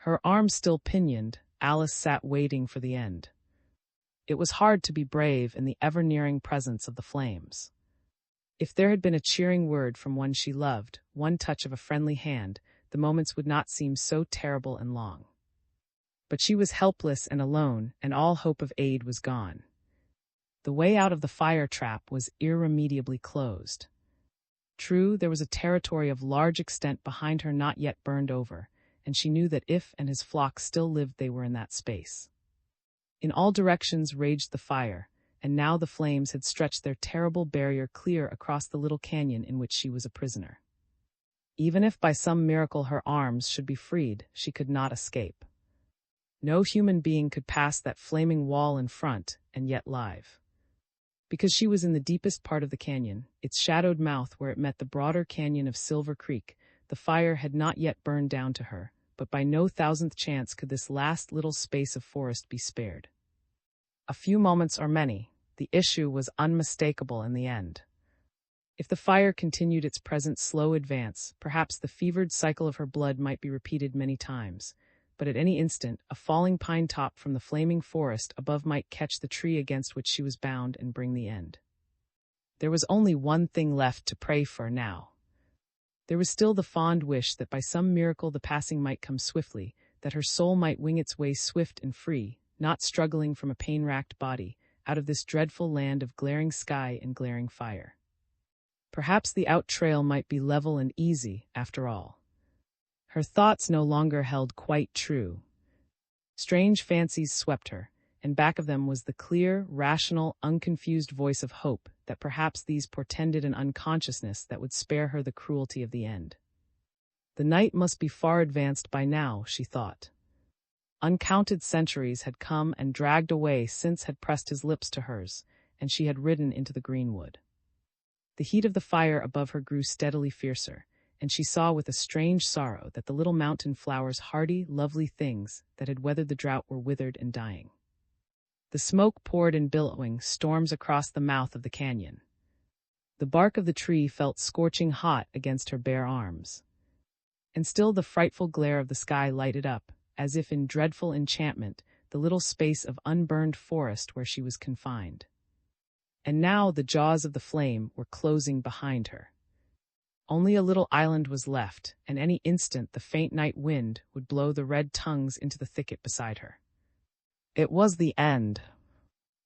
Her arms still pinioned, Alice sat waiting for the end. It was hard to be brave in the ever-nearing presence of the flames. If there had been a cheering word from one she loved, one touch of a friendly hand, the moments would not seem so terrible and long. But she was helpless and alone, and all hope of aid was gone. The way out of the fire trap was irremediably closed. True, there was a territory of large extent behind her not yet burned over, and she knew that if and his flock still lived they were in that space. In all directions raged the fire, and now the flames had stretched their terrible barrier clear across the little canyon in which she was a prisoner. Even if by some miracle her arms should be freed, she could not escape. No human being could pass that flaming wall in front and yet live. Because she was in the deepest part of the canyon, its shadowed mouth where it met the broader canyon of Silver Creek, the fire had not yet burned down to her, but by no thousandth chance could this last little space of forest be spared. A few moments or many, the issue was unmistakable in the end. If the fire continued its present slow advance, perhaps the fevered cycle of her blood might be repeated many times, but at any instant, a falling pine top from the flaming forest above might catch the tree against which she was bound and bring the end. There was only one thing left to pray for now. There was still the fond wish that by some miracle the passing might come swiftly, that her soul might wing its way swift and free, not struggling from a pain-racked body, out of this dreadful land of glaring sky and glaring fire. Perhaps the out trail might be level and easy, after all. Her thoughts no longer held quite true. Strange fancies swept her, and back of them was the clear, rational, unconfused voice of hope that perhaps these portended an unconsciousness that would spare her the cruelty of the end. The night must be far advanced by now, she thought. Uncounted centuries had come and dragged away since had pressed his lips to hers, and she had ridden into the greenwood. The heat of the fire above her grew steadily fiercer, and she saw with a strange sorrow that the little mountain flowers, hardy, lovely things that had weathered the drought, were withered and dying. The smoke poured in billowing storms across the mouth of the canyon. The bark of the tree felt scorching hot against her bare arms. And still the frightful glare of the sky lighted up, as if in dreadful enchantment, the little space of unburned forest where she was confined. And now the jaws of the flame were closing behind her. Only a little island was left, and any instant the faint night wind would blow the red tongues into the thicket beside her. It was the end.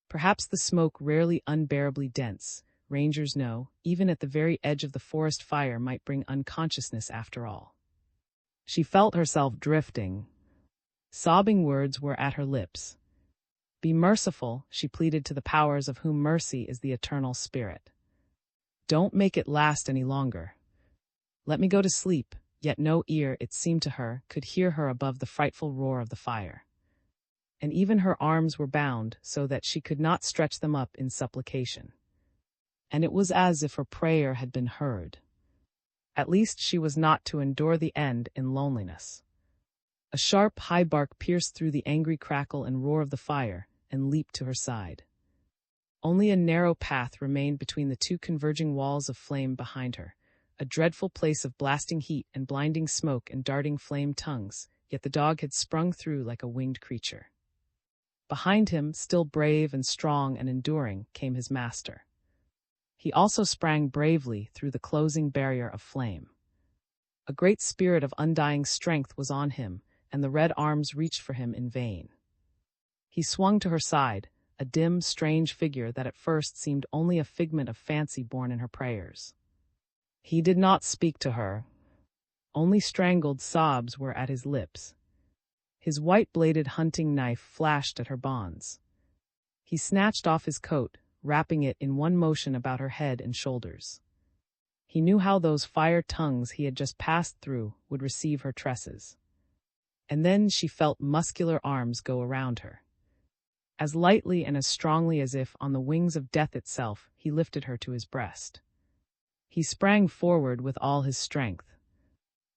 Perhaps the smoke, rarely unbearably dense, rangers know, even at the very edge of the forest fire might bring unconsciousness after all. She felt herself drifting. Sobbing words were at her lips. Be merciful, she pleaded to the powers of whom mercy is the eternal spirit. Don't make it last any longer. Let me go to sleep, yet no ear, it seemed to her, could hear her above the frightful roar of the fire. And even her arms were bound so that she could not stretch them up in supplication. And it was as if her prayer had been heard. At least she was not to endure the end in loneliness. A sharp, high bark pierced through the angry crackle and roar of the fire, and leaped to her side. Only a narrow path remained between the two converging walls of flame behind her, a dreadful place of blasting heat and blinding smoke and darting flame tongues, yet the dog had sprung through like a winged creature. Behind him, still brave and strong and enduring, came his master. He also sprang bravely through the closing barrier of flame. A great spirit of undying strength was on him, and the red arms reached for him in vain. He swung to her side, a dim, strange figure that at first seemed only a figment of fancy born in her prayers. He did not speak to her. Only strangled sobs were at his lips. His white-bladed hunting knife flashed at her bonds. He snatched off his coat, wrapping it in one motion about her head and shoulders. He knew how those fire tongues he had just passed through would receive her tresses. And then she felt muscular arms go around her. As lightly and as strongly as if on the wings of death itself, he lifted her to his breast. He sprang forward with all his strength.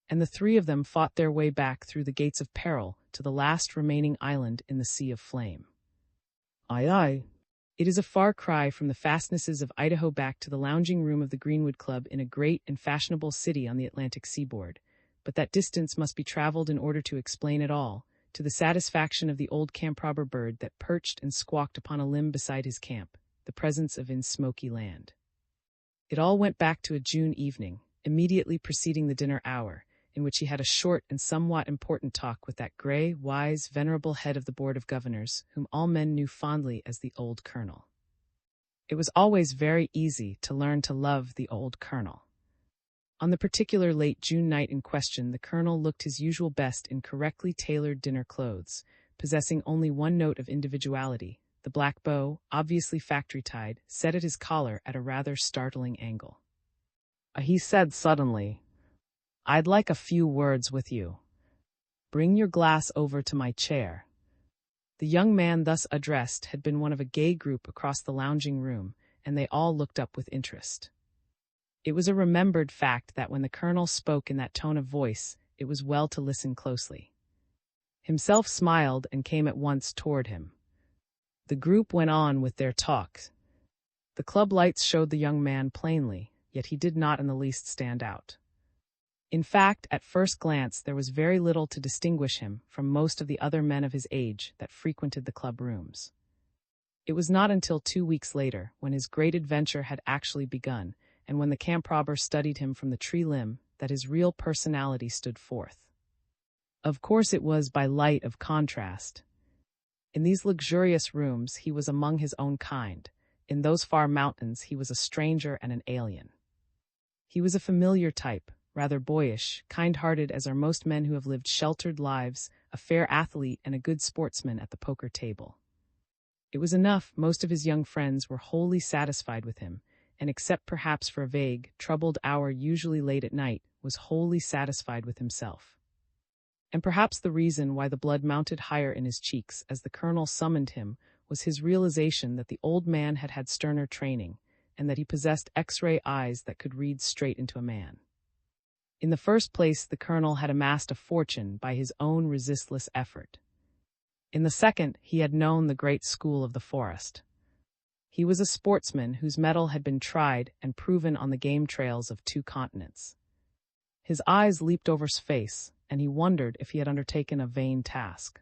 And the three of them fought their way back through the gates of peril to the last remaining island in the sea of flame. Aye, aye. It is a far cry from the fastnesses of Idaho back to the lounging room of the Greenwood Club in a great and fashionable city on the Atlantic seaboard, but that distance must be traveled in order to explain it all, to the satisfaction of the old camp-robber bird that perched and squawked upon a limb beside his camp, the presence of in smoky land. It all went back to a June evening, immediately preceding the dinner hour, in which he had a short and somewhat important talk with that gray, wise, venerable head of the Board of Governors, whom all men knew fondly as the Old Colonel. It was always very easy to learn to love the Old Colonel. On the particular late June night in question, the Colonel looked his usual best in correctly tailored dinner clothes, possessing only one note of individuality, the black bow, obviously factory-tied, set at his collar at a rather startling angle. He said suddenly, "I'd like a few words with you. Bring your glass over to my chair." The young man thus addressed had been one of a gay group across the lounging room, and they all looked up with interest. It was a remembered fact that when the Colonel spoke in that tone of voice, it was well to listen closely. Himself smiled and came at once toward him. The group went on with their talk. The club lights showed the young man plainly, yet he did not in the least stand out. In fact, at first glance there was very little to distinguish him from most of the other men of his age that frequented the club rooms. It was not until 2 weeks later, when his great adventure had actually begun, and when the camp robber studied him from the tree limb, that his real personality stood forth. Of course it was by light of contrast. In these luxurious rooms he was among his own kind. In those far mountains he was a stranger and an alien. He was a familiar type, rather boyish, kind-hearted as are most men who have lived sheltered lives, a fair athlete and a good sportsman at the poker table. It was enough most of his young friends were wholly satisfied with him, and except perhaps for a vague, troubled hour usually late at night, was wholly satisfied with himself. And perhaps the reason why the blood mounted higher in his cheeks as the Colonel summoned him was his realization that the old man had had sterner training, and that he possessed X-ray eyes that could read straight into a man. In the first place, the Colonel had amassed a fortune by his own resistless effort. In the second, he had known the great school of the forest. He was a sportsman whose mettle had been tried and proven on the game trails of 2 continents. His eyes leaped over his face, and he wondered if he had undertaken a vain task.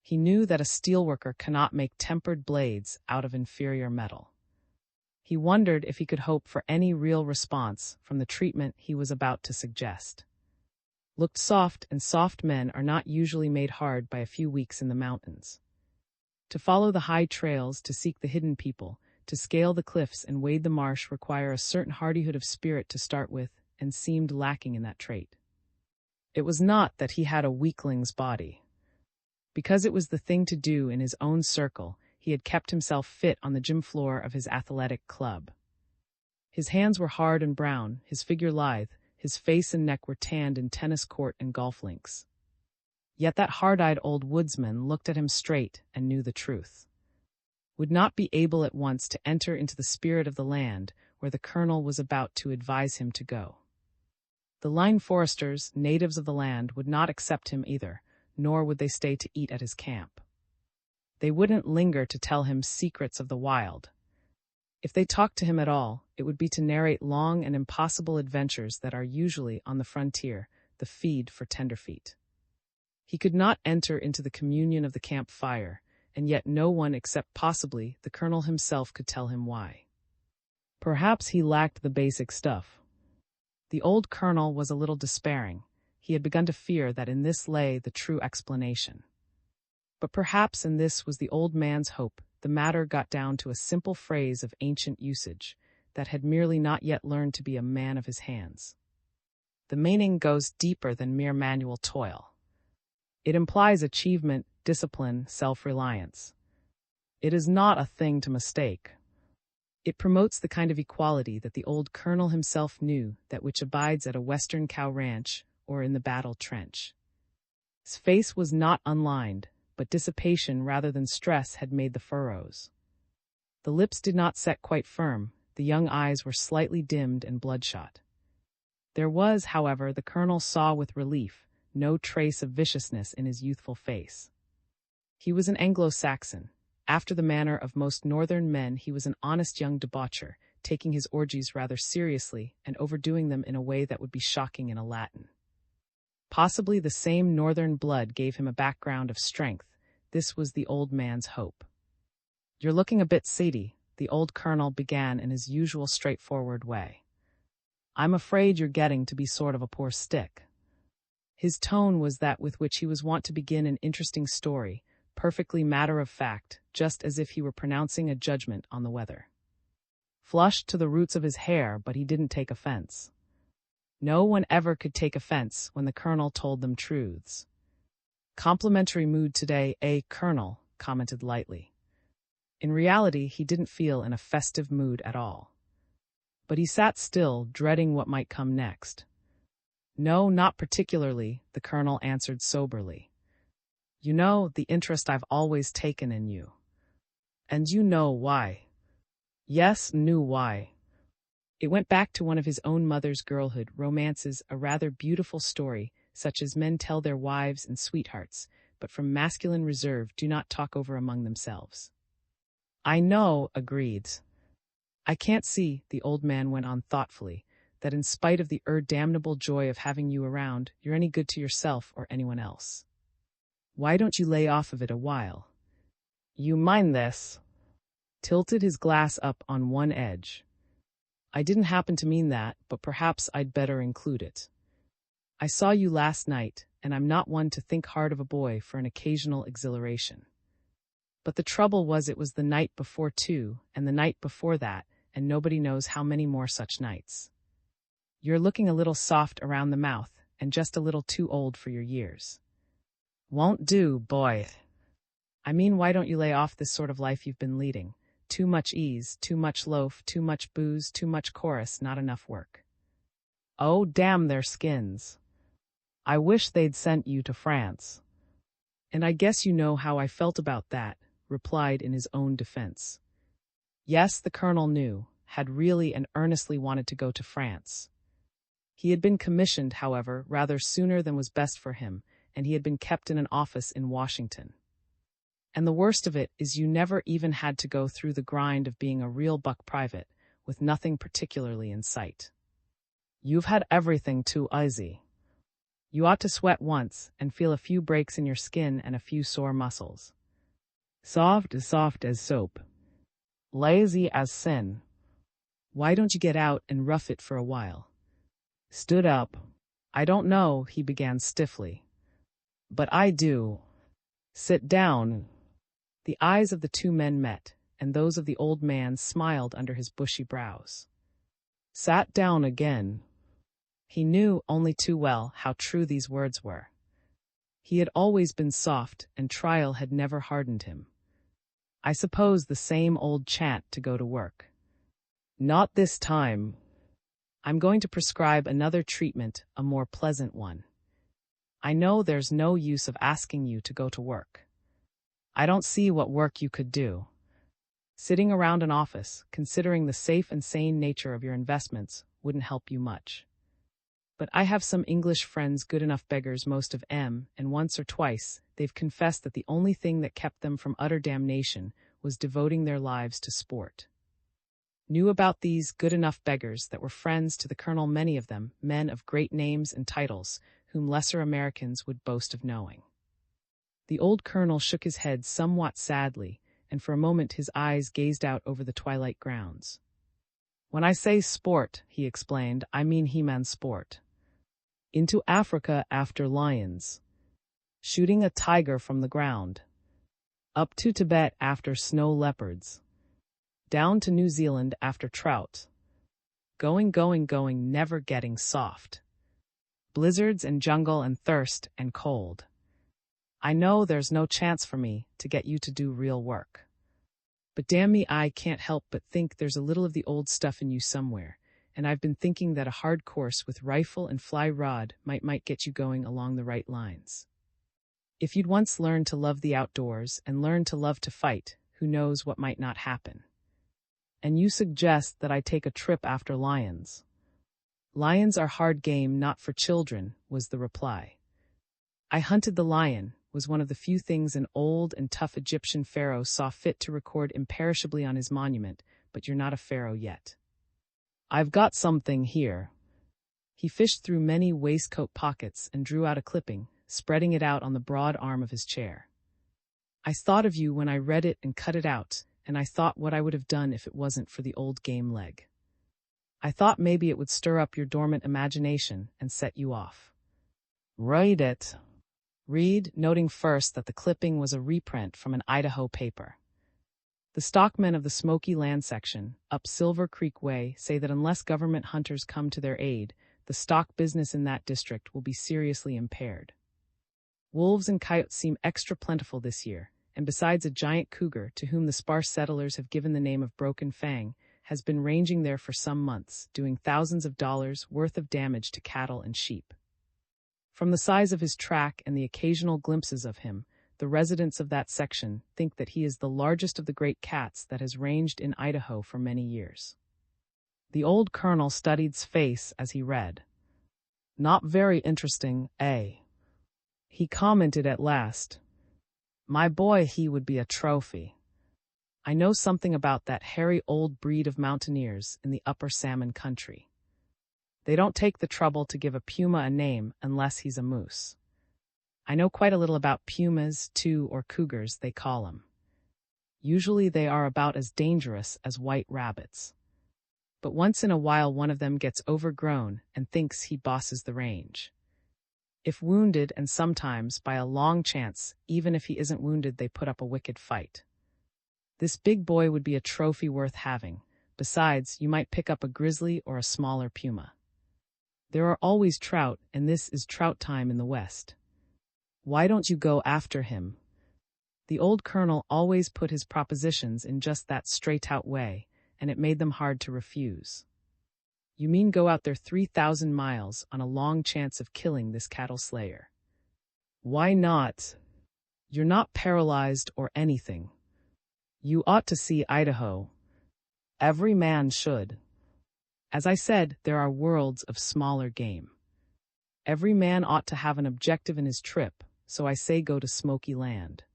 He knew that a steelworker cannot make tempered blades out of inferior metal. He wondered if he could hope for any real response from the treatment he was about to suggest. Looked soft, and soft men are not usually made hard by a few weeks in the mountains. To follow the high trails, to seek the hidden people, To scale the cliffs and wade the marsh require a certain hardihood of spirit to start with, and seemed lacking in that trait. It was not that he had a weakling's body. Because it was the thing to do in his own circle, he had kept himself fit on the gym floor of his athletic club. His hands were hard and brown, his figure lithe, his face and neck were tanned in tennis court and golf links. Yet that hard-eyed old woodsman looked at him straight and knew the truth. Would not be able at once to enter into the spirit of the land where the colonel was about to advise him to go. The line foresters, natives of the land, would not accept him either, nor would they stay to eat at his camp. They wouldn't linger to tell him secrets of the wild. If they talked to him at all, it would be to narrate long and impossible adventures that are usually on the frontier, the feed for tenderfeet. He could not enter into the communion of the camp fire, and yet no one except possibly the colonel himself could tell him why. Perhaps he lacked the basic stuff. The old colonel was a little despairing. He had begun to fear that in this lay the true explanation. But perhaps in this was the old man's hope. The matter got down to a simple phrase of ancient usage that had merely not yet learned to be a man of his hands. The meaning goes deeper than mere manual toil. It implies achievement, discipline, self-reliance. It is not a thing to mistake. It promotes the kind of equality that the old colonel himself knew, that which abides at a western cow ranch or in the battle trench. His face was not unlined, but dissipation rather than stress had made the furrows. The lips did not set quite firm, the young eyes were slightly dimmed and bloodshot. There was, however, the colonel saw with relief, no trace of viciousness in his youthful face. He was an Anglo-Saxon. After the manner of most northern men, he was an honest young debaucher, taking his orgies rather seriously and overdoing them in a way that would be shocking in a Latin. Possibly the same northern blood gave him a background of strength. This was the old man's hope. "You're looking a bit seedy," the old colonel began in his usual straightforward way. "I'm afraid you're getting to be sort of a poor stick." His tone was that with which he was wont to begin an interesting story, perfectly matter-of-fact, just as if he were pronouncing a judgment on the weather. Flushed to the roots of his hair, but he didn't take offense. No one ever could take offense when the colonel told them truths. "Complimentary mood today, eh, Colonel?" commented lightly. In reality, he didn't feel in a festive mood at all. But he sat still, dreading what might come next. "No, not particularly," the colonel answered soberly. "You know the interest I've always taken in you. And you know why." Yes, knew why. It went back to one of his own mother's girlhood romances, a rather beautiful story, such as men tell their wives and sweethearts, but from masculine reserve do not talk over among themselves. "I know," agreed. "I can't see," the old man went on thoughtfully, "that in spite of the damnable joy of having you around, you're any good to yourself or anyone else. Why don't you lay off of it a while? You mind this?" Tilted his glass up on one edge. "I didn't happen to mean that, but perhaps I'd better include it. I saw you last night, and I'm not one to think hard of a boy for an occasional exhilaration. But the trouble was it was the night before too, and the night before that, and nobody knows how many more such nights. You're looking a little soft around the mouth, and just a little too old for your years. Won't do, boy. I mean, why don't you lay off this sort of life you've been leading? Too much ease, too much loaf, too much booze, too much chorus, not enough work. Oh, damn their skins. I wish they'd sent you to France." "And I guess you know how I felt about that," replied in his own defense. Yes, the colonel knew, had really and earnestly wanted to go to France. He had been commissioned, however, rather sooner than was best for him, and he had been kept in an office in Washington. And the worst of it is you never even had to go through the grind of being a real buck private, with nothing particularly in sight. You've had everything too easy. You ought to sweat once and feel a few breaks in your skin and a few sore muscles. Soft as soap. Lazy as sin. Why don't you get out and rough it for a while?" Stood up. "I don't know," he began stiffly. "But I do. Sit down." The eyes of the two men met, and those of the old man smiled under his bushy brows. "Sat down again." He knew only too well how true these words were. He had always been soft, and trial had never hardened him. "I suppose the same old chant to go to work." "Not this time. I'm going to prescribe another treatment, a more pleasant one. I know there's no use of asking you to go to work. I don't see what work you could do. Sitting around an office, considering the safe and sane nature of your investments, wouldn't help you much. But I have some English friends, good enough beggars most of 'em, and once or twice they've confessed that the only thing that kept them from utter damnation was devoting their lives to sport." Knew about these good enough beggars that were friends to the colonel, many of them men of great names and titles, whom lesser Americans would boast of knowing. The old colonel shook his head somewhat sadly, and for a moment his eyes gazed out over the twilight grounds. "When I say sport," he explained, "I mean He-Man sport. Into Africa after lions. Shooting a tiger from the ground. Up to Tibet after snow leopards. Down to New Zealand after trout. Going, never getting soft. Blizzards and jungle and thirst and cold. I know there's no chance for me to get you to do real work. But damn me, I can't help but think there's a little of the old stuff in you somewhere, and I've been thinking that a hard course with rifle and fly rod might get you going along the right lines. If you'd once learned to love the outdoors and learn to love to fight, who knows what might not happen. And you suggest that I take a trip after lions." "Lions are hard game, not for children," was the reply. "I hunted the lion," was one of the few things an old and tough Egyptian pharaoh saw fit to record imperishably on his monument, but you're not a pharaoh yet. "I've got something here." He fished through many waistcoat pockets and drew out a clipping, spreading it out on the broad arm of his chair. "I thought of you when I read it and cut it out, and I thought what I would have done if it wasn't for the old game leg. I thought maybe it would stir up your dormant imagination and set you off." "Read it." Read, noting first that the clipping was a reprint from an Idaho paper. "The stockmen of the Smoky Land section, up Silver Creek Way, say that unless government hunters come to their aid, the stock business in that district will be seriously impaired. Wolves and coyotes seem extra plentiful this year, and besides a giant cougar, to whom the sparse settlers have given the name of Broken Fang, has been ranging there for some months, doing thousands of dollars worth of damage to cattle and sheep. From the size of his track and the occasional glimpses of him, the residents of that section think that he is the largest of the great cats that has ranged in Idaho for many years." The old colonel studied's face as he read. "Not very interesting, eh?" He commented at last. "My boy, he would be a trophy. I know something about that hairy old breed of mountaineers in the upper salmon country. They don't take the trouble to give a puma a name unless he's a moose. I know quite a little about pumas, too, or cougars, they call 'em. Usually they are about as dangerous as white rabbits. But once in a while one of them gets overgrown and thinks he bosses the range. If wounded, and sometimes, by a long chance, even if he isn't wounded, they put up a wicked fight. This big boy would be a trophy worth having. Besides, you might pick up a grizzly or a smaller puma. There are always trout, and this is trout time in the West. Why don't you go after him?" The old colonel always put his propositions in just that straight-out way, and it made them hard to refuse. "You mean go out there 3,000 miles on a long chance of killing this cattle slayer?" "Why not? You're not paralyzed or anything. You ought to see Idaho. Every man should. As I said, there are worlds of smaller game. Every man ought to have an objective in his trip, so I say go to Smoky Land.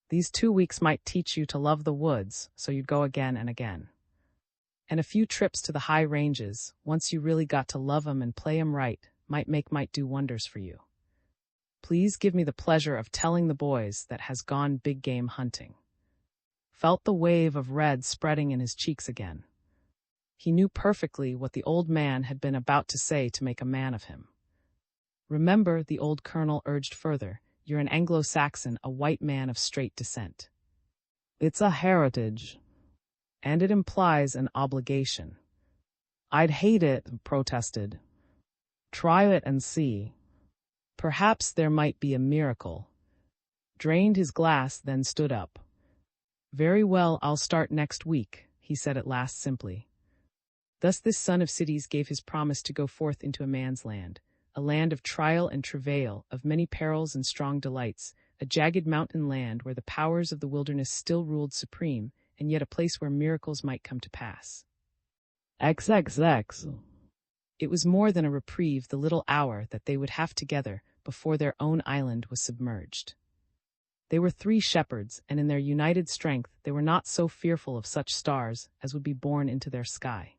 These 2 weeks might teach you to love the woods, so you'd go again and again. And a few trips to the high ranges, once you really got to love 'em and play 'em right, might do wonders for you. Please give me the pleasure of telling the boys that has gone big game hunting." Felt the wave of red spreading in his cheeks again. He knew perfectly what the old man had been about to say to make a man of him. "Remember," the old colonel urged further, "you're an Anglo-Saxon, a white man of straight descent. It's a heritage, and it implies an obligation. I'd hate it, protested. Try it and see. Perhaps there might be a miracle. Drained his glass, then stood up. Very well, I'll start next week, he said at last simply. Thus this son of cities gave his promise to go forth into a man's land, a land of trial and travail, of many perils and strong delights, a jagged mountain land where the powers of the wilderness still ruled supreme, and yet a place where miracles might come to pass. XXX. It was more than a reprieve, the little hour that they would have together before their own island was submerged. They were 3 shepherds, and in their united strength they were not so fearful of such stars as would be born into their sky.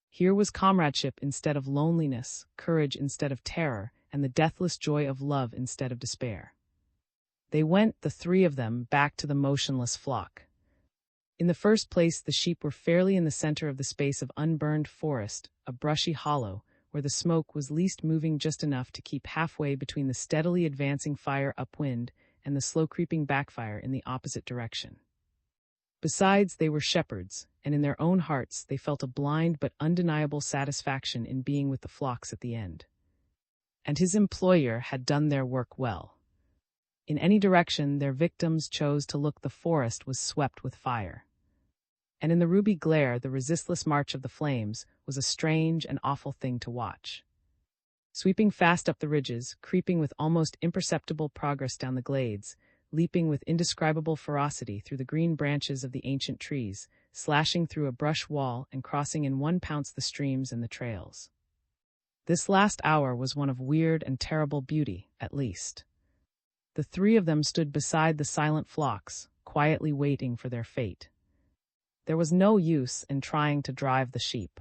Here was comradeship instead of loneliness, courage instead of terror, and the deathless joy of love instead of despair. They went, the 3 of them, back to the motionless flock. In the first place, the sheep were fairly in the center of the space of unburned forest, a brushy hollow, where the smoke was least moving just enough to keep halfway between the steadily advancing fire upwind and the slow-creeping backfire in the opposite direction. Besides, they were shepherds, and in their own hearts they felt a blind but undeniable satisfaction in being with the flocks at the end. And his employer had done their work well. In any direction their victims chose to look, the forest was swept with fire. And in the ruby glare, the resistless march of the flames was a strange and awful thing to watch. Sweeping fast up the ridges, creeping with almost imperceptible progress down the glades, leaping with indescribable ferocity through the green branches of the ancient trees, slashing through a brush wall and crossing in one pounce the streams and the trails. This last hour was one of weird and terrible beauty, at least. The 3 of them stood beside the silent flocks, quietly waiting for their fate. There was no use in trying to drive the sheep.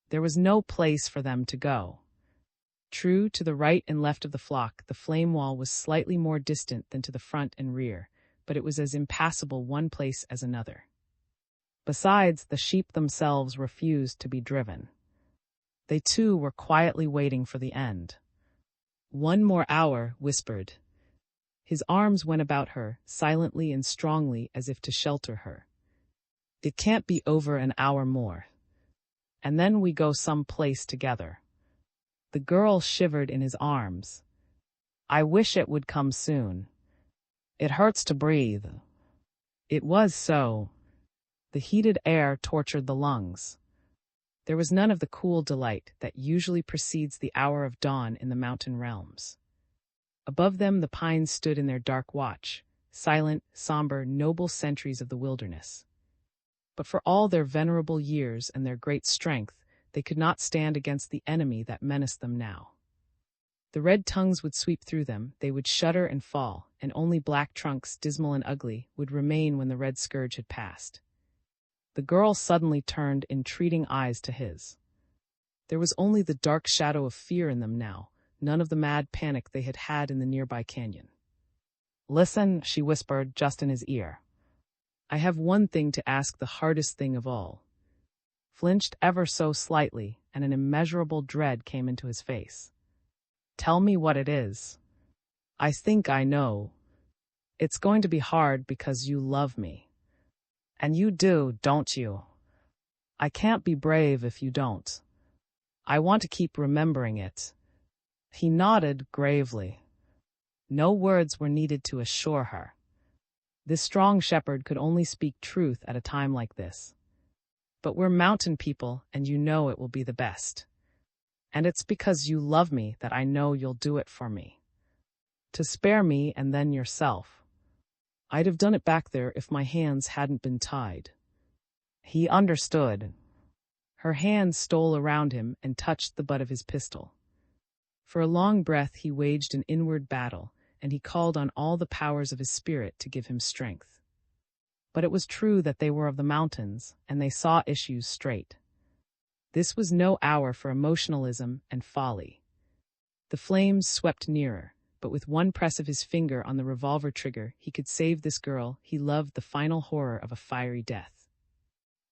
There was no place for them to go. True, to the right and left of the flock, the flame wall was slightly more distant than to the front and rear, but it was as impassable one place as another. Besides, the sheep themselves refused to be driven. They too were quietly waiting for the end. 1 more hour, whispered. His arms went about her, silently and strongly, as if to shelter her. It can't be over an hour more. And then we go some place together. The girl shivered in his arms. I wish it would come soon. It hurts to breathe. It was so. The heated air tortured the lungs. There was none of the cool delight that usually precedes the hour of dawn in the mountain realms. Above them the pines stood in their dark watch, silent, somber, noble sentries of the wilderness. But for all their venerable years and their great strength, they could not stand against the enemy that menaced them now. The red tongues would sweep through them, they would shudder and fall, and only black trunks, dismal and ugly, would remain when the red scourge had passed. The girl suddenly turned entreating eyes to his. There was only the dark shadow of fear in them now, none of the mad panic they had had in the nearby canyon. Listen, she whispered just in his ear. I have one thing to ask, the hardest thing of all. Flinched ever so slightly, and an immeasurable dread came into his face. Tell me what it is. I think I know. It's going to be hard because you love me. And you do, don't you? I can't be brave if you don't. I want to keep remembering it. He nodded gravely. No words were needed to assure her. This strong shepherd could only speak truth at a time like this. But we're mountain people, and you know it will be the best. And it's because you love me that I know you'll do it for me. To spare me and then yourself. I'd have done it back there if my hands hadn't been tied. He understood. Her hand stole around him and touched the butt of his pistol. For a long breath he waged an inward battle, and he called on all the powers of his spirit to give him strength. But it was true that they were of the mountains, and they saw issues straight. This was no hour for emotionalism and folly. The flames swept nearer, but with one press of his finger on the revolver trigger he could save this girl he loved the final horror of a fiery death.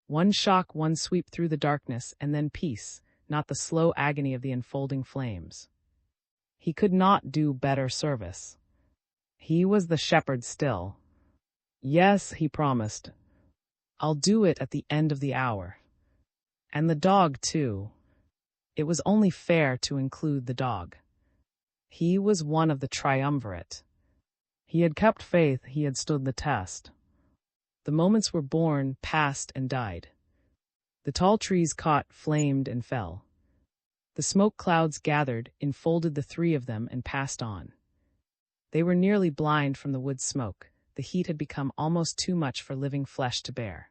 One shock, one sweep through the darkness, and then peace, not the slow agony of the unfolding flames. He could not do better service. He was the shepherd still. Yes, he promised. I'll do it at the end of the hour. And the dog, too. It was only fair to include the dog. He was one of the triumvirate. He had kept faith, he had stood the test. The moments were born, passed, and died. The tall trees caught, flamed, and fell. The smoke clouds gathered, enfolded the three of them, and passed on. They were nearly blind from the wood smoke. The heat had become almost too much for living flesh to bear.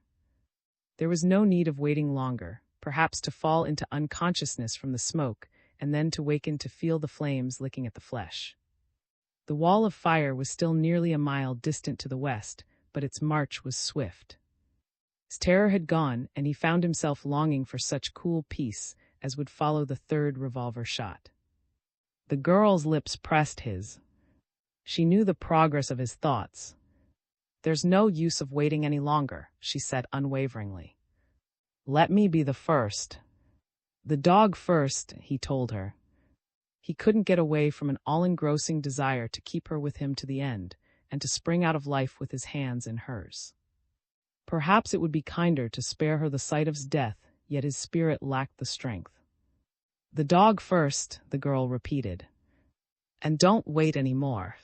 There was no need of waiting longer, perhaps to fall into unconsciousness from the smoke, and then to waken to feel the flames licking at the flesh. The wall of fire was still nearly a mile distant to the west, but its march was swift. His terror had gone, and he found himself longing for such cool peace as would follow the third revolver shot. The girl's lips pressed his. She knew the progress of his thoughts. "There's no use of waiting any longer," she said unwaveringly. "Let me be the first." "The dog first," he told her. He couldn't get away from an all-engrossing desire to keep her with him to the end, and to spring out of life with his hands in hers. Perhaps it would be kinder to spare her the sight of his death, yet his spirit lacked the strength. "The dog first," the girl repeated. "And don't wait any more."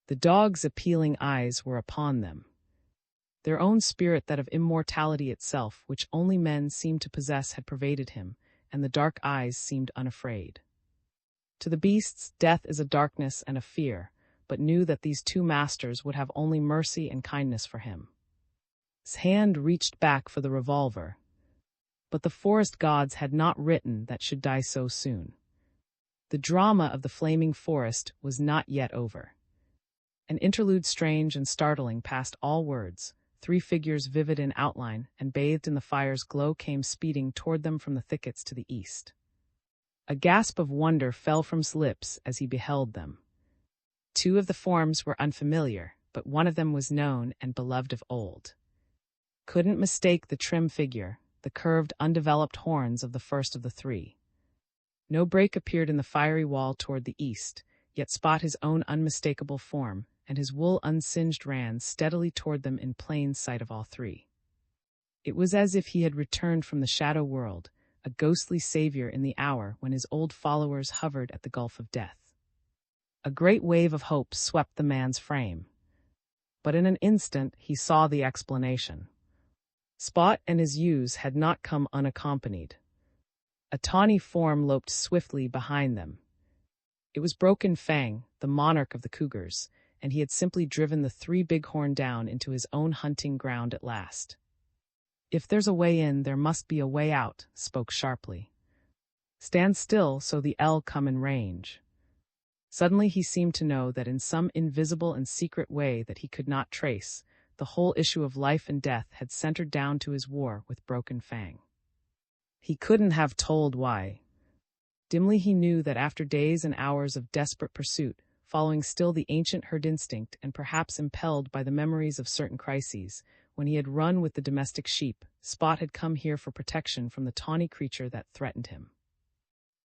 The dog's appealing eyes were upon them. Their own spirit, that of immortality itself, which only men seemed to possess, had pervaded him, and the dark eyes seemed unafraid. To the beasts, death is a darkness and a fear, but knew that these two masters would have only mercy and kindness for him. His hand reached back for the revolver. But the forest gods had not written that should die so soon. The drama of the flaming forest was not yet over. An interlude strange and startling past all words. Three figures vivid in outline and bathed in the fire's glow came speeding toward them from the thickets to the east. A gasp of wonder fell from his lips as he beheld them. Two of the forms were unfamiliar, but one of them was known and beloved of old. Couldn't mistake the trim figure, the curved, undeveloped horns of the first of the three. No break appeared in the fiery wall toward the east, yet Spot his own unmistakable form, and his wool unsinged ran steadily toward them in plain sight of all three. It was as if he had returned from the shadow world, a ghostly savior in the hour when his old followers hovered at the gulf of death. A great wave of hope swept the man's frame. But in an instant he saw the explanation. Spot and his ewes had not come unaccompanied. A tawny form loped swiftly behind them. It was Broken Fang, the monarch of the cougars, and he had simply driven the three bighorn down into his own hunting ground at last. "If there's a way in, there must be a way out," spoke sharply. "Stand still so the L come in range." Suddenly he seemed to know that in some invisible and secret way that he could not trace, the whole issue of life and death had centered down to his war with Broken Fang. He couldn't have told why. Dimly he knew that after days and hours of desperate pursuit, following still the ancient herd instinct and perhaps impelled by the memories of certain crises, when he had run with the domestic sheep, Spot had come here for protection from the tawny creature that threatened him.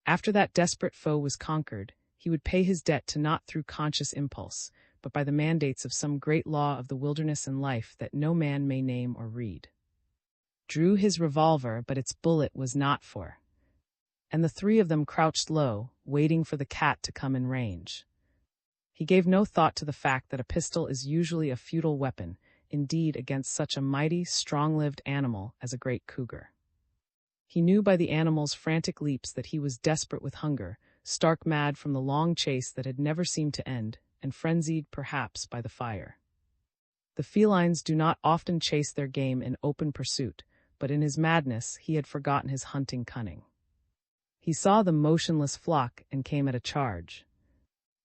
After that desperate foe was conquered, he would pay his debt to not through conscious impulse, but by the mandates of some great law of the wilderness and life that no man may name or read. Drew his revolver, but its bullet was not for. And the three of them crouched low, waiting for the cat to come in range. He gave no thought to the fact that a pistol is usually a futile weapon, indeed against such a mighty, strong-lived animal as a great cougar. He knew by the animal's frantic leaps that he was desperate with hunger, stark mad from the long chase that had never seemed to end, and frenzied, perhaps, by the fire. The felines do not often chase their game in open pursuit, but in his madness he had forgotten his hunting cunning. He saw the motionless flock and came at a charge.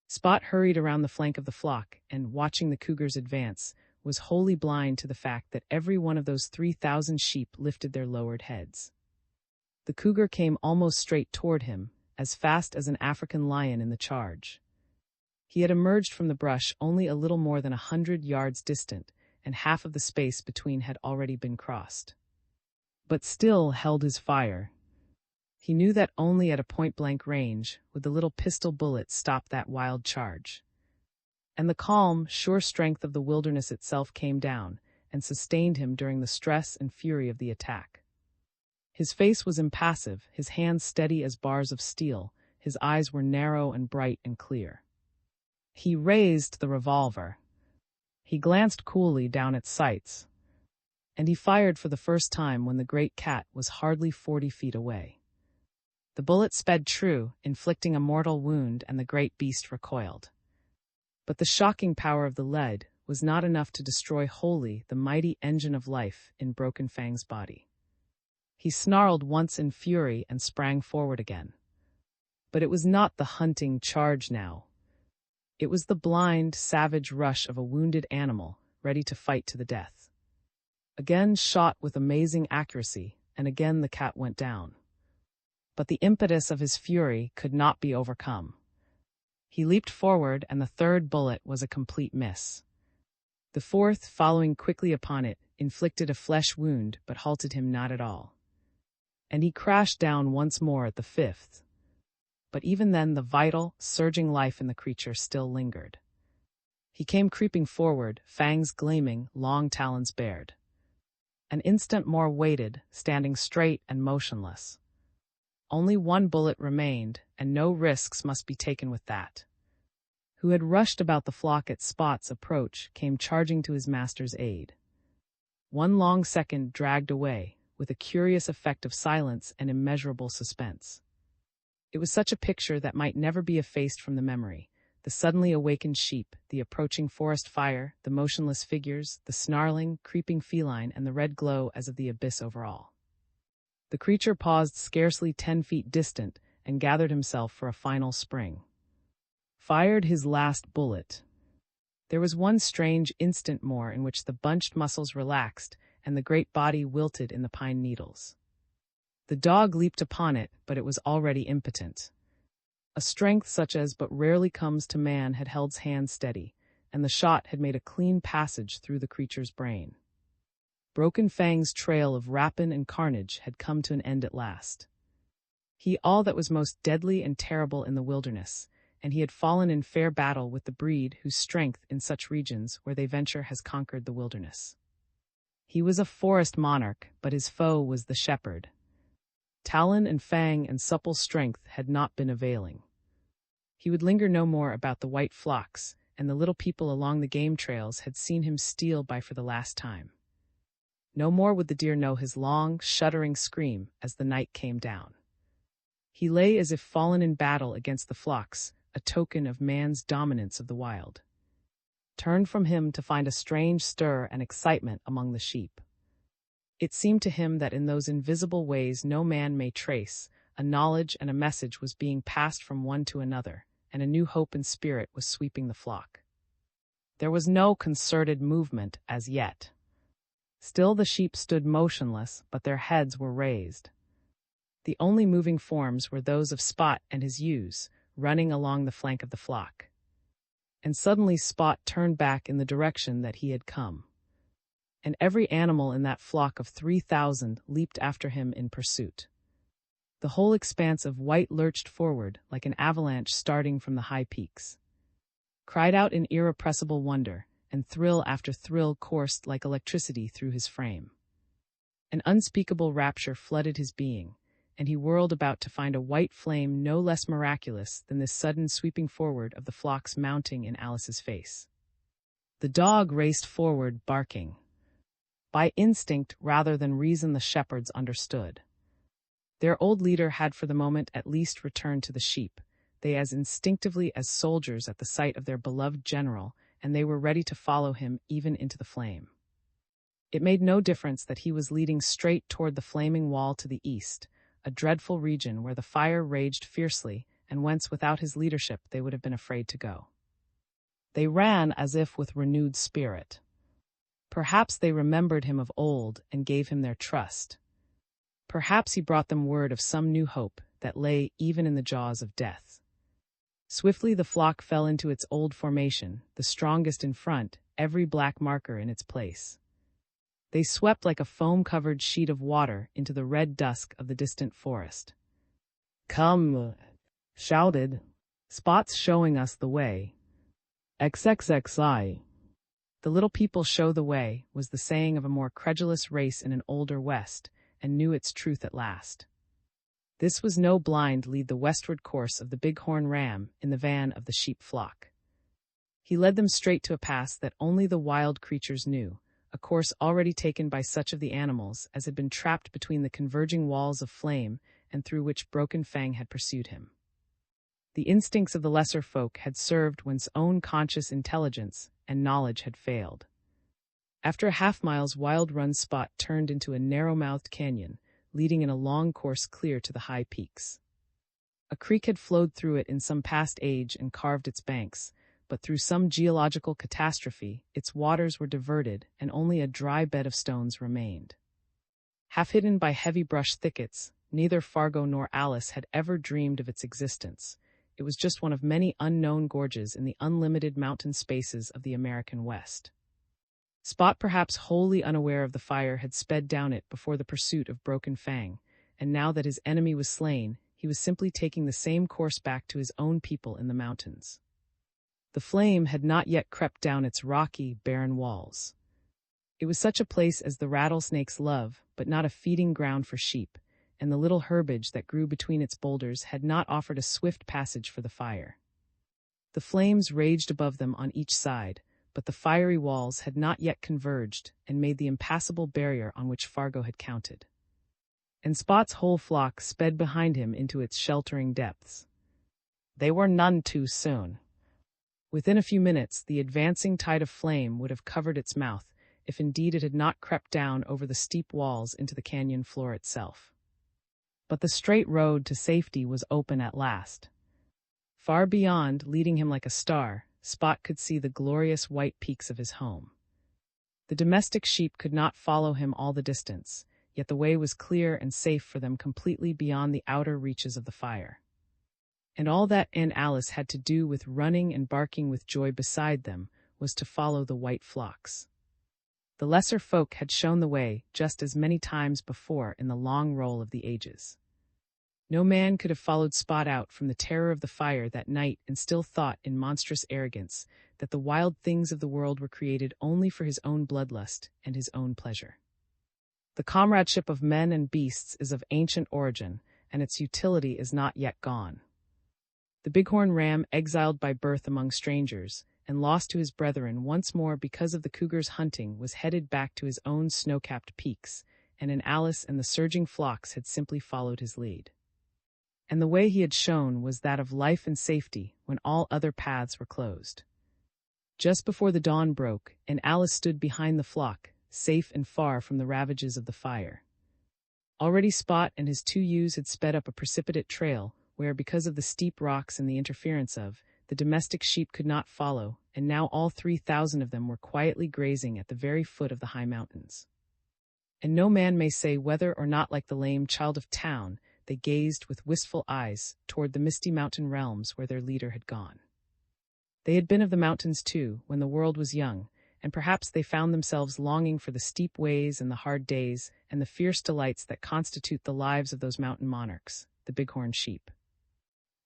Spot hurried around the flank of the flock and, watching the cougars advance, was wholly blind to the fact that every one of those 3,000 sheep lifted their lowered heads. The cougar came almost straight toward him, as fast as an African lion in the charge. He had emerged from the brush only a little more than 100 yards distant, and half of the space between had already been crossed. But still held his fire. He knew that only at a point-blank range would the little pistol bullet stop that wild charge. And the calm, sure strength of the wilderness itself came down and sustained him during the stress and fury of the attack. His face was impassive, his hands steady as bars of steel, his eyes were narrow and bright and clear. He raised the revolver. He glanced coolly down its sights, and he fired for the first time when the great cat was hardly 40 feet away. The bullet sped true, inflicting a mortal wound, and the great beast recoiled. But the shocking power of the lead was not enough to destroy wholly the mighty engine of life in Broken Fang's body. He snarled once in fury and sprang forward again. But it was not the hunting charge now. It was the blind, savage rush of a wounded animal ready to fight to the death. Again shot with amazing accuracy, and again the cat went down. But the impetus of his fury could not be overcome. He leaped forward, and the third bullet was a complete miss. The fourth, following quickly upon it, inflicted a flesh wound but halted him not at all. And he crashed down once more at the fifth. But even then the vital, surging life in the creature still lingered. He came creeping forward, fangs gleaming, long talons bared. An instant more waited, standing straight and motionless. Only one bullet remained, and no risks must be taken with that. Who had rushed about the flock at Spot's approach came charging to his master's aid. One long second dragged away, with a curious effect of silence and immeasurable suspense. It was such a picture that might never be effaced from the memory: the suddenly awakened sheep, the approaching forest fire, the motionless figures, the snarling, creeping feline, and the red glow as of the abyss over all. The creature paused scarcely 10 feet distant and gathered himself for a final spring. Fired his last bullet. There was one strange instant more in which the bunched muscles relaxed and the great body wilted in the pine needles. The dog leaped upon it, but it was already impotent. A strength such as but rarely comes to man had held his hand steady, and the shot had made a clean passage through the creature's brain. Broken Fang's trail of rapine and carnage had come to an end at last. He all that was most deadly and terrible in the wilderness, and he had fallen in fair battle with the breed whose strength in such regions where they venture has conquered the wilderness. He was a forest monarch, but his foe was the shepherd. Talon and fang and supple strength had not been availing. He would linger no more about the white flocks, and the little people along the game trails had seen him steal by for the last time. No more would the deer know his long, shuddering scream as the night came down. He lay as if fallen in battle against the flocks, a token of man's dominance of the wild. Turned from him to find a strange stir and excitement among the sheep. It seemed to him that in those invisible ways no man may trace, a knowledge and a message was being passed from one to another, and a new hope and spirit was sweeping the flock. There was no concerted movement as yet. Still the sheep stood motionless, but their heads were raised. The only moving forms were those of Spot and his ewes, running along the flank of the flock. And suddenly Spot turned back in the direction that he had come. And every animal in that flock of 3,000 leaped after him in pursuit. The whole expanse of white lurched forward like an avalanche starting from the high peaks. Cried out in irrepressible wonder, and thrill after thrill coursed like electricity through his frame. An unspeakable rapture flooded his being, and he whirled about to find a white flame no less miraculous than this sudden sweeping forward of the flocks mounting in Alice's face. The dog raced forward, barking. By instinct rather than reason the shepherds understood. Their old leader had for the moment at least returned to the sheep, they as instinctively as soldiers at the sight of their beloved general, and they were ready to follow him even into the flame. It made no difference that he was leading straight toward the flaming wall to the east, a dreadful region where the fire raged fiercely, and whence without his leadership they would have been afraid to go. They ran as if with renewed spirit. Perhaps they remembered him of old and gave him their trust. Perhaps he brought them word of some new hope that lay even in the jaws of death. Swiftly the flock fell into its old formation, the strongest in front, every black marker in its place. They swept like a foam-covered sheet of water into the red dusk of the distant forest. "Come," shouted Spots, showing us the way. XXXI. The little people show the way was the saying of a more credulous race in an older West, and knew its truth at last. This was no blind lead the westward course of the bighorn ram in the van of the sheep flock. He led them straight to a pass that only the wild creatures knew, a course already taken by such of the animals as had been trapped between the converging walls of flame and through which Broken Fang had pursued him. The instincts of the lesser folk had served whence own conscious intelligence and knowledge had failed. After a half-mile's wild run, Spot turned into a narrow-mouthed canyon, leading in a long course clear to the high peaks. A creek had flowed through it in some past age and carved its banks, but through some geological catastrophe, its waters were diverted and only a dry bed of stones remained. Half hidden by heavy brush thickets, neither Fargo nor Alice had ever dreamed of its existence. It was just one of many unknown gorges in the unlimited mountain spaces of the American West. Spot, perhaps wholly unaware of the fire, had sped down it before the pursuit of Broken Fang, and now that his enemy was slain, he was simply taking the same course back to his own people in the mountains. The flame had not yet crept down its rocky, barren walls. It was such a place as the rattlesnakes love, but not a feeding ground for sheep, and the little herbage that grew between its boulders had not offered a swift passage for the fire. The flames raged above them on each side, but the fiery walls had not yet converged and made the impassable barrier on which Fargo had counted. And Spot's whole flock sped behind him into its sheltering depths. They were none too soon. Within a few minutes, the advancing tide of flame would have covered its mouth, if indeed it had not crept down over the steep walls into the canyon floor itself. But the straight road to safety was open at last. Far beyond, leading him like a star, Spot could see the glorious white peaks of his home. The domestic sheep could not follow him all the distance, yet the way was clear and safe for them completely beyond the outer reaches of the fire. And all that Aunt Alice had to do with running and barking with joy beside them was to follow the white flocks. The lesser folk had shown the way just as many times before in the long roll of the ages. No man could have followed Spot out from the terror of the fire that night and still thought in monstrous arrogance that the wild things of the world were created only for his own bloodlust and his own pleasure. The comradeship of men and beasts is of ancient origin, and its utility is not yet gone. The bighorn ram, exiled by birth among strangers, and lost to his brethren once more because of the cougar's hunting, was headed back to his own snow-capped peaks, and in Alice and the surging flocks had simply followed his lead. And the way he had shown was that of life and safety when all other paths were closed. Just before the dawn broke, and Alice stood behind the flock, safe and far from the ravages of the fire. Already Spot and his 2 ewes had sped up a precipitate trail, where, because of the steep rocks and the interference of, the domestic sheep could not follow, and now all 3,000 of them were quietly grazing at the very foot of the high mountains. And no man may say whether or not, like the lame child of town, they gazed with wistful eyes toward the misty mountain realms where their leader had gone. They had been of the mountains too, when the world was young, and perhaps they found themselves longing for the steep ways and the hard days and the fierce delights that constitute the lives of those mountain monarchs, the bighorn sheep.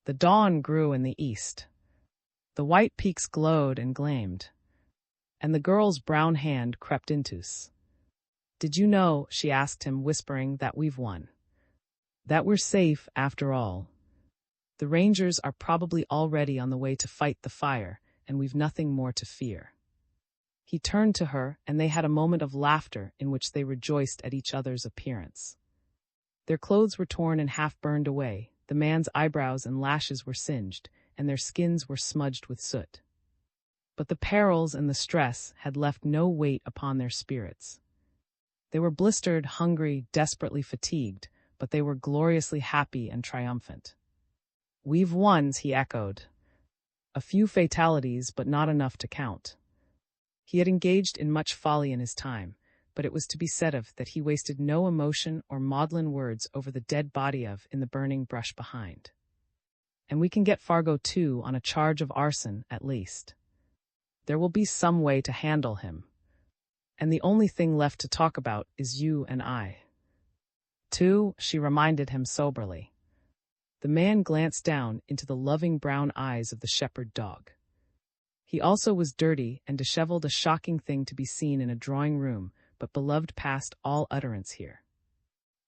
The dawn grew in the east. The white peaks glowed and gleamed, and the girl's brown hand crept into's. "Did you know," she asked him, whispering, "that we've won? That we're safe, after all. The Rangers are probably already on the way to fight the fire, and we've nothing more to fear." He turned to her, and they had a moment of laughter in which they rejoiced at each other's appearance. Their clothes were torn and half burned away. The man's eyebrows and lashes were singed, and their skins were smudged with soot. But the perils and the stress had left no weight upon their spirits. They were blistered, hungry, desperately fatigued, but they were gloriously happy and triumphant. "We've won," he echoed. "A few fatalities, but not enough to count." He had engaged in much folly in his time, but it was to be said of that he wasted no emotion or maudlin words over the dead body of in the burning brush behind. "And we can get Fargo too on a charge of arson, at least. There will be some way to handle him. And the only thing left to talk about is you and I." "Too," she reminded him soberly. The man glanced down into the loving brown eyes of the shepherd dog. He also was dirty and disheveled, a shocking thing to be seen in a drawing room, but beloved past all utterance here.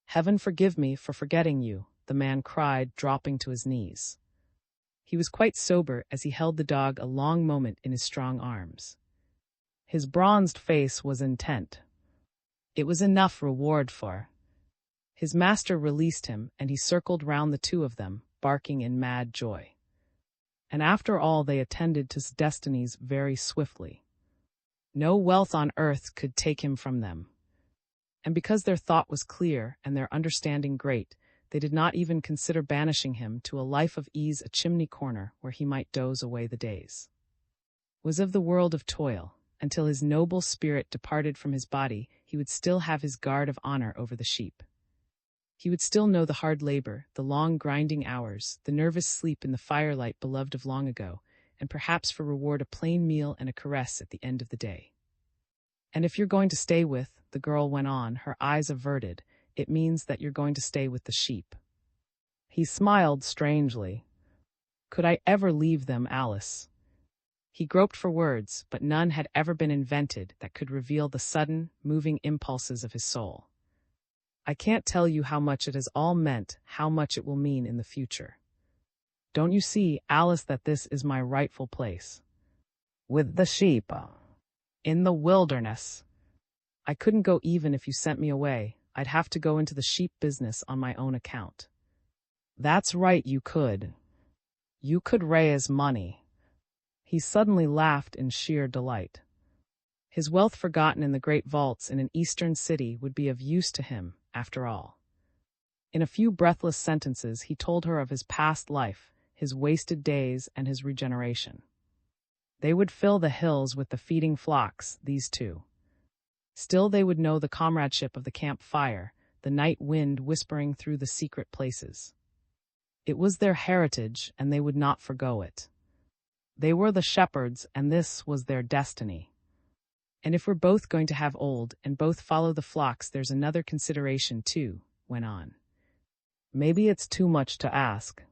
"Heaven forgive me for forgetting you," the man cried, dropping to his knees. He was quite sober as he held the dog a long moment in his strong arms. His bronzed face was intent. It was enough reward for. His master released him, and he circled round the two of them, barking in mad joy. And after all they attended to destinies very swiftly. No wealth on earth could take him from them. And because their thought was clear and their understanding great, they did not even consider banishing him to a life of ease, a chimney corner where he might doze away the days. Was of the world of toil. Until his noble spirit departed from his body, he would still have his guard of honor over the sheep. He would still know the hard labor, the long grinding hours, the nervous sleep in the firelight beloved of long ago, and perhaps for reward a plain meal and a caress at the end of the day. "And if you're going to stay with," the girl went on, her eyes averted, "it means that you're going to stay with the sheep." He smiled strangely. "Could I ever leave them, Alice?" He groped for words, but none had ever been invented that could reveal the sudden, moving impulses of his soul. "I can't tell you how much it has all meant, how much it will mean in the future. Don't you see, Alice, that this is my rightful place? With the sheep. In the wilderness. I couldn't go even if you sent me away. I'd have to go into the sheep business on my own account." "That's right, you could. You could raise money." He suddenly laughed in sheer delight. His wealth forgotten in the great vaults in an eastern city would be of use to him, after all. In a few breathless sentences he told her of his past life, his wasted days, and his regeneration. They would fill the hills with the feeding flocks, these two. Still they would know the comradeship of the camp fire, the night wind whispering through the secret places. It was their heritage, and they would not forgo it. They were the shepherds, and this was their destiny. "And if we're both going to have old, and both follow the flocks, there's another consideration too," went on. "Maybe it's too much to ask.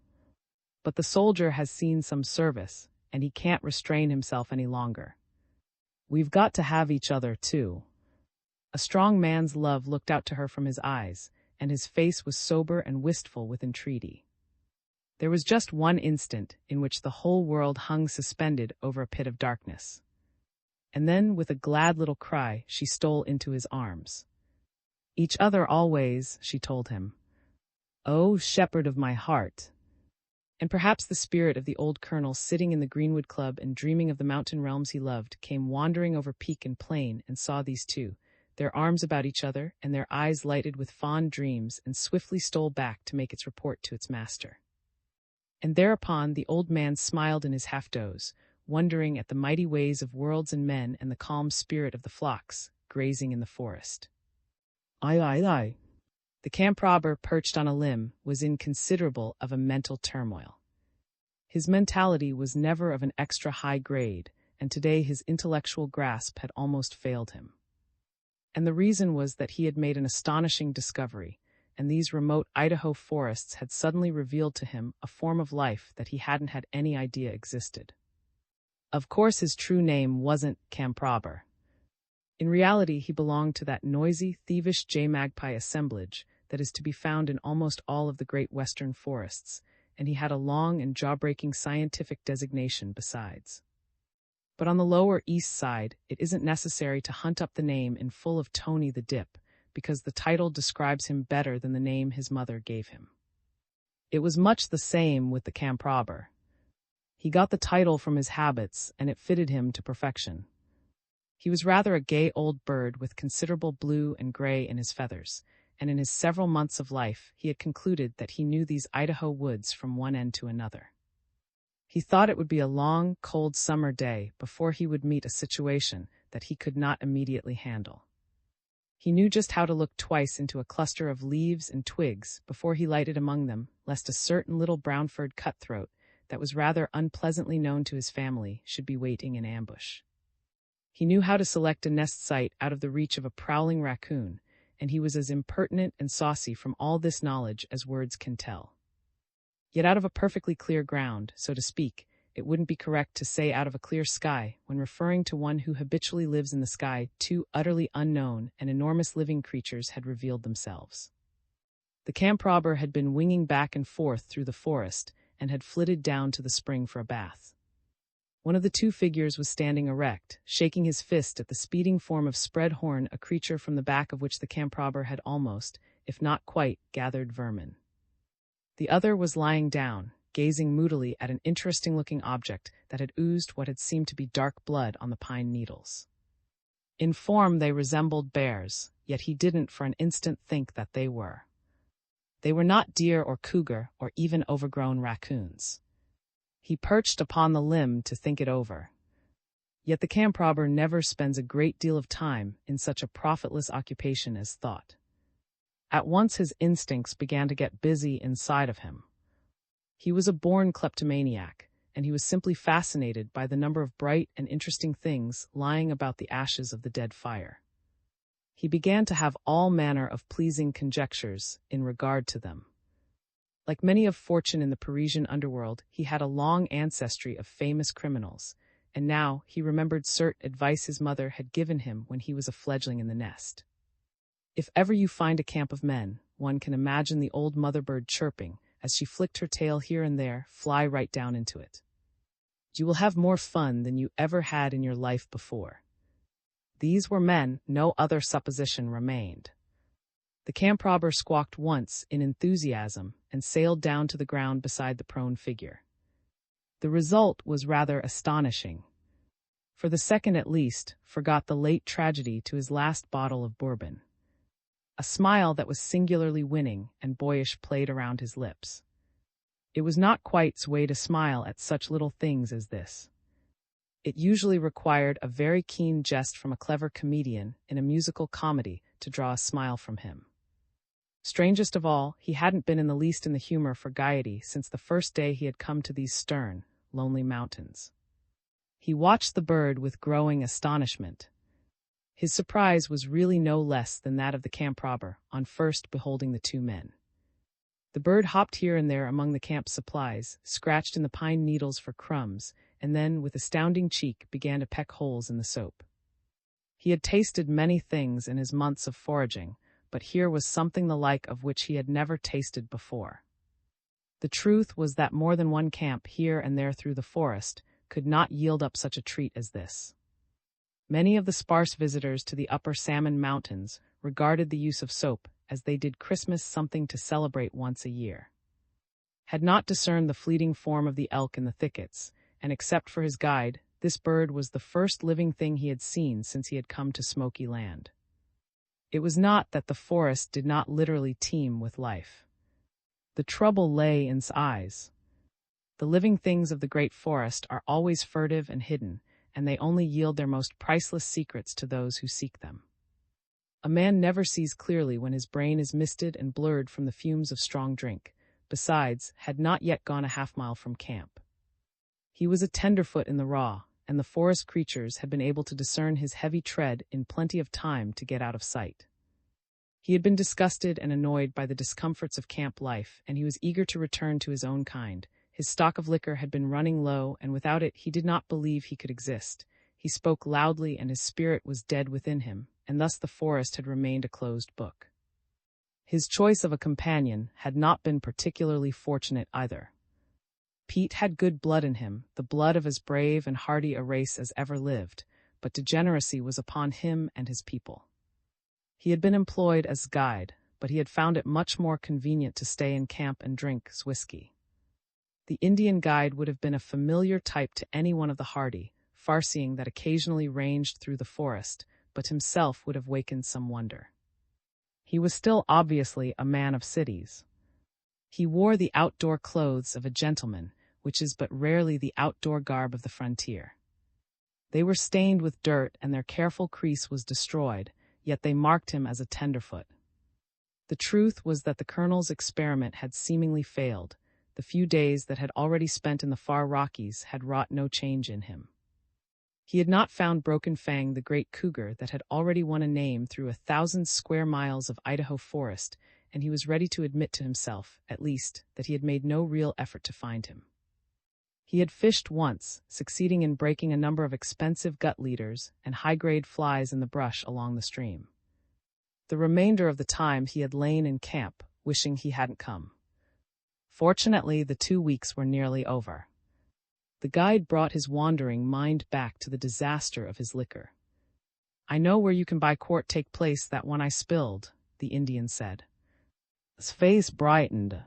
But the soldier has seen some service, and he can't restrain himself any longer. We've got to have each other too." A strong man's love looked out to her from his eyes, and his face was sober and wistful with entreaty. There was just one instant in which the whole world hung suspended over a pit of darkness. And then, with a glad little cry, she stole into his arms. "Each other always," she told him. "Oh, shepherd of my heart." And perhaps the spirit of the old colonel, sitting in the Greenwood Club and dreaming of the mountain realms he loved, came wandering over peak and plain and saw these two, their arms about each other and their eyes lighted with fond dreams, and swiftly stole back to make its report to its master. And thereupon the old man smiled in his half-doze, wondering at the mighty ways of worlds and men and the calm spirit of the flocks, grazing in the forest. Aye. The camp robber, perched on a limb, was in considerable of a mental turmoil. His mentality was never of an extra high grade, and today his intellectual grasp had almost failed him. And the reason was that he had made an astonishing discovery, and these remote Idaho forests had suddenly revealed to him a form of life that he hadn't had any idea existed. Of course his true name wasn't Camp Robber. In reality he belonged to that noisy, thievish jay-magpie assemblage that is to be found in almost all of the great western forests, and he had a long and jaw-breaking scientific designation besides. But on the lower east side, it isn't necessary to hunt up the name in full of Tony the Dip, because the title describes him better than the name his mother gave him. It was much the same with the camp robber. He got the title from his habits, and it fitted him to perfection. He was rather a gay old bird with considerable blue and gray in his feathers, and in his several months of life he had concluded that he knew these Idaho woods from one end to another. He thought it would be a long, cold summer day before he would meet a situation that he could not immediately handle. He knew just how to look twice into a cluster of leaves and twigs before he lighted among them, lest a certain little brown-furred cutthroat that was rather unpleasantly known to his family should be waiting in ambush. He knew how to select a nest site out of the reach of a prowling raccoon, and he was as impertinent and saucy from all this knowledge as words can tell. Yet out of a perfectly clear ground, so to speak, it wouldn't be correct to say out of a clear sky when referring to one who habitually lives in the sky. Two utterly unknown and enormous living creatures had revealed themselves. The camp robber had been winging back and forth through the forest and had flitted down to the spring for a bath. One of the two figures was standing erect, shaking his fist at the speeding form of Spreadhorn, a creature from the back of which the camp robber had almost, if not quite, gathered vermin. The other was lying down, gazing moodily at an interesting-looking object that had oozed what had seemed to be dark blood on the pine needles. In form they resembled bears, yet he didn't for an instant think that they were. They were not deer or cougar or even overgrown raccoons. He perched upon the limb to think it over. Yet the camp robber never spends a great deal of time in such a profitless occupation as thought. At once his instincts began to get busy inside of him. He was a born kleptomaniac, and he was simply fascinated by the number of bright and interesting things lying about the ashes of the dead fire. He began to have all manner of pleasing conjectures in regard to them. Like many of fortune in the Parisian underworld, he had a long ancestry of famous criminals, and now he remembered certain advice his mother had given him when he was a fledgling in the nest. If ever you find a camp of men, one can imagine the old mother bird chirping, as she flicked her tail here and there, fly right down into it. You will have more fun than you ever had in your life before. These were men, no other supposition remained. The camp robber squawked once in enthusiasm and sailed down to the ground beside the prone figure. The result was rather astonishing. For the second at least, forgot the late tragedy to his last bottle of bourbon. A smile that was singularly winning and boyish played around his lips. It was not quite's way to smile at such little things as this. It usually required a very keen jest from a clever comedian in a musical comedy to draw a smile from him. Strangest of all, he hadn't been in the least in the humor for gaiety since the first day he had come to these stern, lonely mountains. He watched the bird with growing astonishment. His surprise was really no less than that of the camp robber on first beholding the two men. The bird hopped here and there among the camp supplies, scratched in the pine needles for crumbs, and then, with astounding cheek, began to peck holes in the soap. He had tasted many things in his months of foraging, but here was something the like of which he had never tasted before. The truth was that more than one camp here and there through the forest could not yield up such a treat as this. Many of the sparse visitors to the upper Salmon Mountains regarded the use of soap as they did Christmas, something to celebrate once a year. Had not discerned the fleeting form of the elk in the thickets, and except for his guide, this bird was the first living thing he had seen since he had come to Smoky Land. It was not that the forest did not literally teem with life. The trouble lay in its eyes. The living things of the great forest are always furtive and hidden, and they only yield their most priceless secrets to those who seek them. A man never sees clearly when his brain is misted and blurred from the fumes of strong drink. Besides, had not yet gone a half-mile from camp. He was a tenderfoot in the raw, and the forest creatures had been able to discern his heavy tread in plenty of time to get out of sight. He had been disgusted and annoyed by the discomforts of camp life, and he was eager to return to his own kind. His stock of liquor had been running low, and without it he did not believe he could exist. He spoke loudly, and his spirit was dead within him, and thus the forest had remained a closed book. His choice of a companion had not been particularly fortunate either. Pete had good blood in him, the blood of as brave and hardy a race as ever lived, but degeneracy was upon him and his people. He had been employed as guide, but he had found it much more convenient to stay in camp and drink whiskey. The Indian guide would have been a familiar type to any one of the hardy, farseeing that occasionally ranged through the forest, but himself would have wakened some wonder. He was still obviously a man of cities. He wore the outdoor clothes of a gentleman, which is but rarely the outdoor garb of the frontier. They were stained with dirt and their careful crease was destroyed, yet they marked him as a tenderfoot. The truth was that the colonel's experiment had seemingly failed. The few days that had already spent in the far Rockies had wrought no change in him. He had not found Broken Fang, the great cougar that had already won a name through 1,000 square miles of Idaho forest, and he was ready to admit to himself, at least, that he had made no real effort to find him. He had fished once, succeeding in breaking a number of expensive gut leaders and high-grade flies in the brush along the stream. The remainder of the time he had lain in camp, wishing he hadn't come. Fortunately, the 2 weeks were nearly over. The guide brought his wandering mind back to the disaster of his liquor. "I know where you can buy quart take place that one I spilled," the Indian said. His face brightened.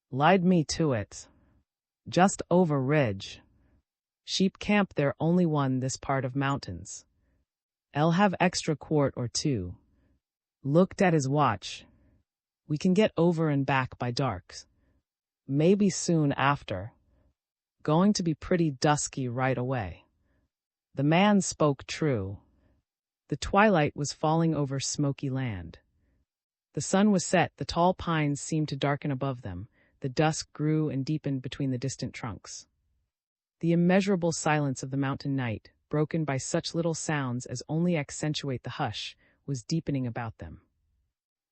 "Lied me to it. Just over ridge. Sheep camp there only one this part of mountains. I'll have extra quart or two." Looked at his watch. "We can get over and back by dark. Maybe soon after. Going to be pretty dusky right away." The man spoke true. The twilight was falling over smoky land. The sun was set, the tall pines seemed to darken above them, the dusk grew and deepened between the distant trunks. The immeasurable silence of the mountain night, broken by such little sounds as only accentuate the hush, was deepening about them.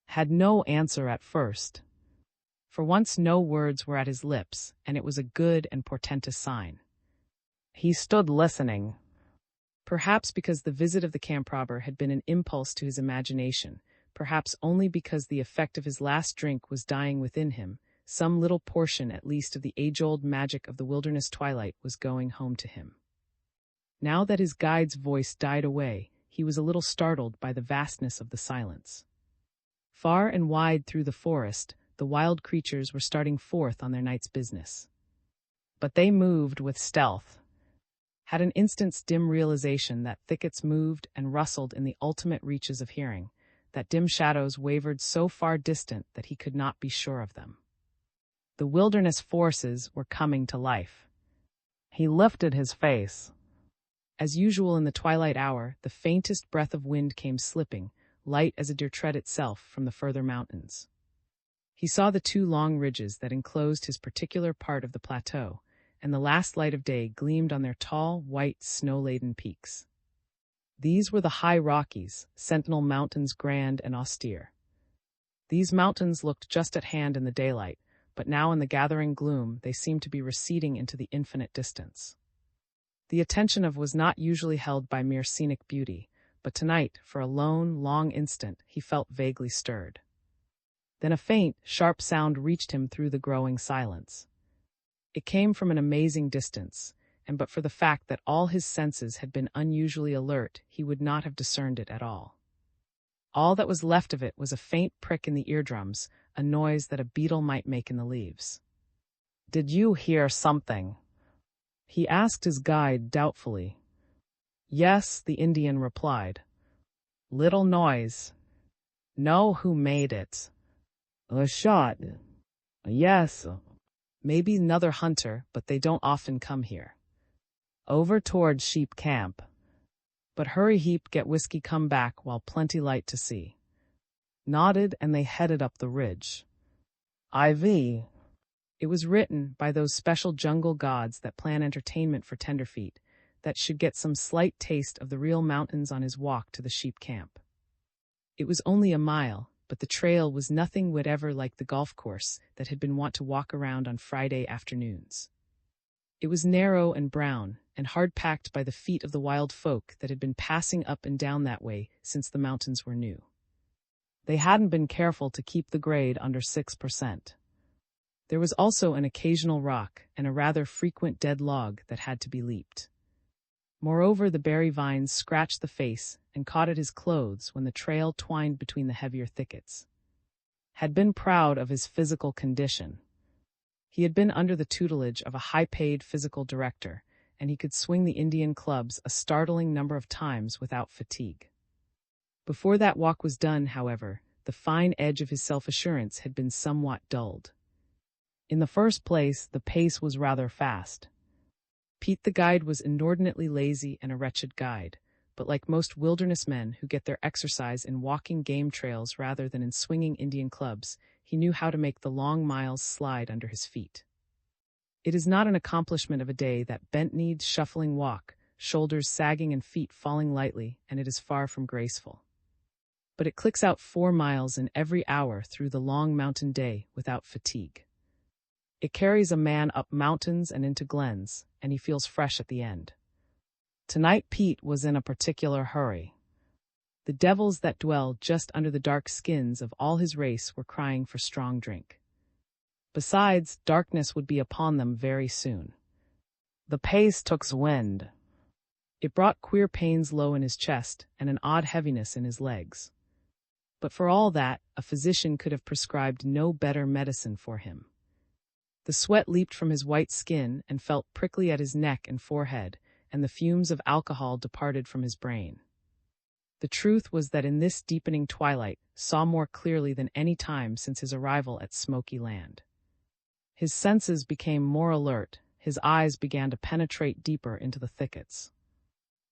Had no answer at first. For once no words were at his lips, and it was a good and portentous sign. He stood listening. Perhaps because the visit of the camp robber had been an impulse to his imagination, perhaps only because the effect of his last drink was dying within him, some little portion at least of the age-old magic of the wilderness twilight was going home to him. Now that his guide's voice died away, he was a little startled by the vastness of the silence. Far and wide through the forest, the wild creatures were starting forth on their night's business. But they moved with stealth. Had an instant's dim realization that thickets moved and rustled in the ultimate reaches of hearing, that dim shadows wavered so far distant that he could not be sure of them. The wilderness forces were coming to life. He lifted his face. As usual in the twilight hour, the faintest breath of wind came slipping, light as a deer tread itself, from the further mountains. He saw the 2 long ridges that enclosed his particular part of the plateau, and the last light of day gleamed on their tall, white, snow-laden peaks. These were the high Rockies, Sentinel Mountains grand and austere. These mountains looked just at hand in the daylight, but now in the gathering gloom they seemed to be receding into the infinite distance. The attention of was not usually held by mere scenic beauty, but tonight, for a lone, long instant, he felt vaguely stirred. Then a faint, sharp sound reached him through the growing silence. It came from an amazing distance, and but for the fact that all his senses had been unusually alert, he would not have discerned it at all. All that was left of it was a faint prick in the eardrums, a noise that a beetle might make in the leaves. "Did you hear something?" he asked his guide doubtfully. "Yes," the Indian replied. "Little noise. Know who made it?" "A shot. Yes. Maybe another hunter, but they don't often come here. Over toward sheep camp. But hurry heap get whiskey come back while plenty light to see." Nodded, and they headed up the ridge. IV. It was written by those special jungle gods that plan entertainment for tenderfeet, that should get some slight taste of the real mountains on his walk to the sheep camp. It was only a mile, but the trail was nothing whatever like the golf course that had been wont to walk around on Friday afternoons. It was narrow and brown, and hard-packed by the feet of the wild folk that had been passing up and down that way since the mountains were new. They hadn't been careful to keep the grade under 6%. There was also an occasional rock and a rather frequent dead log that had to be leaped. Moreover, the berry vines scratched the face and caught at his clothes when the trail twined between the heavier thickets. Had been proud of his physical condition. He had been under the tutelage of a high-paid physical director, and he could swing the Indian clubs a startling number of times without fatigue. Before that walk was done, however, the fine edge of his self-assurance had been somewhat dulled. In the first place, the pace was rather fast. Pete the guide was inordinately lazy and a wretched guide, but like most wilderness men who get their exercise in walking game trails rather than in swinging Indian clubs, he knew how to make the long miles slide under his feet. It is not an accomplishment of a day, that bent-kneed, shuffling walk, shoulders sagging and feet falling lightly, and it is far from graceful. But it clicks out 4 miles in every hour through the long mountain day without fatigue. It carries a man up mountains and into glens, and he feels fresh at the end. Tonight Pete was in a particular hurry. The devils that dwell just under the dark skins of all his race were crying for strong drink. Besides, darkness would be upon them very soon. The pace took's wind. It brought queer pains low in his chest and an odd heaviness in his legs. But for all that, a physician could have prescribed no better medicine for him. The sweat leaped from his white skin and felt prickly at his neck and forehead, and the fumes of alcohol departed from his brain. The truth was that in this deepening twilight saw more clearly than any time since his arrival at Smoky Land. His senses became more alert, his eyes began to penetrate deeper into the thickets.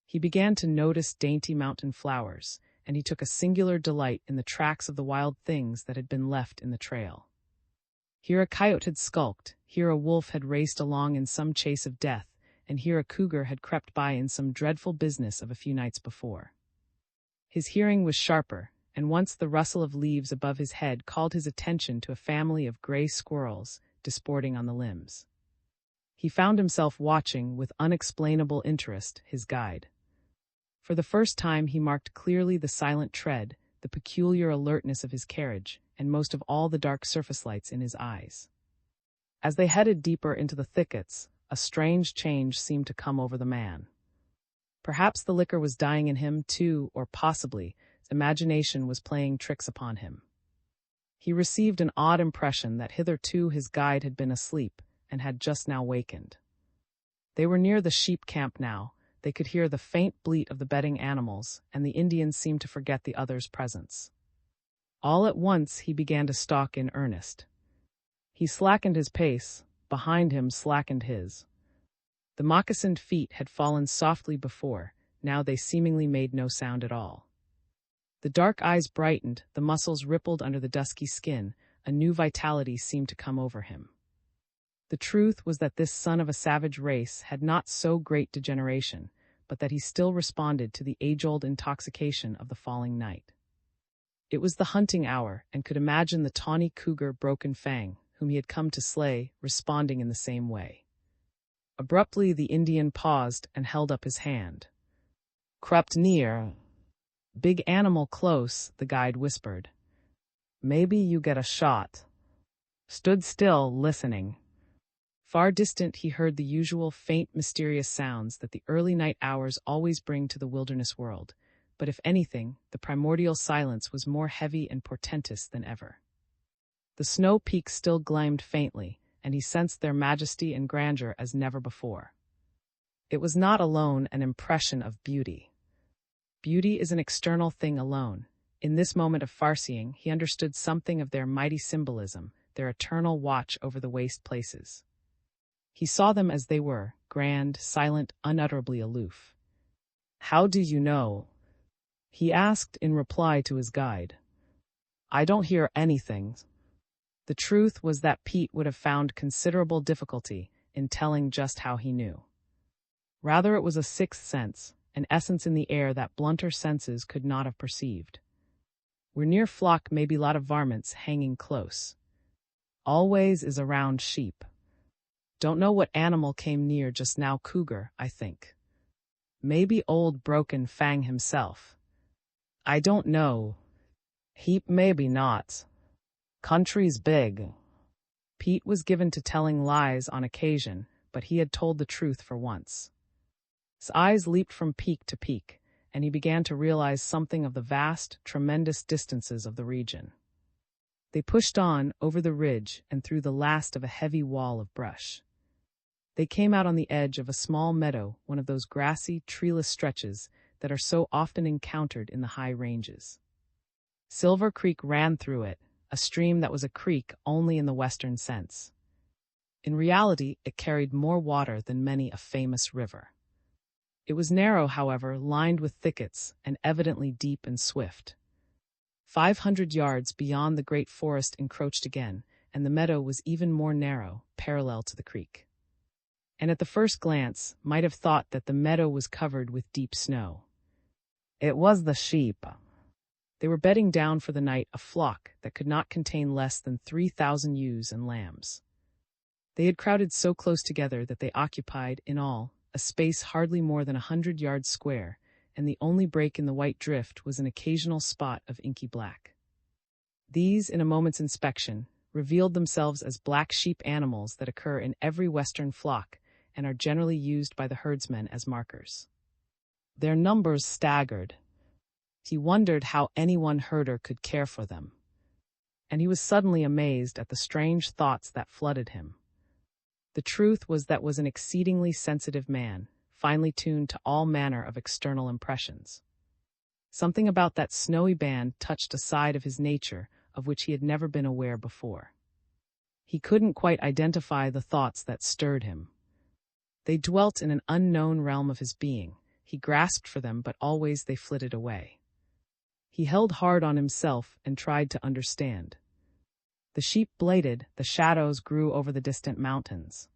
He began to notice dainty mountain flowers, and he took a singular delight in the tracks of the wild things that had been left in the trail. Here a coyote had skulked, here a wolf had raced along in some chase of death, and here a cougar had crept by in some dreadful business of a few nights before. His hearing was sharper, and once the rustle of leaves above his head called his attention to a family of gray squirrels disporting on the limbs. He found himself watching, with unexplainable interest, his guide. For the first time he marked clearly the silent tread, the peculiar alertness of his carriage, and most of all the dark surface lights in his eyes. As they headed deeper into the thickets, a strange change seemed to come over the man. Perhaps the liquor was dying in him, too, or possibly imagination was playing tricks upon him. He received an odd impression that hitherto his guide had been asleep and had just now wakened. They were near the sheep camp now. They could hear the faint bleat of the bedding animals, and the Indians seemed to forget the other's presence. All at once he began to stalk in earnest. He slackened his pace, behind him slackened his. The moccasined feet had fallen softly before, now they seemingly made no sound at all. The dark eyes brightened, the muscles rippled under the dusky skin, a new vitality seemed to come over him. The truth was that this son of a savage race had not so great degeneration, but that he still responded to the age-old intoxication of the falling night. It was the hunting hour, and could imagine the tawny cougar Broken Fang, whom he had come to slay, responding in the same way. Abruptly the Indian paused and held up his hand. "Crept near." "Big animal close," the guide whispered. "Maybe you get a shot." Stood still, listening. Far distant he heard the usual faint, mysterious sounds that the early night hours always bring to the wilderness world, but if anything, the primordial silence was more heavy and portentous than ever. The snow peaks still gleamed faintly, and he sensed their majesty and grandeur as never before. It was not alone an impression of beauty. Beauty is an external thing alone. In this moment of farseeing, he understood something of their mighty symbolism, their eternal watch over the waste places. He saw them as they were, grand, silent, unutterably aloof. "How do you know?" he asked in reply to his guide. "I don't hear anything." The truth was that Pete would have found considerable difficulty in telling just how he knew. Rather it was a sixth sense, an essence in the air that blunter senses could not have perceived. Where near flock may be lot of varmints hanging close. Always is around sheep. Don't know what animal came near just now, cougar, I think. Maybe old Broken Fang himself. I don't know. Heap maybe not. Country's big. Pete was given to telling lies on occasion, but he had told the truth for once. His eyes leaped from peak to peak, and he began to realize something of the vast, tremendous distances of the region. They pushed on, over the ridge, and through the last of a heavy wall of brush. They came out on the edge of a small meadow, one of those grassy, treeless stretches that are so often encountered in the high ranges. Silver Creek ran through it, a stream that was a creek only in the western sense. In reality, it carried more water than many a famous river. It was narrow, however, lined with thickets, and evidently deep and swift. 500 yards beyond the great forest encroached again, and the meadow was even more narrow, parallel to the creek. And at the first glance, might have thought that the meadow was covered with deep snow. It was the sheep. They were bedding down for the night, a flock that could not contain less than 3,000 ewes and lambs. They had crowded so close together that they occupied, in all, a space hardly more than 100 yards square, and the only break in the white drift was an occasional spot of inky black. These, in a moment's inspection, revealed themselves as black sheep animals that occur in every western flock and are generally used by the herdsmen as markers. Their numbers staggered. He wondered how any one herder could care for them. And he was suddenly amazed at the strange thoughts that flooded him. The truth was that was an exceedingly sensitive man, finely tuned to all manner of external impressions. Something about that snowy band touched a side of his nature of which he had never been aware before. He couldn't quite identify the thoughts that stirred him. They dwelt in an unknown realm of his being. He grasped for them, but always they flitted away. He held hard on himself and tried to understand. The sheep bleated, the shadows grew over the distant mountains.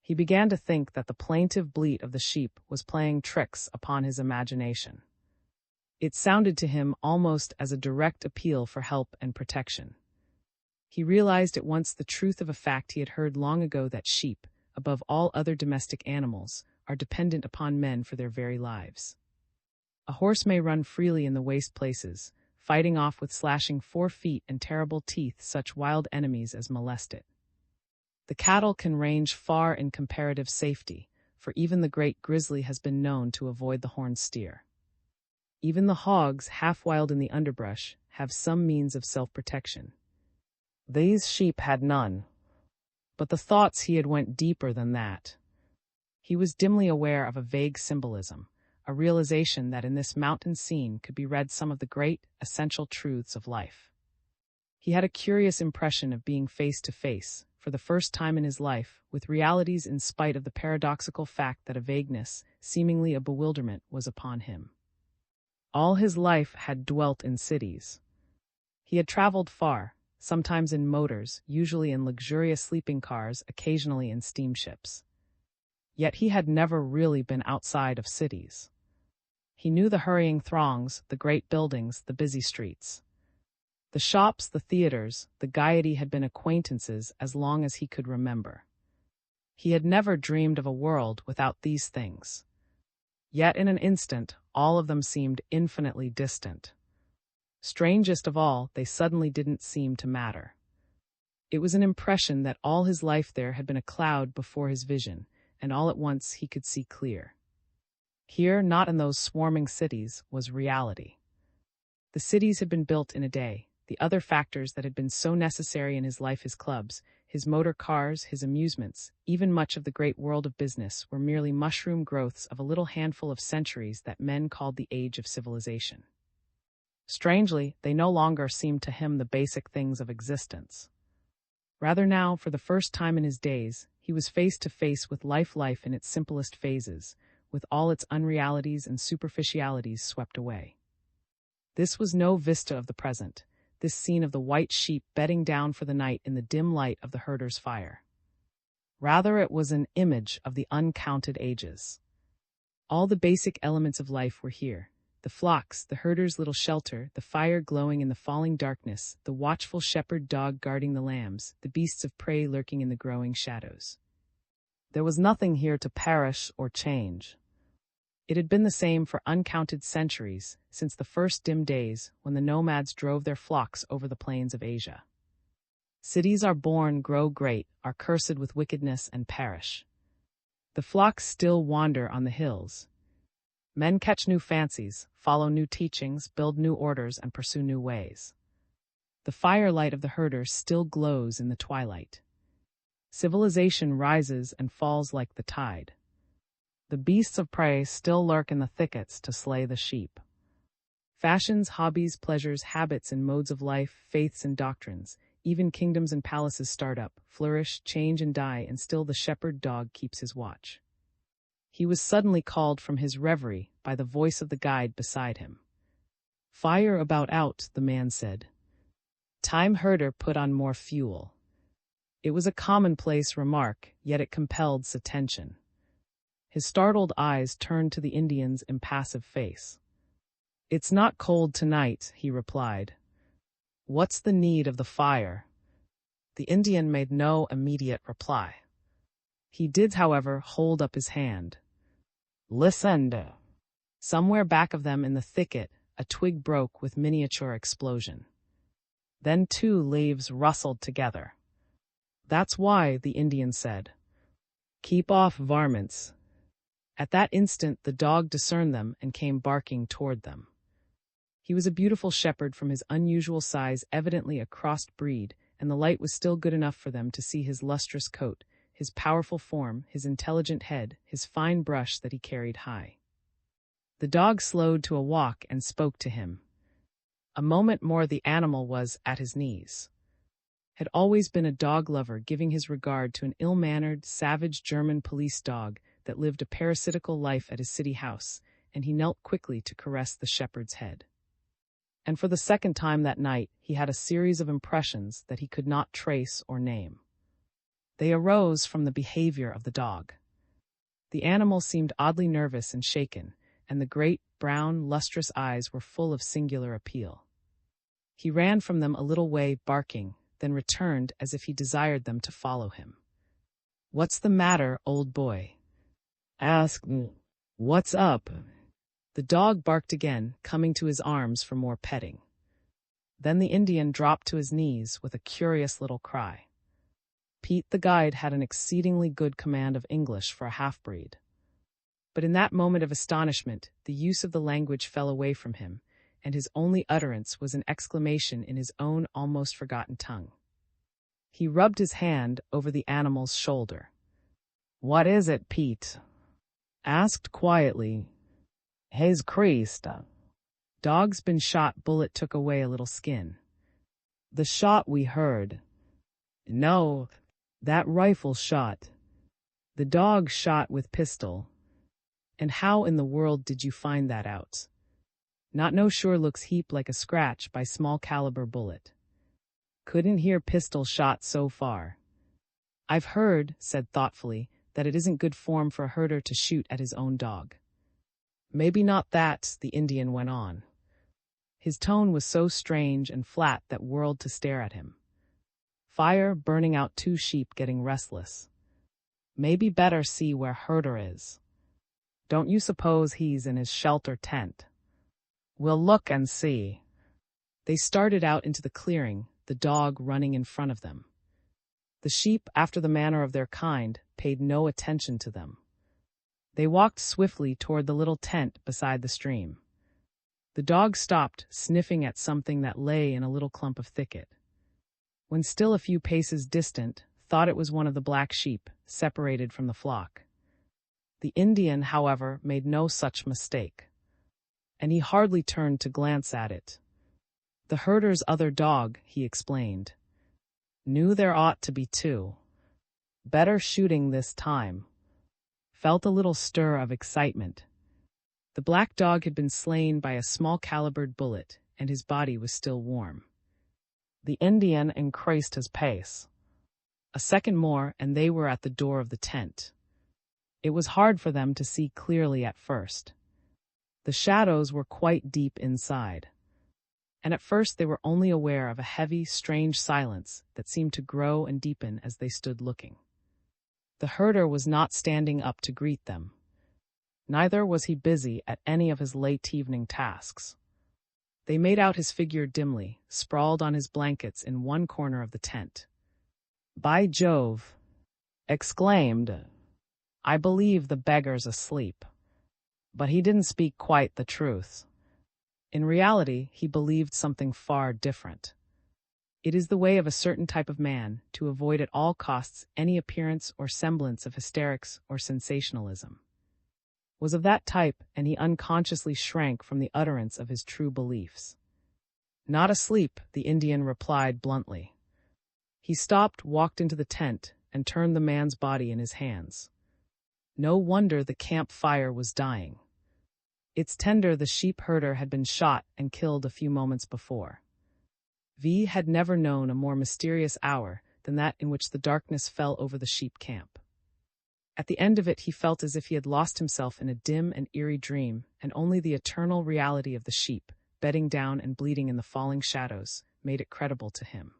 He began to think that the plaintive bleat of the sheep was playing tricks upon his imagination. It sounded to him almost as a direct appeal for help and protection. He realized at once the truth of a fact he had heard long ago, that sheep, above all other domestic animals, are dependent upon men for their very lives. A horse may run freely in the waste places, fighting off with slashing 4 feet and terrible teeth such wild enemies as molest it. The cattle can range far in comparative safety, for even the great grizzly has been known to avoid the horned steer. Even the hogs, half wild in the underbrush, have some means of self-protection. These sheep had none. But the thoughts he had went deeper than that. He was dimly aware of a vague symbolism, a realization that in this mountain scene could be read some of the great, essential truths of life. He had a curious impression of being face to face, for the first time in his life, with realities in spite of the paradoxical fact that a vagueness, seemingly a bewilderment, was upon him. All his life had dwelt in cities. He had traveled far, sometimes in motors, usually in luxurious sleeping cars, occasionally in steamships. Yet he had never really been outside of cities. He knew the hurrying throngs, the great buildings, the busy streets. The shops, the theaters, the gaiety had been acquaintances as long as he could remember. He had never dreamed of a world without these things. Yet in an instant, all of them seemed infinitely distant. Strangest of all, they suddenly didn't seem to matter. It was an impression that all his life there had been a cloud before his vision, and all at once he could see clear. Here, not in those swarming cities, was reality. The cities had been built in a day. The other factors that had been so necessary in his life, his clubs, his motor cars, his amusements, even much of the great world of business, were merely mushroom growths of a little handful of centuries that men called the age of civilization. Strangely, they no longer seemed to him the basic things of existence. Rather now, for the first time in his days, he was face to face with life in its simplest phases, with all its unrealities and superficialities swept away. This was no vista of the present, this scene of the white sheep bedding down for the night in the dim light of the herder's fire. Rather, it was an image of the uncounted ages. All the basic elements of life were here. The flocks, the herder's little shelter, the fire glowing in the falling darkness, the watchful shepherd dog guarding the lambs, the beasts of prey lurking in the growing shadows. There was nothing here to perish or change. It had been the same for uncounted centuries, since the first dim days when the nomads drove their flocks over the plains of Asia. Cities are born, grow great, are cursed with wickedness and perish. The flocks still wander on the hills. Men catch new fancies, follow new teachings, build new orders, and pursue new ways. The firelight of the herder still glows in the twilight. Civilization rises and falls like the tide. The beasts of prey still lurk in the thickets to slay the sheep. Fashions, hobbies, pleasures, habits and modes of life, faiths and doctrines, even kingdoms and palaces start up, flourish, change and die, and still the shepherd dog keeps his watch. He was suddenly called from his reverie by the voice of the guide beside him. "Fire about out," the man said. Time herder put on more fuel. It was a commonplace remark, yet it compelled attention. His startled eyes turned to the Indian's impassive face. "It's not cold tonight," he replied. "What's the need of the fire?" The Indian made no immediate reply. He did, however, hold up his hand. Listen. Somewhere back of them in the thicket, a twig broke with miniature explosion. Then 2 leaves rustled together. That's why, the Indian said. Keep off, varmints. At that instant the dog discerned them and came barking toward them. He was a beautiful shepherd from his unusual size, evidently a crossed breed, and the light was still good enough for them to see his lustrous coat, his powerful form, his intelligent head, his fine brush that he carried high. The dog slowed to a walk and spoke to him. A moment more the animal was at his knees. Had always been a dog lover, giving his regard to an ill-mannered, savage German police dog that lived a parasitical life at his city house, and he knelt quickly to caress the shepherd's head. And for the second time that night he had a series of impressions that he could not trace or name. They arose from the behavior of the dog. The animal seemed oddly nervous and shaken, and the great, brown, lustrous eyes were full of singular appeal. He ran from them a little way, barking, then returned as if he desired them to follow him. What's the matter, old boy? Ask me. What's up? The dog barked again, coming to his arms for more petting. Then the Indian dropped to his knees with a curious little cry. Pete the guide had an exceedingly good command of English for a half-breed. But in that moment of astonishment, the use of the language fell away from him, and his only utterance was an exclamation in his own almost forgotten tongue. He rubbed his hand over the animal's shoulder. What is it, Pete? Asked quietly. His creased. Dog's been shot, bullet took away a little skin. The shot we heard. No, that rifle shot. The dog shot with pistol. And how in the world did you find that out? Not no sure, looks heap like a scratch by small caliber bullet. Couldn't hear pistol shot so far. I've heard, said thoughtfully, that it isn't good form for a herder to shoot at his own dog. Maybe not that, the Indian went on. His tone was so strange and flat that whirled to stare at him. Fire burning out, 2 sheep getting restless. Maybe better see where herder is. Don't you suppose he's in his shelter tent? We'll look and see. They started out into the clearing, the dog running in front of them. The sheep, after the manner of their kind, paid no attention to them. They walked swiftly toward the little tent beside the stream. The dog stopped, sniffing at something that lay in a little clump of thicket. When still a few paces distant, thought it was one of the black sheep, separated from the flock. The Indian, however, made no such mistake, and he hardly turned to glance at it. The herder's other dog, he explained. Knew there ought to be 2. Better shooting this time. Felt a little stir of excitement. The black dog had been slain by a small-calibered bullet, and his body was still warm. The Indian increased his pace. A second more, and they were at the door of the tent. It was hard for them to see clearly at first. The shadows were quite deep inside, and at first they were only aware of a heavy, strange silence that seemed to grow and deepen as they stood looking. The herder was not standing up to greet them. Neither was he busy at any of his late evening tasks. They made out his figure dimly, sprawled on his blankets in one corner of the tent. By Jove! Exclaimed, I believe the beggar's asleep. But he didn't speak quite the truth. In reality, he believed something far different. It is the way of a certain type of man to avoid at all costs any appearance or semblance of hysterics or sensationalism. Was of that type, and he unconsciously shrank from the utterance of his true beliefs. Not asleep, the Indian replied bluntly. He stopped, walked into the tent, and turned the man's body in his hands. No wonder the camp fire was dying. Its tender, the sheep herder, had been shot and killed a few moments before. V had never known a more mysterious hour than that in which the darkness fell over the sheep camp. At the end of it he felt as if he had lost himself in a dim and eerie dream, and only the eternal reality of the sheep, bedding down and bleeding in the falling shadows, made it credible to him.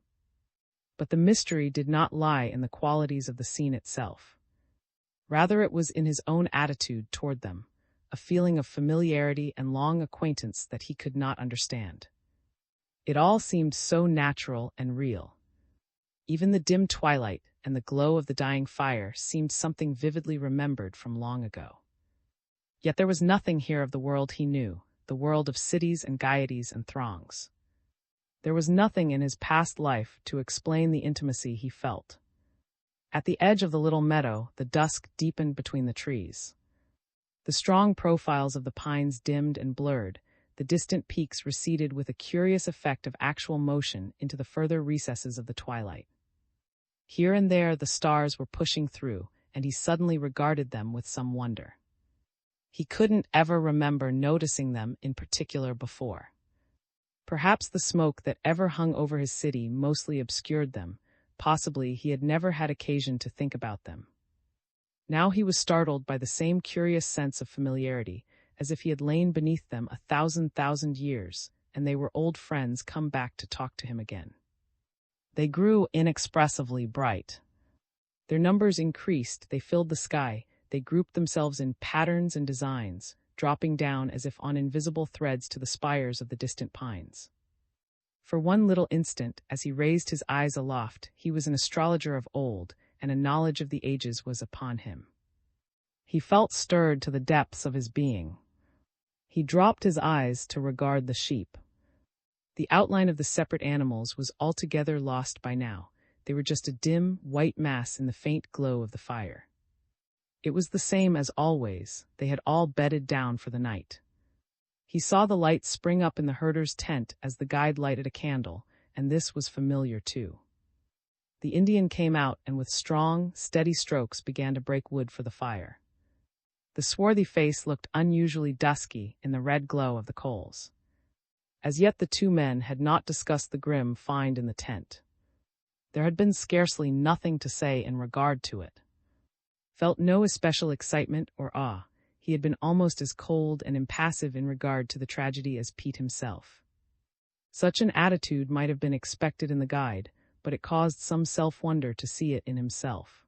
But the mystery did not lie in the qualities of the scene itself. Rather, it was in his own attitude toward them, a feeling of familiarity and long acquaintance that he could not understand. It all seemed so natural and real. Even the dim twilight and the glow of the dying fire seemed something vividly remembered from long ago. Yet there was nothing here of the world he knew, the world of cities and gaieties and throngs. There was nothing in his past life to explain the intimacy he felt. At the edge of the little meadow, the dusk deepened between the trees. The strong profiles of the pines dimmed and blurred, the distant peaks receded with a curious effect of actual motion into the further recesses of the twilight. Here and there the stars were pushing through, and he suddenly regarded them with some wonder. He couldn't ever remember noticing them in particular before. Perhaps the smoke that ever hung over his city mostly obscured them. Possibly he had never had occasion to think about them. Now he was startled by the same curious sense of familiarity, as if he had lain beneath them 1,000 years, and they were old friends come back to talk to him again. They grew inexpressively bright. Their numbers increased, they filled the sky, they grouped themselves in patterns and designs, dropping down as if on invisible threads to the spires of the distant pines. For one little instant, as he raised his eyes aloft, he was an astrologer of old, and a knowledge of the ages was upon him. He felt stirred to the depths of his being. He dropped his eyes to regard the sheep. The outline of the separate animals was altogether lost by now. They were just a dim, white mass in the faint glow of the fire. It was the same as always. They had all bedded down for the night. He saw the light spring up in the herder's tent as the guide lighted a candle, and this was familiar too. The Indian came out and with strong, steady strokes began to break wood for the fire. The swarthy face looked unusually dusky in the red glow of the coals. As yet the two men had not discussed the grim find in the tent. There had been scarcely nothing to say in regard to it. Felt no especial excitement or awe. He had been almost as cold and impassive in regard to the tragedy as Pete himself. Such an attitude might have been expected in the guide, but it caused some self-wonder to see it in himself.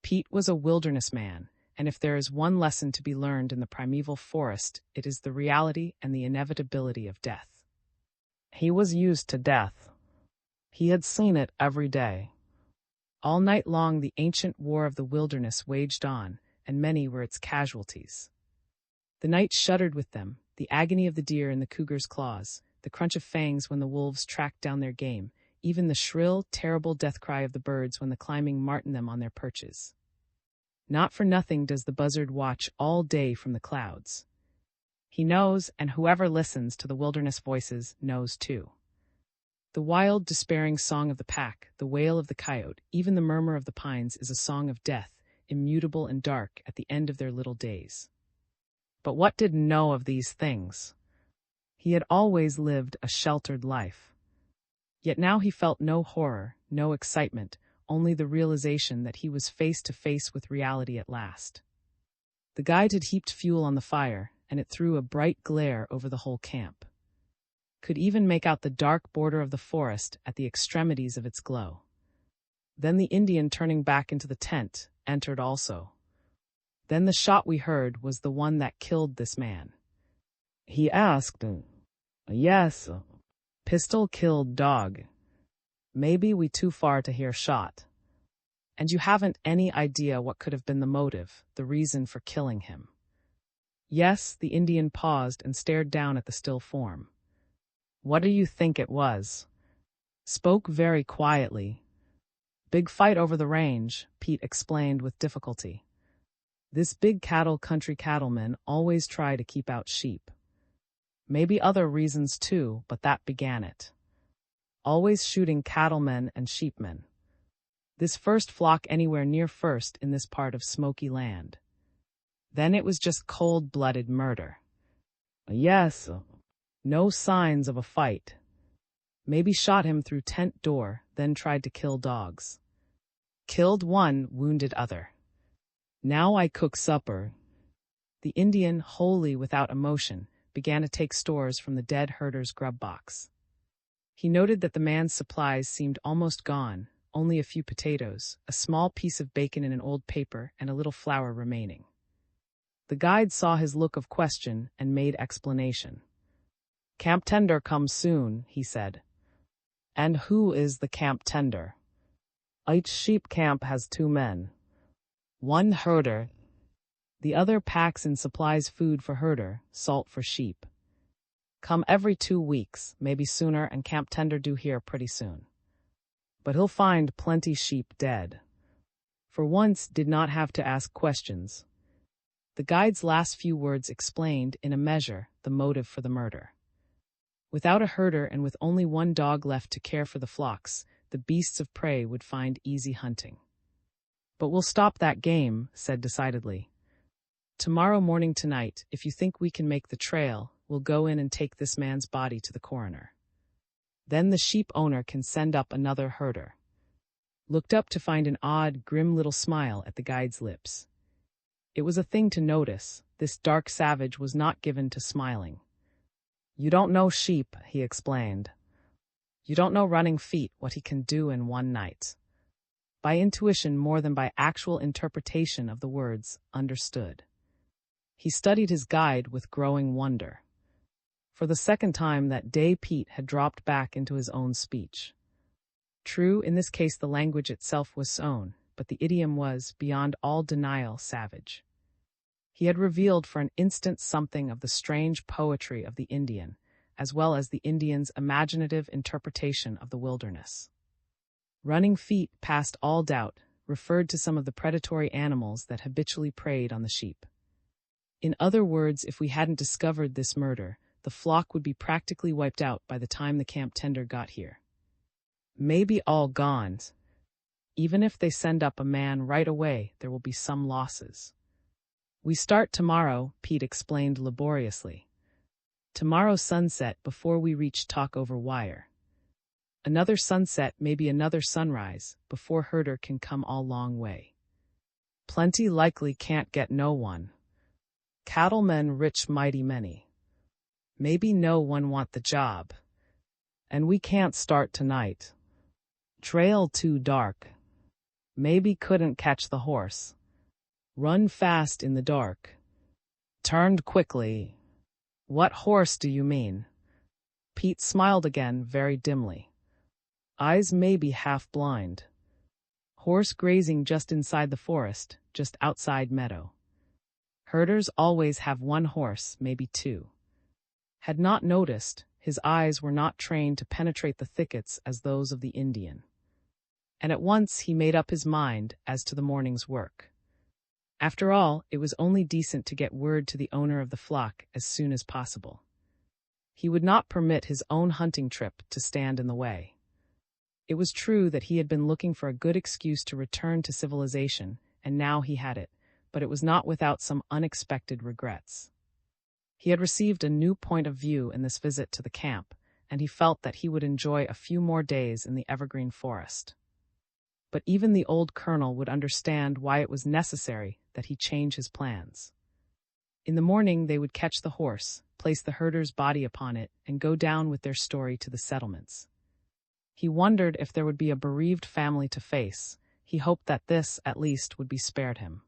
Pete was a wilderness man, and if there is one lesson to be learned in the primeval forest, it is the reality and the inevitability of death. He was used to death. He had seen it every day. All night long the ancient war of the wilderness waged on, and many were its casualties. The night shuddered with them, the agony of the deer in the cougar's claws, the crunch of fangs when the wolves tracked down their game, even the shrill, terrible death cry of the birds when the climbing martined them on their perches. Not for nothing does the buzzard watch all day from the clouds. He knows, and whoever listens to the wilderness voices knows too. The wild, despairing song of the pack, the wail of the coyote, even the murmur of the pines is a song of death, immutable and dark at the end of their little days. But what did know of these things? He had always lived a sheltered life. Yet now he felt no horror, no excitement, only the realization that he was face to face with reality at last. The guide had heaped fuel on the fire, and it threw a bright glare over the whole camp. Could even make out the dark border of the forest at the extremities of its glow. Then the Indian, turning back into the tent, entered also. Then the shot we heard was the one that killed this man. He asked, "Yes, pistol killed dog. Maybe we too far to hear shot. And you haven't any idea what could have been the motive, the reason for killing him?" Yes, the Indian paused and stared down at the still form. What do you think it was? Spoke very quietly. Big fight over the range, Pete explained with difficulty. This big country cattleman always try to keep out sheep. Maybe other reasons too, but that began it. Always shooting cattlemen and sheepmen. This first flock anywhere near first in this part of Smoky Land. Then it was just cold-blooded murder. Yes, no signs of a fight. Maybe shot him through tent door, then tried to kill dogs. Killed one, wounded other. Now I cook supper. The Indian, wholly without emotion, began to take stores from the dead herder's grub box. He noted that the man's supplies seemed almost gone, only a few potatoes, a small piece of bacon in an old paper, and a little flour remaining. The guide saw his look of question and made explanation. "Camp tender comes soon," he said. "And who is the camp tender?" "Each sheep camp has 2 men. One herder. The other packs and supplies food for herder, salt for sheep. Come every 2 weeks, maybe sooner, and camp tender due here pretty soon. But he'll find plenty sheep dead." For once did not have to ask questions. The guide's last few words explained, in a measure, the motive for the murder. Without a herder and with only one dog left to care for the flocks, the beasts of prey would find easy hunting. "But we'll stop that game," said decidedly. "Tomorrow morning tonight, if you think we can make the trail, we'll go in and take this man's body to the coroner. Then the sheep owner can send up another herder." Looked up to find an odd, grim little smile at the guide's lips. It was a thing to notice, this dark savage was not given to smiling. "You don't know sheep," he explained. "You don't know running feet, what he can do in one night." By intuition more than by actual interpretation of the words, understood. He studied his guide with growing wonder. For the second time that day Pete had dropped back into his own speech. True, in this case the language itself was his own, but the idiom was, beyond all denial, savage. He had revealed for an instant something of the strange poetry of the Indian, as well as the Indian's imaginative interpretation of the wilderness. Running feet, past all doubt, referred to some of the predatory animals that habitually preyed on the sheep. In other words, if we hadn't discovered this murder, the flock would be practically wiped out by the time the camp tender got here. Maybe all gone. Even if they send up a man right away, there will be some losses. "We start tomorrow," Pete explained laboriously. "Tomorrow's sunset before we reach Talk Over Wire. Another sunset, maybe another sunrise, before herder can come all long way. Plenty likely can't get no one. Cattlemen rich mighty many. Maybe no one want the job. And we can't start tonight. Trail too dark. Maybe couldn't catch the horse. Run fast in the dark. Turned quickly." "What horse do you mean?" Pete smiled again, very dimly. "Eyes maybe half blind. Horse grazing just inside the forest, just outside meadow. Herders always have one horse, maybe 2. Had not noticed, his eyes were not trained to penetrate the thickets as those of the Indian. And at once he made up his mind as to the morning's work. After all, it was only decent to get word to the owner of the flock as soon as possible. He would not permit his own hunting trip to stand in the way. It was true that he had been looking for a good excuse to return to civilization, and now he had it, but it was not without some unexpected regrets. He had received a new point of view in this visit to the camp, and he felt that he would enjoy a few more days in the evergreen forest. But even the old colonel would understand why it was necessary that he change his plans. In the morning they would catch the horse, place the herder's body upon it, and go down with their story to the settlements. He wondered if there would be a bereaved family to face. He hoped that this, at least, would be spared him.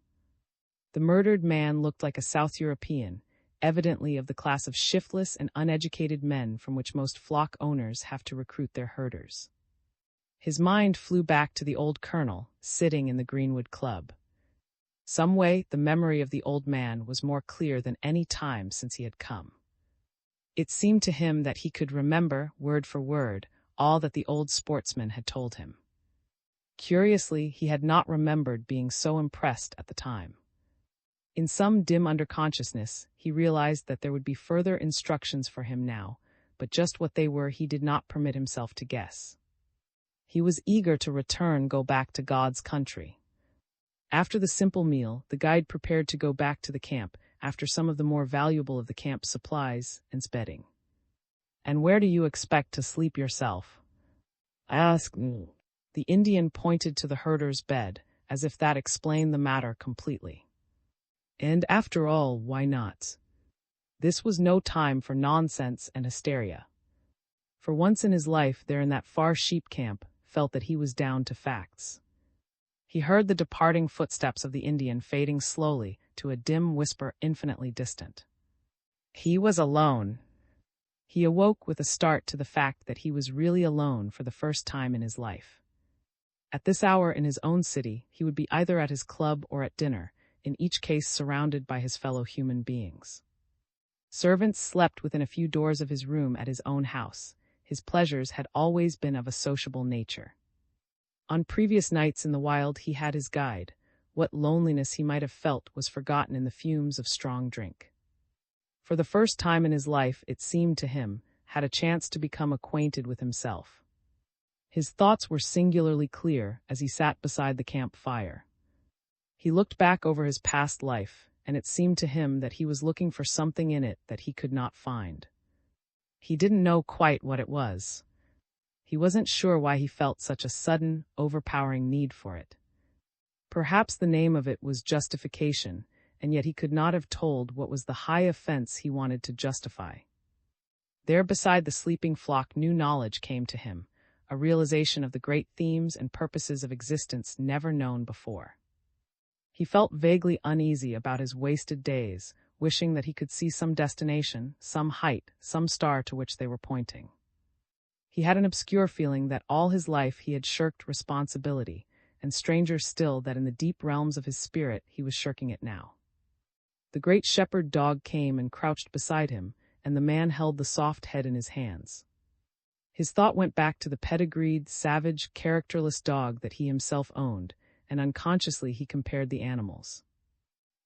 The murdered man looked like a South European, evidently of the class of shiftless and uneducated men from which most flock owners have to recruit their herders. His mind flew back to the old colonel, sitting in the Greenwood Club. Some way, the memory of the old man was more clear than any time since he had come. It seemed to him that he could remember, word for word, all that the old sportsman had told him. Curiously, he had not remembered being so impressed at the time. In some dim underconsciousness, he realized that there would be further instructions for him now, but just what they were he did not permit himself to guess. He was eager to go back to God's country. After the simple meal, the guide prepared to go back to the camp, after some of the more valuable of the camp's supplies and bedding. "And where do you expect to sleep yourself?" "Ask me." The Indian pointed to the herder's bed, as if that explained the matter completely. And after all, why not? This was no time for nonsense and hysteria. For once in his life there in that far sheep camp, felt that he was down to facts. He heard the departing footsteps of the Indian fading slowly to a dim whisper infinitely distant. He was alone. He awoke with a start to the fact that he was really alone for the first time in his life. At this hour in his own city, he would be either at his club or at dinner, in each case surrounded by his fellow human beings. Servants slept within a few doors of his room at his own house. His pleasures had always been of a sociable nature. On previous nights in the wild he had his guide. What loneliness he might have felt was forgotten in the fumes of strong drink. For the first time in his life, it seemed to him, had a chance to become acquainted with himself. His thoughts were singularly clear as he sat beside the camp fire. He looked back over his past life, and it seemed to him that he was looking for something in it that he could not find. He didn't know quite what it was. He wasn't sure why he felt such a sudden, overpowering need for it. Perhaps the name of it was justification, and yet he could not have told what was the high offense he wanted to justify. There beside the sleeping flock new knowledge came to him, a realization of the great themes and purposes of existence never known before. He felt vaguely uneasy about his wasted days, wishing that he could see some destination, some height, some star to which they were pointing. He had an obscure feeling that all his life he had shirked responsibility, and stranger still that in the deep realms of his spirit he was shirking it now. The great shepherd dog came and crouched beside him, and the man held the soft head in his hands. His thought went back to the pedigreed, savage, characterless dog that he himself owned, and unconsciously he compared the animals.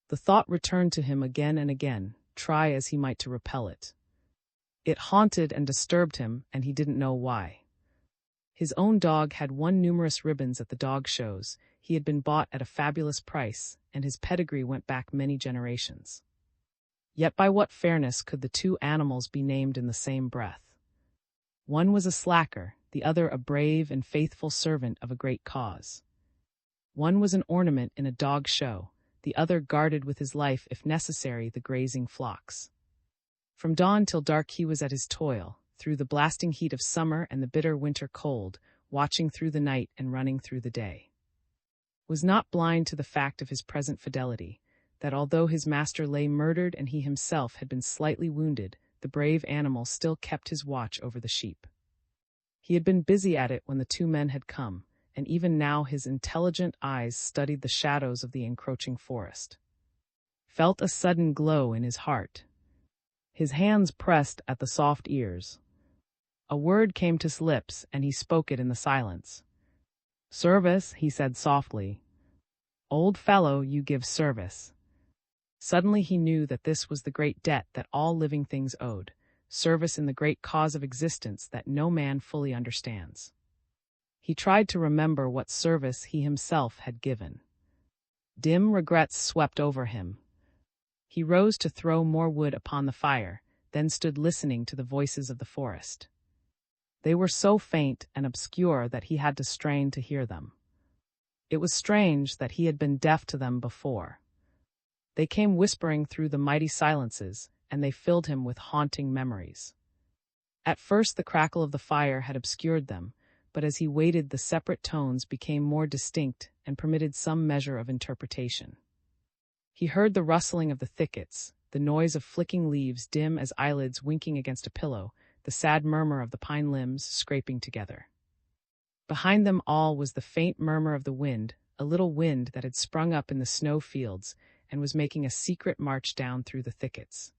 The thought returned to him again and again, try as he might to repel it. It haunted and disturbed him, and he didn't know why. His own dog had won numerous ribbons at the dog shows, he had been bought at a fabulous price, and his pedigree went back many generations. Yet by what fairness could the two animals be named in the same breath? One was a slacker, the other a brave and faithful servant of a great cause. One was an ornament in a dog show, the other guarded with his life if necessary the grazing flocks. From dawn till dark he was at his toil, through the blasting heat of summer and the bitter winter cold, watching through the night and running through the day. Was not blind to the fact of his present fidelity, that although his master lay murdered and he himself had been slightly wounded, the brave animal still kept his watch over the sheep. He had been busy at it when the two men had come, and even now his intelligent eyes studied the shadows of the encroaching forest. Felt a sudden glow in his heart. His hands pressed at the soft ears. A word came to his lips, and he spoke it in the silence. "Service," he said softly. "Old fellow, you give service." Suddenly he knew that this was the great debt that all living things owed, service in the great cause of existence that no man fully understands. He tried to remember what service he himself had given. Dim regrets swept over him. He rose to throw more wood upon the fire, then stood listening to the voices of the forest. They were so faint and obscure that he had to strain to hear them. It was strange that he had been deaf to them before. They came whispering through the mighty silences, and they filled him with haunting memories. At first the crackle of the fire had obscured them, but as he waited the separate tones became more distinct and permitted some measure of interpretation. He heard the rustling of the thickets, the noise of flicking leaves dim as eyelids winking against a pillow, the sad murmur of the pine limbs scraping together. Behind them all was the faint murmur of the wind, a little wind that had sprung up in the snow fields and was making a secret march down through the thickets.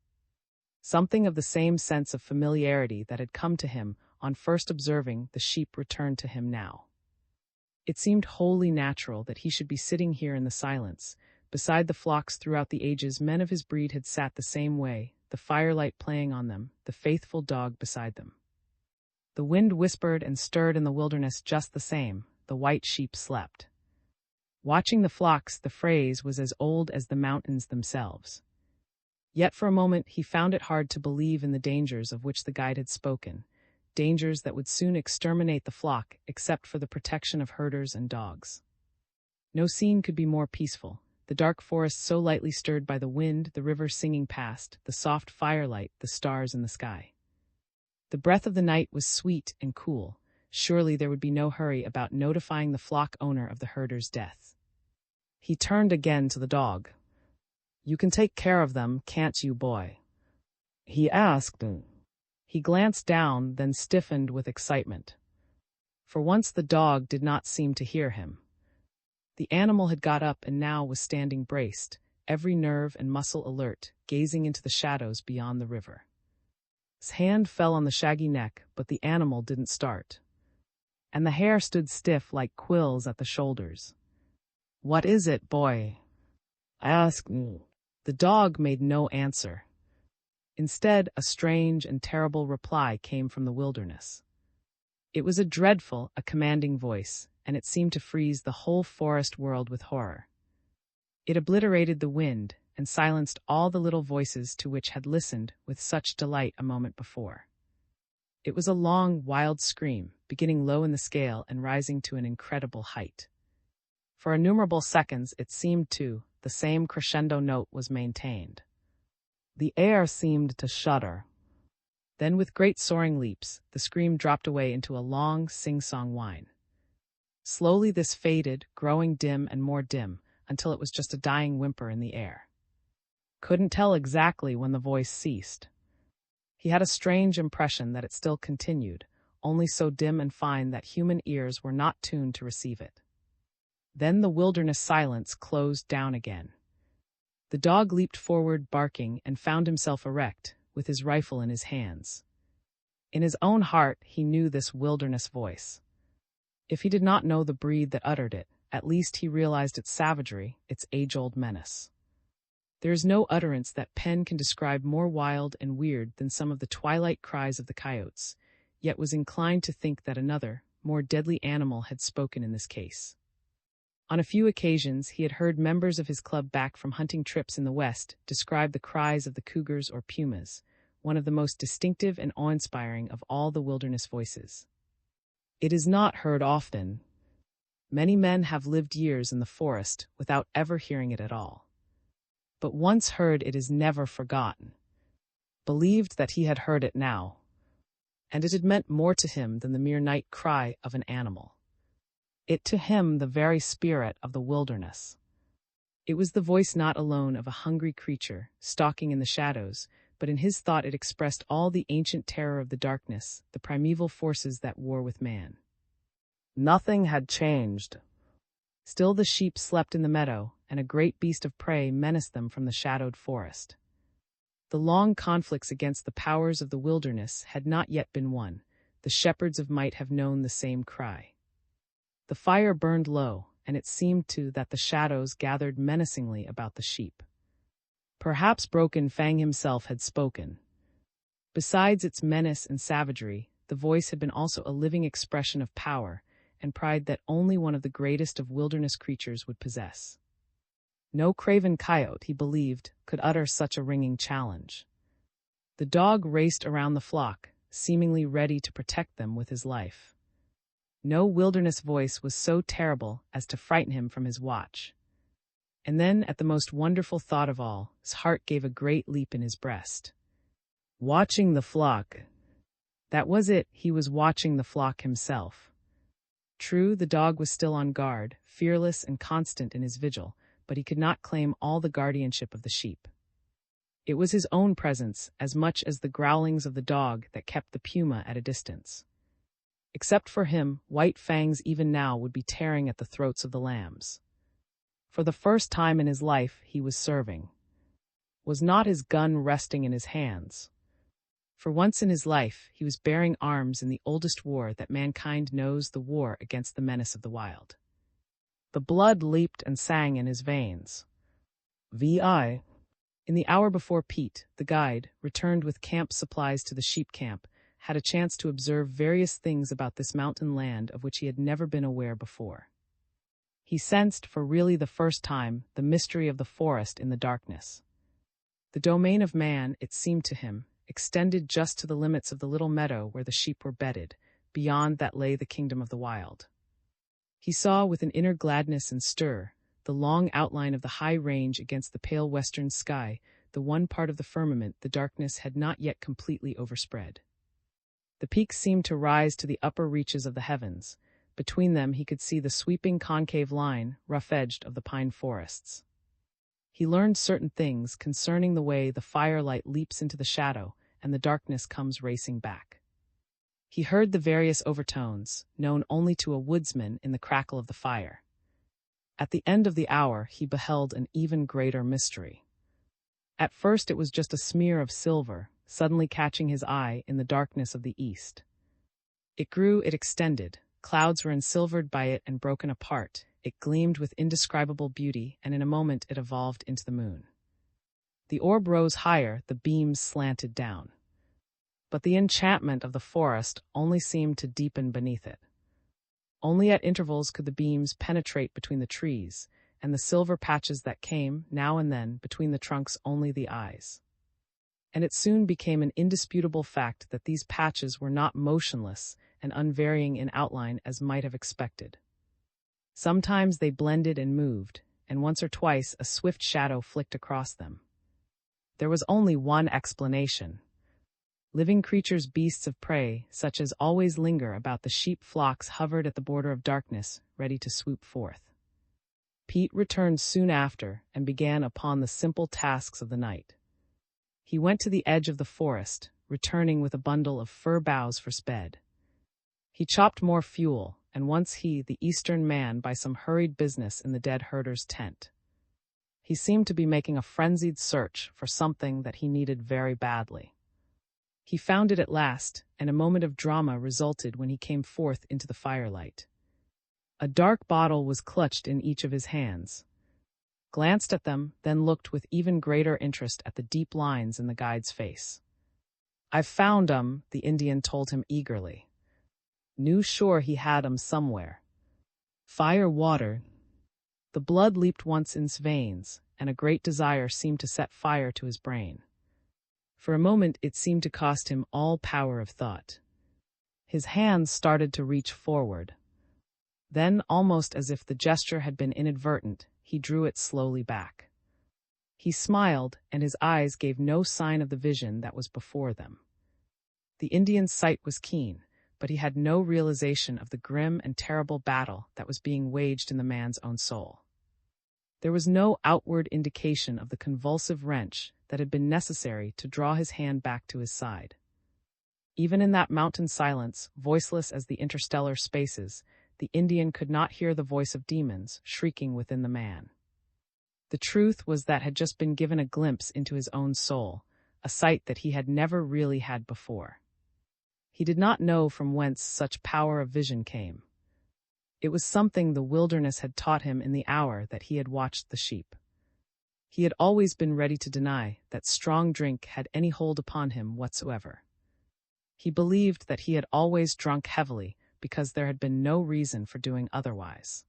Something of the same sense of familiarity that had come to him on first observing the sheep returned to him now. It seemed wholly natural that he should be sitting here in the silence. Beside the flocks throughout the ages, men of his breed had sat the same way, the firelight playing on them, the faithful dog beside them. The wind whispered and stirred in the wilderness just the same, the white sheep slept. Watching the flocks, the phrase was as old as the mountains themselves. Yet for a moment he found it hard to believe in the dangers of which the guide had spoken, dangers that would soon exterminate the flock except for the protection of herders and dogs. No scene could be more peaceful. The dark forest so lightly stirred by the wind, the river singing past, the soft firelight, the stars in the sky. The breath of the night was sweet and cool. Surely there would be no hurry about notifying the flock owner of the herder's death. He turned again to the dog. "You can take care of them, can't you, boy?" he asked. He glanced down, then stiffened with excitement. For once the dog did not seem to hear him. The animal had got up and now was standing braced, every nerve and muscle alert, gazing into the shadows beyond the river. His hand fell on the shaggy neck, but the animal didn't start. And the hair stood stiff like quills at the shoulders. "What is it, boy?" asked. The dog made no answer. Instead, a strange and terrible reply came from the wilderness. It was a dreadful, a commanding voice, and it seemed to freeze the whole forest world with horror. It obliterated the wind and silenced all the little voices to which had listened with such delight a moment before. It was a long, wild scream, beginning low in the scale and rising to an incredible height. For innumerable seconds, it seemed the same crescendo note was maintained. The air seemed to shudder. Then with great soaring leaps, the scream dropped away into a long, sing-song whine. Slowly this faded, growing dim and more dim, until it was just a dying whimper in the air. Couldn't tell exactly when the voice ceased. He had a strange impression that it still continued, only so dim and fine that human ears were not tuned to receive it. Then the wilderness silence closed down again. The dog leaped forward, barking, and found himself erect, with his rifle in his hands. In his own heart, he knew this wilderness voice. If he did not know the breed that uttered it, at least he realized its savagery, its age-old menace. There is no utterance that pen can describe more wild and weird than some of the twilight cries of the coyotes, yet was inclined to think that another, more deadly animal had spoken in this case. On a few occasions, he had heard members of his club back from hunting trips in the West describe the cries of the cougars or pumas, one of the most distinctive and awe-inspiring of all the wilderness voices. It is not heard often. Many men have lived years in the forest without ever hearing it at all. But once heard, it is never forgotten. Believed that he had heard it now, and it had meant more to him than the mere night cry of an animal. It to him the very spirit of the wilderness. It was the voice not alone of a hungry creature, stalking in the shadows, but in his thought it expressed all the ancient terror of the darkness, the primeval forces that war with man. Nothing had changed. Still the sheep slept in the meadow, and a great beast of prey menaced them from the shadowed forest. The long conflicts against the powers of the wilderness had not yet been won. The shepherds of might have known the same cry. The fire burned low, and it seemed that the shadows gathered menacingly about the sheep. Perhaps Broken Fang himself had spoken. Besides its menace and savagery, the voice had been also a living expression of power and pride that only one of the greatest of wilderness creatures would possess. No craven coyote, he believed, could utter such a ringing challenge. The dog raced around the flock, seemingly ready to protect them with his life. No wilderness voice was so terrible as to frighten him from his watch. And then, at the most wonderful thought of all, his heart gave a great leap in his breast. Watching the flock. That was it, he was watching the flock himself. True, the dog was still on guard, fearless and constant in his vigil, but he could not claim all the guardianship of the sheep. It was his own presence, as much as the growlings of the dog, that kept the puma at a distance. Except for him, White Fangs even now would be tearing at the throats of the lambs. For the first time in his life, he was serving. Was not his gun resting in his hands? For once in his life, he was bearing arms in the oldest war that mankind knows, the war against the menace of the wild. The blood leaped and sang in his veins. V.I. In the hour before Pete, the guide, returned with camp supplies to the sheep camp, had a chance to observe various things about this mountain land of which he had never been aware before. He sensed, for really the first time, the mystery of the forest in the darkness. The domain of man, it seemed to him, extended just to the limits of the little meadow where the sheep were bedded. Beyond that lay the kingdom of the wild. He saw with an inner gladness and stir the long outline of the high range against the pale western sky, the one part of the firmament the darkness had not yet completely overspread. The peaks seemed to rise to the upper reaches of the heavens. Between them he could see the sweeping concave line, rough-edged, of the pine forests. He learned certain things concerning the way the firelight leaps into the shadow and the darkness comes racing back. He heard the various overtones, known only to a woodsman, in the crackle of the fire. At the end of the hour he beheld an even greater mystery. At first it was just a smear of silver, suddenly catching his eye in the darkness of the east. It grew, it extended, clouds were ensilvered by it and broken apart, it gleamed with indescribable beauty, and in a moment it evolved into the moon. The orb rose higher, the beams slanted down. But the enchantment of the forest only seemed to deepen beneath it. Only at intervals could the beams penetrate between the trees, and the silver patches that came, now and then, between the trunks only the eyes. And it soon became an indisputable fact that these patches were not motionless and unvarying in outline as might have expected. Sometimes they blended and moved, and once or twice a swift shadow flicked across them. There was only one explanation. Living creatures, beasts of prey, such as always linger about the sheep flocks, hovered at the border of darkness, ready to swoop forth. Pete returned soon after and began upon the simple tasks of the night. He went to the edge of the forest, returning with a bundle of fir boughs for Sped. He chopped more fuel, and once he, the Eastern man, by some hurried business in the dead herder's tent. He seemed to be making a frenzied search for something that he needed very badly. He found it at last, and a moment of drama resulted when he came forth into the firelight. A dark bottle was clutched in each of his hands. Glanced at them, then looked with even greater interest at the deep lines in the guide's face. "I've found 'em," the Indian told him eagerly. Knew sure he had 'em somewhere. Fire, water. The blood leaped once in his veins, and a great desire seemed to set fire to his brain. For a moment it seemed to cost him all power of thought. His hands started to reach forward. Then, almost as if the gesture had been inadvertent, he drew it slowly back. He smiled, and his eyes gave no sign of the vision that was before them. The Indian's sight was keen, but he had no realization of the grim and terrible battle that was being waged in the man's own soul. There was no outward indication of the convulsive wrench that had been necessary to draw his hand back to his side. Even in that mountain silence, voiceless as the interstellar spaces, the Indian could not hear the voice of demons shrieking within the man. The truth was that had just been given a glimpse into his own soul, a sight that he had never really had before. He did not know from whence such power of vision came. It was something the wilderness had taught him in the hour that he had watched the sheep. He had always been ready to deny that strong drink had any hold upon him whatsoever. He believed that he had always drunk heavily because there had been no reason for doing otherwise.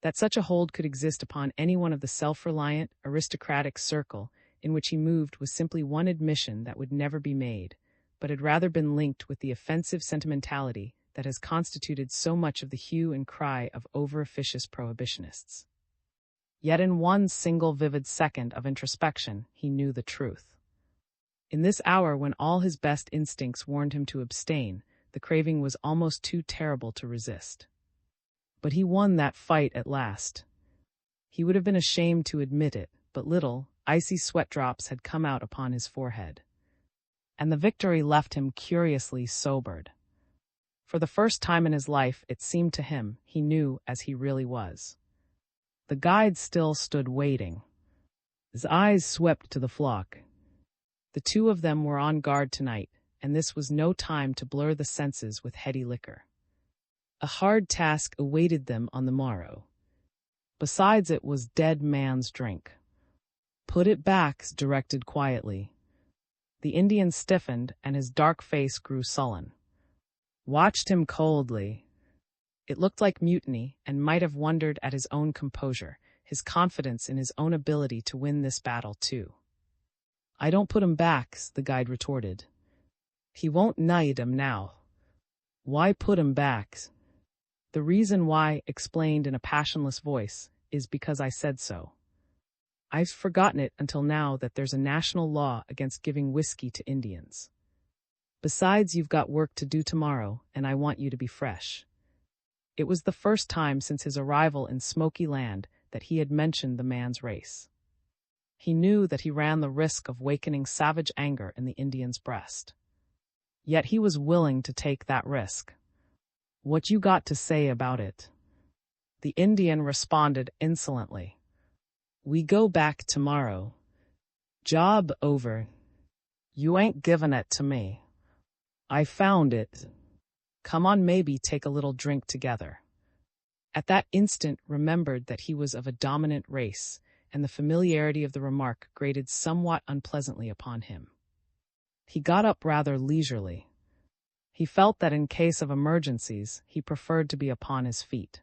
That such a hold could exist upon anyone of the self-reliant, aristocratic circle in which he moved was simply one admission that would never be made, but had rather been linked with the offensive sentimentality that has constituted so much of the hue and cry of over-officious prohibitionists. Yet in one single vivid second of introspection, he knew the truth. In this hour when all his best instincts warned him to abstain, the craving was almost too terrible to resist. But he won that fight at last. He would have been ashamed to admit it, but little, icy sweat drops had come out upon his forehead. And the victory left him curiously sobered. For the first time in his life, it seemed to him, he knew as he really was. The guide still stood waiting. His eyes swept to the flock. The two of them were on guard tonight, and this was no time to blur the senses with heady liquor. A hard task awaited them on the morrow. Besides, it was dead man's drink. "Put it back," directed quietly. The Indian stiffened, and his dark face grew sullen. Watched him coldly. It looked like mutiny, and might have wondered at his own composure, his confidence in his own ability to win this battle too. "I don't put 'em back," the guide retorted. "He won't need 'em now." "Why put 'em back?" "The reason why," explained in a passionless voice, "is because I said so. I've forgotten it until now that there's a national law against giving whiskey to Indians. Besides, you've got work to do tomorrow, and I want you to be fresh." It was the first time since his arrival in Smoky Land that he had mentioned the man's race. He knew that he ran the risk of awakening savage anger in the Indian's breast. Yet he was willing to take that risk. "What you got to say about it?" The Indian responded insolently. "We go back tomorrow. Job over. You ain't giving it to me. I found it. Come on, maybe take a little drink together." At that instant remembered that he was of a dominant race, and the familiarity of the remark grated somewhat unpleasantly upon him. He got up rather leisurely. He felt that in case of emergencies, he preferred to be upon his feet.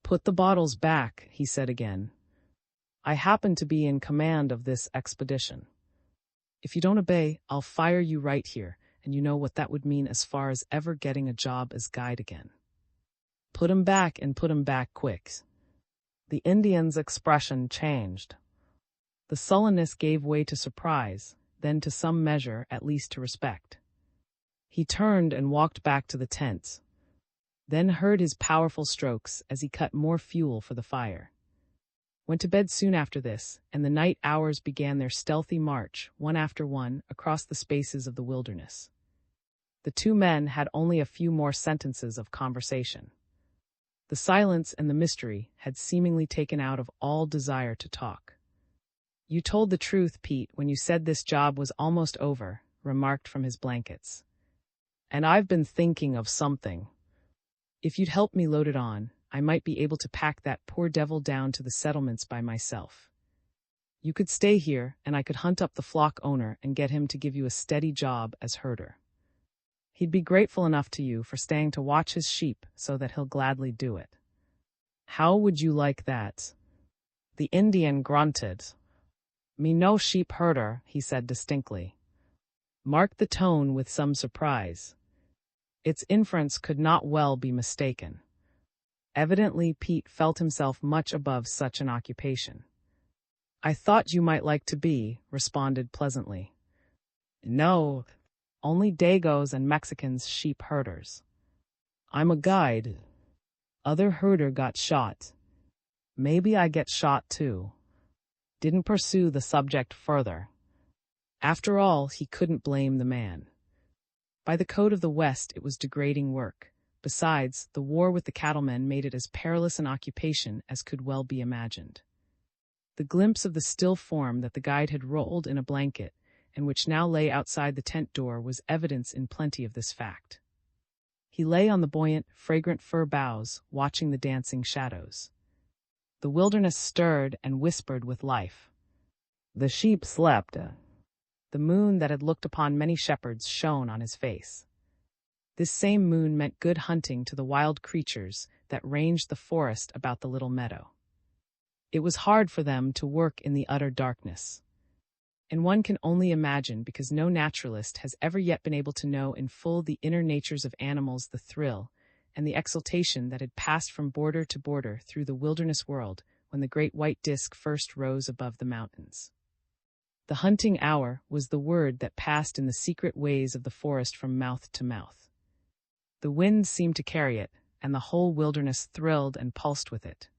"Put the bottles back," he said again. "I happen to be in command of this expedition. If you don't obey, I'll fire you right here, and you know what that would mean as far as ever getting a job as guide again. Put 'em back, and put 'em back quick." The Indian's expression changed. The sullenness gave way to surprise, then to some measure, at least to respect. He turned and walked back to the tent, then heard his powerful strokes as he cut more fuel for the fire. Went to bed soon after this, and the night hours began their stealthy march, one after one, across the spaces of the wilderness. The two men had only a few more sentences of conversation. The silence and the mystery had seemingly taken out of all desire to talk. "You told the truth, Pete, when you said this job was almost over," remarked from his blankets. "And I've been thinking of something. If you'd help me load it on, I might be able to pack that poor devil down to the settlements by myself. You could stay here, and I could hunt up the flock owner and get him to give you a steady job as herder. He'd be grateful enough to you for staying to watch his sheep so that he'll gladly do it. How would you like that?" The Indian grunted. "Me no sheep herder," he said distinctly. Marked the tone with some surprise. Its inference could not well be mistaken. Evidently, Pete felt himself much above such an occupation. "I thought you might like to be," responded pleasantly. "No, only Dagos and Mexicans sheep herders. I'm a guide. Other herder got shot. Maybe I get shot too." Didn't pursue the subject further. After all, he couldn't blame the man. By the code of the West, it was degrading work. Besides, the war with the cattlemen made it as perilous an occupation as could well be imagined. The glimpse of the still form that the guide had rolled in a blanket, and which now lay outside the tent door, was evidence in plenty of this fact. He lay on the buoyant, fragrant fir boughs, watching the dancing shadows. The wilderness stirred and whispered with life. The sheep slept. The moon that had looked upon many shepherds shone on his face. This same moon meant good hunting to the wild creatures that ranged the forest about the little meadow. It was hard for them to work in the utter darkness. And one can only imagine, because no naturalist has ever yet been able to know in full the inner natures of animals, the thrill and the exultation that had passed from border to border through the wilderness world when the great white disk first rose above the mountains. The hunting hour was the word that passed in the secret ways of the forest from mouth to mouth. The wind seemed to carry it, and the whole wilderness thrilled and pulsed with it.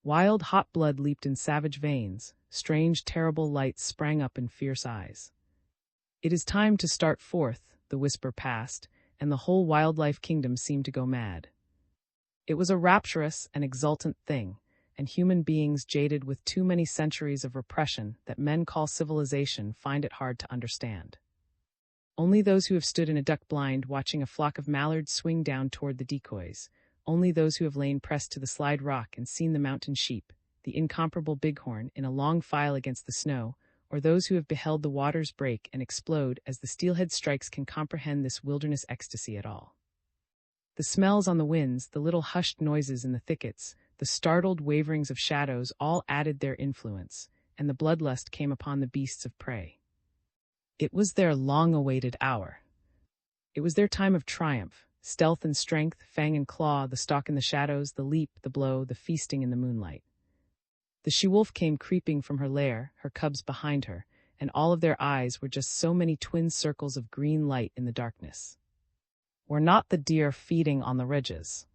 Wild hot blood leaped in savage veins, strange terrible lights sprang up in fierce eyes. "It is time to start forth," the whisper passed, and the whole wildlife kingdom seemed to go mad. It was a rapturous and exultant thing, and human beings jaded with too many centuries of repression that men call civilization find it hard to understand. Only those who have stood in a duck blind watching a flock of mallards swing down toward the decoys, only those who have lain pressed to the slide rock and seen the mountain sheep, the incomparable bighorn, in a long file against the snow, or those who have beheld the waters break and explode as the steelhead strikes, can comprehend this wilderness ecstasy at all. The smells on the winds, the little hushed noises in the thickets, the startled waverings of shadows all added their influence, and the bloodlust came upon the beasts of prey. It was their long-awaited hour. It was their time of triumph, stealth and strength, fang and claw, the stalk in the shadows, the leap, the blow, the feasting in the moonlight. The she-wolf came creeping from her lair, her cubs behind her, and all of their eyes were just so many twin circles of green light in the darkness. Were not the deer feeding on the ridges?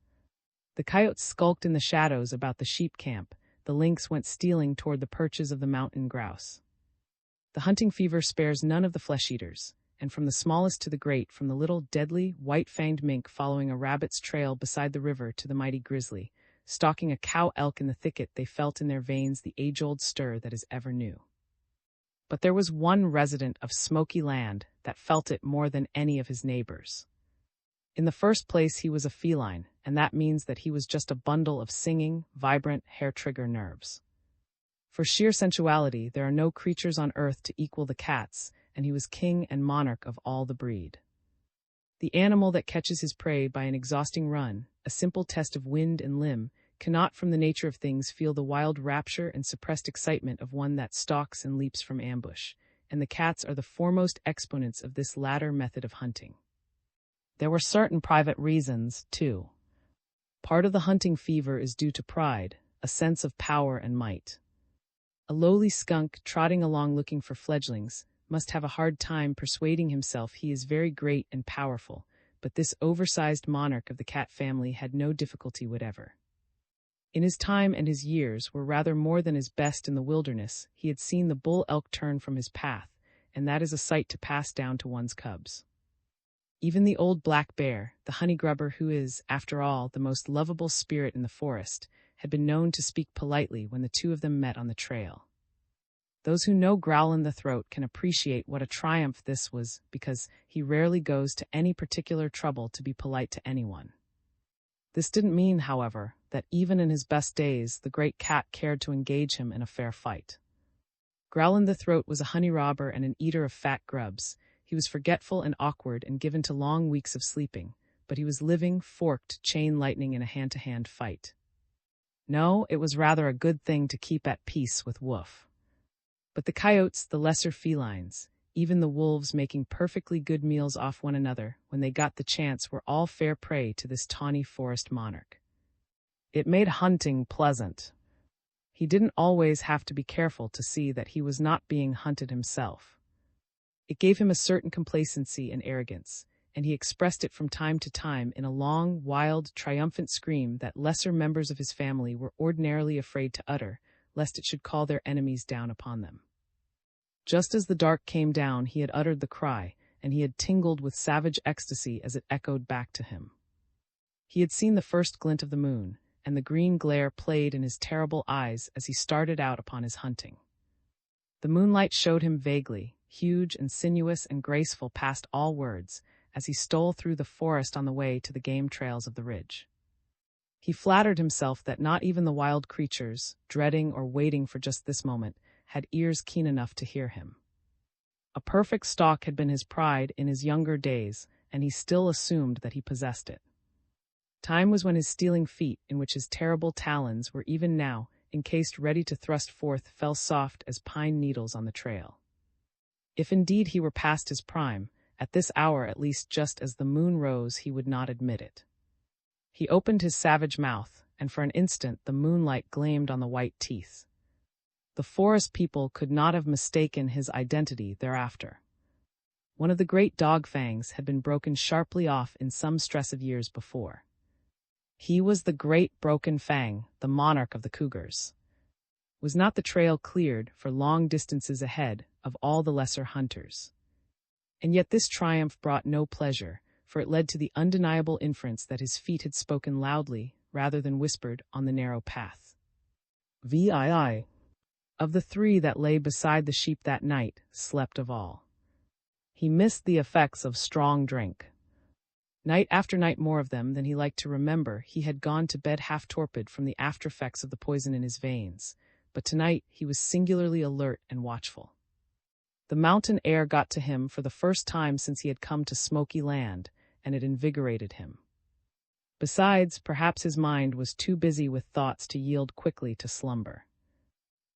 The coyotes skulked in the shadows about the sheep camp. The lynx went stealing toward the perches of the mountain grouse. The hunting fever spares none of the flesh-eaters, and from the smallest to the great, from the little deadly, white-fanged mink following a rabbit's trail beside the river to the mighty grizzly, stalking a cow elk in the thicket, they felt in their veins the age-old stir that is ever new. But there was one resident of Smoky Land that felt it more than any of his neighbors. In the first place, he was a feline, and that means that he was just a bundle of singing, vibrant, hair-trigger nerves. For sheer sensuality, there are no creatures on earth to equal the cats, and he was king and monarch of all the breed. The animal that catches his prey by an exhausting run, a simple test of wind and limb, cannot from the nature of things feel the wild rapture and suppressed excitement of one that stalks and leaps from ambush, and the cats are the foremost exponents of this latter method of hunting. There were certain private reasons, too. Part of the hunting fever is due to pride, a sense of power and might. A lowly skunk trotting along looking for fledglings must have a hard time persuading himself he is very great and powerful, but this oversized monarch of the cat family had no difficulty whatever. In his time and his years were rather more than his best in the wilderness, he had seen the bull elk turn from his path, and that is a sight to pass down to one's cubs. Even the old black bear, the honey grubber who is, after all, the most lovable spirit in the forest, had been known to speak politely when the two of them met on the trail. Those who know Growl in the Throat can appreciate what a triumph this was, because he rarely goes to any particular trouble to be polite to anyone. This didn't mean, however, that even in his best days the great cat cared to engage him in a fair fight. Growl in the Throat was a honey robber and an eater of fat grubs. He was forgetful and awkward and given to long weeks of sleeping, but he was living, forked, chain lightning in a hand-to-hand fight. No, it was rather a good thing to keep at peace with Woof. But the coyotes, the lesser felines, even the wolves making perfectly good meals off one another when they got the chance, were all fair prey to this tawny forest monarch. It made hunting pleasant. He didn't always have to be careful to see that he was not being hunted himself. It gave him a certain complacency and arrogance, and he expressed it from time to time in a long, wild, triumphant scream that lesser members of his family were ordinarily afraid to utter, lest it should call their enemies down upon them. Just as the dark came down, he had uttered the cry, and he had tingled with savage ecstasy as it echoed back to him. He had seen the first glint of the moon, and the green glare played in his terrible eyes as he started out upon his hunting. The moonlight showed him vaguely, huge and sinuous and graceful past all words, as he stole through the forest on the way to the game trails of the ridge. He flattered himself that not even the wild creatures, dreading or waiting for just this moment, had ears keen enough to hear him. A perfect stalk had been his pride in his younger days, and he still assumed that he possessed it. Time was when his stealing feet, in which his terrible talons were even now encased ready to thrust forth, fell soft as pine needles on the trail. If indeed he were past his prime, at this hour at least, just as the moon rose, he would not admit it. He opened his savage mouth, and for an instant the moonlight gleamed on the white teeth. The forest people could not have mistaken his identity thereafter. One of the great dog fangs had been broken sharply off in some stress of years before. He was the great broken fang, the monarch of the cougars. Was not the trail cleared, for long distances ahead, of all the lesser hunters? And yet this triumph brought no pleasure, for it led to the undeniable inference that his feet had spoken loudly, rather than whispered, on the narrow path. VII. Of the three that lay beside the sheep that night, slept of all. He missed the effects of strong drink. Night after night, more of them than he liked to remember, he had gone to bed half torpid from the after-effects of the poison in his veins, but tonight he was singularly alert and watchful. The mountain air got to him for the first time since he had come to Smoky Land, and it invigorated him. Besides, perhaps his mind was too busy with thoughts to yield quickly to slumber.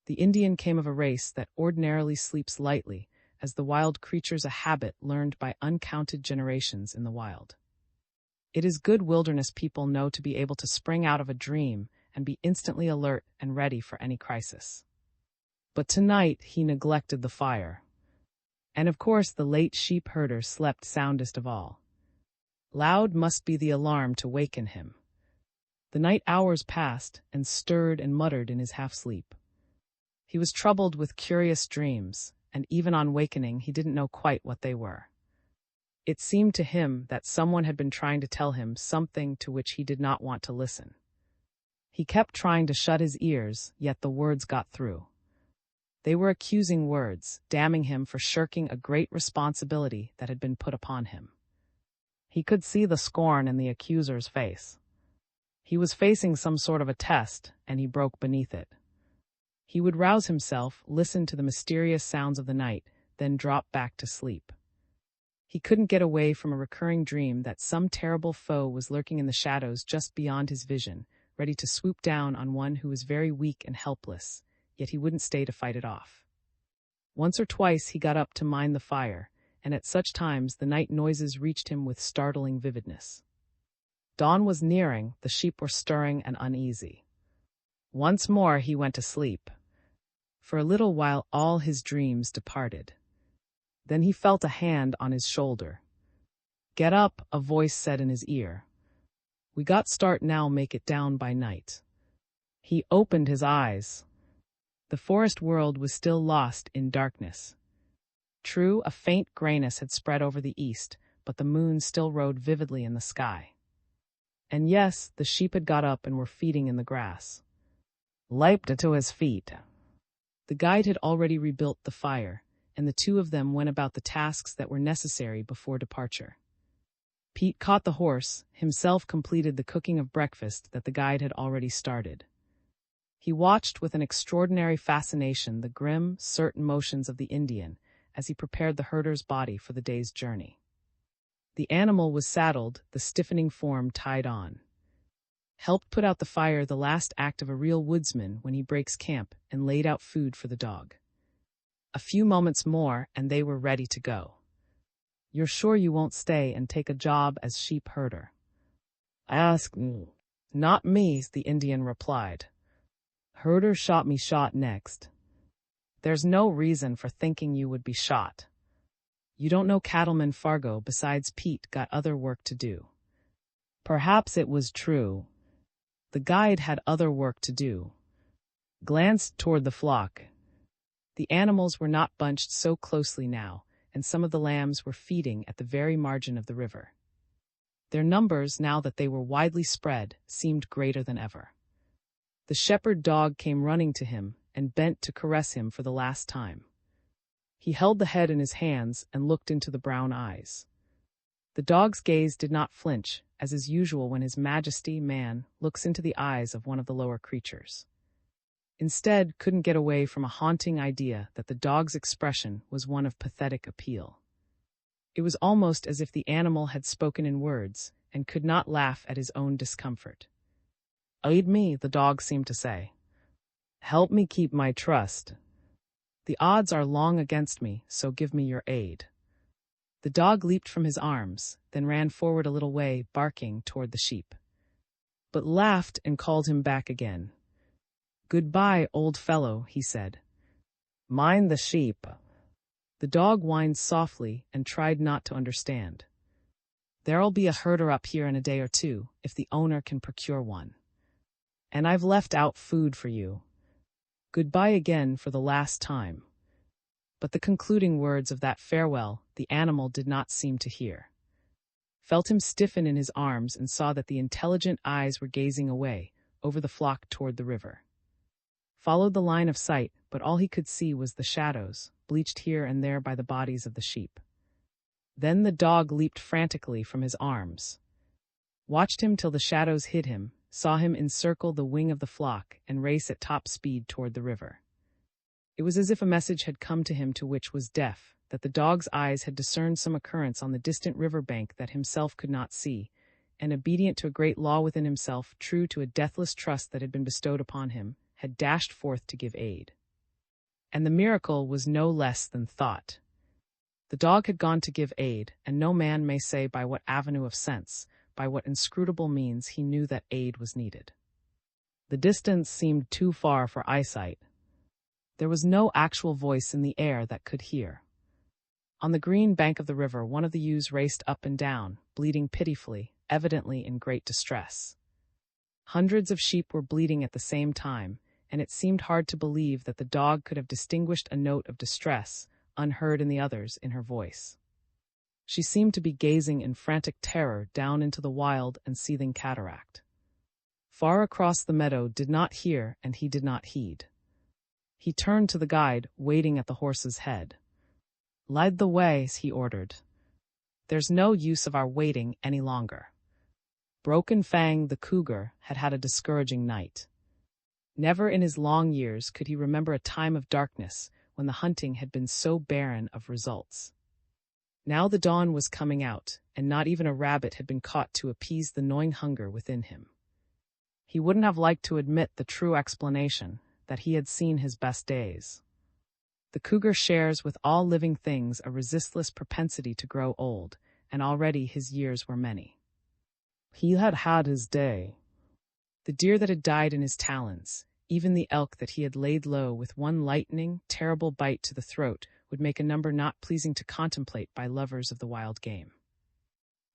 The Indian came of a race that ordinarily sleeps lightly, as the wild creature's a habit learned by uncounted generations in the wild. It is good wilderness people know to be able to spring out of a dream and be instantly alert and ready for any crisis. But tonight he neglected the fire. And of course the late sheep herder slept soundest of all. Loud must be the alarm to waken him. The night hours passed, and stirred and muttered in his half-sleep. He was troubled with curious dreams, and even on wakening he didn't know quite what they were. It seemed to him that someone had been trying to tell him something to which he did not want to listen. He kept trying to shut his ears, yet the words got through. They were accusing words, damning him for shirking a great responsibility that had been put upon him. He could see the scorn in the accuser's face. He was facing some sort of a test, and he broke beneath it. He would rouse himself, listen to the mysterious sounds of the night, then drop back to sleep. He couldn't get away from a recurring dream that some terrible foe was lurking in the shadows just beyond his vision, ready to swoop down on one who was very weak and helpless, yet he wouldn't stay to fight it off. Once or twice he got up to mind the fire, and at such times the night noises reached him with startling vividness. Dawn was nearing, the sheep were stirring and uneasy. Once more he went to sleep. For a little while all his dreams departed. Then he felt a hand on his shoulder. "Get up," a voice said in his ear. "We got start now, make it down by night." He opened his eyes. The forest world was still lost in darkness. True, a faint grayness had spread over the east, but the moon still rode vividly in the sky. And yes, the sheep had got up and were feeding in the grass. Leaped to his feet. The guide had already rebuilt the fire, and the two of them went about the tasks that were necessary before departure. Pete caught the horse, himself completed the cooking of breakfast that the guide had already started. He watched with an extraordinary fascination the grim, certain motions of the Indian as he prepared the herder's body for the day's journey. The animal was saddled, the stiffening form tied on. Helped put out the fire, the last act of a real woodsman when he breaks camp, and laid out food for the dog. A few moments more, and they were ready to go. "You're sure you won't stay and take a job as sheep herder?" "Ask me." "Not me," the Indian replied. "Herder shot me shot next." "There's no reason for thinking you would be shot. You don't know Cattleman Fargo, besides Pete got other work to do." Perhaps it was true. The guide had other work to do. Glanced toward the flock. The animals were not bunched so closely now, and some of the lambs were feeding at the very margin of the river. Their numbers, now that they were widely spread, seemed greater than ever. The shepherd dog came running to him and bent to caress him for the last time. He held the head in his hands and looked into the brown eyes. The dog's gaze did not flinch, as is usual when His Majesty, man, looks into the eyes of one of the lower creatures. Instead, couldn't get away from a haunting idea that the dog's expression was one of pathetic appeal. It was almost as if the animal had spoken in words and could not laugh at his own discomfort. "Aid me," the dog seemed to say. "Help me keep my trust. The odds are long against me, so give me your aid." The dog leaped from his arms, then ran forward a little way, barking toward the sheep. But laughed and called him back again. "Goodbye, old fellow," he said. "Mind the sheep." The dog whined softly and tried not to understand. "There'll be a herder up here in a day or two, if the owner can procure one. And I've left out food for you. Goodbye again for the last time." But the concluding words of that farewell the animal did not seem to hear. Felt him stiffen in his arms and saw that the intelligent eyes were gazing away, over the flock toward the river. Followed the line of sight, but all he could see was the shadows, bleached here and there by the bodies of the sheep. Then the dog leaped frantically from his arms. Watched him till the shadows hid him, saw him encircle the wing of the flock and race at top speed toward the river. It was as if a message had come to him to which was deaf, that the dog's eyes had discerned some occurrence on the distant river bank that himself could not see, and obedient to a great law within himself, true to a deathless trust that had been bestowed upon him, had dashed forth to give aid. And the miracle was no less than thought. The dog had gone to give aid, and no man may say by what avenue of sense, by what inscrutable means he knew that aid was needed. The distance seemed too far for eyesight. There was no actual voice in the air that could hear. On the green bank of the river, one of the ewes raced up and down, bleating pitifully, evidently in great distress. Hundreds of sheep were bleating at the same time, and it seemed hard to believe that the dog could have distinguished a note of distress, unheard in the others, in her voice. She seemed to be gazing in frantic terror down into the wild and seething cataract. Far across the meadow did not hear, and he did not heed. He turned to the guide, waiting at the horse's head. "Lead the way," he ordered. "There's no use of our waiting any longer." Broken Fang, the cougar, had had a discouraging night. Never in his long years could he remember a time of darkness when the hunting had been so barren of results. Now the dawn was coming out, and not even a rabbit had been caught to appease the gnawing hunger within him. He wouldn't have liked to admit the true explanation, that he had seen his best days. The cougar shares with all living things a resistless propensity to grow old, and already his years were many. He had had his day. The deer that had died in his talons, even the elk that he had laid low with one lightning, terrible bite to the throat, would make a number not pleasing to contemplate by lovers of the wild game.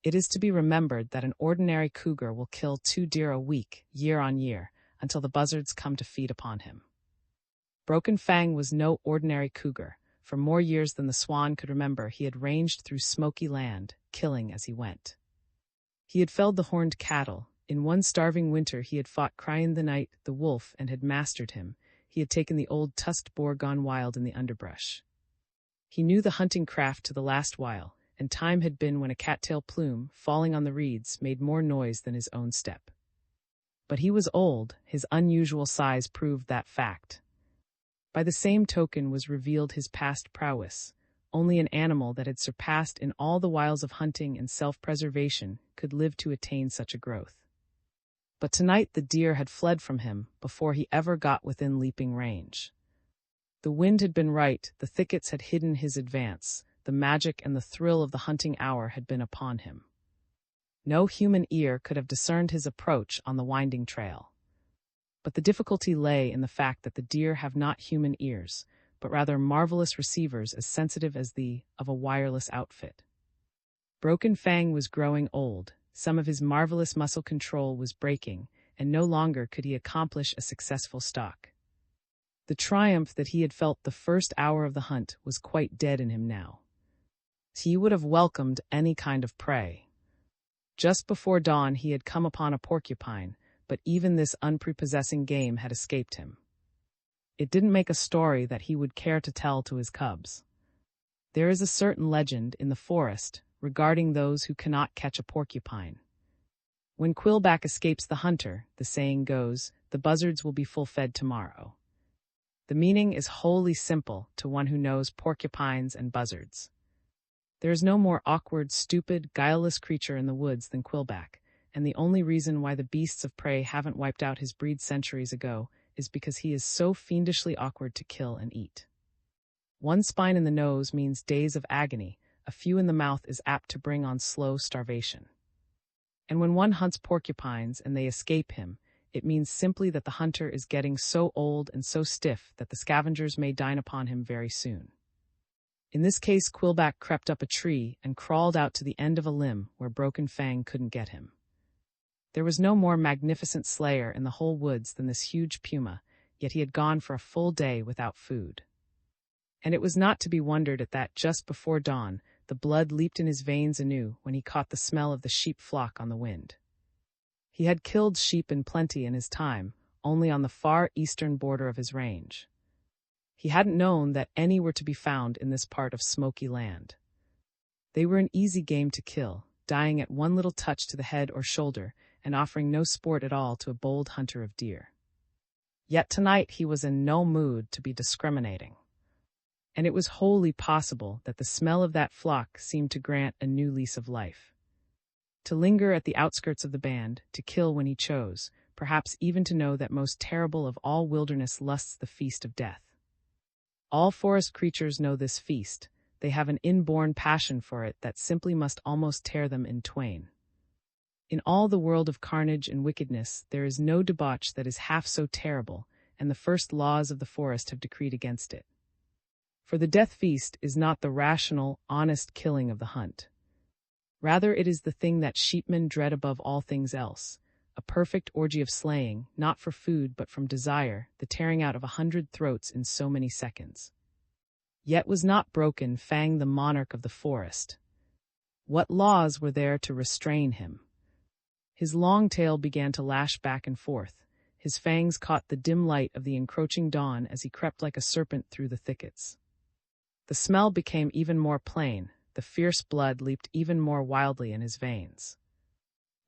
It is to be remembered that an ordinary cougar will kill 2 deer a week, year on year, until the buzzards come to feed upon him. Broken Fang was no ordinary cougar. For more years than the swan could remember, he had ranged through smoky land, killing as he went. He had felled the horned cattle. In one starving winter he had fought Cryan the Night, the wolf, and had mastered him. He had taken the old tusked boar gone wild in the underbrush. He knew the hunting craft to the last while, and time had been when a cattail plume, falling on the reeds, made more noise than his own step. But he was old. His unusual size proved that fact. By the same token was revealed his past prowess. Only an animal that had surpassed in all the wiles of hunting and self-preservation could live to attain such a growth. But tonight the deer had fled from him before he ever got within leaping range. The wind had been right, the thickets had hidden his advance, the magic and the thrill of the hunting hour had been upon him. No human ear could have discerned his approach on the winding trail. But the difficulty lay in the fact that the deer have not human ears, but rather marvelous receivers as sensitive as the of a wireless outfit. Broken Fang was growing old, some of his marvelous muscle control was breaking, and no longer could he accomplish a successful stalk. The triumph that he had felt the first hour of the hunt was quite dead in him now. He would have welcomed any kind of prey. Just before dawn he had come upon a porcupine, but even this unprepossessing game had escaped him. It didn't make a story that he would care to tell to his cubs. There is a certain legend in the forest regarding those who cannot catch a porcupine. When Quillback escapes the hunter, the saying goes, the buzzards will be full-fed tomorrow. The meaning is wholly simple to one who knows porcupines and buzzards. There is no more awkward, stupid, guileless creature in the woods than Quillback, and the only reason why the beasts of prey haven't wiped out his breed centuries ago is because he is so fiendishly awkward to kill and eat. One spine in the nose means days of agony, a few in the mouth is apt to bring on slow starvation. And when one hunts porcupines and they escape him, it means simply that the hunter is getting so old and so stiff that the scavengers may dine upon him very soon. In this case, Quillback crept up a tree and crawled out to the end of a limb where Broken Fang couldn't get him. There was no more magnificent slayer in the whole woods than this huge puma, yet he had gone for a full day without food. And it was not to be wondered at that just before dawn, the blood leaped in his veins anew when he caught the smell of the sheep flock on the wind. He had killed sheep in plenty in his time, only on the far eastern border of his range. He hadn't known that any were to be found in this part of smoky land. They were an easy game to kill, dying at one little touch to the head or shoulder, and offering no sport at all to a bold hunter of deer. Yet tonight he was in no mood to be discriminating. And it was wholly possible that the smell of that flock seemed to grant a new lease of life. To linger at the outskirts of the band, to kill when he chose, perhaps even to know that most terrible of all wilderness lusts, the feast of death. All forest creatures know this feast. They have an inborn passion for it that simply must almost tear them in twain. In all the world of carnage and wickedness, there is no debauch that is half so terrible, and the first laws of the forest have decreed against it. For the death feast is not the rational, honest killing of the hunt. Rather, it is the thing that sheepmen dread above all things else, a perfect orgy of slaying, not for food but from desire, the tearing out of 100 throats in so many seconds. Yet was not broken Fang the monarch of the forest. What laws were there to restrain him? His long tail began to lash back and forth. His fangs caught the dim light of the encroaching dawn as he crept like a serpent through the thickets. The smell became even more plain, the fierce blood leaped even more wildly in his veins.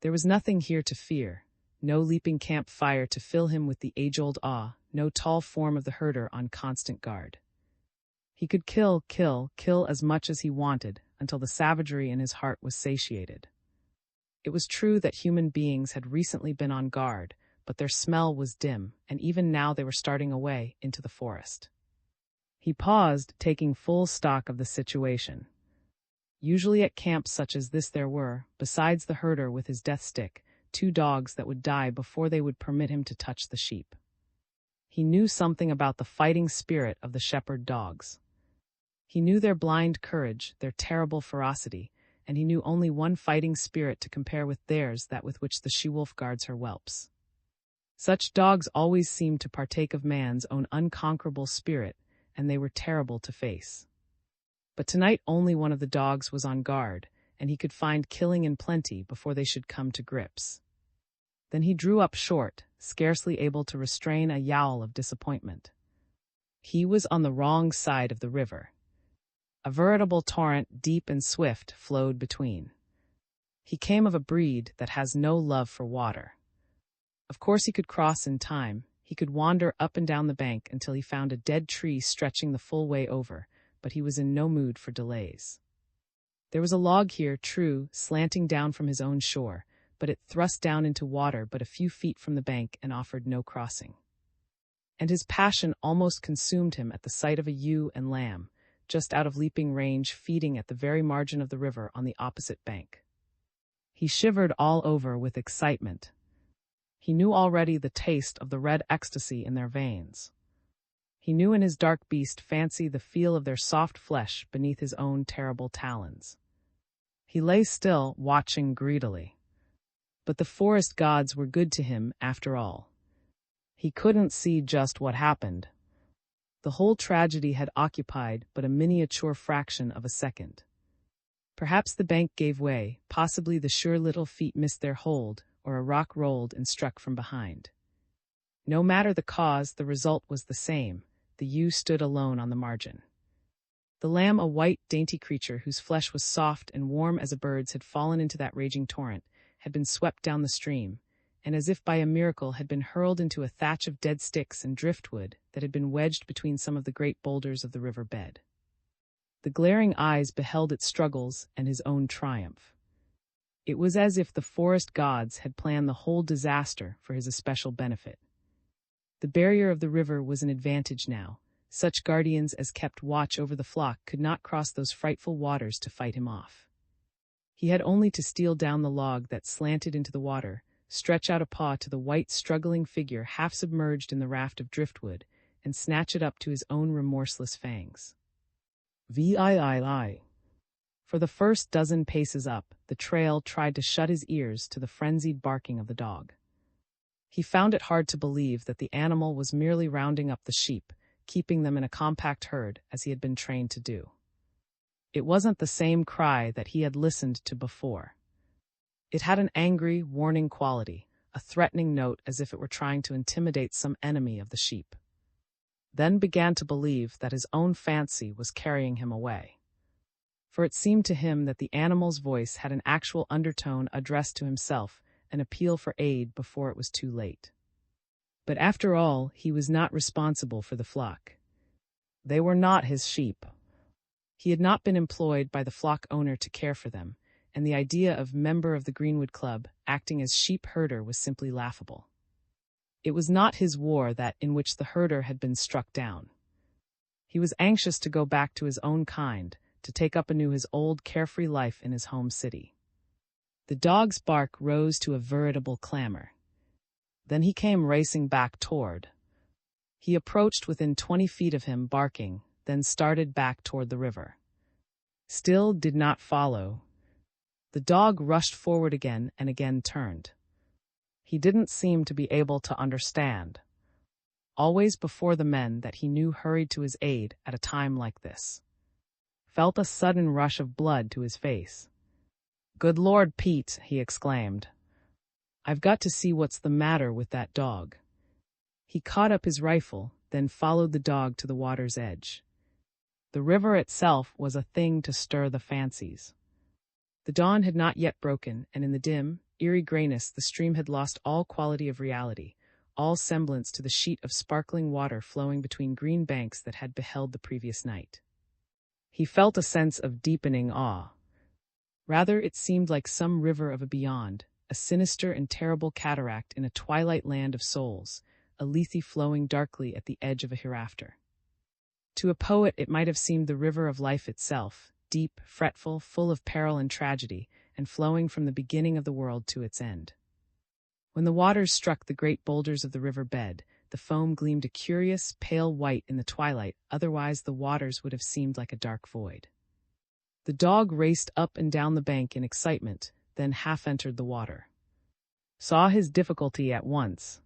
There was nothing here to fear, no leaping campfire to fill him with the age-old awe, no tall form of the herder on constant guard. He could kill as much as he wanted, until the savagery in his heart was satiated. It was true that human beings had recently been on guard, but their smell was dim, and even now they were starting away into the forest. He paused, taking full stock of the situation. Usually at camps such as this there were, besides the herder with his death stick, 2 dogs that would die before they would permit him to touch the sheep. He knew something about the fighting spirit of the shepherd dogs. He knew their blind courage, their terrible ferocity, and he knew only one fighting spirit to compare with theirs, that with which the she-wolf guards her whelps. Such dogs always seemed to partake of man's own unconquerable spirit, and they were terrible to face. But tonight only one of the dogs was on guard, and he could find killing in plenty before they should come to grips. Then he drew up short, scarcely able to restrain a yowl of disappointment. He was on the wrong side of the river. A veritable torrent, deep and swift, flowed between. He came of a breed that has no love for water. Of course he could cross in time. He could wander up and down the bank until he found a dead tree stretching the full way over, but he was in no mood for delays. There was a log here, true, slanting down from his own shore, but it thrust down into water but a few feet from the bank and offered no crossing. And his passion almost consumed him at the sight of a ewe and lamb, just out of leaping range, feeding at the very margin of the river on the opposite bank. He shivered all over with excitement. He knew already the taste of the red ecstasy in their veins. He knew in his dark beast fancy the feel of their soft flesh beneath his own terrible talons. He lay still, watching greedily. But the forest gods were good to him after all. He couldn't see just what happened. The whole tragedy had occupied but a miniature fraction of a second. Perhaps the bank gave way, possibly the sure little feet missed their hold, or a rock rolled and struck from behind. No matter the cause, the result was the same. The ewe stood alone on the margin. The lamb, a white, dainty creature whose flesh was soft and warm as a bird's, had fallen into that raging torrent, had been swept down the stream, and as if by a miracle had been hurled into a thatch of dead sticks and driftwood that had been wedged between some of the great boulders of the river bed. The glaring eyes beheld its struggles and his own triumph. It was as if the forest gods had planned the whole disaster for his especial benefit. The barrier of the river was an advantage now. Such guardians as kept watch over the flock could not cross those frightful waters to fight him off. He had only to steal down the log that slanted into the water, stretch out a paw to the white, struggling figure half submerged in the raft of driftwood, and snatch it up to his own remorseless fangs. For the first dozen paces up, the trail tried to shut his ears to the frenzied barking of the dog. He found it hard to believe that the animal was merely rounding up the sheep, keeping them in a compact herd as he had been trained to do. It wasn't the same cry that he had listened to before. It had an angry, warning quality, a threatening note as if it were trying to intimidate some enemy of the sheep. Then began to believe that his own fancy was carrying him away. For it seemed to him that the animal's voice had an actual undertone addressed to himself, an appeal for aid before it was too late. But after all, he was not responsible for the flock. They were not his sheep. He had not been employed by the flock owner to care for them, and the idea of member of the Greenwood Club acting as sheep herder was simply laughable. It was not his war that in which the herder had been struck down. He was anxious to go back to his own kind, to take up anew his old carefree life in his home city. The dog's bark rose to a veritable clamor. Then he came racing back toward. He approached within 20 feet of him, barking, then started back toward the river. Still did not follow. The dog rushed forward again and again turned. He didn't seem to be able to understand. Always before the men that he knew hurried to his aid at a time like this. Felt a sudden rush of blood to his face. "Good Lord, Pete," he exclaimed. "I've got to see what's the matter with that dog." He caught up his rifle, then followed the dog to the water's edge. The river itself was a thing to stir the fancies. The dawn had not yet broken, and in the dim, eerie grayness the stream had lost all quality of reality, all semblance to the sheet of sparkling water flowing between green banks that had beheld the previous night. He felt a sense of deepening awe. Rather, it seemed like some river of a beyond, a sinister and terrible cataract in a twilight land of souls, a Lethe flowing darkly at the edge of a hereafter. To a poet it might have seemed the river of life itself, deep, fretful, full of peril and tragedy, and flowing from the beginning of the world to its end. When the waters struck the great boulders of the river bed, the foam gleamed a curious, pale white in the twilight, otherwise the waters would have seemed like a dark void. The dog raced up and down the bank in excitement, then half entered the water. Saw his difficulty at once.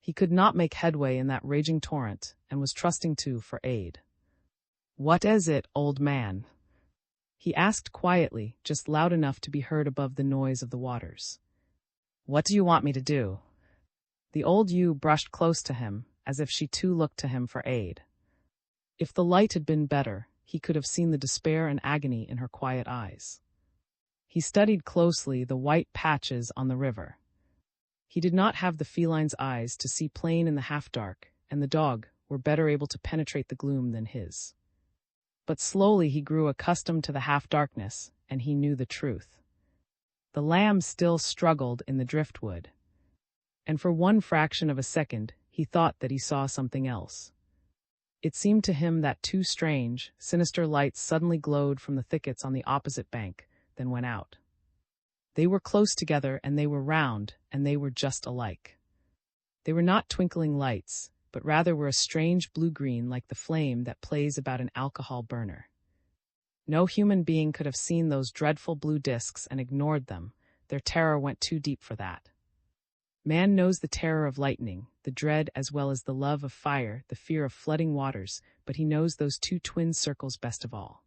He could not make headway in that raging torrent, and was trusting for aid. "What is it, old man?" he asked quietly, just loud enough to be heard above the noise of the waters. "What do you want me to do?" The old ewe brushed close to him, as if she too looked to him for aid. If the light had been better, he could have seen the despair and agony in her quiet eyes. He studied closely the white patches on the river. He did not have the feline's eyes to see plain in the half-dark, and the dog were better able to penetrate the gloom than his. But slowly he grew accustomed to the half-darkness, and he knew the truth. The lamb still struggled in the driftwood. And for one fraction of a second, he thought that he saw something else. It seemed to him that two strange, sinister lights suddenly glowed from the thickets on the opposite bank, then went out. They were close together, and they were round, and they were just alike. They were not twinkling lights, but rather were a strange blue-green like the flame that plays about an alcohol burner. No human being could have seen those dreadful blue discs and ignored them. Their terror went too deep for that. Man knows the terror of lightning, the dread as well as the love of fire, the fear of flooding waters, but he knows those two twin circles best of all.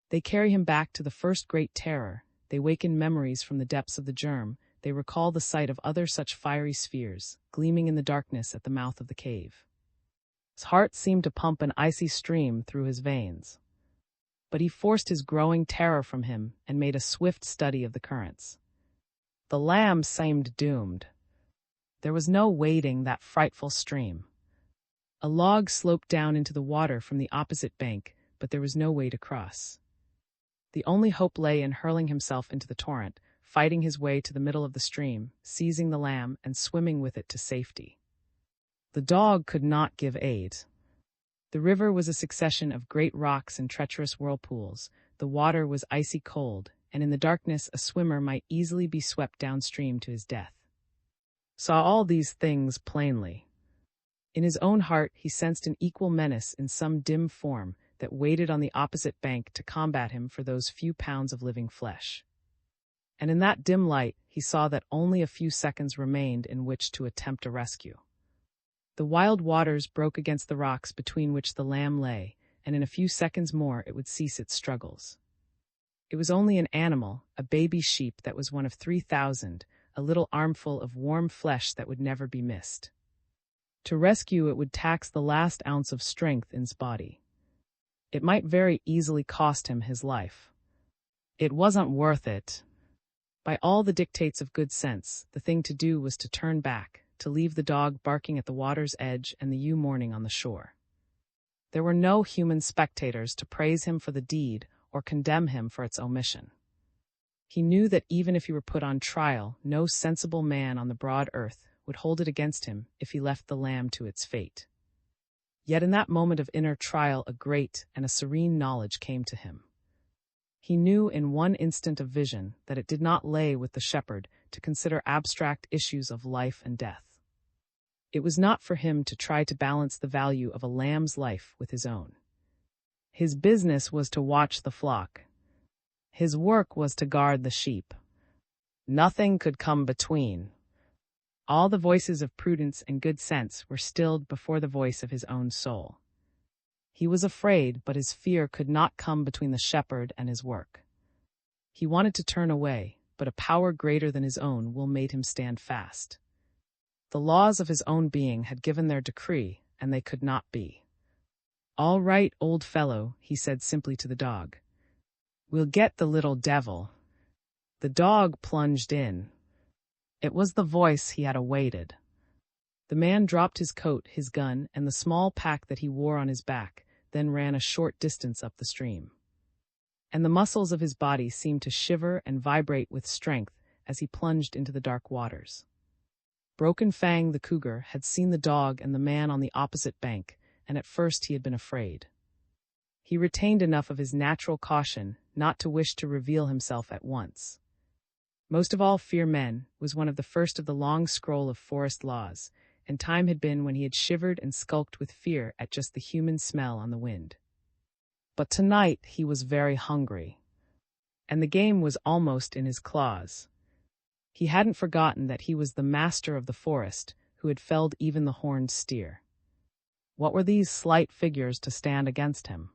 They carry him back to the first great terror. They waken memories from the depths of the germ. They recall the sight of other such fiery spheres, gleaming in the darkness at the mouth of the cave. His heart seemed to pump an icy stream through his veins. But he forced his growing terror from him and made a swift study of the currents. The lamb seemed doomed. There was no wading that frightful stream. A log sloped down into the water from the opposite bank, but there was no way to cross. The only hope lay in hurling himself into the torrent, fighting his way to the middle of the stream, seizing the lamb and swimming with it to safety. The dog could not give aid. The river was a succession of great rocks and treacherous whirlpools. The water was icy cold, and in the darkness a swimmer might easily be swept downstream to his death. Saw all these things plainly. In his own heart he sensed an equal menace in some dim form that waited on the opposite bank to combat him for those few pounds of living flesh. And in that dim light he saw that only a few seconds remained in which to attempt a rescue. The wild waters broke against the rocks between which the lamb lay, and in a few seconds more it would cease its struggles. It was only an animal, a baby sheep that was one of 3,000, a little armful of warm flesh that would never be missed. To rescue it would tax the last ounce of strength in his body. It might very easily cost him his life. It wasn't worth it. By all the dictates of good sense, the thing to do was to turn back, to leave the dog barking at the water's edge and the ewe mourning on the shore. There were no human spectators to praise him for the deed or condemn him for its omission. He knew that even if he were put on trial, no sensible man on the broad earth would hold it against him if he left the lamb to its fate. Yet in that moment of inner trial a great and a serene knowledge came to him. He knew in one instant of vision that it did not lay with the shepherd to consider abstract issues of life and death. It was not for him to try to balance the value of a lamb's life with his own. His business was to watch the flock. His work was to guard the sheep. Nothing could come between. All the voices of prudence and good sense were stilled before the voice of his own soul. He was afraid, but his fear could not come between the shepherd and his work. He wanted to turn away, but a power greater than his own will made him stand fast. The laws of his own being had given their decree, and they could not be. "All right, old fellow," he said simply to the dog. "We'll get the little devil." The dog plunged in. It was the voice he had awaited. The man dropped his coat, his gun, and the small pack that he wore on his back, then ran a short distance up the stream. And the muscles of his body seemed to shiver and vibrate with strength as he plunged into the dark waters. Broken Fang the cougar had seen the dog and the man on the opposite bank, and at first he had been afraid. He retained enough of his natural caution not to wish to reveal himself at once. Most of all, fear men was one of the first of the long scroll of forest laws, and time had been when he had shivered and skulked with fear at just the human smell on the wind. But tonight he was very hungry, and the game was almost in his claws. He hadn't forgotten that he was the master of the forest, who had felled even the horned steer. What were these slight figures to stand against him?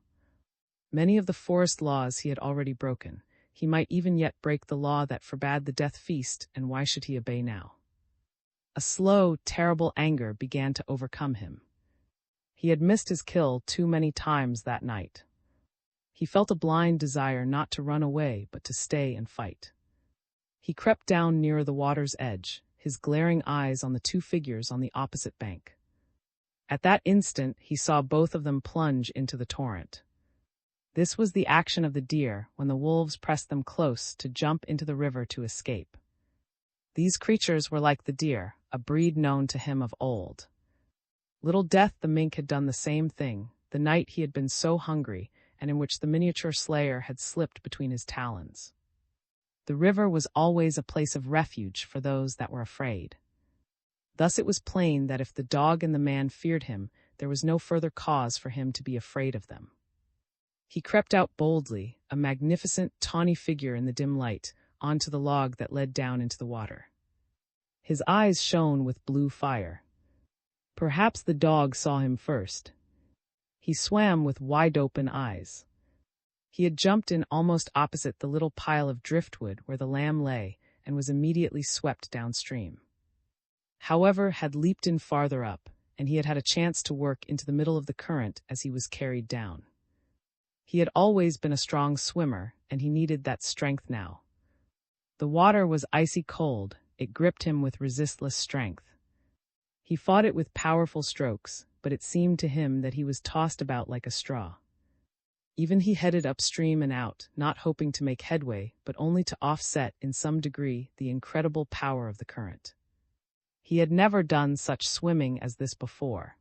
Many of the forest laws he had already broken. He might even yet break the law that forbade the death feast, and why should he obey now? A slow, terrible anger began to overcome him. He had missed his kill too many times that night. He felt a blind desire not to run away, but to stay and fight. He crept down nearer the water's edge, his glaring eyes on the two figures on the opposite bank. At that instant, he saw both of them plunge into the torrent. This was the action of the deer when the wolves pressed them close to jump into the river to escape. These creatures were like the deer, a breed known to him of old. Little Death the mink had done the same thing, the night he had been so hungry, and in which the miniature slayer had slipped between his talons. The river was always a place of refuge for those that were afraid. Thus it was plain that if the dog and the man feared him, there was no further cause for him to be afraid of them. He crept out boldly, a magnificent, tawny figure in the dim light, onto the log that led down into the water. His eyes shone with blue fire. Perhaps the dog saw him first. He swam with wide-open eyes. He had jumped in almost opposite the little pile of driftwood where the lamb lay, and was immediately swept downstream. However, had leaped in farther up, and he had had a chance to work into the middle of the current as he was carried down. He had always been a strong swimmer, and he needed that strength now. The water was icy cold, it gripped him with resistless strength. He fought it with powerful strokes, but it seemed to him that he was tossed about like a straw. Even he headed upstream and out, not hoping to make headway, but only to offset, in some degree, the incredible power of the current. He had never done such swimming as this before.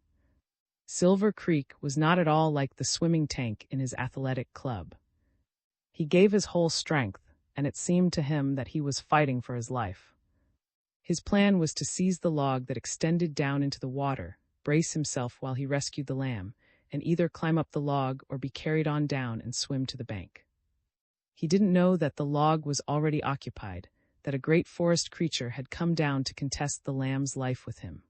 Silver Creek was not at all like the swimming tank in his athletic club. He gave his whole strength, and it seemed to him that he was fighting for his life. His plan was to seize the log that extended down into the water, brace himself while he rescued the lamb, and either climb up the log or be carried on down and swim to the bank. He didn't know that the log was already occupied, that a great forest creature had come down to contest the lamb's life with him.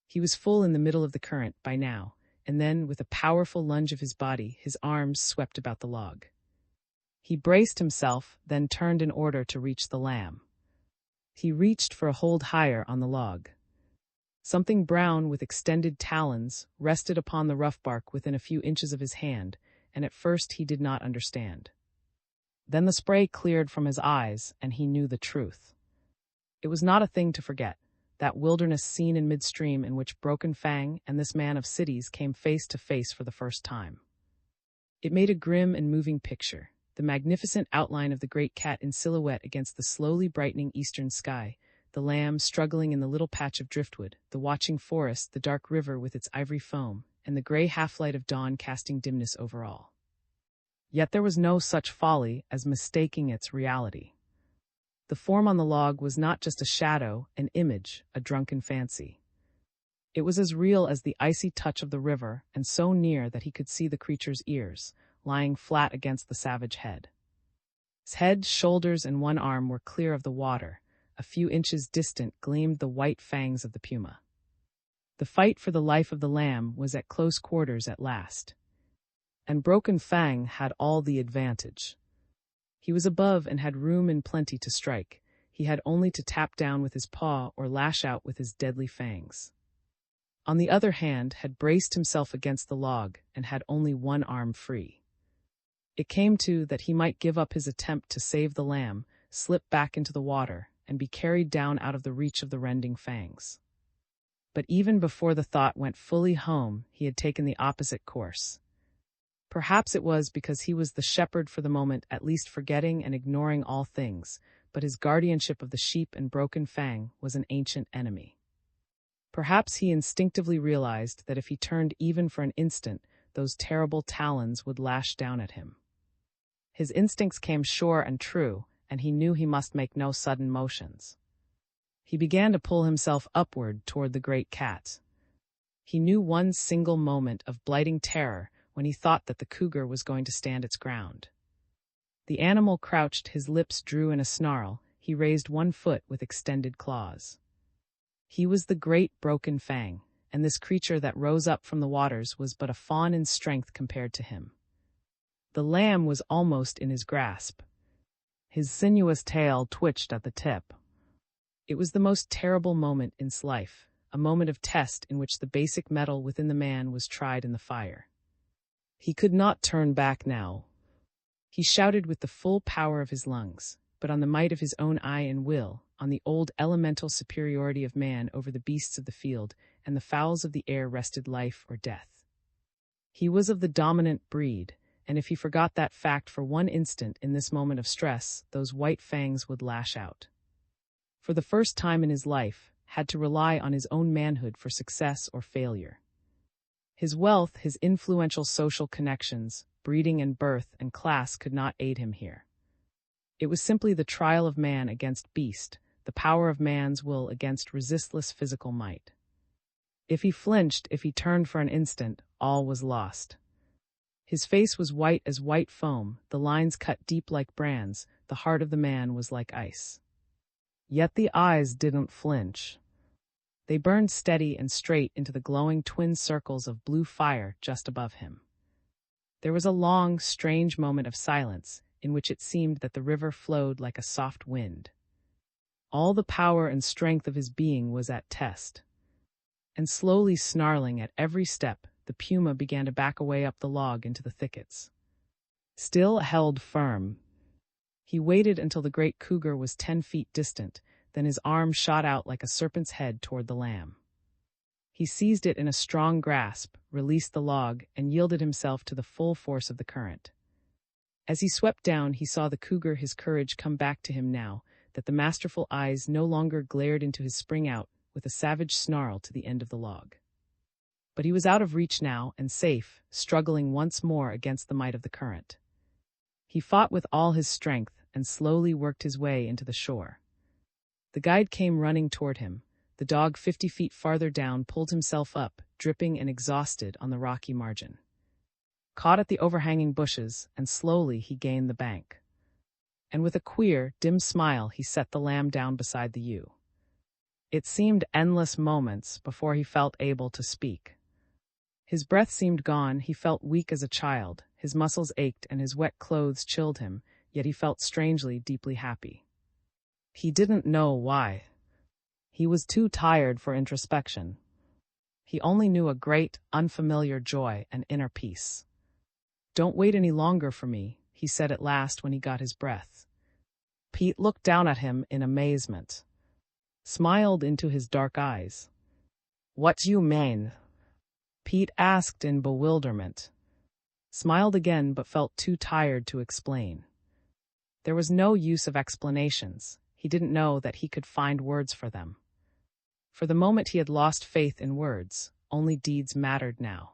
He was full in the middle of the current by now, and then, with a powerful lunge of his body, his arms swept about the log. He braced himself, then turned in order to reach the lamb. He reached for a hold higher on the log. Something brown with extended talons rested upon the rough bark within a few inches of his hand, and at first he did not understand. Then the spray cleared from his eyes, and he knew the truth. It was not a thing to forget, that wilderness scene in midstream in which Broken Fang and this man of cities came face to face for the first time. It made a grim and moving picture, the magnificent outline of the great cat in silhouette against the slowly brightening eastern sky, the lamb struggling in the little patch of driftwood, the watching forest, the dark river with its ivory foam, and the gray half-light of dawn casting dimness over all. Yet there was no such folly as mistaking its reality. The form on the log was not just a shadow, an image, a drunken fancy. It was as real as the icy touch of the river, and so near that he could see the creature's ears, lying flat against the savage head. His head, shoulders, and one arm were clear of the water. A few inches distant gleamed the white fangs of the puma. The fight for the life of the lamb was at close quarters at last. And Broken Fang had all the advantage. He was above and had room in plenty to strike. He had only to tap down with his paw or lash out with his deadly fangs. On the other hand, had braced himself against the log and had only one arm free. It came to that he might give up his attempt to save the lamb, slip back into the water, and be carried down out of the reach of the rending fangs. But even before the thought went fully home, he had taken the opposite course. Perhaps it was because he was the shepherd for the moment, at least forgetting and ignoring all things, but his guardianship of the sheep and Broken Fang was an ancient enemy. Perhaps he instinctively realized that if he turned even for an instant, those terrible talons would lash down at him. His instincts came sure and true, and he knew he must make no sudden motions. He began to pull himself upward toward the great cat. He knew one single moment of blighting terror when he thought that the cougar was going to stand its ground. The animal crouched, his lips drew in a snarl. He raised one foot with extended claws. He was the great Broken Fang, and this creature that rose up from the waters was but a fawn in strength compared to him. The lamb was almost in his grasp. His sinuous tail twitched at the tip. It was the most terrible moment in his life, a moment of test in which the basic metal within the man was tried in the fire. He could not turn back now. He shouted with the full power of his lungs, but on the might of his own eye and will, on the old elemental superiority of man over the beasts of the field, and the fowls of the air rested life or death. He was of the dominant breed, and if he forgot that fact for one instant in this moment of stress, those white fangs would lash out. For the first time in his life, had to rely on his own manhood for success or failure. His wealth, his influential social connections, breeding and birth and class could not aid him here. It was simply the trial of man against beast, the power of man's will against resistless physical might. If he flinched, if he turned for an instant, all was lost. His face was white as white foam, the lines cut deep like brands, the heart of the man was like ice. Yet the eyes didn't flinch. They burned steady and straight into the glowing twin circles of blue fire just above him. There was a long, strange moment of silence, in which it seemed that the river flowed like a soft wind. All the power and strength of his being was at test. And slowly snarling at every step, the puma began to back away up the log into the thickets. Still held firm. He waited until the great cougar was 10 feet distant, then his arm shot out like a serpent's head toward the lamb. He seized it in a strong grasp, released the log, and yielded himself to the full force of the current. As he swept down, he saw the cougar, his courage come back to him now, that the masterful eyes no longer glared into his spring out with a savage snarl to the end of the log. But he was out of reach now and safe, struggling once more against the might of the current. He fought with all his strength and slowly worked his way into the shore. The guide came running toward him. The dog 50 feet farther down pulled himself up, dripping and exhausted on the rocky margin. Caught at the overhanging bushes, and slowly he gained the bank. And with a queer, dim smile he set the lamb down beside the ewe. It seemed endless moments before he felt able to speak. His breath seemed gone, he felt weak as a child, his muscles ached and his wet clothes chilled him, yet he felt strangely, deeply happy. He didn't know why. He was too tired for introspection. He only knew a great, unfamiliar joy and inner peace. "Don't wait any longer for me," he said at last when he got his breath. Pete looked down at him in amazement. Smiled into his dark eyes. "What do you mean?" Pete asked in bewilderment. Smiled again but felt too tired to explain. There was no use of explanations. He didn't know that he could find words for them. For the moment he had lost faith in words, only deeds mattered now.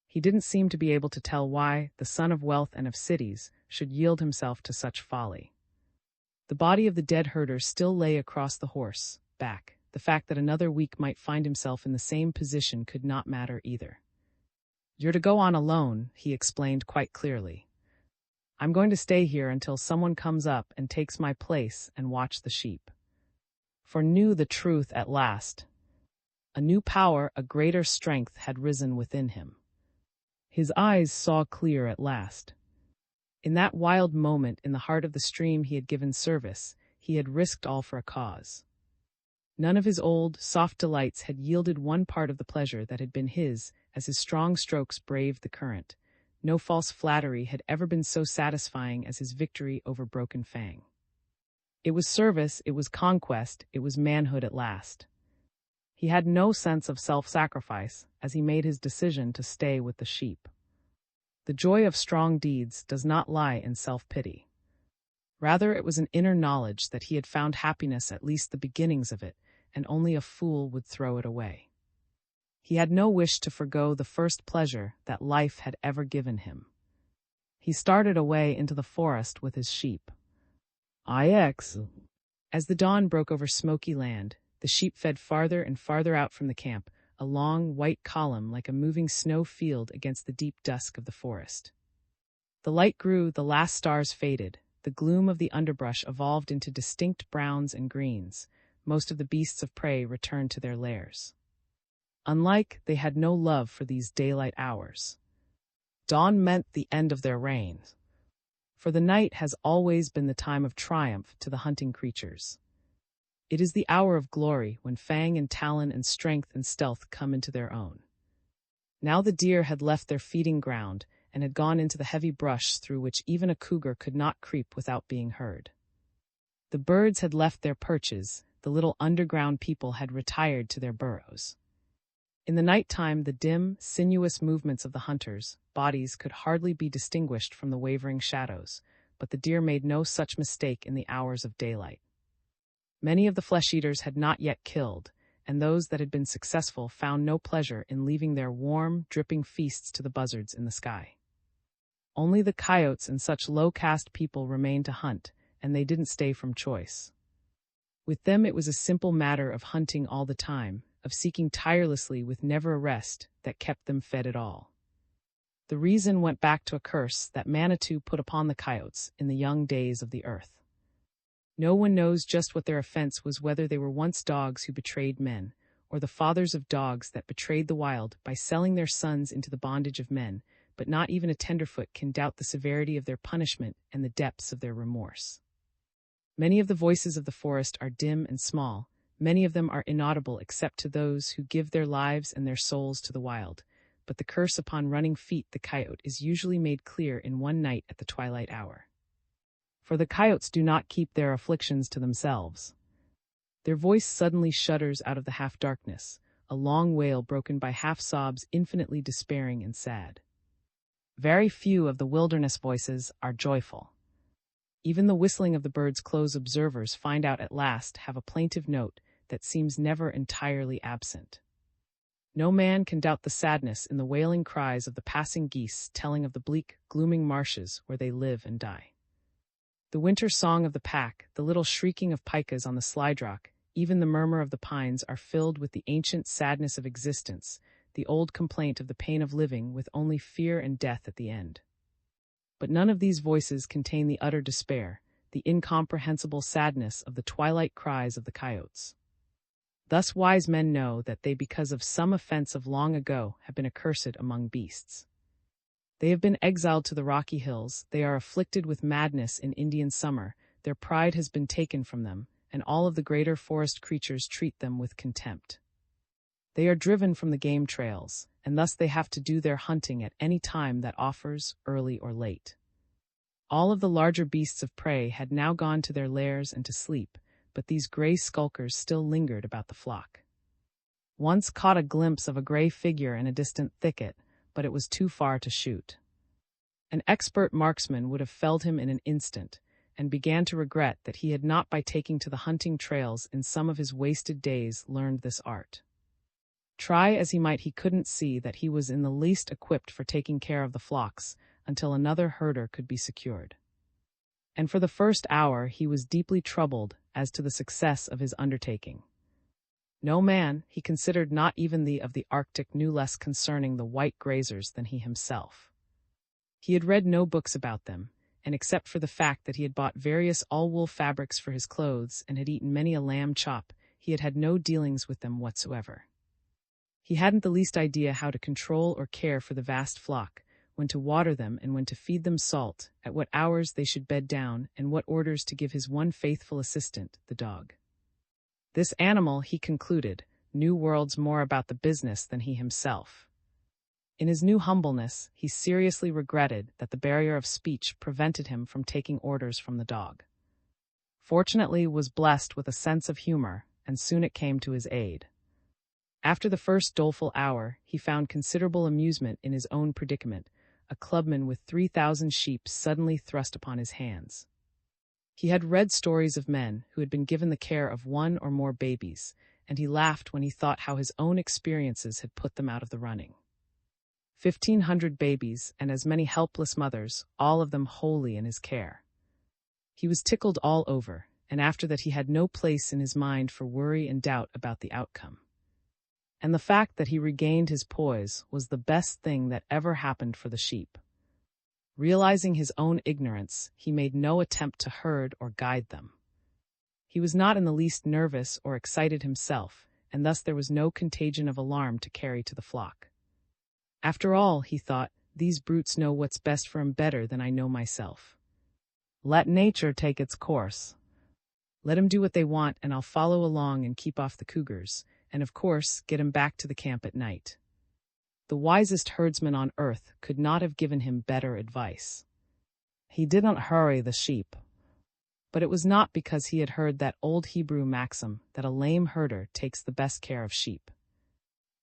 He didn't seem to be able to tell why the son of wealth and of cities should yield himself to such folly. The body of the dead herder still lay across the horse, back. the fact that another week might find himself in the same position could not matter either. "You're to go on alone," he explained quite clearly. "I'm going to stay here until someone comes up and takes my place and watch the sheep." For knew the truth at last. A new power, a greater strength had risen within him. His eyes saw clear at last. In that wild moment in the heart of the stream he had given service, he had risked all for a cause. None of his old, soft delights had yielded one part of the pleasure that had been his as his strong strokes braved the current. No false flattery had ever been so satisfying as his victory over Broken Fang. It was service, it was conquest, it was manhood at last. He had no sense of self-sacrifice as he made his decision to stay with the sheep. The joy of strong deeds does not lie in self-pity. Rather, it was an inner knowledge that he had found happiness, at least the beginnings of it, and only a fool would throw it away. He had no wish to forgo the first pleasure that life had ever given him. He started away into the forest with his sheep. IX. As the dawn broke over smoky land, the sheep fed farther and farther out from the camp, a long, white column like a moving snow field against the deep dusk of the forest. The light grew, the last stars faded, the gloom of the underbrush evolved into distinct browns and greens. Most of the beasts of prey returned to their lairs. Unlike, they had no love for these daylight hours. Dawn meant the end of their reign. For the night has always been the time of triumph to the hunting creatures. It is the hour of glory when fang and talon and strength and stealth come into their own. Now the deer had left their feeding ground and had gone into the heavy brush through which even a cougar could not creep without being heard. The birds had left their perches, the little underground people had retired to their burrows. In the night-time, the dim, sinuous movements of the hunters' bodies could hardly be distinguished from the wavering shadows, but the deer made no such mistake in the hours of daylight. Many of the flesh-eaters had not yet killed, and those that had been successful found no pleasure in leaving their warm, dripping feasts to the buzzards in the sky. Only the coyotes and such low-caste people remained to hunt, and they didn't stay from choice. With them it was a simple matter of hunting all the time, of seeking tirelessly with never a rest, that kept them fed at all. The reason went back to a curse that Manitou put upon the coyotes in the young days of the earth. No one knows just what their offense was, whether they were once dogs who betrayed men, or the fathers of dogs that betrayed the wild by selling their sons into the bondage of men, but not even a tenderfoot can doubt the severity of their punishment and the depths of their remorse. Many of the voices of the forest are dim and small, many of them are inaudible except to those who give their lives and their souls to the wild, but the curse upon running feet the coyote is usually made clear in one night at the twilight hour. For the coyotes do not keep their afflictions to themselves. Their voice suddenly shudders out of the half-darkness, a long wail broken by half-sobs infinitely despairing and sad. Very few of the wilderness voices are joyful. Even the whistling of the birds close observers find out at last have a plaintive note that seems never entirely absent. No man can doubt the sadness in the wailing cries of the passing geese telling of the bleak, glooming marshes where they live and die. The winter song of the pack, the little shrieking of pikas on the slide rock, even the murmur of the pines are filled with the ancient sadness of existence, the old complaint of the pain of living with only fear and death at the end. But none of these voices contain the utter despair, the incomprehensible sadness of the twilight cries of the coyotes. Thus wise men know that they, because of some offense of long ago, have been accursed among beasts. They have been exiled to the rocky hills, they are afflicted with madness in Indian summer, their pride has been taken from them, and all of the greater forest creatures treat them with contempt. They are driven from the game trails, and thus they have to do their hunting at any time that offers, early or late. All of the larger beasts of prey had now gone to their lairs and to sleep, but these gray skulkers still lingered about the flock. Once caught a glimpse of a gray figure in a distant thicket, but it was too far to shoot. An expert marksman would have felled him in an instant, and began to regret that he had not, by taking to the hunting trails in some of his wasted days, learned this art. Try as he might, he couldn't see that he was in the least equipped for taking care of the flocks until another herder could be secured. And for the first hour he was deeply troubled as to the success of his undertaking. No man, he considered, not even the of the Arctic, knew less concerning the white grazers than he himself. He had read no books about them, and except for the fact that he had bought various all-wool fabrics for his clothes and had eaten many a lamb chop, he had had no dealings with them whatsoever. He hadn't the least idea how to control or care for the vast flock, when to water them and when to feed them salt, at what hours they should bed down, and what orders to give his one faithful assistant, the dog. This animal, he concluded, knew worlds more about the business than he himself. In his new humbleness, he seriously regretted that the barrier of speech prevented him from taking orders from the dog. Fortunately, was blessed with a sense of humor, and soon it came to his aid. After the first doleful hour, he found considerable amusement in his own predicament, a clubman with 3,000 sheep suddenly thrust upon his hands. He had read stories of men who had been given the care of one or more babies, and he laughed when he thought how his own experiences had put them out of the running. 1,500 babies and as many helpless mothers, all of them wholly in his care. He was tickled all over, and after that he had no place in his mind for worry and doubt about the outcome. And the fact that he regained his poise was the best thing that ever happened for the sheep. Realizing his own ignorance, he made no attempt to herd or guide them. He was not in the least nervous or excited himself, and thus there was no contagion of alarm to carry to the flock. After all, he thought, these brutes know what's best for 'em better than I know myself. Let nature take its course. Let 'em do what they want, and I'll follow along and keep off the cougars, and of course get him back to the camp at night. The wisest herdsman on earth could not have given him better advice. He didn't hurry the sheep. But it was not because he had heard that old Hebrew maxim that a lame herder takes the best care of sheep.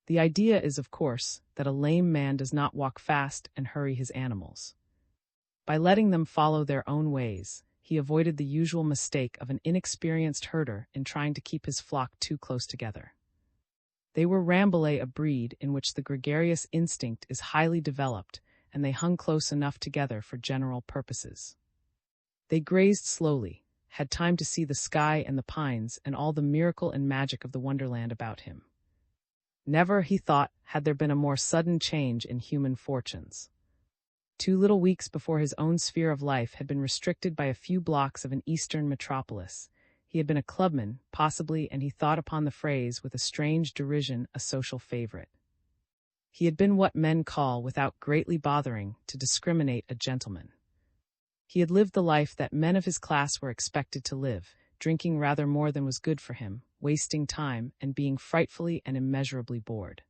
The idea is, of course, that a lame man does not walk fast and hurry his animals. By letting them follow their own ways, he avoided the usual mistake of an inexperienced herder in trying to keep his flock too close together. They were Rambouillet, a breed in which the gregarious instinct is highly developed, and they hung close enough together for general purposes. They grazed slowly, had time to see the sky and the pines and all the miracle and magic of the wonderland about him. Never, he thought, had there been a more sudden change in human fortunes. 2 little weeks before his own sphere of life had been restricted by a few blocks of an eastern metropolis. He had been a clubman, possibly, and he thought upon the phrase with a strange derision, a social favorite. He had been what men call, without greatly bothering to discriminate, a gentleman. He had lived the life that men of his class were expected to live, drinking rather more than was good for him, wasting time, and being frightfully and immeasurably bored.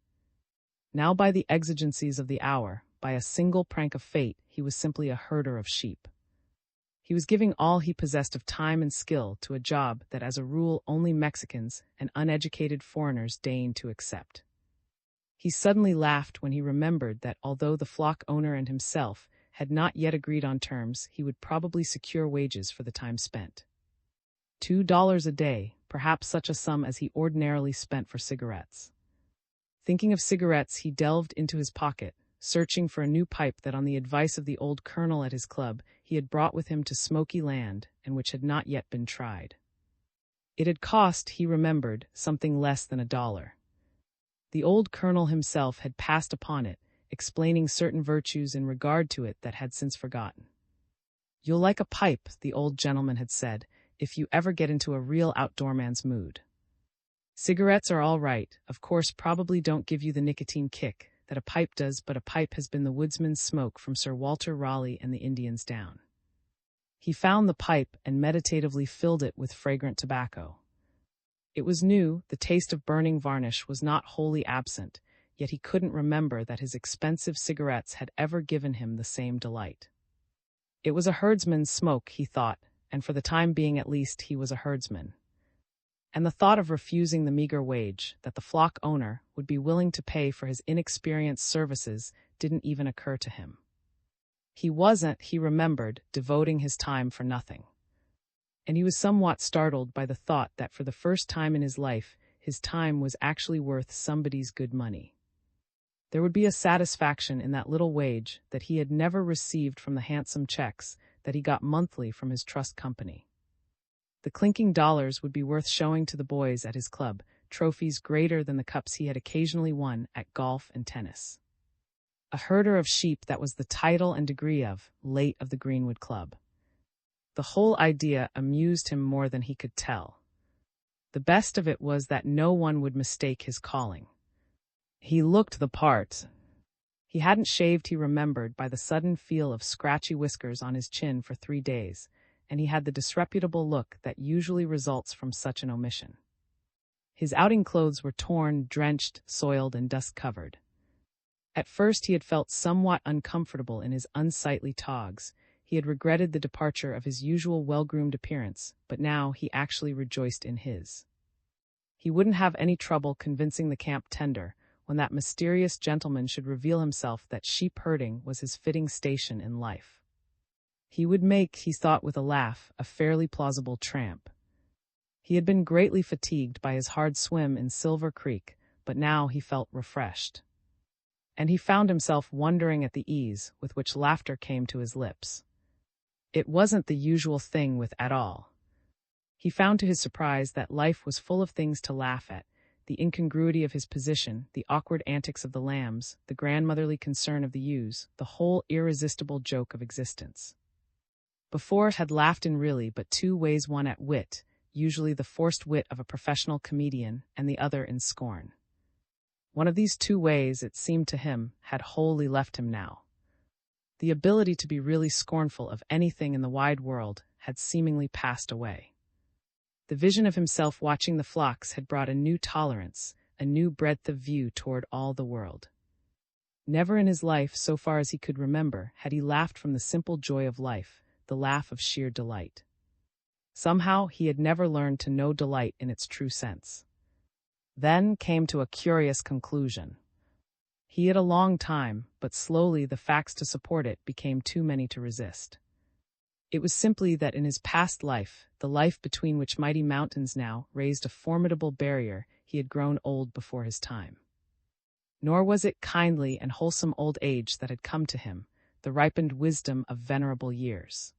Now, by the exigencies of the hour, by a single prank of fate, he was simply a herder of sheep. He was giving all he possessed of time and skill to a job that, as a rule, only Mexicans and uneducated foreigners deigned to accept. He suddenly laughed when he remembered that, although the flock owner and himself had not yet agreed on terms, he would probably secure wages for the time spent. $2 a day, perhaps such a sum as he ordinarily spent for cigarettes. Thinking of cigarettes, he delved into his pocket, searching for a new pipe that, on the advice of the old colonel at his club, he had brought with him to Smoky Land, and which had not yet been tried. It had cost, he remembered, something less than $1. The old colonel himself had passed upon it, explaining certain virtues in regard to it that had since forgotten. "You'll like a pipe," the old gentleman had said, "if you ever get into a real outdoor man's mood. Cigarettes are all right, of course, probably don't give you the nicotine kick that a pipe does, but a pipe has been the woodsman's smoke from Sir Walter Raleigh and the Indians down." He found the pipe and meditatively filled it with fragrant tobacco. It was new, the taste of burning varnish was not wholly absent, yet he couldn't remember that his expensive cigarettes had ever given him the same delight. It was a herdsman's smoke, he thought, and for the time being at least he was a herdsman. And the thought of refusing the meager wage that the flock owner would be willing to pay for his inexperienced services didn't even occur to him. He wasn't, he remembered, devoting his time for nothing. And he was somewhat startled by the thought that for the first time in his life, his time was actually worth somebody's good money. There would be a satisfaction in that little wage that he had never received from the handsome checks that he got monthly from his trust company. The clinking dollars would be worth showing to the boys at his club, trophies greater than the cups he had occasionally won at golf and tennis. A herder of sheep, that was the title and degree of late of the Greenwood Club. The whole idea amused him more than he could tell. The best of it was that no one would mistake his calling. He looked the part. He hadn't shaved, he remembered, by the sudden feel of scratchy whiskers on his chin for 3 days, and he had the disreputable look that usually results from such an omission. His outing clothes were torn, drenched, soiled, and dust-covered. At first he had felt somewhat uncomfortable in his unsightly togs. He had regretted the departure of his usual well-groomed appearance, but now he actually rejoiced in his. He wouldn't have any trouble convincing the camp tender, when that mysterious gentleman should reveal himself, that sheep herding was his fitting station in life. He would make, he thought with a laugh, a fairly plausible tramp. He had been greatly fatigued by his hard swim in Silver Creek, but now he felt refreshed. And he found himself wondering at the ease with which laughter came to his lips. It wasn't the usual thing with at all. He found to his surprise that life was full of things to laugh at: the incongruity of his position, the awkward antics of the lambs, the grandmotherly concern of the ewes, the whole irresistible joke of existence. Before it had laughed in really but 2 ways, one at wit, usually the forced wit of a professional comedian, and the other in scorn. One of these 2 ways, it seemed to him, had wholly left him now. The ability to be really scornful of anything in the wide world had seemingly passed away. The vision of himself watching the flocks had brought a new tolerance, a new breadth of view toward all the world. Never in his life, so far as he could remember, had he laughed from the simple joy of life, the laugh of sheer delight. Somehow he had never learned to know delight in its true sense. Then came to a curious conclusion. He had a long time, but slowly the facts to support it became too many to resist. It was simply that in his past life, the life between which mighty mountains now raised a formidable barrier, he had grown old before his time. Nor was it kindly and wholesome old age that had come to him, the ripened wisdom of venerable years.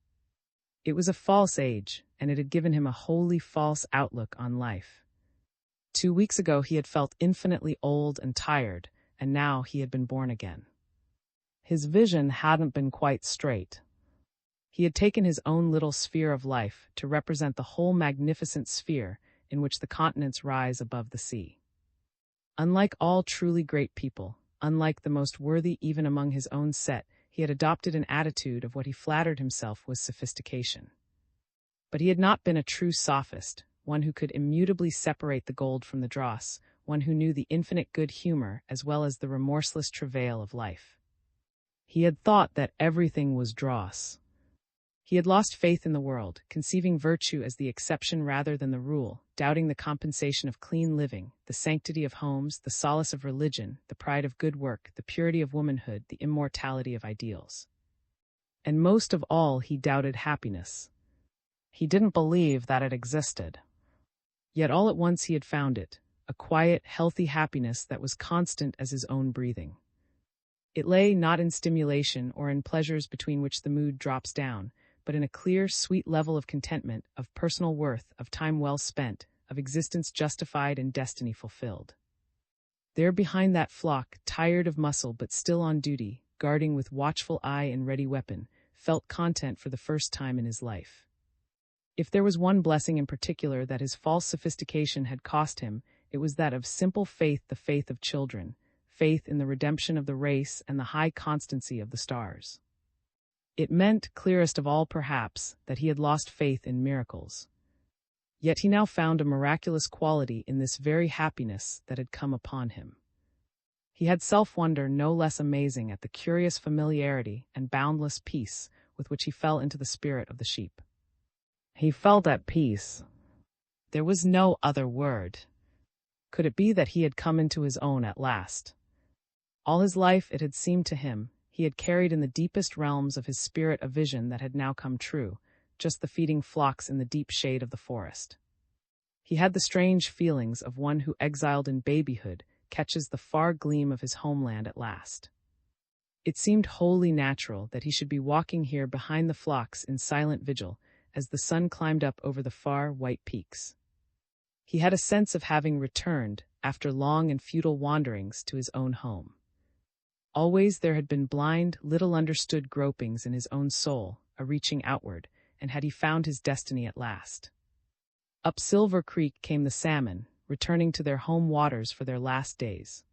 It was a false age, and it had given him a wholly false outlook on life. 2 weeks ago he had felt infinitely old and tired, and now he had been born again. His vision hadn't been quite straight. He had taken his own little sphere of life to represent the whole magnificent sphere in which the continents rise above the sea. Unlike all truly great people, unlike the most worthy even among his own set, he had adopted an attitude of what he flattered himself was sophistication. But he had not been a true sophist, one who could immutably separate the gold from the dross, one who knew the infinite good humor as well as the remorseless travail of life. He had thought that everything was dross. He had lost faith in the world, conceiving virtue as the exception rather than the rule, doubting the compensation of clean living, the sanctity of homes, the solace of religion, the pride of good work, the purity of womanhood, the immortality of ideals. And most of all, he doubted happiness. He didn't believe that it existed. Yet all at once he had found it, a quiet, healthy happiness that was constant as his own breathing. It lay not in stimulation or in pleasures between which the mood drops down, but in a clear, sweet level of contentment, of personal worth, of time well spent, of existence justified and destiny fulfilled. There behind that flock, tired of muscle but still on duty, guarding with watchful eye and ready weapon, felt content for the first time in his life. If there was one blessing in particular that his false sophistication had cost him, it was that of simple faith, the faith of children, faith in the redemption of the race and the high constancy of the stars. It meant, clearest of all perhaps, that he had lost faith in miracles. Yet he now found a miraculous quality in this very happiness that had come upon him. He had self-wonder no less amazing at the curious familiarity and boundless peace with which he fell into the spirit of the sheep. He felt at peace. There was no other word. Could it be that he had come into his own at last? All his life, it had seemed to him, he had carried in the deepest realms of his spirit a vision that had now come true, just the feeding flocks in the deep shade of the forest. He had the strange feelings of one who, exiled in babyhood, catches the far gleam of his homeland at last. It seemed wholly natural that he should be walking here behind the flocks in silent vigil, as the sun climbed up over the far, white peaks. He had a sense of having returned, after long and futile wanderings, to his own home. Always there had been blind, little understood gropings in his own soul, a reaching outward, and had he found his destiny at last. Up Silver Creek came the salmon, returning to their home waters for their last days.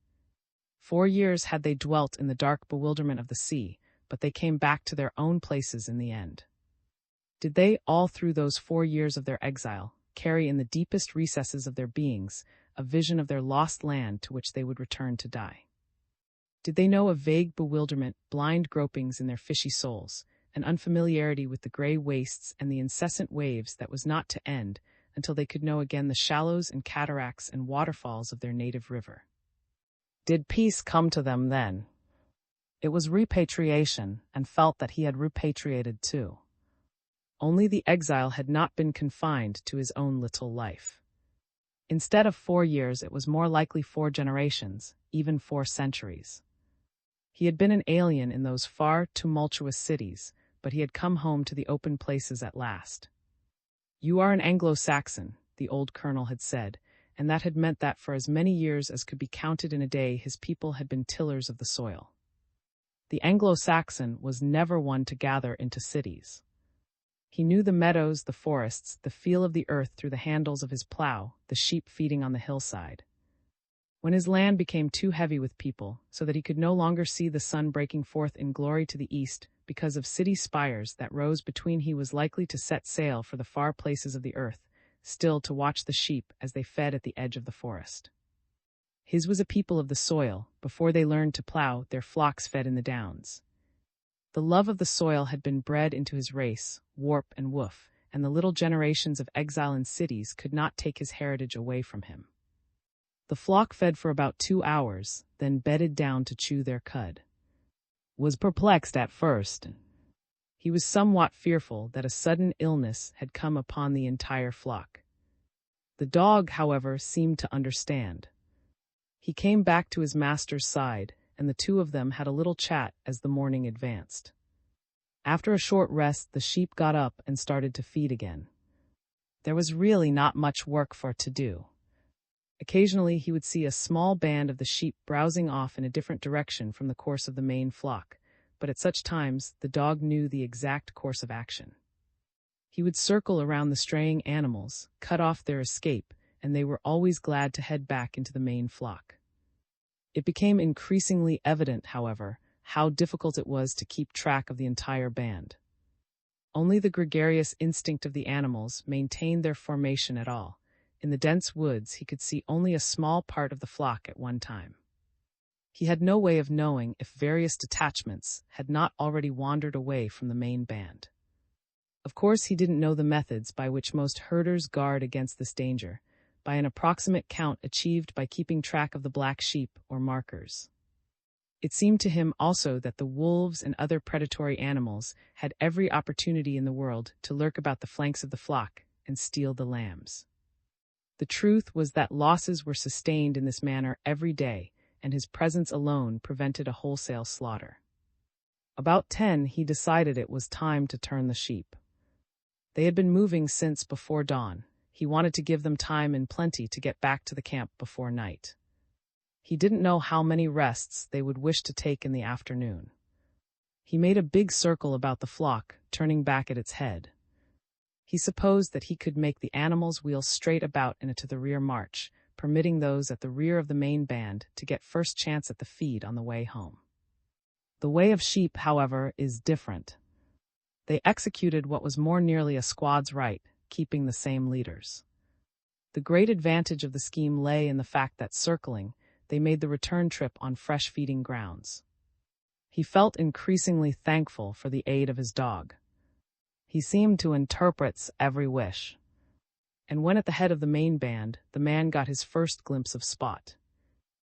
4 years had they dwelt in the dark bewilderment of the sea, but they came back to their own places in the end. Did they, all through those 4 years of their exile, carry in the deepest recesses of their beings a vision of their lost land to which they would return to die? Did they know a vague bewilderment, blind gropings in their fishy souls, an unfamiliarity with the gray wastes and the incessant waves that was not to end until they could know again the shallows and cataracts and waterfalls of their native river? Did peace come to them then? It was repatriation, and felt that he had repatriated too. Only the exile had not been confined to his own little life. Instead of 4 years, it was more likely 4 generations, even 4 centuries. He had been an alien in those far, tumultuous cities, but he had come home to the open places at last. "You are an Anglo-Saxon," the old colonel had said, and that had meant that for as many years as could be counted in a day his people had been tillers of the soil. The Anglo-Saxon was never one to gather into cities. He knew the meadows, the forests, the feel of the earth through the handles of his plow, the sheep feeding on the hillside. When his land became too heavy with people, so that he could no longer see the sun breaking forth in glory to the east because of city spires that rose between, he was likely to set sail for the far places of the earth, still to watch the sheep as they fed at the edge of the forest. His was a people of the soil. Before they learned to plow, their flocks fed in the downs. The love of the soil had been bred into his race, warp and woof, and the little generations of exile in cities could not take his heritage away from him. The flock fed for about 2 hours, then bedded down to chew their cud. Was perplexed at first. He was somewhat fearful that a sudden illness had come upon the entire flock. The dog, however, seemed to understand. He came back to his master's side, and the two of them had a little chat as the morning advanced. After a short rest, the sheep got up and started to feed again. There was really not much work for it to do. Occasionally he would see a small band of the sheep browsing off in a different direction from the course of the main flock, but at such times the dog knew the exact course of action. He would circle around the straying animals, cut off their escape, and they were always glad to head back into the main flock. It became increasingly evident, however, how difficult it was to keep track of the entire band. Only the gregarious instinct of the animals maintained their formation at all. In the dense woods, he could see only a small part of the flock at one time. He had no way of knowing if various detachments had not already wandered away from the main band. Of course, he didn't know the methods by which most herders guard against this danger, by an approximate count achieved by keeping track of the black sheep or markers. It seemed to him also that the wolves and other predatory animals had every opportunity in the world to lurk about the flanks of the flock and steal the lambs. The truth was that losses were sustained in this manner every day, and his presence alone prevented a wholesale slaughter. About 10, he decided it was time to turn the sheep. They had been moving since before dawn. He wanted to give them time and plenty to get back to the camp before night. He didn't know how many rests they would wish to take in the afternoon. He made a big circle about the flock, turning back at its head. He supposed that he could make the animals wheel straight about into the rear march, permitting those at the rear of the main band to get first chance at the feed on the way home. The way of sheep, however, is different. They executed what was more nearly a squad's right, keeping the same leaders. The great advantage of the scheme lay in the fact that, circling, they made the return trip on fresh feeding grounds. He felt increasingly thankful for the aid of his dog. He seemed to interpret every wish. And when at the head of the main band, the man got his first glimpse of Spot.